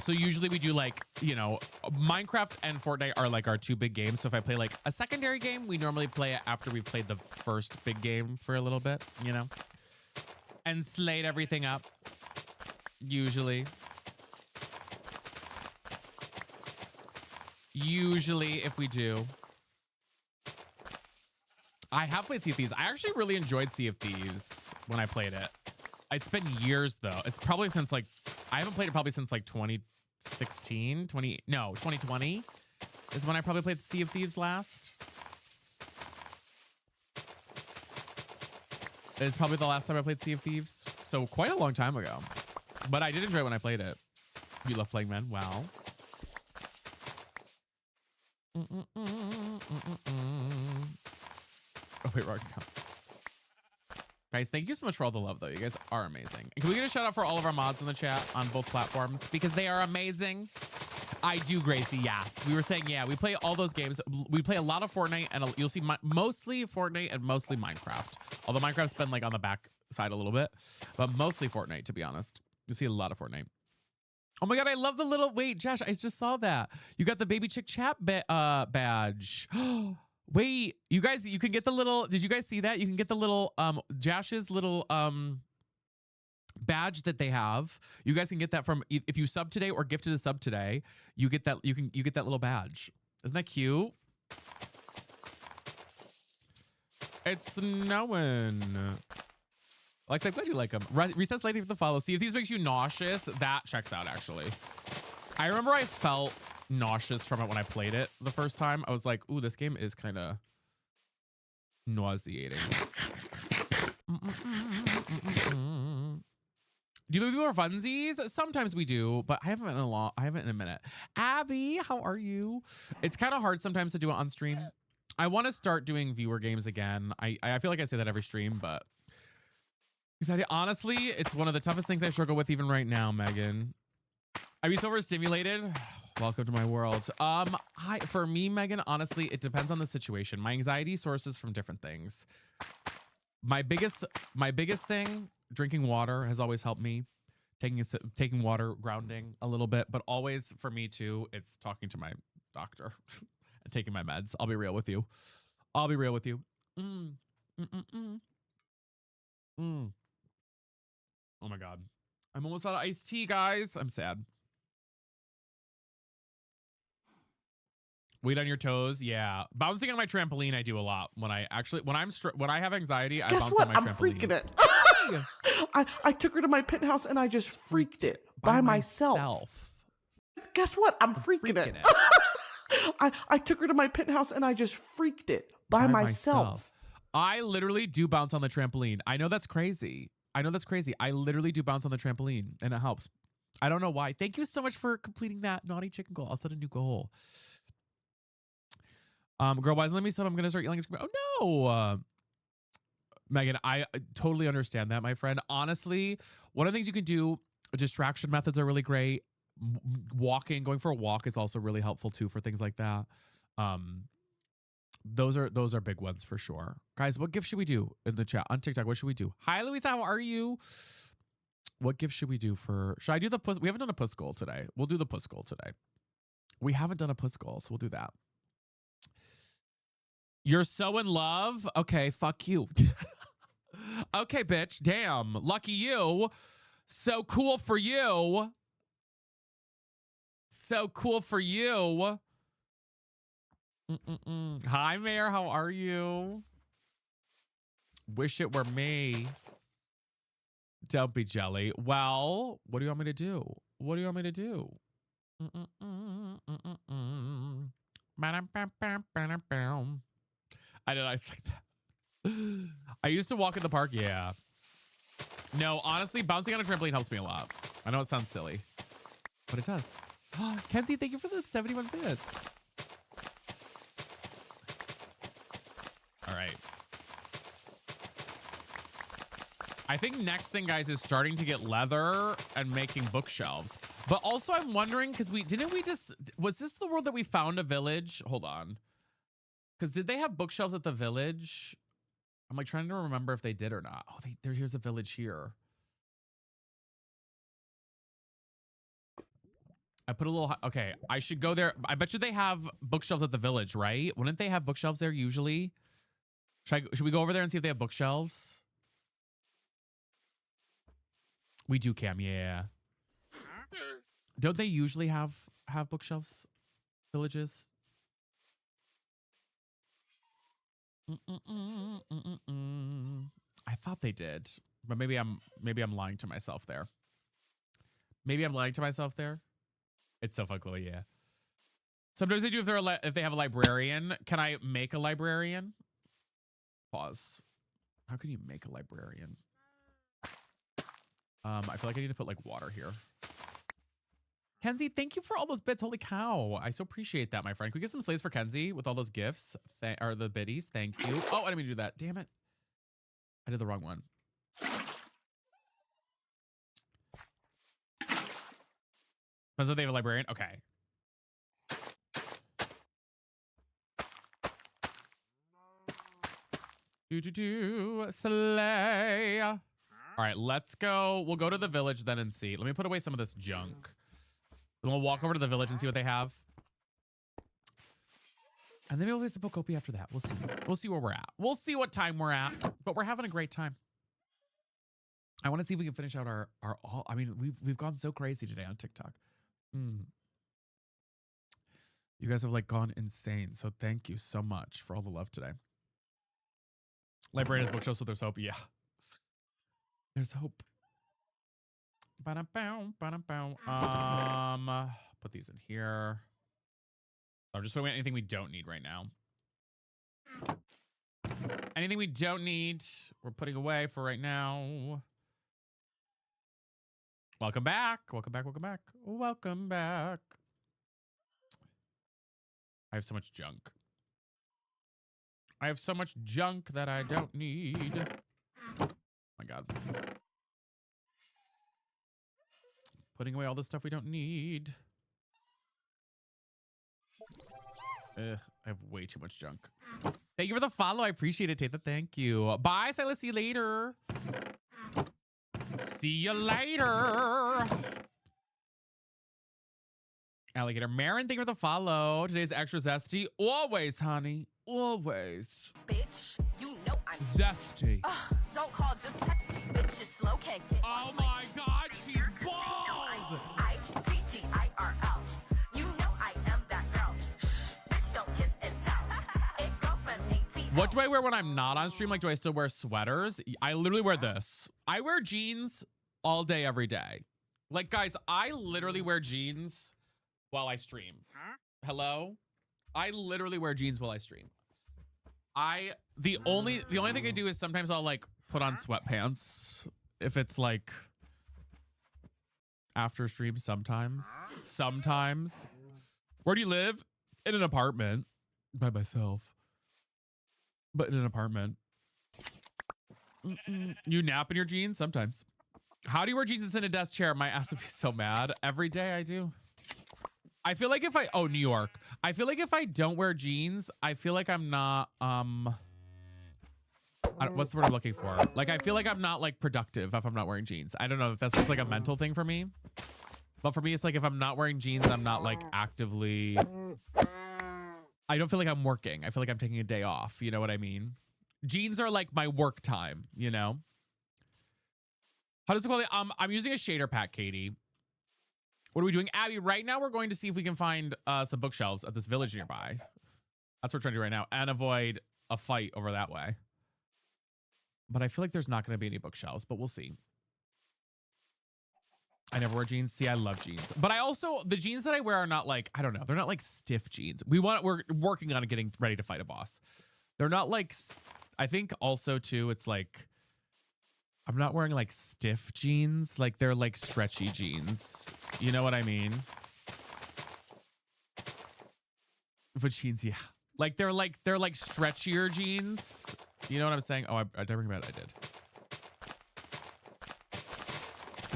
So usually we do like, you know, Minecraft and Fortnite are like our two big games. So if I play like a secondary game, we normally play it after we've played the first big game for a little bit, you know, and slayed everything up. Usually if we do. I have played Sea of Thieves. I actually really enjoyed Sea of Thieves when I played it. It's been years though. It's probably since like, I haven't played it probably since like 2016, 2020 is when I probably played Sea of Thieves last. It's probably the last time I played Sea of Thieves. So quite a long time ago. But I did enjoy it when I played it. You love playing men? Wow. Oh, wait, wrong account. Guys, thank you so much for all the love, though. You guys are amazing. And can we get a shout out for all of our mods in the chat on both platforms? Because they are amazing. I do, Gracie, yes. We were saying, yeah, we play all those games. We play a lot of Fortnite, and you'll see mostly Fortnite and mostly Minecraft. Although Minecraft's been like on the back side a little bit. But mostly Fortnite, to be honest. You'll see a lot of Fortnite. Oh my God, I love the little... Wait, Josh, I just saw that. You got the Baby Chick Chat badge. Wait, you guys, you can get the little... Did you guys see that? You can get the little... Josh's little... badge that they have. You guys can get that from... If you sub today or gifted a sub today, you get that... You get that little badge. Isn't that cute? It's snowing. Alexa, I'm glad you like them. Recess lady for the follow. See, if these makes you nauseous, that checks out, actually. I remember I felt nauseous from it when I played it the first time. I was like, ooh, this game is kind of nauseating. Do you more funsies? Sometimes we do, but I haven't in a minute. Abby, how are you? It's kind of hard sometimes to do it on stream. I want to start doing viewer games again. I feel like I say that every stream, but honestly, it's one of the toughest things I struggle with even right now, Megan. Are you so overstimulated? Welcome to my world. For me, Megan, honestly, it depends on the situation. My anxiety sources from different things. My biggest thing, drinking water has always helped me. Taking water, grounding a little bit, but always for me too, it's talking to my doctor and taking my meds. I'll be real with you. Oh my God. I'm almost out of iced tea, guys. I'm sad. Weight on your toes. Yeah. Bouncing on my trampoline, I do a lot. When I have anxiety, I bounce on my trampoline.
I'm freaking it. I took her to my penthouse and I just freaked it by myself. Guess what? I'm freaking it. I took her to my penthouse and I just freaked it by myself.
I literally do bounce on the trampoline. I know that's crazy. I literally do bounce on the trampoline and it helps. I don't know why. Thank you so much for completing that naughty chicken goal. I'll set a new goal. Girl, why isn't let me stop? I'm gonna start yelling. Oh no, Megan, I totally understand that, my friend. Honestly, one of the things you can do, distraction methods are really great. Going for a walk is also really helpful too for things like that. Those are big ones for sure. Guys, what gift should we do in the chat on TikTok? What should we do? Hi, Louisa, how are you? What gift should we do should I do the puss? We haven't done a puss goal today. We'll do the puss goal today. We haven't done a puss goal, so we'll do that. You're so in love? Okay, fuck you. Okay, bitch. Damn. Lucky you. So cool for you. So cool for you. Hi, Mayor. How are you? Wish it were me. Don't be jelly. Well, what do you want me to do? What do you want me to do? I did not expect that. I used to walk in the park. Yeah. No, honestly, bouncing on a trampoline helps me a lot. I know it sounds silly, but it does. Kenzie, thank you for the 71 bits. All right. I think next thing, guys, is starting to get leather and making bookshelves. But also I'm wondering, because was this the world that we found a village? Hold on. Because did they have bookshelves at the village? I'm like trying to remember if they did or not. Oh, here's a village here. I put a little, okay, I should go there. I bet you they have bookshelves at the village, right? Wouldn't they have bookshelves there usually? Should we go over there and see if they have bookshelves? We do, Cam, yeah. Don't they usually have bookshelves? Villages? I thought they did, but maybe I'm lying to myself there. Maybe I'm lying to myself there. It's so fun, Chloe, yeah. Sometimes they do if they have a librarian. Can I make a librarian? Pause. How can you make a librarian? I feel like I need to put like water here. Kenzie, thank you for all those bits. Holy cow. I so appreciate that, my friend. Can we get some slaves for Kenzie with all those gifts? Or the biddies? Thank you. Oh, I didn't mean to do that. Damn it. I did the wrong one. Depends if they have a librarian. Okay. Slay. All right, let's go. We'll go to the village then and see. Let me put away some of this junk. Then we'll walk over to the village and see what they have. And then we'll play some Bokopi after that. We'll see. We'll see where we're at. We'll see what time we're at. But we're having a great time. I want to see if we can finish out our all. I mean, we've gone so crazy today on TikTok. You guys have like gone insane. So thank you so much for all the love today. Librarian's bookshelf, so there's hope. Yeah. There's hope. Ba-da-bow, ba-da-bow. Put these in here. I'm just putting anything we don't need right now. Anything we don't need, we're putting away for right now. Welcome back. Welcome back. Welcome back. Welcome back. I have so much junk. I have so much junk that I don't need. Oh my God. Putting away all the stuff we don't need. I have way too much junk. Thank you for the follow. I appreciate it, Tatha. Thank you. Bye, Silas. See you later. See you later. Alligator Marin, thank you for the follow. Today's extra zesty. Always, honey. Always.
Bitch, you know I'm
Zesty.
don't call, just text me. Bitch, is slow, can't get
Oh my God, she's bald.
ITGIRL. You know I am that girl. Shh, bitch, don't kiss and tell. It go from ATL.
What do I wear when I'm not on stream? Like, do I still wear sweaters? I literally wear this. I wear jeans all day, every day. Like, guys, I literally wear jeans while I stream. Hello? I literally wear jeans while I stream. The only thing I do is sometimes I'll like put on sweatpants if it's like after stream sometimes. Where do you live? In an apartment by myself. But in an apartment. You nap in your jeans? Sometimes. How do you wear jeans and sit in a desk chair? My ass would be so mad. Every day I do. I feel like if New York. I feel like if I don't wear jeans, I feel like I'm not, what's the word I'm looking for? Like, I feel like I'm not like productive if I'm not wearing jeans. I don't know if that's just like a mental thing for me. But for me, it's like if I'm not wearing jeans, I'm not like actively, I don't feel like I'm working. I feel like I'm taking a day off. You know what I mean? Jeans are like my work time, you know? How does it call it? I'm using a shader pack, Katie. What are we doing? Abby, right now we're going to see if we can find some bookshelves at this village nearby. That's what we're trying to do right now. And avoid a fight over that way. But I feel like there's not going to be any bookshelves, but we'll see. I never wear jeans. See, I love jeans. But I also, the jeans that I wear are not like, I don't know. They're not like stiff jeans. We're working on getting ready to fight a boss. They're not like, I think also too, it's like, I'm not wearing like stiff jeans. Like they're like stretchy jeans. You know what I mean? For jeans, yeah. Like they're stretchier jeans. You know what I'm saying? Oh, I did bring about it. I did.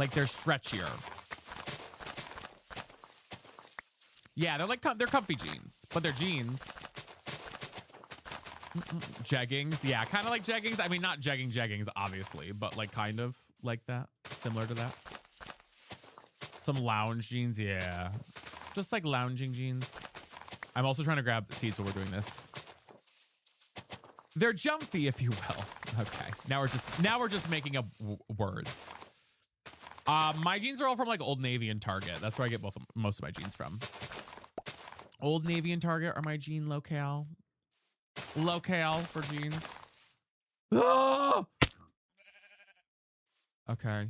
Like they're stretchier. Yeah, they're like they're comfy jeans, but they're jeans. Jeggings, yeah, kind of like jeggings. I mean, not jeggings, obviously, but like kind of like that, similar to that. Some lounge jeans, yeah, just like lounging jeans. I'm also trying to grab seats while we're doing this. They're jumpy, if you will. Okay, now we're just making up words. My jeans are all from like Old Navy and Target. That's where I get most of my jeans from. Old Navy and Target are my jean locale. Locale for jeans. Ah! Okay.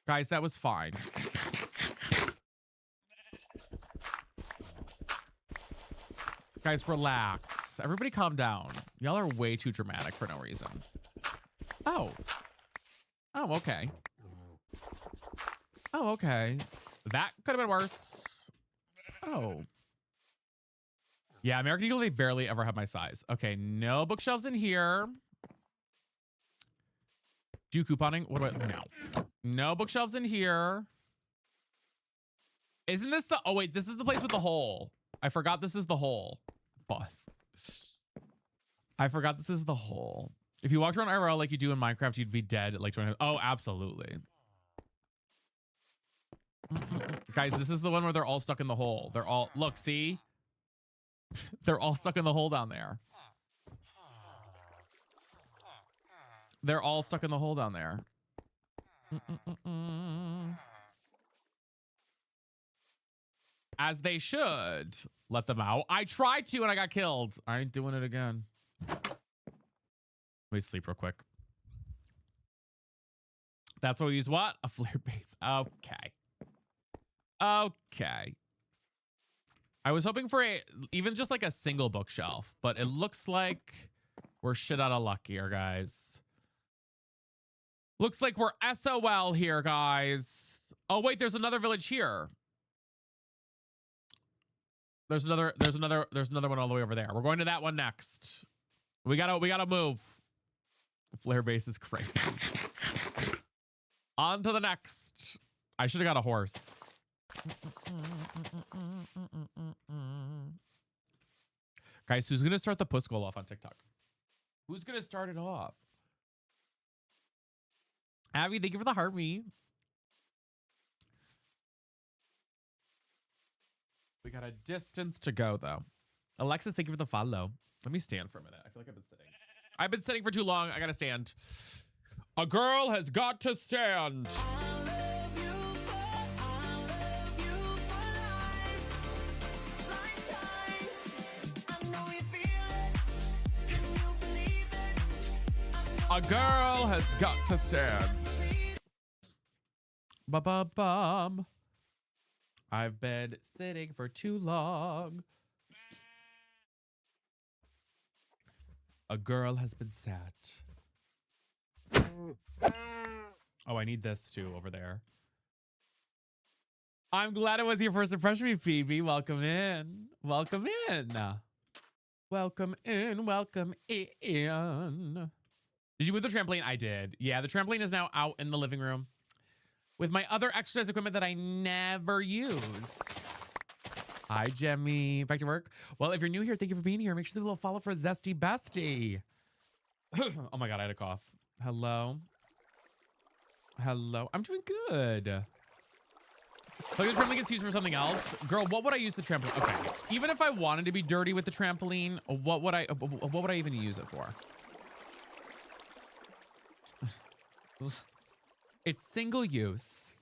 Guys, that was fine. Guys, relax. Everybody calm down. Y'all are way too dramatic for no reason. Oh. Oh, okay. Oh, okay. That could have been worse. Oh. Yeah, American Eagle, they barely ever have my size. Okay, no bookshelves in here. Do you couponing? What do I, no. No bookshelves in here. Isn't this the, oh wait, this is the place with the hole. I forgot this is the hole. Boss. I forgot this is the hole. If you walked around IRL like you do in Minecraft, you'd be dead at like 20. Oh, absolutely. Guys, this is the one where they're all stuck in the hole. They're all, look, see? They're all stuck in the hole down there. They're all stuck in the hole down there. As they should. Let them out. I tried to and I got killed. I ain't doing it again. Let me sleep real quick. That's what we use. What? A flare base. Okay. Okay. I was hoping for even just like a single bookshelf, but it looks like we're shit out of luck here, guys. Looks like we're SOL here, guys. Oh, wait, there's another village here. There's another one all the way over there. We're going to that one next. We gotta move. The flare base is crazy. On to the next. I should have got a horse. Guys, who's gonna start the puss goal off on TikTok? Who's gonna start it off? Abby, thank you for the heart me. We got a distance to go though. Alexis, thank you for the follow. Let me stand for a minute. I feel like I've been sitting. I've been sitting for too long. I gotta stand. A girl has got to stand. A girl has got to stand. Ba-ba-bum. I've been sitting for too long. A girl has been sat. Oh, I need this too over there. I'm glad it was your first impression, Phoebe. Welcome in. Welcome in. Welcome in. Welcome in. Did you move the trampoline? I did. Yeah, the trampoline is now out in the living room with my other exercise equipment that I never use. Hi, Jemmy. Back to work. Well, if you're new here, thank you for being here. Make sure to leave a little follow for Zesty Bestie. Oh my God, I had a cough. Hello. Hello. I'm doing good. Like the trampoline gets used for something else. Girl, what would I use the trampoline? Okay. Even if I wanted to be dirty with the trampoline, what would I even use it for? It's single use.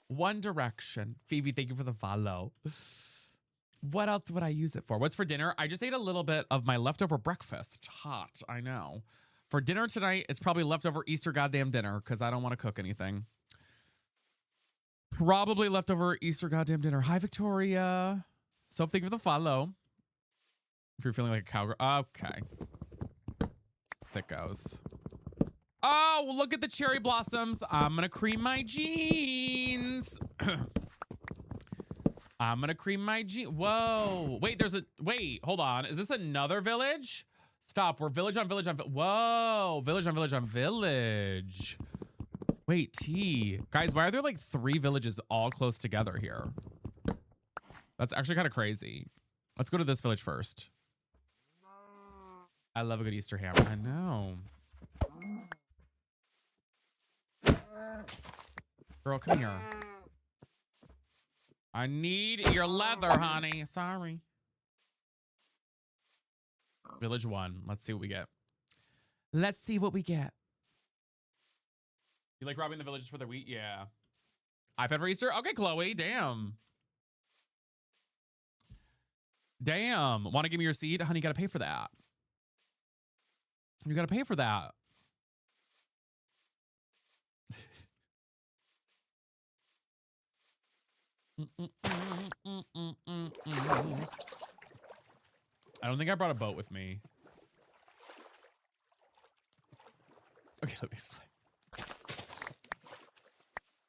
One direction. Phoebe, thank you for the follow. What else would I use it for? What's for dinner? I just ate a little bit of my leftover breakfast. Hot, I know. For dinner tonight, it's probably leftover Easter goddamn dinner because I don't want to cook anything. Probably leftover Easter goddamn dinner. Hi, Victoria. So thank you for the follow. If you're feeling like a cowgirl. Okay. Sickos. Oh, look at the cherry blossoms. I'm gonna cream my jeans. I'm gonna cream my jeans. Whoa. Wait, wait, hold on. Is this another village? Stop, we're village on village on, whoa. Village on village on village. Wait, T. Guys, why are there like 3 villages all close together here? That's actually kind of crazy. Let's go to this village first. I love a good Easter ham. I know. Girl, come here. I need your leather, honey. Sorry. Village 1. Let's see what we get. Let's see what we get. You like robbing the villages for their wheat? Yeah. iPad for Easter? Okay, Chloe. Damn. Damn. Want to give me your seed? Honey, you got to pay for that. You got to pay for that. I don't think I brought a boat with me. Okay, let me explain.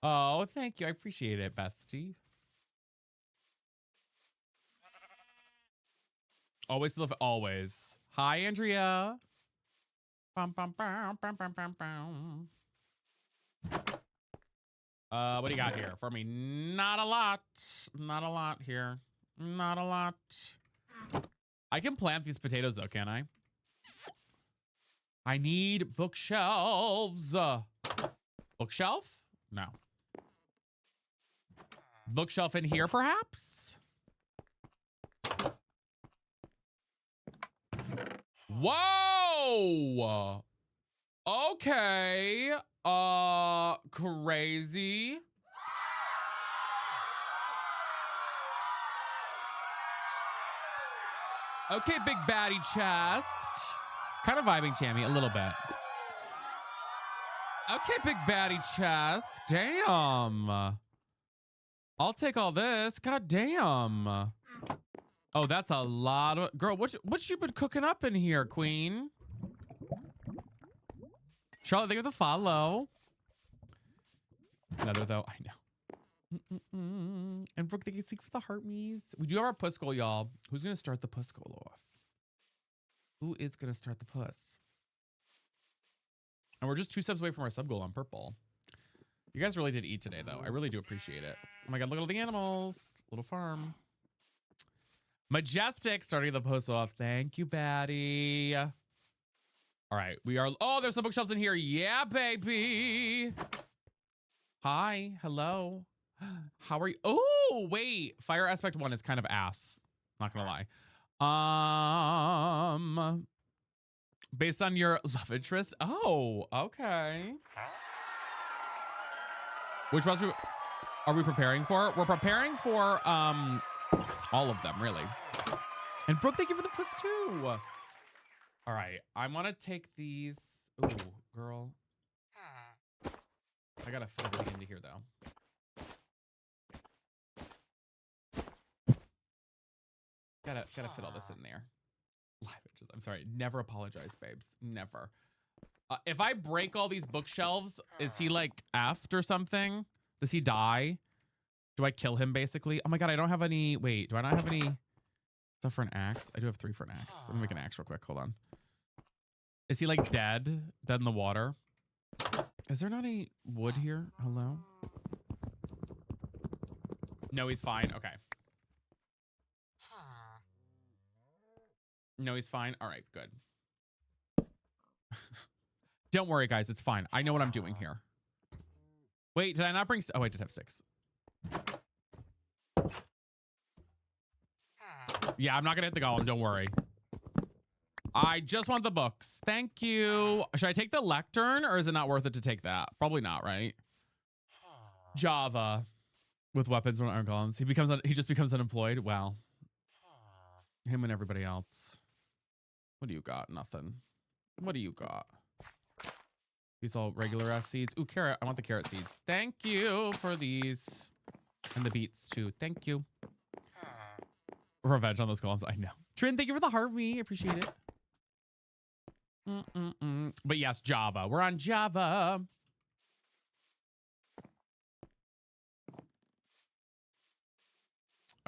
Oh, thank you. I appreciate it, bestie. Always love always. Hi, Andrea. Bum, bum, bum, bum, bum, bum, bum. What do you got here for me? Not a lot. Not a lot here. Not a lot. I can plant these potatoes though, can I? I need bookshelves. Bookshelf? No. Bookshelf in here, perhaps? Whoa! Okay. Crazy. Okay, big baddie chest. Kind of vibing, Tammy, a little bit. Okay, big baddie chest. Damn. I'll take all this. God damn. Oh, that's a lot of... Girl, what you been cooking up in here, queen? Charlotte, thank you for the follow. Another, though. I know. And Brooke, thank you for the heart me's. We do have our puss goal, y'all. Who's going to start the puss goal off? Who is going to start the puss? And we're just 2 steps away from our sub goal on purple. You guys really did eat today, though. I really do appreciate it. Oh my God, look at all the animals. Little farm. Majestic starting the post off. Thank you, baddie. All right, we are. Oh, there's some bookshelves in here. Yeah, baby. Hi, hello. How are you? Oh, wait. Fire aspect 1 is kind of ass. Not gonna lie. Based on your love interest. Oh, okay. Which ones are we preparing for? We're preparing for all of them, really. And Brooke, thank you for the plus 2. All right, I want to take these. Ooh, girl. I gotta fit everything into here, though. Gotta fit all this in there. Live edges. I'm sorry. Never apologize, babes. Never. If I break all these bookshelves, is he like effed or something? Does he die? Do I kill him basically? Oh my God, I don't have any. Wait, do I not have any stuff for an axe? I do have 3 for an axe. Let me make an axe real quick. Hold on. Is he like dead? Dead in the water? Is there not any wood here? Hello? No, he's fine. Okay. No, he's fine. All right, good. Don't worry, guys. It's fine. I know what I'm doing here. Wait, did I not bring... Oh, I did have sticks. Yeah, I'm not going to hit the golem. Don't worry. I just want the books. Thank you. Should I take the lectern or is it not worth it to take that? Probably not, right? Java with weapons when iron golems. He just becomes unemployed. Wow. Him and everybody else. What do you got? Nothing. What do you got? These all regular ass seeds. Ooh, carrot. I want the carrot seeds. Thank you for these. And the beets too. Thank you. Revenge on those golems. I know. Trin, thank you for the heart me. Appreciate it. But yes, Java. We're on Java.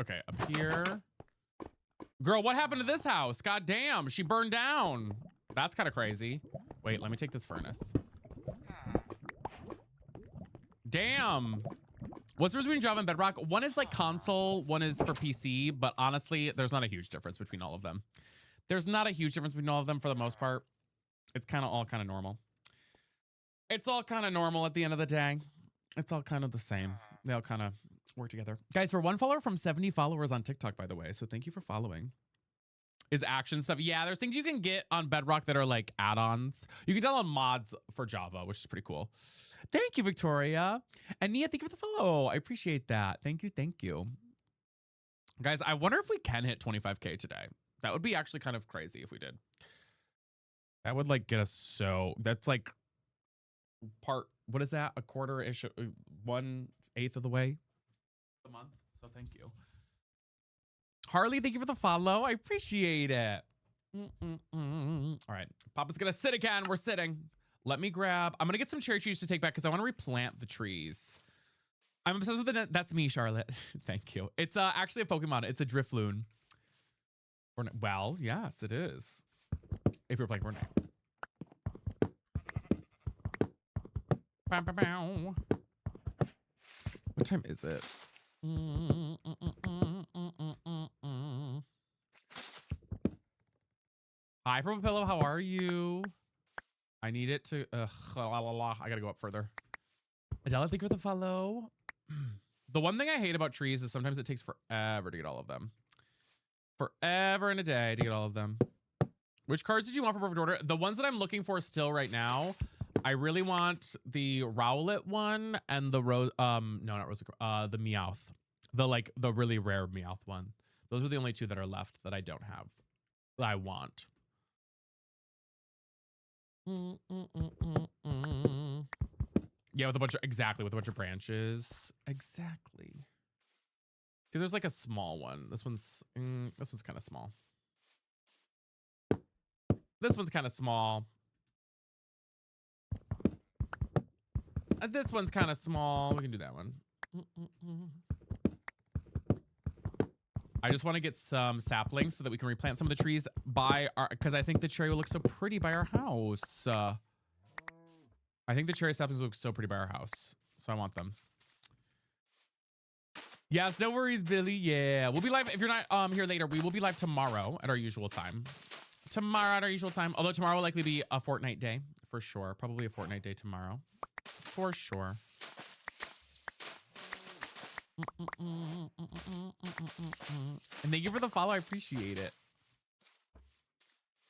Okay, up here. Girl, what happened to this house? God damn, she burned down. That's kind of crazy. Wait, let me take this furnace. Damn. What's the difference between Java and Bedrock? One is like console, one is for PC, but honestly, there's not a huge difference between all of them. There's not a huge difference between all of them for the most part. It's kind of all kind of normal. It's all kind of normal at the end of the day. It's all kind of the same. They all kind of work together. Guys, we're 1 follower from 70 followers on TikTok, by the way. So thank you for following. Is action stuff. Yeah, there's things you can get on Bedrock that are like add-ons. You can download mods for Java, which is pretty cool. Thank you, Victoria. And Nia, thank you for the follow. I appreciate that. Thank you. Thank you. Guys, I wonder if we can hit 25K today. That would be actually kind of crazy if we did. That would like get us so... That's like part... What is that? A quarter-ish, 1/8 of the way a month. So thank you. Harley, thank you for the follow. I appreciate it. All right. Papa's going to sit again. We're sitting. Let me grab. I'm going to get some cherry trees to take back because I want to replant the trees. I'm obsessed with it. That's me, Charlotte. Thank you. It's actually a Pokemon. It's a Drifloon. Well, yes, it is. If you're playing Fortnite. Bow, bow, bow. What time is it? Hi, Purple Pillow. How are you? I need it to. I gotta go up further. Adela, thank you for the follow. The one thing I hate about trees is sometimes it takes forever to get all of them. Forever and a day to get all of them. Which cards did you want for perfect order? The ones that I'm looking for still right now. I really want the Rowlet one and the Rose. No, not Rose. The Meowth. The really rare Meowth one. Those are the only two that are left that I don't have. That I want. Yeah, with a bunch of branches. Exactly. See, there's like a small one. This one's kind of small. This one's kind of small. This one's kind of small. We can do that one. I just want to get some saplings so that we can replant some of the trees because I think the cherry will look so pretty by our house. I think the cherry saplings look so pretty by our house. So I want them. Yes, no worries, Billy. Yeah, we'll be live. If you're not here later, we will be live tomorrow at our usual time. Although tomorrow will likely be a Fortnite day for sure. Probably a Fortnite day tomorrow. For sure. And thank you for the follow. I appreciate it.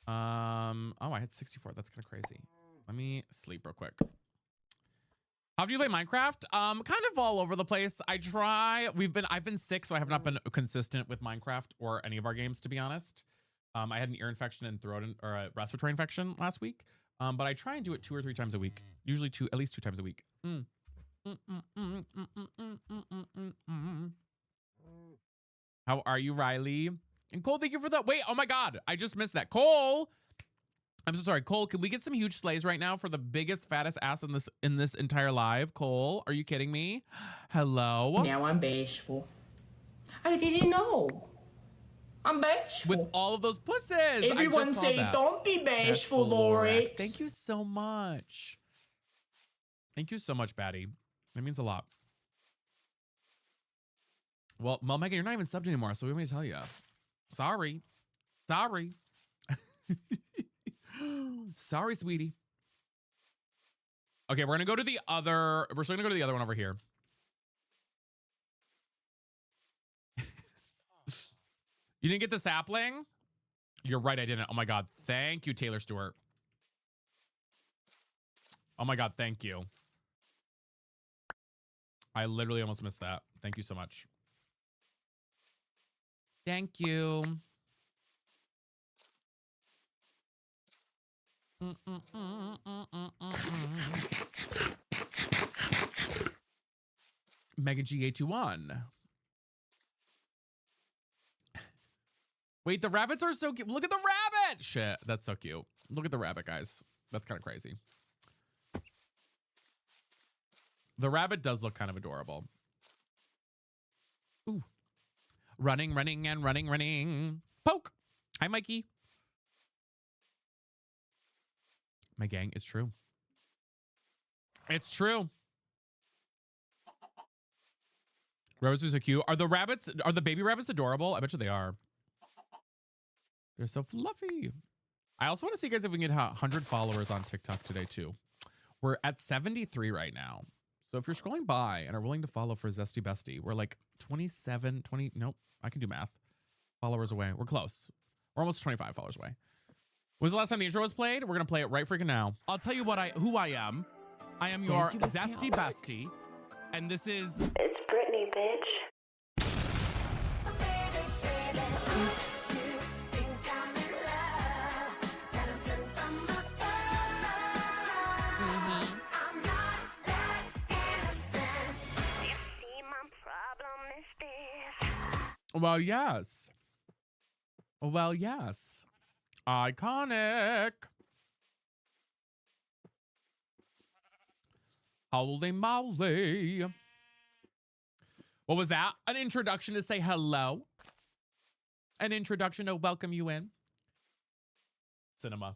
Oh, I had 64. That's kind of crazy. Let me sleep real quick. How do you play Minecraft? Kind of all over the place. I've been sick, so I have not been consistent with Minecraft or any of our games, to be honest. I had an ear infection and or a respiratory infection last week. But I try and do it 2 or 3 times a week. Usually at least 2 times a week. How are you, Riley? And Cole, thank you for that. Wait, oh my God. I just missed that. Cole, I'm so sorry. Cole, can we get some huge slays right now for the biggest, fattest ass in this entire live? Cole, are you kidding me? Hello?
Now I'm bashful. I didn't know. I'm bashful.
With all of those pussies.
Everyone say, don't be bashful, Lorex.
Thank you so much. Thank you so much, Batty. That means a lot. Well, Megan, you're not even subbed anymore, so we want me to tell you. Sorry. Sorry, sweetie. Okay, we're still gonna go to the other one over here. You didn't get the sapling? You're right, I didn't. Oh my God. Thank you, Taylor Stewart. Oh my God, thank you. I literally almost missed that. Thank you so much. Thank you. Megan G821. Wait, the rabbits are so cute. Look at the rabbit. Shit, that's so cute. Look at the rabbit, guys. That's kind of crazy. The rabbit does look kind of adorable. Ooh. Running. Poke. Hi, Mikey. My gang, it's true. It's true. Rabbits are so cute. Are the baby rabbits adorable? I bet you they are. They're so fluffy. I also want to see, guys, if we can get 100 followers on TikTok today, too. We're at 73 right now. So if you're scrolling by and are willing to follow for Zesty Bestie, we're like 27, 20. Nope, I can do math. Followers away. We're close. We're almost 25 followers away. When was the last time the intro was played? We're going to play it right freaking now. I'll tell you who I am. I am your Zesty Bestie. And this is...
It's Britney, bitch.
Well, yes. Well, yes. Iconic. Holy moly. What was that? An introduction to say hello? An introduction to welcome you in? Cinema.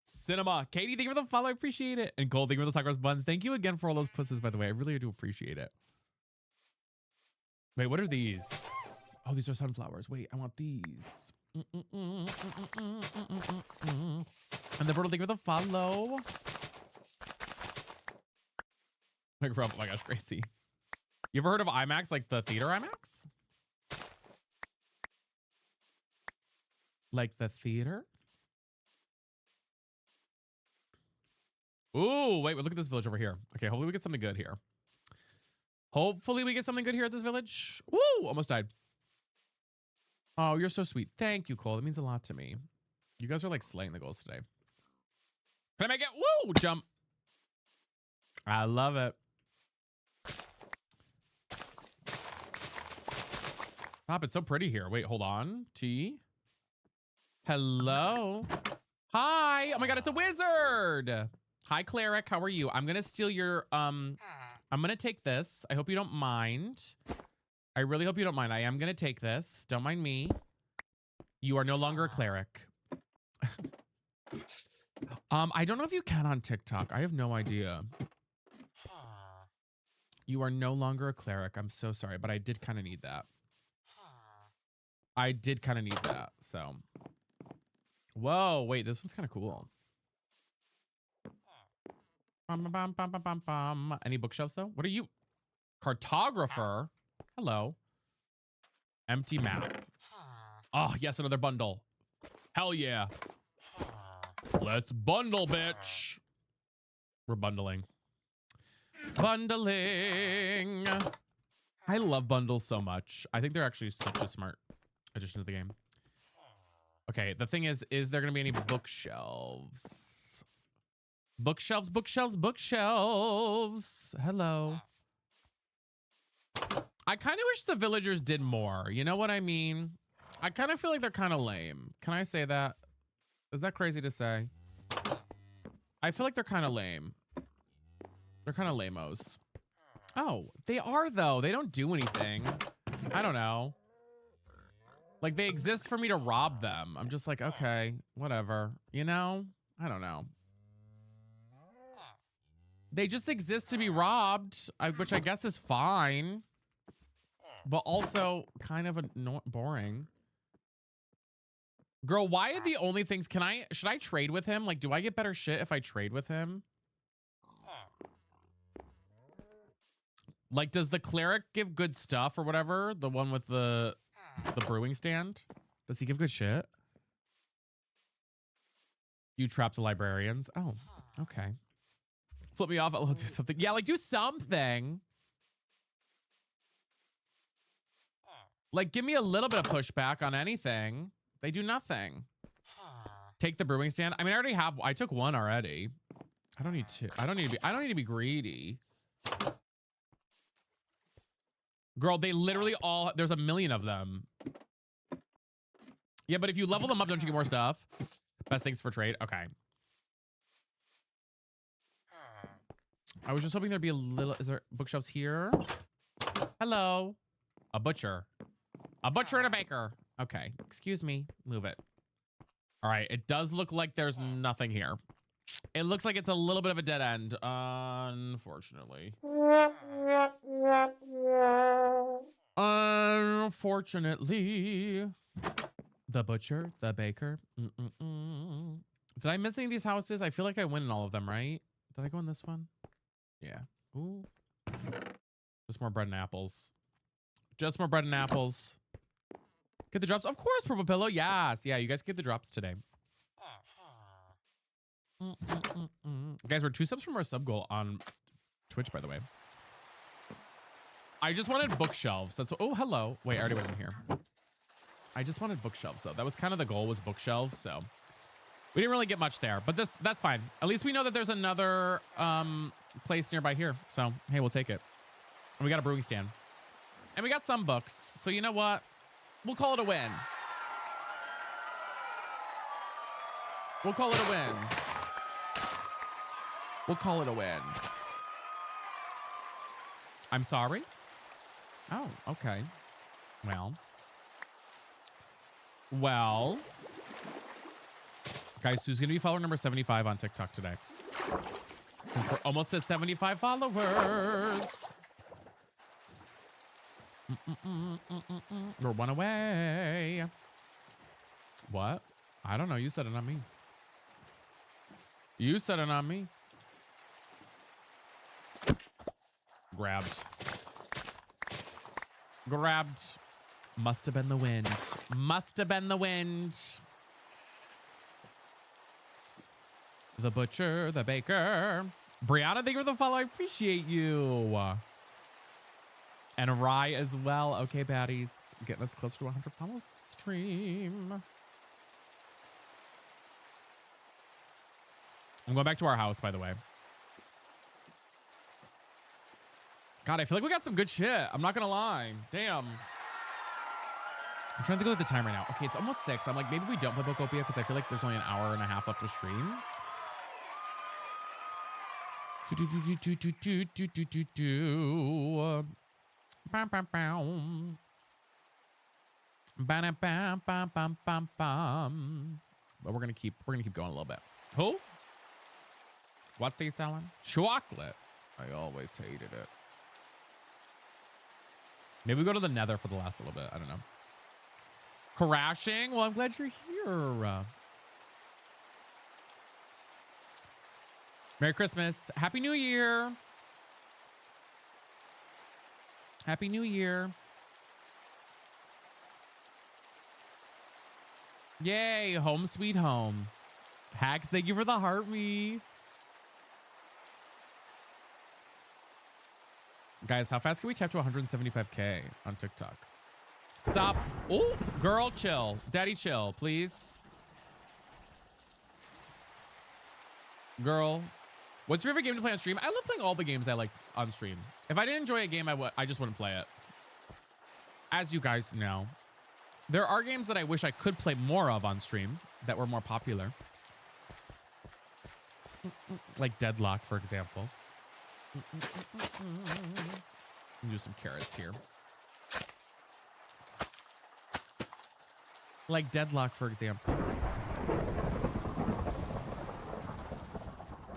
Cinema. Katie, thank you for the follow. I appreciate it. And Cole, thank you for the Sakura's buns. Thank you again for all those pusses, by the way. I really do appreciate it. Wait, what are these? Oh, these are sunflowers. Wait, I want these. And the Brutal, thank you for the follow. Oh my gosh, Gracie. You ever heard of IMAX, like the theater IMAX? Like the theater? Ooh, wait, look at this village over here. Okay, hopefully we get something good here. Hopefully we get something good here at this village. Woo, almost died. Oh, you're so sweet. Thank you, Cole. That means a lot to me. You guys are like slaying the goals today. Can I make it? Woo, jump. I love it. Stop, it's so pretty here. Wait, hold on. T. Hello. Hi. Oh my God, it's a wizard. Hi, Cleric. How are you? I'm gonna steal your I'm gonna take this. I hope you don't mind. I really hope you don't mind. I am gonna take this. Don't mind me. You are no longer a cleric. I don't know if you can on TikTok. I have no idea. You are no longer a cleric. I'm so sorry, but I did kind of need that. I did kind of need that. So, whoa, wait, this one's kind of cool. Any bookshelves though? What are you? Cartographer? Hello. Empty map. Oh, yes, another bundle. Hell yeah. Let's bundle, bitch. We're bundling. Bundling. I love bundles so much. I think they're actually such a smart addition to the game. Okay, the thing is there going to be any bookshelves? Bookshelves, bookshelves, bookshelves. Hello. I kind of wish the villagers did more. You know what I mean? I kind of feel like they're kind of lame. Can I say that? Is that crazy to say? I feel like they're kind of lame. They're kind of lame-os. Oh, they are though. They don't do anything. I don't know. Like they exist for me to rob them. I'm just like, okay, whatever. You know? I don't know. They just exist to be robbed, which I guess is fine. But also kind of boring. Girl, why are the only things, should I trade with him? Like, do I get better shit if I trade with him? Like, does the cleric give good stuff or whatever? The one with the brewing stand? Does he give good shit? You trapped the librarians. Oh, okay. Flip me off. I'll do something. Yeah, like do something. Like, give me a little bit of pushback on anything. They do nothing. Take the brewing stand. I mean, I took one already. I don't need to be greedy. Girl, they literally there's a million of them. Yeah, but if you level them up, don't you get more stuff? Best things for trade. Okay. I was just hoping there'd be a little, is there bookshelves here? Hello. A butcher. A butcher and a baker. Okay, excuse me. Move it. All right, it does look like there's nothing here. It looks like it's a little bit of a dead end, unfortunately. Unfortunately, the butcher, the baker. Did I miss any of these houses? I feel like I went in all of them, right? Did I go in this one? Yeah. Ooh. Just more bread and apples. Just more bread and apples. Get the drops. Of course, Purple Pillow. Yes. Yeah, you guys get the drops today. Guys, we're 2 subs from our sub goal on Twitch, by the way. I just wanted bookshelves. That's what, oh, hello. Wait, I already went in here. I just wanted bookshelves, though. That was kind of the goal, was bookshelves, so we didn't really get much there, but that's fine. At least we know that there's another place nearby here. So, hey, we'll take it. And we got a brewing stand. And we got some books. So you know what? We'll call it a win. We'll call it a win. We'll call it a win. I'm sorry? Oh, okay. Well. Guys, who's going to be follower number 75 on TikTok today? Since we're almost at 75 followers. We're 1 away. What? I don't know. You said it, not me. You said it, not me. Grabbed. Must have been the wind. Must have been the wind. The butcher, the baker. Brianna, thank you for the follow. I appreciate you. And Rye as well. Okay, baddies. Getting us close to 100 follows stream. I'm going back to our house, by the way. God, I feel like we got some good shit. I'm not going to lie. Damn. I'm trying to think of the time right now. Okay, it's almost 6. I'm like, maybe we don't play Bookopia because I feel like there's only an hour and a half left to stream. But we're gonna keep going a little bit. Who? What's he selling? Chocolate. I always hated it. Maybe we go to the Nether for the last little bit. I don't know. Crashing. Well, I'm glad you're here. Merry Christmas. Happy New Year. Happy New Year. Yay. Home sweet home. Hacks, thank you for the heart me. Guys, how fast can we tap to 175K on TikTok? Stop. Oh, girl, chill. Daddy, chill, please. Girl. What's your favorite game to play on stream? I love playing all the games I like on stream. If I didn't enjoy a game, I just wouldn't play it. As you guys know, there are games that I wish I could play more of on stream that were more popular. Like Deadlock, for example. Do some carrots here. Like Deadlock, for example.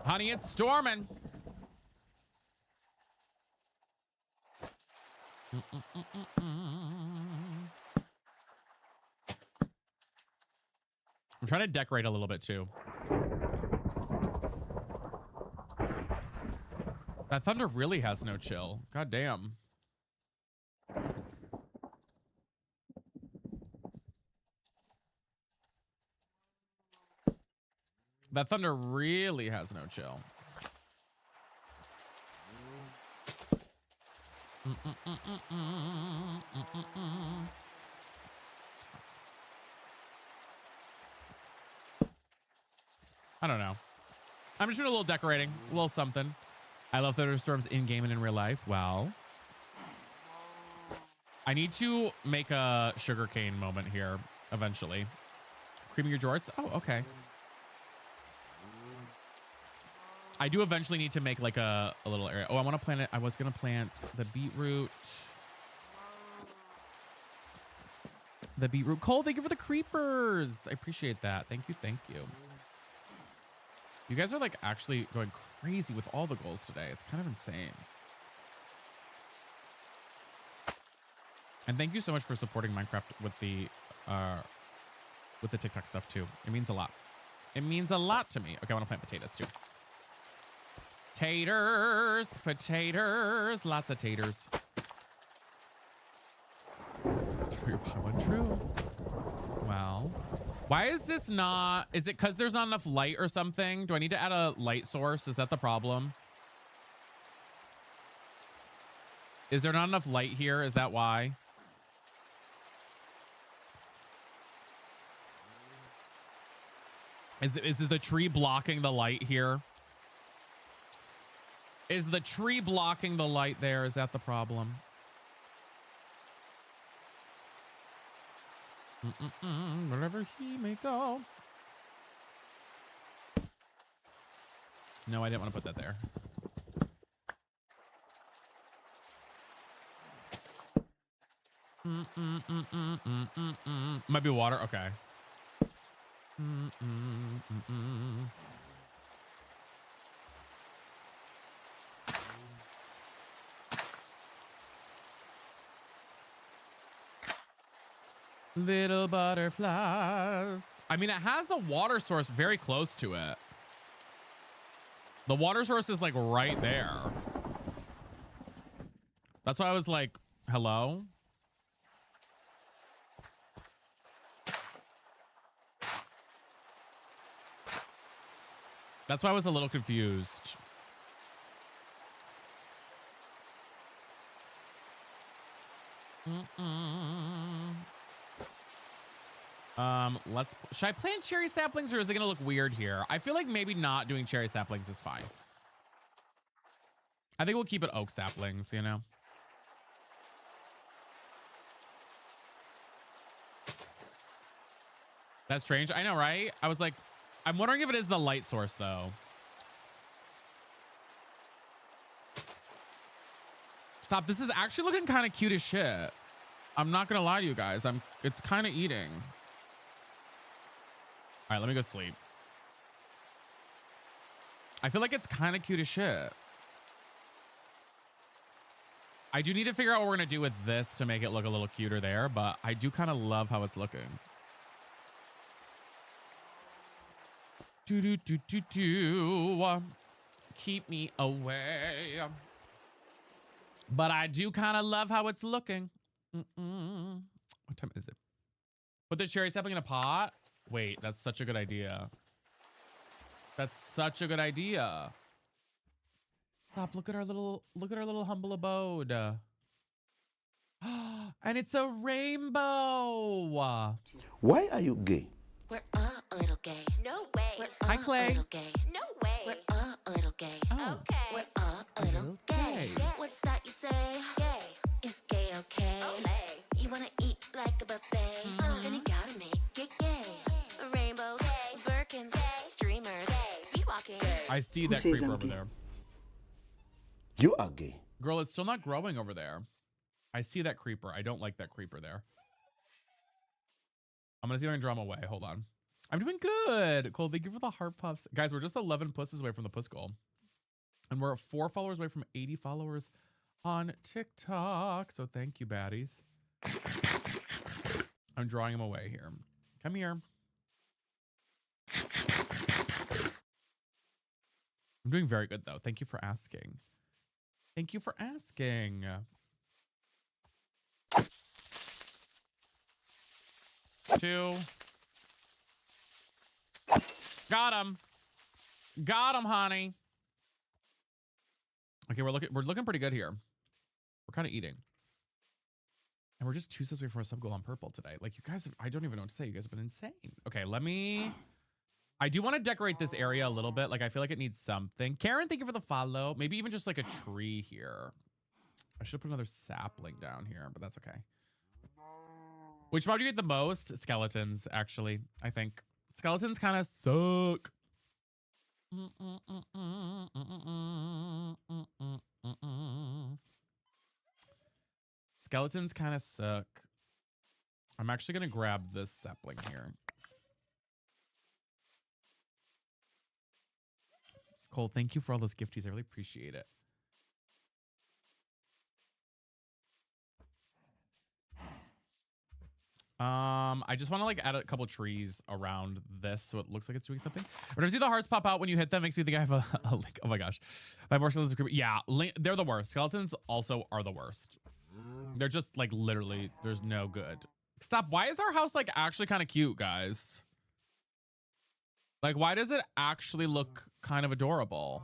Honey, it's storming. I'm trying to decorate a little bit too. That thunder really has no chill. God damn. That thunder really has no chill. I don't know. I'm just doing a little decorating, a little something. I love thunderstorms in game and in real life. Well, I need to make a sugarcane moment here eventually. Creaming your jorts? Oh, okay. I do eventually need to make like a little area. Oh, I want to plant it. I was going to plant the beetroot. The beetroot. Cole, thank you for the creepers. I appreciate that. Thank you. Thank you. You guys are like actually going crazy with all the goals today. It's kind of insane. And thank you so much for supporting Minecraft with the TikTok stuff too. It means a lot. It means a lot to me. Okay, I want to plant potatoes too. Taters, potatoes, lots of taters. Your one true. Well, why is this not? Is it because there's not enough light or something? Do I need to add a light source? Is that the problem? Is there not enough light here? Is that why? Is the tree blocking the light here? Is the tree blocking the light there? Is that the problem? Wherever he may go. No, I didn't want to put that there. Might be water. Okay. Little butterflies. I mean, it has a water source very close to it. The water source is like right there. That's why I was like, hello? That's why I was a little confused. Should I plant cherry saplings or is it gonna look weird here? I feel like maybe not doing cherry saplings is fine. I think we'll keep it oak saplings, you know? That's strange. I know, right? I was like, I'm wondering if it is the light source though. Stop. This is actually looking kind of cute as shit. I'm not gonna lie to you guys. It's kind of eating. All right, let me go sleep. I feel like it's kind of cute as shit. I do need to figure out what we're gonna do with this to make it look a little cuter there, but I do kind of love how it's looking. Keep me away. But I do kind of love how it's looking. What time is it? Put the cherry sapling in a pot? Wait, that's such a good idea. That's such a good idea. Stop, look at our little humble abode. And it's a rainbow.
Why are you gay?
We're a little gay. No way. We're
Hi, Clay.
a little gay. No way. We're a little gay.
Oh.
Okay. We're a little gay. What's that you say? Gay. Is gay okay? Okay. You wanna eat like a buffet? Then you gotta make it gay. Rainbows, Birkins, streamers, speed walking.
I see that creeper over there.
You are gay.
Girl, it's still not growing over there. I see that creeper. I don't like that creeper there. I'm gonna see if I can draw him away. Hold on. I'm doing good. Cool. Thank you for the heart puffs. Guys, we're just 11 pusses away from the puss goal. And we're 4 followers away from 80 followers on TikTok. So thank you, baddies. I'm drawing him away here. Come here. I'm doing very good, though. Thank you for asking. Thank you for asking. Two. Got him. Got him, honey. Okay, we're looking pretty good here. We're kind of eating. And we're just 2 steps away from a sub goal on purple today. Like, you guys, I don't even know what to say. You guys have been insane. Okay, I do want to decorate this area a little bit. Like, I feel like it needs something. Karen, thank you for the follow. Maybe even just like a tree here. I should put another sapling down here, but that's okay. Which mob do you get the most? Skeletons, actually, I think. Skeletons kind of suck. Skeletons kind of suck. I'm actually going to grab this sapling here. Cole, thank you for all those gifties. I really appreciate it. I just want to like add a couple trees around this so it looks like it's doing something. Whenever I see the hearts pop out when you hit them, makes me think I have a link. Oh my gosh, my more skeletons are creepy. Yeah, they're the worst. Skeletons also are the worst. They're just like literally, there's no good. Stop. Why is our house like actually kind of cute, guys? Like, why does it actually look kind of adorable?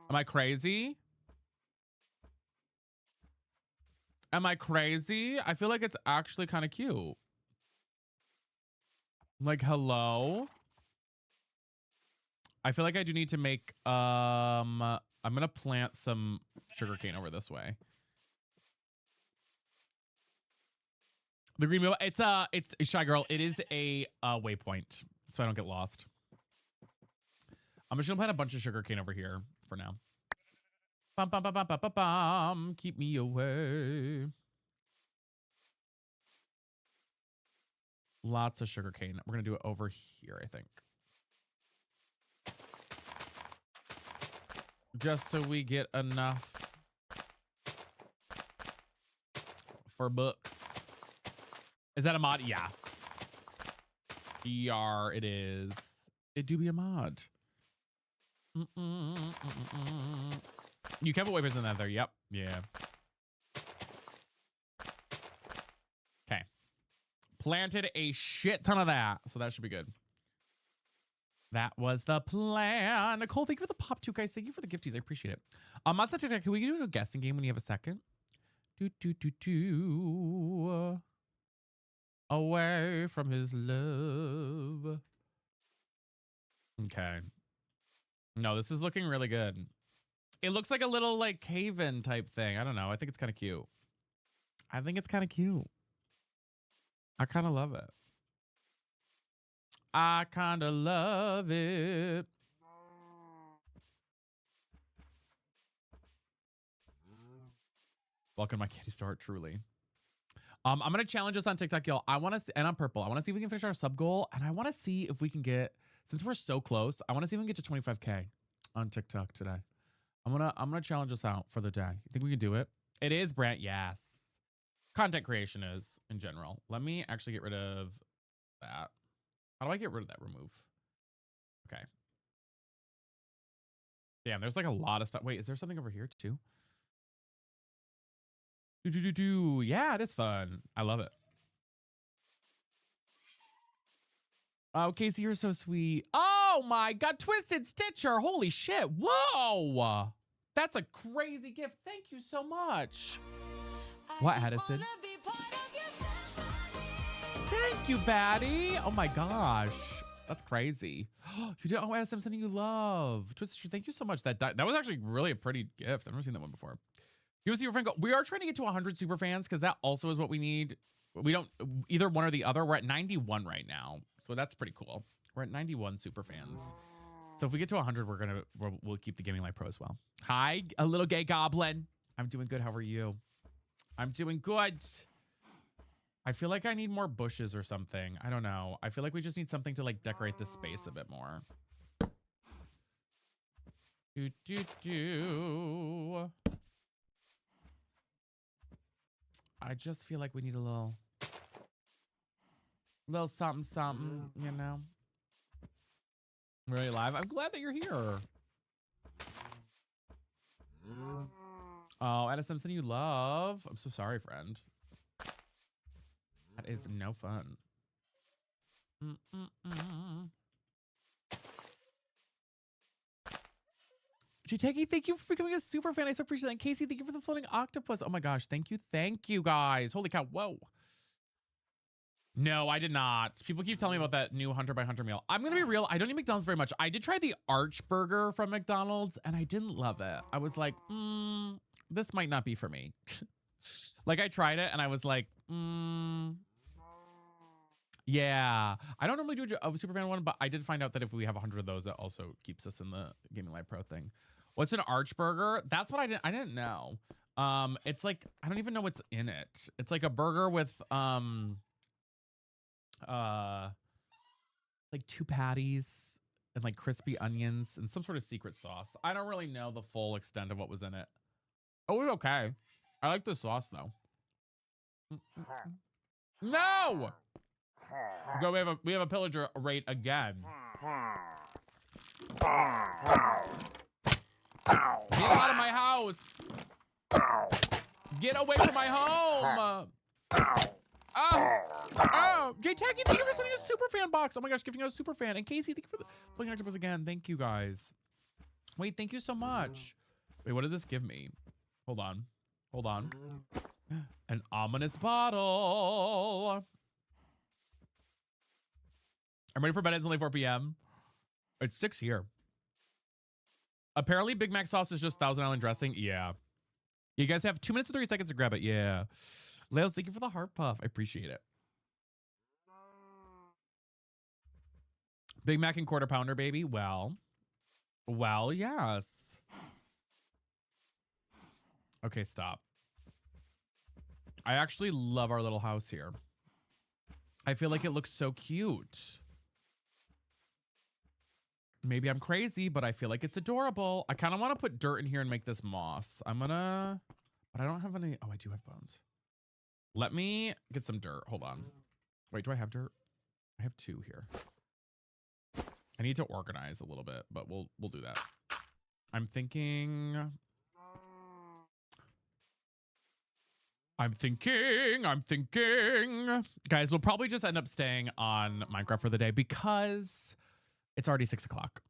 Am I crazy? Am I crazy? I feel like it's actually kind of cute. Like, hello? I feel like I do need to make, I'm gonna plant some sugarcane over this way. The green wheel, it's Shy Girl. It is a waypoint, so I don't get lost. I'm just gonna plant a bunch of sugarcane over here for now. Bum, bum, bum, bum, bum, bum, bum. Keep me away. Lots of sugarcane. We're gonna do it over here, I think. Just so we get enough for books. Is that a mod? Yes. It is. It do be a mod. You can put waypoints in that there. Yep. Yeah. Okay. Planted a shit ton of that. So that should be good. That was the plan. Nicole, thank you for the pop too, guys. Thank you for the gifties. I appreciate it. Monster TikTok, can we do a guessing game when you have a second? Away from his love. Okay. No, this is looking really good. It looks like a little like cave-in type thing. I don't know. I think it's kind of cute. I think it's kind of cute. I kind of love it. I kind of love it. Welcome to my candy store, truly. I'm going to challenge us on TikTok, y'all. I want to see, and on Purple, I want to see if we can finish our sub goal. And I want to see if we can get, since we're so close, I want to see if we can get to 25K on TikTok today. I'm gonna challenge us out for the day. You think we can do it? It is, Brant. Yes. Content creation is in general. Let me actually get rid of that. How do I get rid of that? Remove. Okay. Damn, there's like a lot of stuff. Wait, is there something over here too? Yeah, it is fun. I love it. Oh, Casey, you're so sweet. Oh my God, Twisted Stitcher. Holy shit. Whoa. That's a crazy gift. Thank you so much. What, Addison? Thank you, Batty. Oh my gosh. That's crazy. You did. Oh, Addison, something you love. Twisted Stitcher, thank you so much. That was actually really a pretty gift. I've never seen that one before. You see your friend go. We are trying to get to 100 super fans because that also is what we need. We don't either one or the other. We're at 91 right now, so that's pretty cool. We're at 91 super fans. So if we get to 100, we'll keep the Gaming Life Pro as well. Hi, a little gay goblin. I'm doing good. How are you? I'm doing good. I feel like I need more bushes or something. I don't know. I feel like we just need something to like decorate the space a bit more. I just feel like we need a little something, something, you know. Really live. I'm glad that you're here. Oh, Addison Simpson, you love. I'm so sorry, friend. That is no fun. Jiteki, thank you for becoming a super fan. I so appreciate that. And Casey, thank you for the floating octopus. Oh my gosh, thank you guys. Holy cow, whoa. No, I did not. People keep telling me about that new Hunter by Hunter meal. I'm gonna be real, I don't eat McDonald's very much. I did try the Arch Burger from McDonald's and I didn't love it. I was like, this might not be for me. Like I tried it and I was like, yeah. I don't normally do a super fan one, but I did find out that if we have 100 of those, that also keeps us in the Gaming Live Pro thing. What's an Arch Burger? That's what I didn't know. It's like, I don't even know what's in it. It's like a burger with, like 2 patties and like crispy onions and some sort of secret sauce. I don't really know the full extent of what was in it. Oh, it was okay. I like the sauce though. No! Go, we have a pillager rate again. Get out of my house. Get away from my home. Oh, Jay Taggy, thank you for sending a super fan box. Oh my gosh, giving us a super fan. And Casey, thank you for the flicking octopus again. Thank you guys. Wait, thank you so much. Wait, what did this give me? Hold on. Hold on. An ominous bottle. I'm ready for bed. It's only 4 p.m. It's 6 here. Apparently, Big Mac sauce is just Thousand Island dressing. Yeah. You guys have 2 minutes and 30 seconds to grab it. Yeah. Leos, thank you for the heart puff. I appreciate it. Big Mac and quarter pounder, baby. Well, yes. Okay, stop. I actually love our little house here. I feel like it looks so cute. Maybe I'm crazy, but I feel like it's adorable. I kind of want to put dirt in here and make this moss. I'm gonna, but I don't have any. Oh, I do have bones. Let me get some dirt. Hold on. Wait, do I have dirt? I have 2 here. I need to organize a little bit, but we'll do that. I'm thinking. Guys, we'll probably just end up staying on Minecraft for the day because it's already 6 o'clock.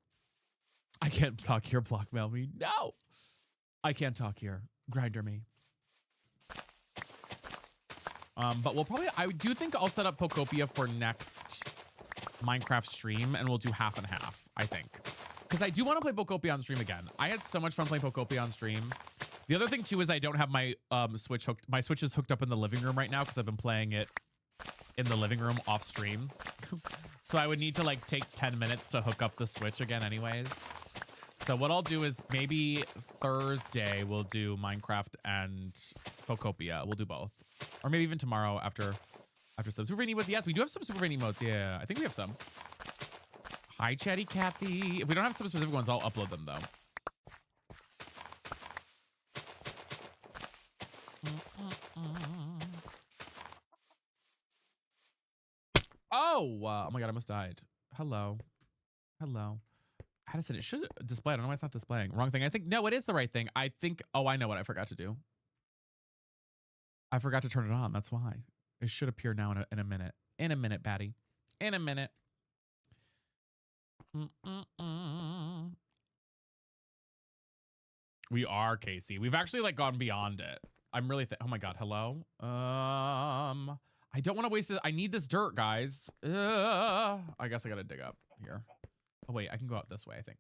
I can't talk here, blackmail me. No, I can't talk here. Grinder me. But we'll probably, I do think I'll set up Pokopia for next Minecraft stream and we'll do half and half, I think. Because I do want to play Pokopia on stream again. I had so much fun playing Pokopia on stream. The other thing too is I don't have my Switch hooked. My Switch is hooked up in the living room right now because I've been playing it in the living room off stream. So I would need to like take 10 minutes to hook up the Switch again anyways. So what I'll do is maybe Thursday we'll do Minecraft and Pokopia. We'll do both. Or maybe even tomorrow after some super fan emotes. Yes, we do have some super fan emotes. Yeah, I think we have some. Hi, Chatty Cathy. If we don't have some specific ones, I'll upload them though. Oh my god, I almost died. Hello. Addison, it should display. I don't know why it's not displaying. Wrong thing. I think, no, it is the right thing. I think, oh, I know what I forgot to do. I forgot to turn it on. That's why. It should appear now in a minute. In a minute, Batty. In a minute. We are, Casey. We've actually like gone beyond it. I'm really, oh my god, hello? I don't want to waste it. I need this dirt, guys. I guess I gotta dig up here. Oh wait, I can go out this way, I think.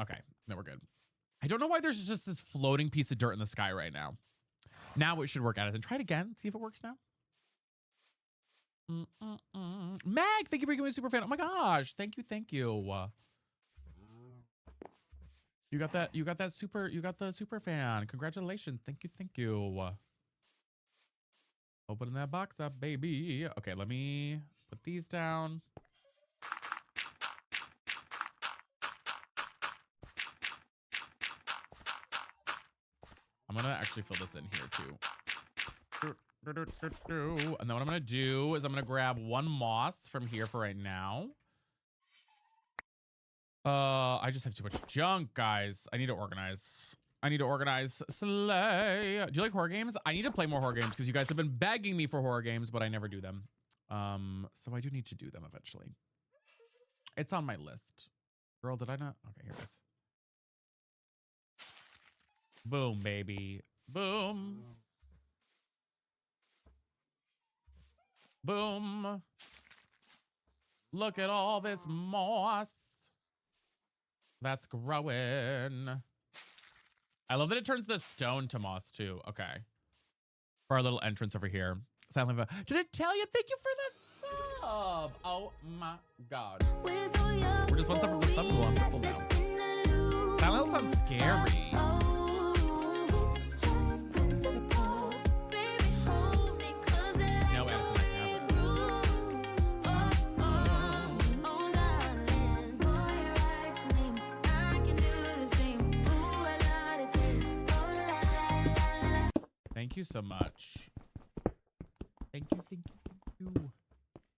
Okay, no, we're good. I don't know why there's just this floating piece of dirt in the sky right now. Now it should work out. And try it again. See if it works now. Meg, thank you for becoming a super fan. Oh my gosh, thank you. You got the super fan. Congratulations. Thank you. Opening that box up, baby. Okay, let me put these down. I'm gonna actually fill this in here too. And then what I'm gonna do is I'm gonna grab one moss from here for right now. I just have too much junk, guys. I need to organize. Slay. Do you like horror games? I need to play more horror games because you guys have been begging me for horror games, but I never do them. So I do need to do them eventually. It's on my list. Girl, did I not? Okay, here it is. Boom, baby. Boom. Boom. Look at all this moss that's growing. I love that it turns the stone to moss too. Okay. For our little entrance over here. Silent Vote. Did it tell you? Thank you for the sub. Oh my god. We're just one step from the sub to triple now. That little sounds scary. No, Addison, I haven't. Thank you so much. Thank you, thank you, thank you.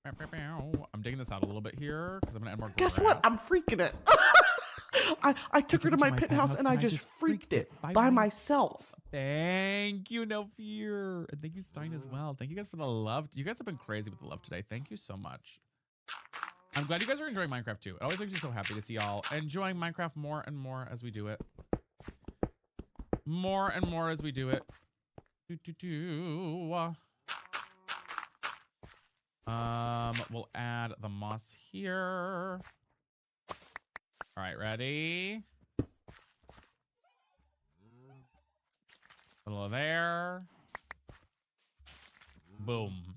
Bow, bow, bow. I'm digging this out a little bit here because I'm gonna add more.
Guess
grass.
what? I'm freaking it. I took her to my penthouse and I just freaked it by myself.
Thank you, No Fear. And thank you, Stein, as well. Thank you guys for the love. You guys have been crazy with the love today. Thank you so much. I'm glad you guys are enjoying Minecraft too. It always makes me so happy to see y'all enjoying Minecraft more and more as we do it. More and more as we do it. We'll add the moss here. All right, ready? A little there. Boom.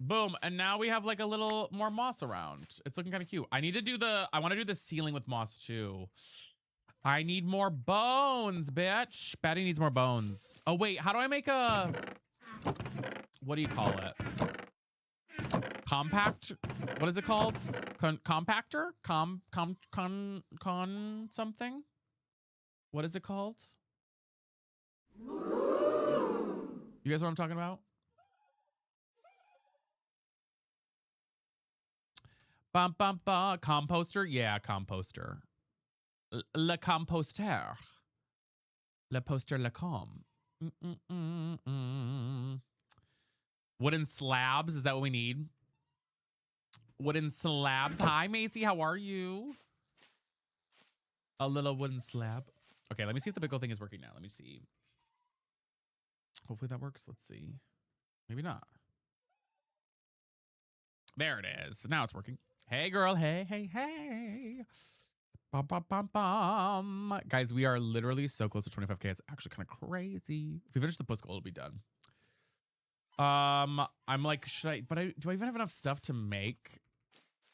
Boom. And now we have like a little more moss around. It's looking kind of cute. I want to do the ceiling with moss too. I need more bones, bitch. Batty needs more bones. Oh, wait. How do I make a... What do you call it? Compact? What is it called? Compactor? Something? What is it called? You guys know what I'm talking about? Bum, bum, bum. Composter? Yeah, composter. Le composteur. Le poster le com. Wooden slabs? Is that what we need? Wooden slabs. Hi, Macy. How are you? A little wooden slab. Okay, let me see if the big old thing is working now. Let me see. Hopefully that works. Let's see. Maybe not. There it is. Now it's working. Hey, girl. Hey, hey, hey. Bum, bum, bum, bum. Guys, we are literally so close to 25K. It's actually kind of crazy. If we finish the push goal, it'll be done. I'm like, do I even have enough stuff to make?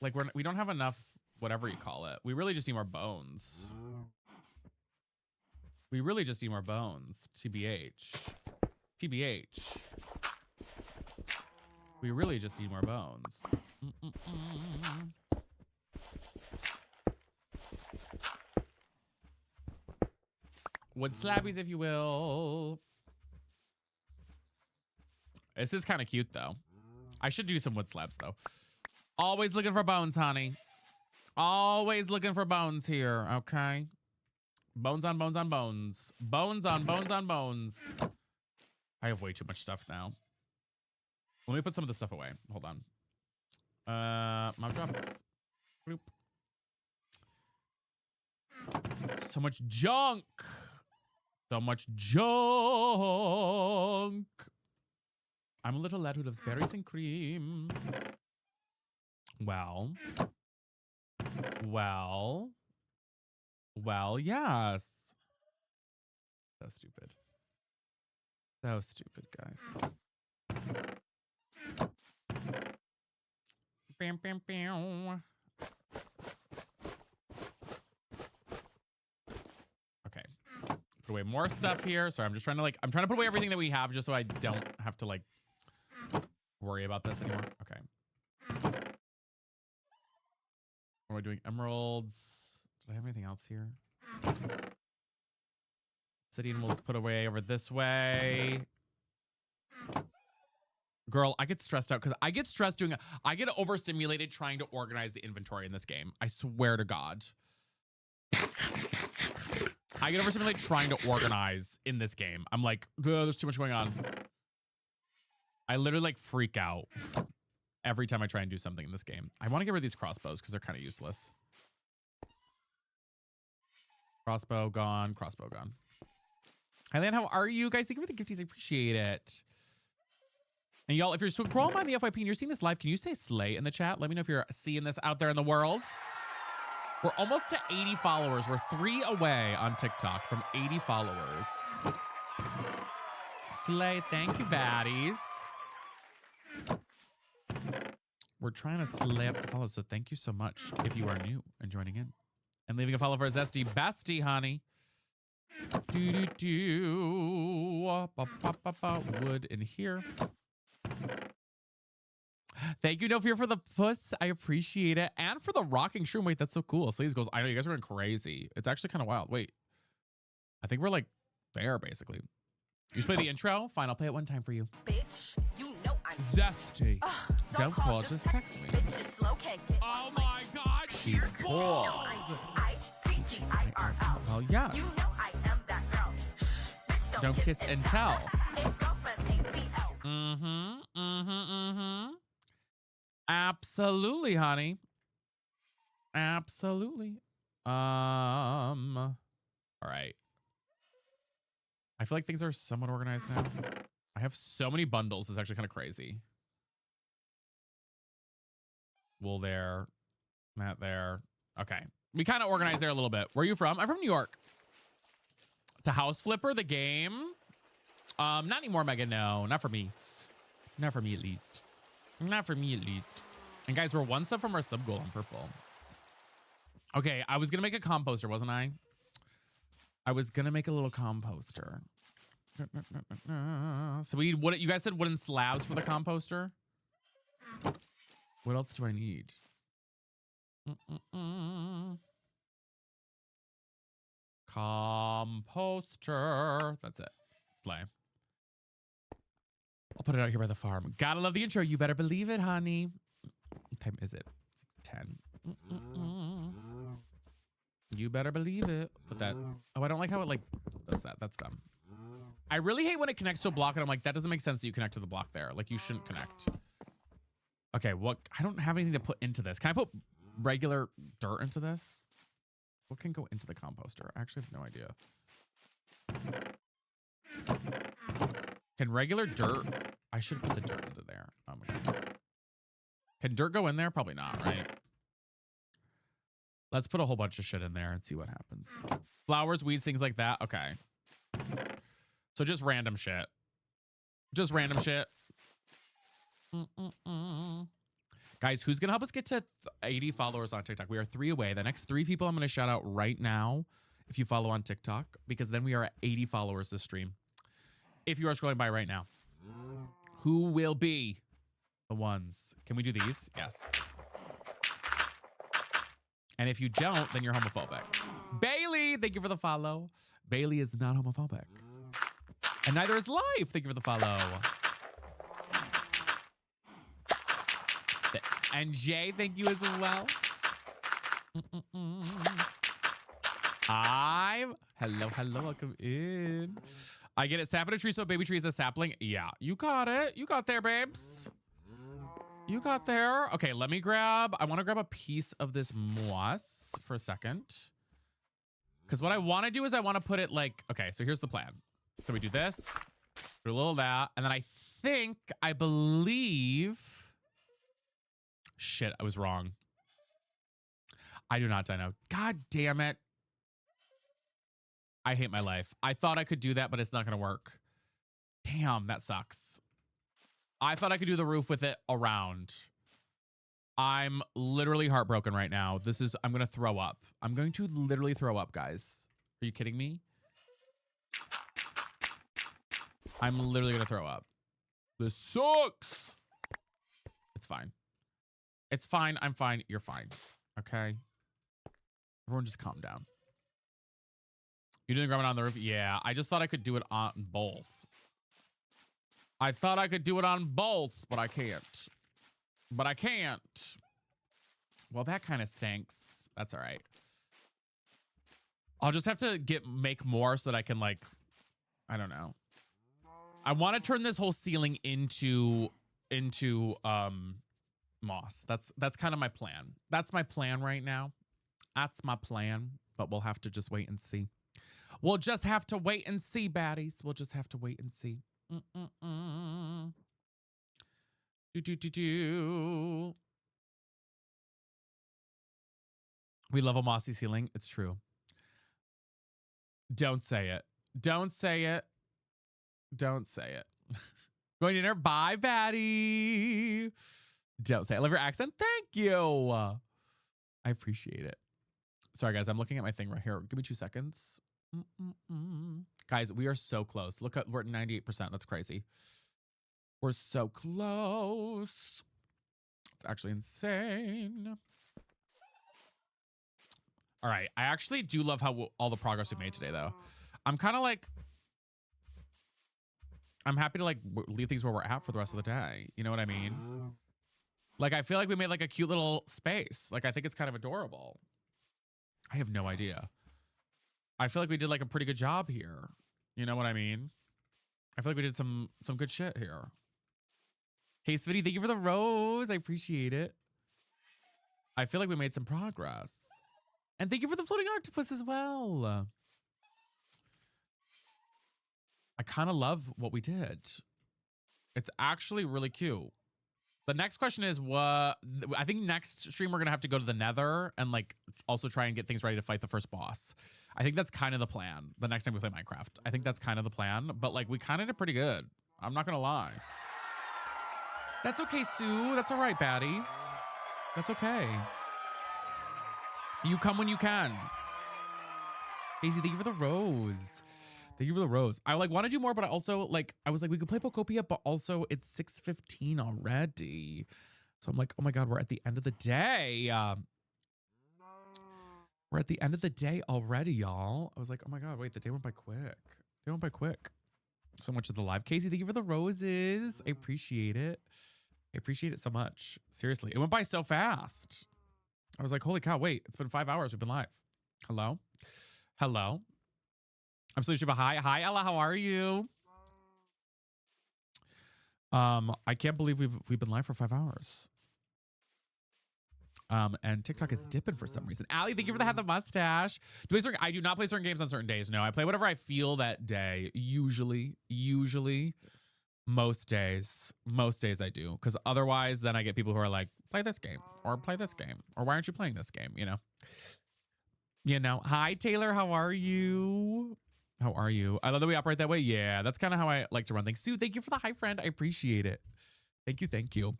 Like, we don't have enough, whatever you call it. We really just need more bones. We really just need more bones. TBH. TBH. We really just need more bones. Wood slabbies, if you will. This is kind of cute, though. I should do some wood slabs, though. Always looking for bones, honey. Always looking for bones here, okay? Bones on bones on bones. Bones on bones on bones. I have way too much stuff now. Let me put some of this stuff away. Hold on. Mob drops. Bloop. So much junk. So much junk. I'm a little lad who loves berries and cream. Well, yes. So stupid. So stupid, guys. Bam, bam, bam. Okay. Put away more stuff here. Sorry, I'm just trying to I'm trying to put away everything that we have just so I don't have to worry about this anymore. Okay. What am I doing? Emeralds. Did I have anything else here? Obsidian we'll put away over this way. Girl, I get stressed out because I get stressed I get overstimulated trying to organize the inventory in this game. I swear to God. I get overstimulated trying to organize in this game. I'm like, there's too much going on. I literally freak out every time I try and do something in this game. I want to get rid of these crossbows because they're kind of useless. Crossbow gone. Crossbow gone. Highland, how are you guys? Thank you for the gifties. I appreciate it. And y'all, if you're scrolling by the FYP and you're seeing this live, can you say slay in the chat? Let me know if you're seeing this out there in the world. We're almost to 80 followers. We're 3 away on TikTok from 80 followers. Slay. Thank you, baddies. We're trying to slay up the follows, so thank you so much if you are new and joining in. And leaving a follow for Zesty Bestie, honey. Wood in here. Thank you, No Fear, for the puss. I appreciate it. And for the rocking shroom. Wait, that's so cool. Sleaze goes, I know you guys are going crazy. It's actually kind of wild. Wait. I think we're there, basically. You should play the intro? Fine, I'll play it one time for you.
Bitch, you know I'm
Zesty.
don't
Zephyr, just text me.
Bitch is slow, can't get
Oh my God, she's bald.
I-T-G-I-R-L.
Well, yes.
You know I am that girl. Shh, bitch,
Don't kiss and tell.
Ain't girlfriend, ATL.
Absolutely, honey. Absolutely. All right. I feel like things are somewhat organized now. I have so many bundles. It's actually kind of crazy. Wool there. That there. Okay. We kind of organized there a little bit. Where are you from? I'm from New York. To House Flipper, the game. Not anymore, Megan. No, not for me. Not for me, at least. Not for me, at least. And guys, we're one sub from our sub goal on purple. Okay, I was gonna make a composter, wasn't I? I was gonna make a little composter. So we need what you guys said wooden slabs for the composter. What else do I need? Composter. That's it. Slay. I'll put it out here by the farm. Gotta love the intro. You better believe it, honey. What time is it? 6:10. You better believe it. Put that. Oh, I don't like how it like does that. That's dumb. I really hate when it connects to a block and I'm like, that doesn't make sense that you connect to the block there. Like you shouldn't connect. Okay, what? I don't have anything to put into this. Can I put regular dirt into this? What can go into the composter? I actually have no idea. Can regular dirt? I should put the dirt into there. Oh my God. Can dirt go in there? Probably not, right? Let's put a whole bunch of shit in there and see what happens. Flowers, weeds, things like that. Okay. So just random shit. Just random shit. Guys, who's going to help us get to 80 followers on TikTok? We are 3 away. The next 3 people I'm going to shout out right now if you follow on TikTok, because then we are at 80 followers this stream. If you are scrolling by right now, who will be the ones? Can we do these? Yes. And if you don't, then you're homophobic. Bailey, thank you for the follow. Bailey is not homophobic. And neither is Life. Thank you for the follow. And Jay, thank you as well. Hello, welcome in. I get it. Sap in a tree, so a baby tree is a sapling. Yeah, you got it. You got there, babes. You got there. Okay, let me grab, I want to grab a piece of this moss for a second. Because what I want to do is I want to put it like, okay, so here's the plan. So we do this, do a little of that, and then I believe, shit, I was wrong. I do not know. God damn it. I hate my life. I thought I could do that, but it's not going to work. Damn, that sucks. I thought I could do the roof with it around. I'm literally heartbroken right now. I'm going to throw up. I'm going to literally throw up, guys. Are you kidding me? I'm literally going to throw up. This sucks. It's fine. It's fine. I'm fine. You're fine. Okay. Everyone just calm down. You didn't grab it on the roof? Yeah, I just thought I could do it on both. I thought I could do it on both, but I can't. But I can't. Well, that kind of stinks. That's all right. I'll just have to make more so that I can, like, I don't know. I want to turn this whole ceiling into moss. That's kind of my plan. That's my plan right now. That's my plan, but we'll have to just wait and see. We'll just have to wait and see, baddies. We'll just have to wait and see. We love a mossy ceiling. It's true. Don't say it. Don't say it. Don't say it. Going to dinner? Bye, baddie. Don't say it. I love your accent. Thank you. I appreciate it. Sorry, guys. I'm looking at my thing right here. Give me 2 seconds. Guys, we are so close. Look, we're at 98%. That's crazy. We're so close. It's actually insane. All right. I actually do love how all the progress we made today, though. I'm kind of like, I'm happy to like leave things where we're at for the rest of the day. You know what I mean? Like, I feel like we made like a cute little space. Like, I think it's kind of adorable. I have no idea. I feel like we did like a pretty good job here. You know what I mean? I feel like we did some good shit here. Hey, Smitty, thank you for the rose. I appreciate it. I feel like we made some progress. And thank you for the floating octopus as well. I kind of love what we did. It's actually really cute. The next question is what I think next stream we're going to have to go to the Nether and like also try and get things ready to fight the first boss. I think that's kind of the plan. The next time we play Minecraft. I think that's kind of the plan, but like we kind of did pretty good. I'm not going to lie. That's okay, Sue. That's all right, Batty. That's okay. You come when you can. Daisy, thank you for the rose. Thank you for the rose. I like want to do more, but I also like, I was like, we could play Pokopia, but also it's 6:15 already. So I'm like, oh my God, we're at the end of the day. We're at the end of the day already, y'all. I was like, oh my God, wait, the day went by quick. They went by quick. So much of the live. Casey, thank you for the roses. I appreciate it. I appreciate it so much. Seriously, it went by so fast. I was like, holy cow, wait, it's been 5 hours. We've been live. Hello? Hello? I'm so super. Hi, Ella. How are you? I can't believe we've been live for 5 hours. And TikTok is dipping for some reason. Allie, thank you for the mustache. I do not play certain games on certain days. No, I play whatever I feel that day. Usually, most days I do. Because otherwise, then I get people who are like, play this game or play this game or why aren't you playing this game? You know. Hi, Taylor. How are you? How are you? I love that we operate that way. Yeah, that's kind of how I like to run things. Sue, thank you for the hi, friend. I appreciate it. Thank you. Thank you.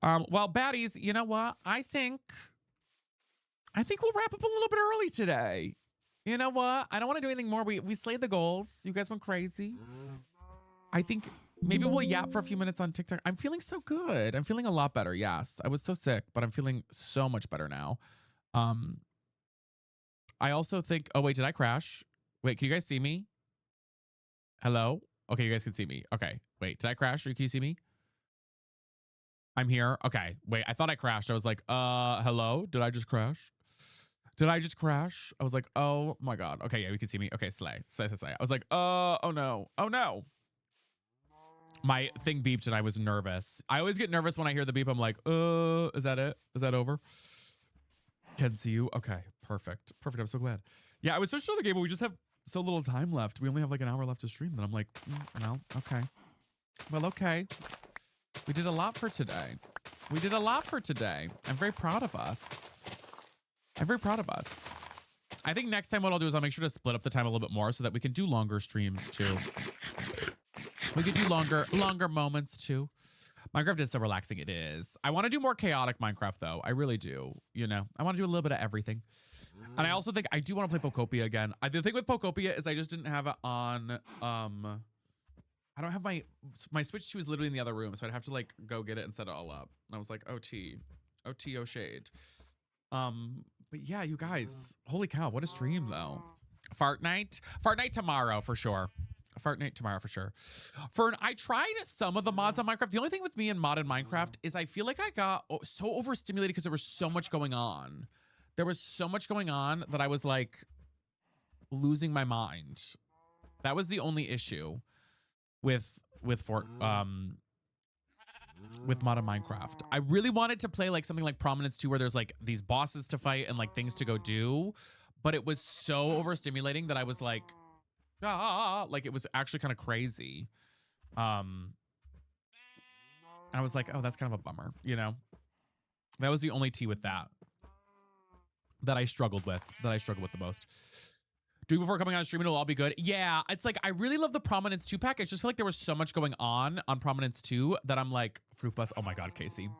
Well, baddies, you know what? I think we'll wrap up a little bit early today. You know what? I don't want to do anything more. We slayed the goals. You guys went crazy. I think maybe we'll yap for a few minutes on TikTok. I'm feeling so good. I'm feeling a lot better. Yes, I was so sick, but I'm feeling so much better now. I also think, oh wait, did I crash? Wait, can you guys see me? Hello? Okay, you guys can see me. Okay, wait, did I crash or can you see me? I'm here. Okay, wait, I thought I crashed. I was like, hello? Did I just crash? Did I just crash? I was like, oh my God. Okay, yeah, we can see me. Okay, slay. I was like, oh no. Oh no. My thing beeped and I was nervous. I always get nervous when I hear the beep. I'm like, is that it? Is that over? Can see you. Okay, perfect. Perfect. I'm so glad. Yeah, I was switching to the game, but we just have so little time left. We only have like an hour left to stream. Then I'm like, well, okay. Well, okay. We did a lot for today. We did a lot for today. I'm very proud of us. I'm very proud of us. I think next time what I'll do is I'll make sure to split up the time a little bit more so that we can do longer streams too. We could do longer moments too. Minecraft is so relaxing. It is. I want to do more chaotic Minecraft though. I really do. You know, I want to do a little bit of everything. And I also think I do want to play Pokopia again. The thing with Pokopia is I just didn't have it on, I don't have my Switch 2 is literally in the other room. So I'd have to like go get it and set it all up. And I was like, oh shade. But yeah, you guys, holy cow, what a stream though. Fart night tomorrow for sure. I tried some of the mods on Minecraft. The only thing with me and modded Minecraft is I feel like I got so overstimulated because there was so much going on. There was so much going on that I was like losing my mind. That was the only issue with modded Minecraft. I really wanted to play like something like Prominence 2 where there's like these bosses to fight and like things to go do, but it was so overstimulating that I was like, like it was actually kind of crazy. And I was like, oh, that's kind of a bummer, you know? That was the only T with that I struggled with the most. Doing before coming on stream, it'll all be good. Yeah, it's like I really love the Prominence 2 pack. I just feel like there was so much going on Prominence 2 that I'm like, Fruit Bus, oh my God, Casey.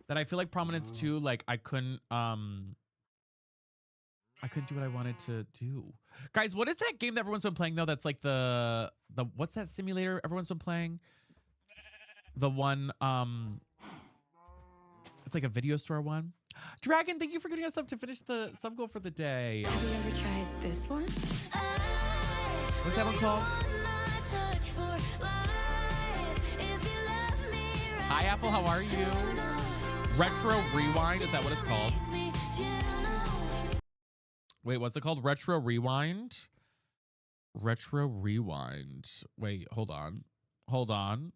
That I feel like Prominence 2, like I couldn't do what I wanted to do. Guys, what is that game that everyone's been playing though? That's like the what's that simulator everyone's been playing? The one, it's like a video store one. Dragon, thank you for getting us up to finish the sub goal for the day.
Have you ever tried this one?
What's that one called? Hi, Apple. How are you? Retro Rewind. Is that what it's called? Wait, what's it called? Retro Rewind? Retro Rewind. Wait, hold on. Hold on.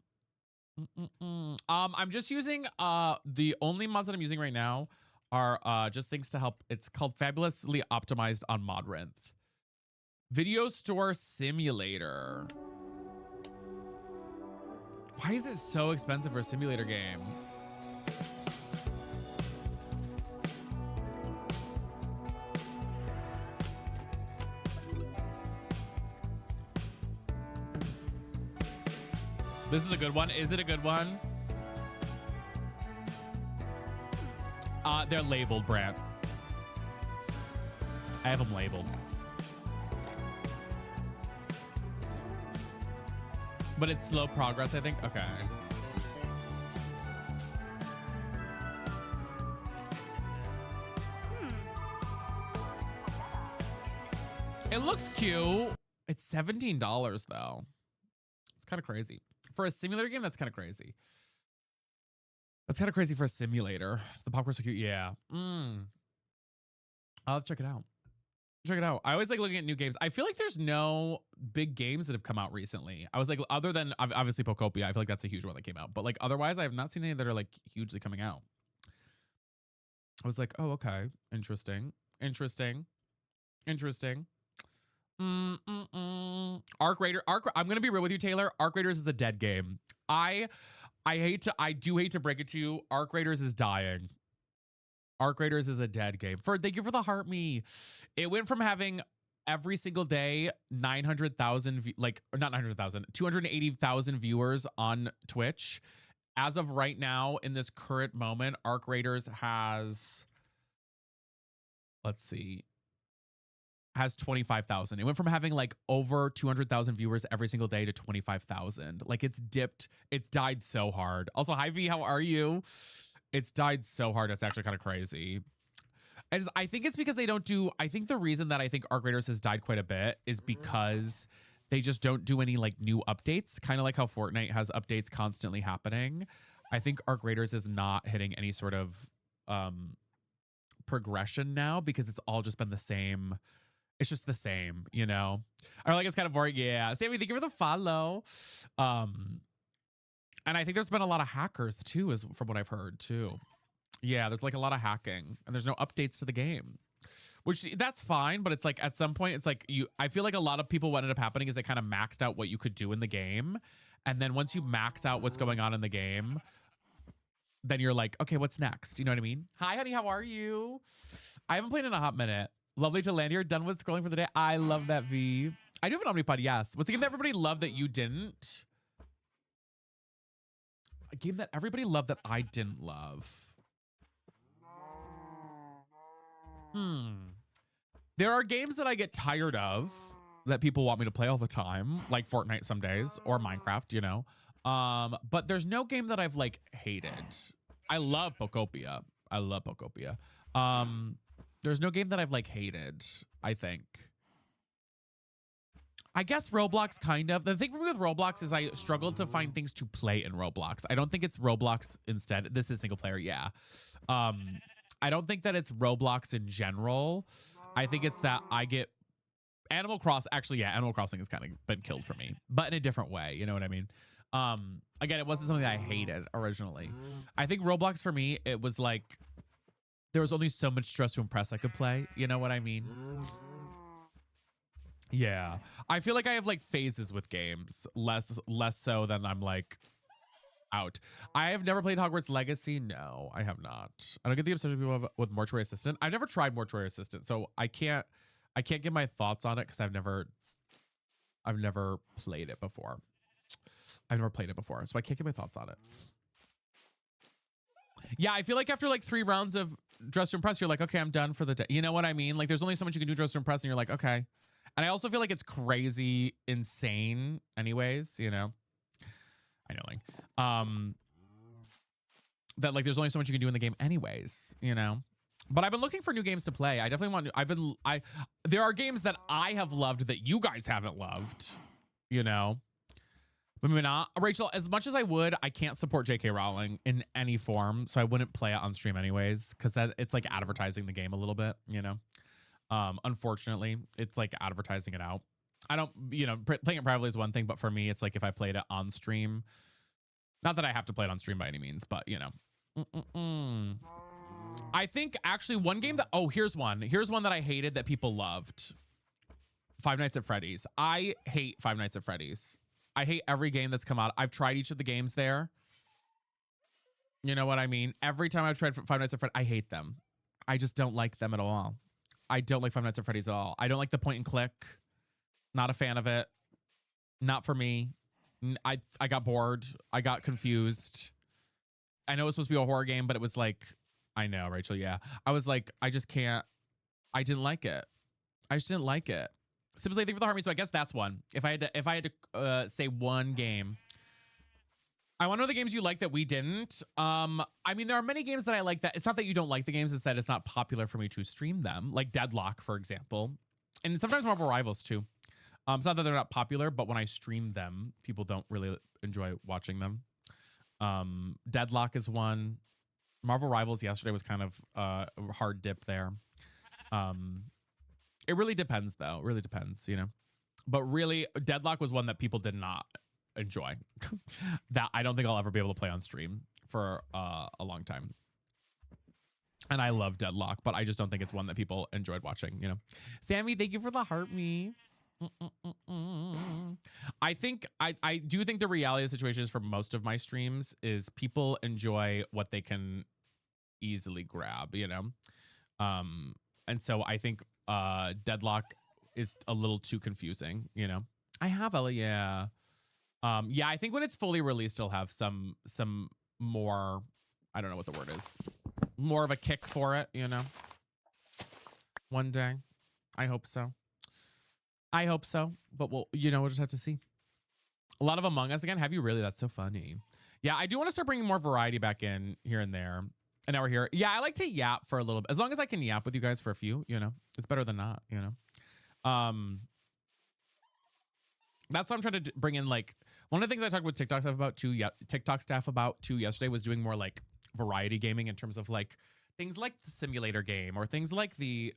I'm just using the only mods that I'm using right now are just things to help. It's called Fabulously Optimized on Modrinth. Video Store Simulator. Why is it so expensive for a simulator game? This is a good one. Is it a good one? They're labeled, Brant. I have them labeled. But it's slow progress, I think. Okay. It looks cute. It's $17 though. It's kind of crazy. For a simulator game, that's kind of crazy. That's kind of crazy for a simulator. The popcorn's so cute. Yeah. I'll have to check it out. Check it out. I always like looking at new games. I feel like there's no big games that have come out recently. I was like, other than obviously Pokopia, I feel like that's a huge one that came out. But like otherwise, I have not seen any that are like hugely coming out. I was like, oh, okay. Interesting. Interesting. Interesting. Arc Raider. I'm gonna be real with you, Taylor. Arc Raiders is a dead game. I do hate to break it to you. Arc Raiders is dying. Arc Raiders is a dead game. Thank you for the heart me. It went from having every single day 900,000 like not 900,000, 280,000 viewers on Twitch. As of right now, in this current moment, Arc Raiders has, let's see, has 25,000. It went from having like over 200,000 viewers every single day to 25,000. Like it's dipped. It's died so hard. Also, hi V, how are you? It's died so hard. It's actually kind of crazy. And I think it's because they don't do, I think the reason that I think Arc Raiders has died quite a bit is because they just don't do any like new updates. Kind of like how Fortnite has updates constantly happening. I think Arc Raiders is not hitting any sort of progression now because it's all just been the same. It's just the same, you know? Or like it's kind of boring. Yeah. Sammy, thank you for the follow. And I think there's been a lot of hackers too, is from what I've heard too. Yeah, there's like a lot of hacking and there's no updates to the game, which that's fine. But it's like at some point, it's like I feel like a lot of people, what ended up happening is they kind of maxed out what you could do in the game. And then once you max out what's going on in the game, then you're like, okay, what's next? You know what I mean? Hi, honey, how are you? I haven't played in a hot minute. Lovely to land here. Done with scrolling for the day. I love that, V. I do have an Omnipod, yes. What's a game that everybody loved that you didn't? A game that everybody loved that I didn't love. There are games that I get tired of that people want me to play all the time, like Fortnite some days or Minecraft, you know. But there's no game that I've like hated. I love Pokopia. I love Pokopia. There's no game that I've like hated, I think. I guess Roblox kind of. The thing for me with Roblox is I struggle to find things to play in Roblox. I don't think it's Roblox instead. This is single player, yeah. I don't think that it's Roblox in general. I think it's that I get Animal Crossing. Actually, yeah, Animal Crossing has kind of been killed for me, but in a different way. You know what I mean? Again, it wasn't something that I hated originally. I think Roblox for me, it was like there was only so much Dress to Impress I could play. You know what I mean? Yeah. I feel like I have like phases with games, less so than I'm like out. I have never played Hogwarts Legacy. No, I have not. I don't get the obsession people have with Mortuary Assistant. I've never tried Mortuary Assistant, so I can't give my thoughts on it because I've never played it before. So I can't give my thoughts on it. Yeah, I feel like after like 3 rounds of Dress to Impress, you're like, okay, I'm done for the day. You know what I mean? Like there's only so much you can do Dress to Impress and you're like, okay. And I also feel like it's crazy insane anyways, you know? I know, like, that like there's only so much you can do in the game anyways, you know? But I've been looking for new games to play. I definitely want, there are games that I have loved that you guys haven't loved, you know? But maybe not. Rachel, as much as I would, I can't support J.K. Rowling in any form, so I wouldn't play it on stream anyways, because that it's like advertising the game a little bit, you know. Unfortunately, it's like advertising it out. I don't, you know, playing it privately is one thing, but for me, it's like if I played it on stream, not that I have to play it on stream by any means, but you know. I think actually one game that, oh, here's one that I hated that people loved. Five Nights at Freddy's. I hate Five Nights at Freddy's. I hate every game that's come out. I've tried each of the games there. You know what I mean? Every time I've tried Five Nights at Freddy's, I hate them. I just don't like them at all. I don't like Five Nights at Freddy's at all. I don't like the point and click. Not a fan of it. Not for me. I got bored. I got confused. I know it was supposed to be a horror game, but it was like, I know, Rachel, yeah. I was like, I just can't. I didn't like it. I just didn't like it. Simply, thank you for the heart. So I guess that's one. If I had to say one game, I want to know the games you like that we didn't. I mean, there are many games that I like that. It's not that you don't like the games; it's that it's not popular for me to stream them. Like Deadlock, for example, and sometimes Marvel Rivals too. It's not that they're not popular, but when I stream them, people don't really enjoy watching them. Deadlock is one. Marvel Rivals yesterday was kind of a hard dip there. It really depends, though. It really depends, you know. But really, Deadlock was one that people did not enjoy. That I don't think I'll ever be able to play on stream for a long time. And I love Deadlock, but I just don't think it's one that people enjoyed watching, you know. Sammy, thank you for the heart me. I think I do think the reality of the situation is for most of my streams is people enjoy what they can easily grab, you know. And so I think Deadlock is a little too confusing, you know. I have Ella, yeah. Yeah, I think when it's fully released, it'll have some more, I don't know what the word is, more of a kick for it, you know. One day. I hope so. I hope so. But we'll just have to see. A lot of Among Us again. Have you really? That's so funny. Yeah, I do want to start bringing more variety back in here and there. And now we're here. Yeah, I like to yap for a little bit. As long as I can yap with you guys for a few, you know, it's better than not, you know. That's what I'm trying to bring in. Like, one of the things I talked with TikTok staff about too yesterday was doing more like variety gaming in terms of like things like the simulator game or things like the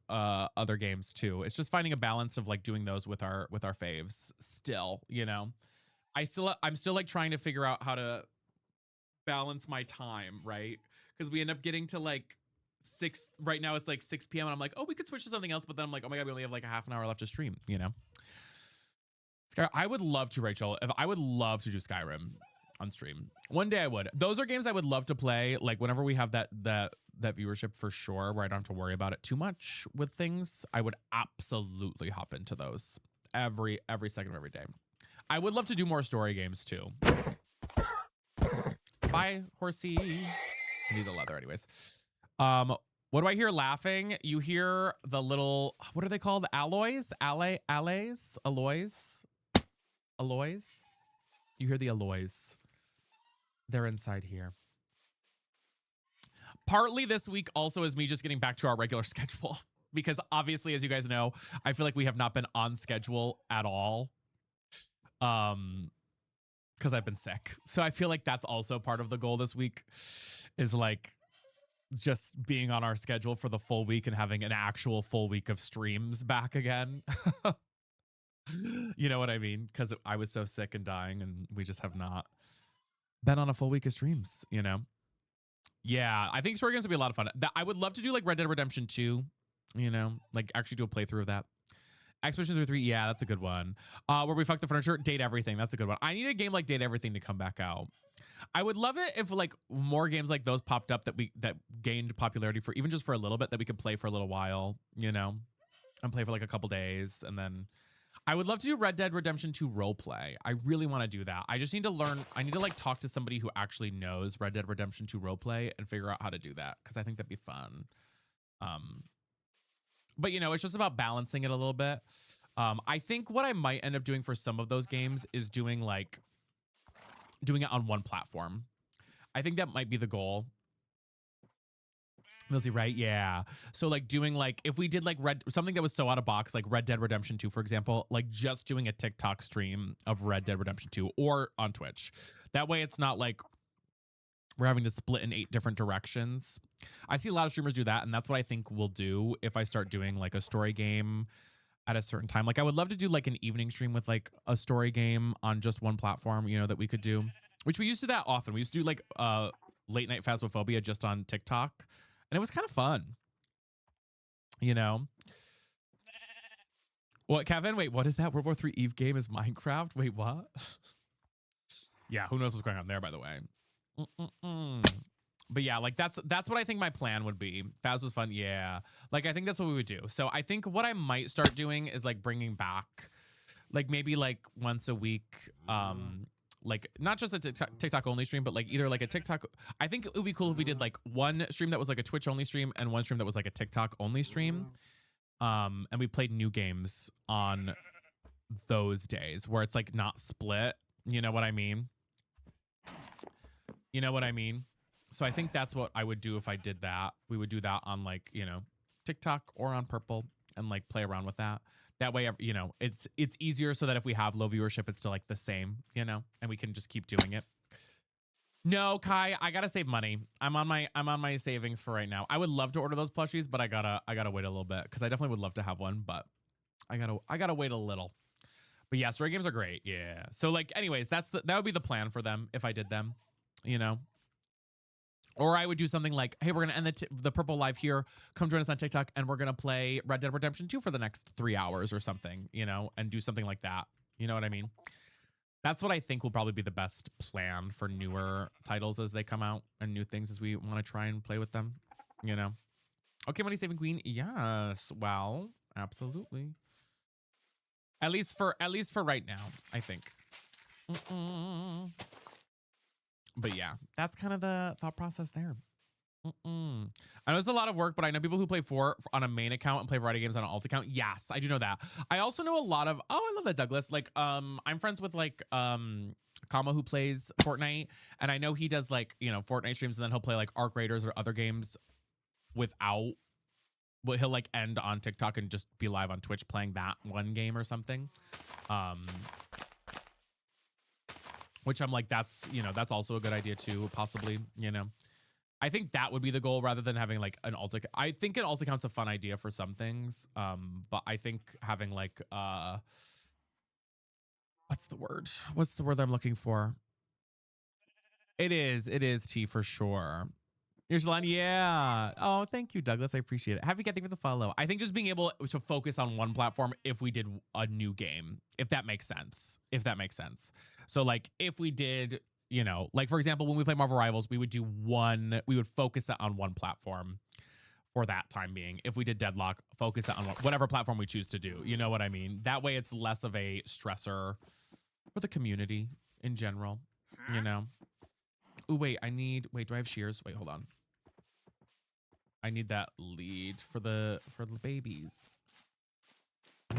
other games too. It's just finding a balance of like doing those with our faves still, you know. I'm still like trying to figure out how to balance my time, right? Because we end up getting to like 6 right now. It's like 6 p.m. and I'm like, oh, we could switch to something else, but then I'm like, oh my god, we only have like a half an hour left to stream, you know. I would love to, Rachel, if I would love to do Skyrim on stream one day. I would. Those are games I would love to play, like whenever we have that viewership for sure, where I don't have to worry about it too much with things. I would absolutely hop into those every second of every day. I would love to do more story games too. Bye, horsey. I need the leather anyways. What do I hear laughing? You hear the little, what are they called? Alloys? Alloys? You hear the alloys. They're inside here. Partly this week also is me just getting back to our regular schedule, because obviously, as you guys know, I feel like we have not been on schedule at all. Because I've been sick. So I feel like that's also part of the goal this week, is like just being on our schedule for the full week and having an actual full week of streams back again. You know what I mean? Because I was so sick and dying, and we just have not been on a full week of streams, you know? Yeah, I think story games would be a lot of fun. I would love to do like Red Dead Redemption 2, you know, like actually do a playthrough of that. Expedition 33, yeah, that's a good one. Where we fuck the furniture, Date Everything, that's a good one. I need a game like Date Everything to come back out. I would love it if like more games like those popped up that gained popularity for even just for a little bit, that we could play for a little while, you know, and play for like a couple days. And then I would love to do Red Dead Redemption 2 roleplay. I really want to do that. I just need to learn. I need to like talk to somebody who actually knows Red Dead Redemption 2 roleplay and figure out how to do that, because I think that'd be fun. But you know, it's just about balancing it a little bit. I think what I might end up doing for some of those games is doing it on one platform. I think that might be the goal. Milsey, right? Yeah. So like doing like if we did like something that was so out of box, like Red Dead Redemption 2, for example, like just doing a TikTok stream of Red Dead Redemption 2 or on Twitch. That way it's not like we're having to split in 8 different directions. I see a lot of streamers do that, and that's what I think we'll do if I start doing like a story game at a certain time. Like I would love to do like an evening stream with like a story game on just one platform, you know, that we could do, which we used to do that often. We used to do like late night Phasmophobia just on TikTok. And it was kind of fun, you know? What, Kevin? Wait, what is that? World War III Eve game is Minecraft? Wait, what? Yeah, who knows what's going on there, by the way. But yeah, like that's what I think my plan would be. Phas was fun, yeah. Like I think that's what we would do. So I think what I might start doing is like bringing back, like maybe like once a week, like not just a TikTok only stream, but like either like a TikTok. I think it would be cool if we did like one stream that was like a Twitch only stream and one stream that was like a TikTok only stream. And we played new games on those days where it's like not split. You know what I mean? You know what I mean? So I think that's what I would do if I did that. We would do that on like, you know, TikTok or on Purple and like play around with that. That way, you know, it's easier so that if we have low viewership, it's still like the same, you know, and we can just keep doing it. No, Kai, I gotta save money. I'm on my savings for right now. I would love to order those plushies, but I gotta wait a little bit because I definitely would love to have one, but I gotta wait a little. But yeah, story games are great. Yeah. So like, anyways, that would be the plan for them if I did them, you know. Or I would do something like, hey, we're going to end the Purple Live here. Come join us on TikTok, and we're going to play Red Dead Redemption 2 for the next 3 hours or something, you know, and do something like that. You know what I mean? That's what I think will probably be the best plan for newer titles as they come out and new things as we want to try and play with them, you know? Okay, Money Saving Queen. Yes. Well, absolutely. At least for right now, I think. But yeah, that's kind of the thought process there. I know it's a lot of work, but I know people who play on a main account and play variety games on an alt account. Yes, I do know that. I also know a lot of, I love that, Douglas. Like, I'm friends with like, Kama who plays Fortnite. And I know he does like, you know, Fortnite streams and then he'll play like Arc Raiders or other games without, well, he'll like end on TikTok and just be live on Twitch playing that one game or something. Which I'm like, that's, you know, that's also a good idea too, possibly, you know. I think that would be the goal rather than having like an alt account. I think an alt account's a fun idea for some things. But I think having like, what's the word? What's the word I'm looking for? It is T for sure. Here's Lon. Yeah. Oh, thank you, Douglas. I appreciate it. Happy getting for the follow. I think just being able to focus on one platform if we did a new game, if that makes sense. If that makes sense. So like if we did, you know, like for example, when we play Marvel Rivals, we would focus it on one platform for that time being. If we did Deadlock, focus it on whatever platform we choose to do. You know what I mean? That way it's less of a stressor for the community in general, you know? Ooh, wait, do I have shears? Wait, hold on. I need that lead for the babies.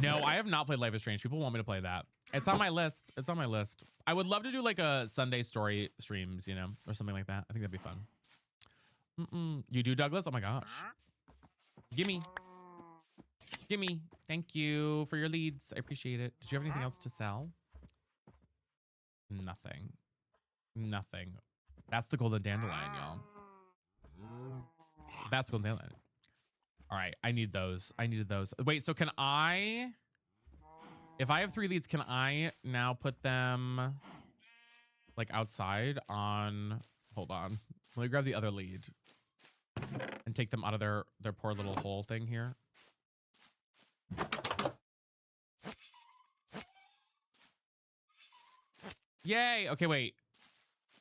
No, I have not played Life is Strange. People want me to play that. It's on my list. It's on my list. I would love to do like a Sunday story streams, you know, or something like that. I think that'd be fun. You do, Douglas? Oh my gosh. Gimme. Thank you for your leads. I appreciate it. Did you have anything else to sell? Nothing. That's the golden dandelion, y'all. That's golden dandelion. All right, I need those. I needed those. Wait, so can I, if I have 3 leads, can I now put them like outside on, hold on. Let me grab the other lead and take them out of their poor little hole thing here. Yay. Okay, wait.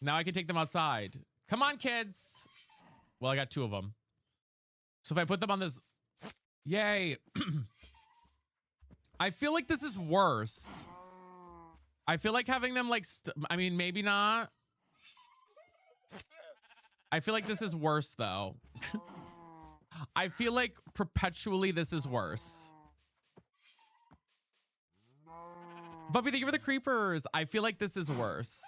Now I can take them outside. Come on, kids. Well, I got 2 of them. So if I put them on this, yay. I feel like this is worse. I feel like having them like, I mean, maybe not. I feel like this is worse though. I feel like perpetually this is worse. Bumpy, thank you for the creepers. I feel like this is worse.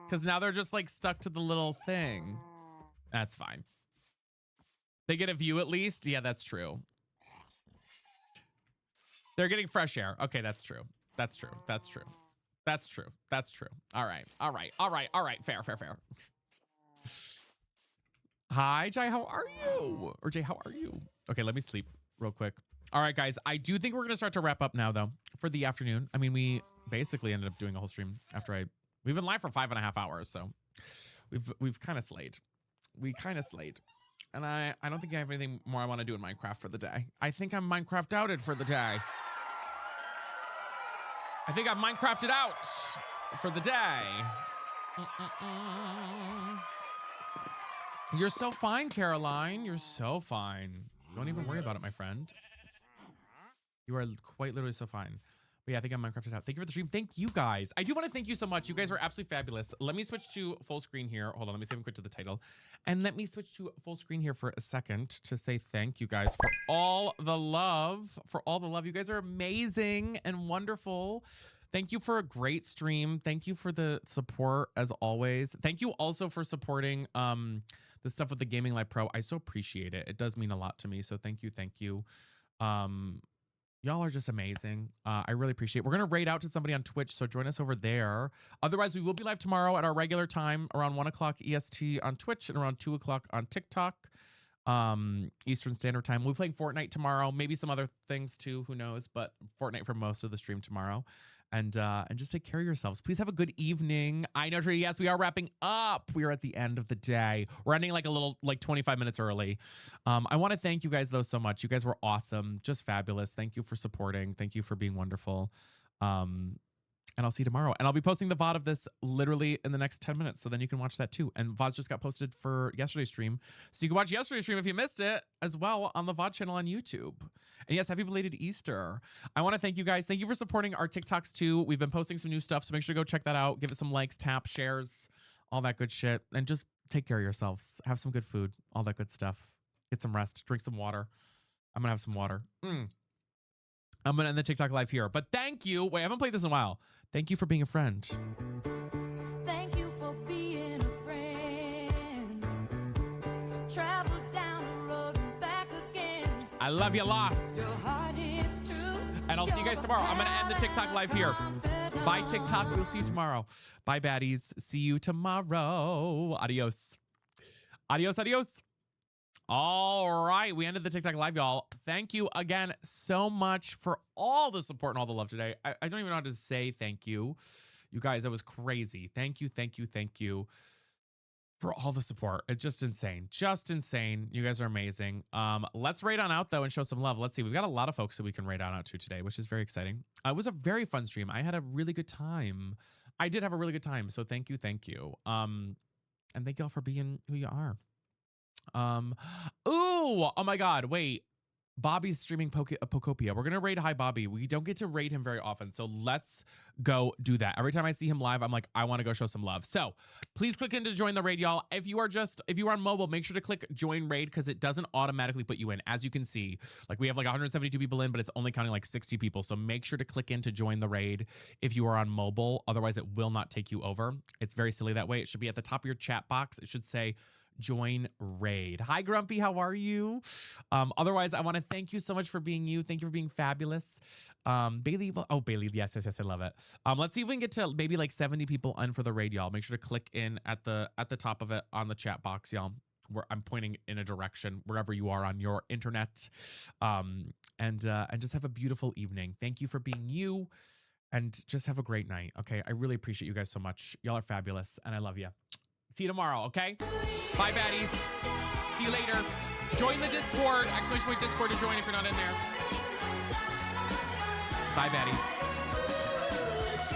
Because now they're just like stuck to the little thing. That's fine. They get a view at least. Yeah, that's true. They're getting fresh air. Okay, that's true. That's true. That's true. That's true. That's true. All right. All right. All right. All right. Fair, fair, fair. Hi, Jai. How are you? Or Jay, how are you? Okay, let me sleep real quick. All right, guys. I do think we're going to start to wrap up now, though, for the afternoon. I mean, we basically ended up doing a whole stream after we've been live for 5.5 hours, so we've kind of slayed. We kind of slayed. And I don't think I have anything more I want to do in Minecraft for the day. I think I'm Minecraft outed for the day. I think I've Minecrafted out for the day. You're so fine, Caroline. You're so fine. Don't even worry about it, my friend. You are quite literally so fine. But yeah, I think I'm Minecrafted out. Thank you for the stream. Thank you guys. I do want to thank you so much. You guys are absolutely fabulous. Let me switch to full screen here. Hold on, let me save and quit to the title. And let me switch to full screen here for a second to say thank you guys for all the love. For all the love. You guys are amazing and wonderful. Thank you for a great stream. Thank you for the support as always. Thank you also for supporting the stuff with the Gaming Live Pro. I so appreciate it. It does mean a lot to me. So thank you. Thank you. Y'all are just amazing. I really appreciate it. We're going to raid out to somebody on Twitch, so join us over there. Otherwise, we will be live tomorrow at our regular time, around 1 o'clock EST on Twitch and around 2 o'clock on TikTok, Eastern Standard Time. We'll be playing Fortnite tomorrow, maybe some other things too, who knows, but Fortnite for most of the stream tomorrow. And just take care of yourselves. Please have a good evening. I know, Trina, yes, we are wrapping up. We are at the end of the day. We're ending like 25 minutes early. I want to thank you guys, though, so much. You guys were awesome. Just fabulous. Thank you for supporting. Thank you for being wonderful. And I'll see you tomorrow. And I'll be posting the VOD of this literally in the next 10 minutes. So then you can watch that too. And VODs just got posted for yesterday's stream. So you can watch yesterday's stream if you missed it as well on the VOD channel on YouTube. And yes, happy belated Easter. I want to thank you guys. Thank you for supporting our TikToks too. We've been posting some new stuff. So make sure to go check that out. Give it some likes, tap, shares, all that good shit. And just take care of yourselves. Have some good food, all that good stuff. Get some rest, drink some water. I'm going to have some water. I'm going to end the TikTok live here. But thank you. Wait, I haven't played this in a while. Thank you for being a friend.
Thank you for being a friend. Travel down the road and back again.
I love you lots.
Your heart is true.
And I'll see you guys tomorrow. I'm going to end the TikTok live here. Bye, TikTok. We'll see you tomorrow. Bye, baddies. See you tomorrow. Adios. Adios, adios. All right, we ended the TikTok live, y'all. Thank you again so much for all the support and all the love today. I don't even know how to say thank you. You guys, that was crazy. Thank you, thank you, thank you for all the support. It's just insane. Just insane. You guys are amazing. Let's raid on out, though, and show some love. Let's see. We've got a lot of folks that we can raid on out to today, which is very exciting. It was a very fun stream. I had a really good time. I did have a really good time, so thank you, thank you. And thank y'all for being who you are. Oh my God, wait. Bobby's streaming Pokopia. We're gonna raid Hi Bobby. We don't get to raid him very often, so let's go do that. Every time I see him live, I'm like, I want to go show some love. So please click in to join the raid, y'all. If you are on mobile, make sure to click join raid because it doesn't automatically put you in. As you can see, like we have like 172 people in, but it's only counting like 60 people. So make sure to click in to join the raid if you are on mobile. Otherwise, it will not take you over. It's very silly that way. It should be at the top of your chat box. It should say join raid. Hi Grumpy, how are you? Otherwise, I want to thank you so much for being you. Thank you for being fabulous. Bailey, oh Bailey, yes, I love it. Let's see if we can get to maybe like 70 people on for the raid, y'all. Make sure to click in at the top of it on the chat box, y'all, where I'm pointing in a direction wherever you are on your internet. And just have a beautiful evening. Thank you for being you, and just have a great night. Okay, I really appreciate you guys so much. Y'all are fabulous, and I love you. See you tomorrow, okay? Bye, baddies. See you later. Join the Discord. ! Discord to join if you're not in there. Bye, baddies.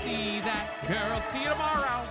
See that girl. See you tomorrow.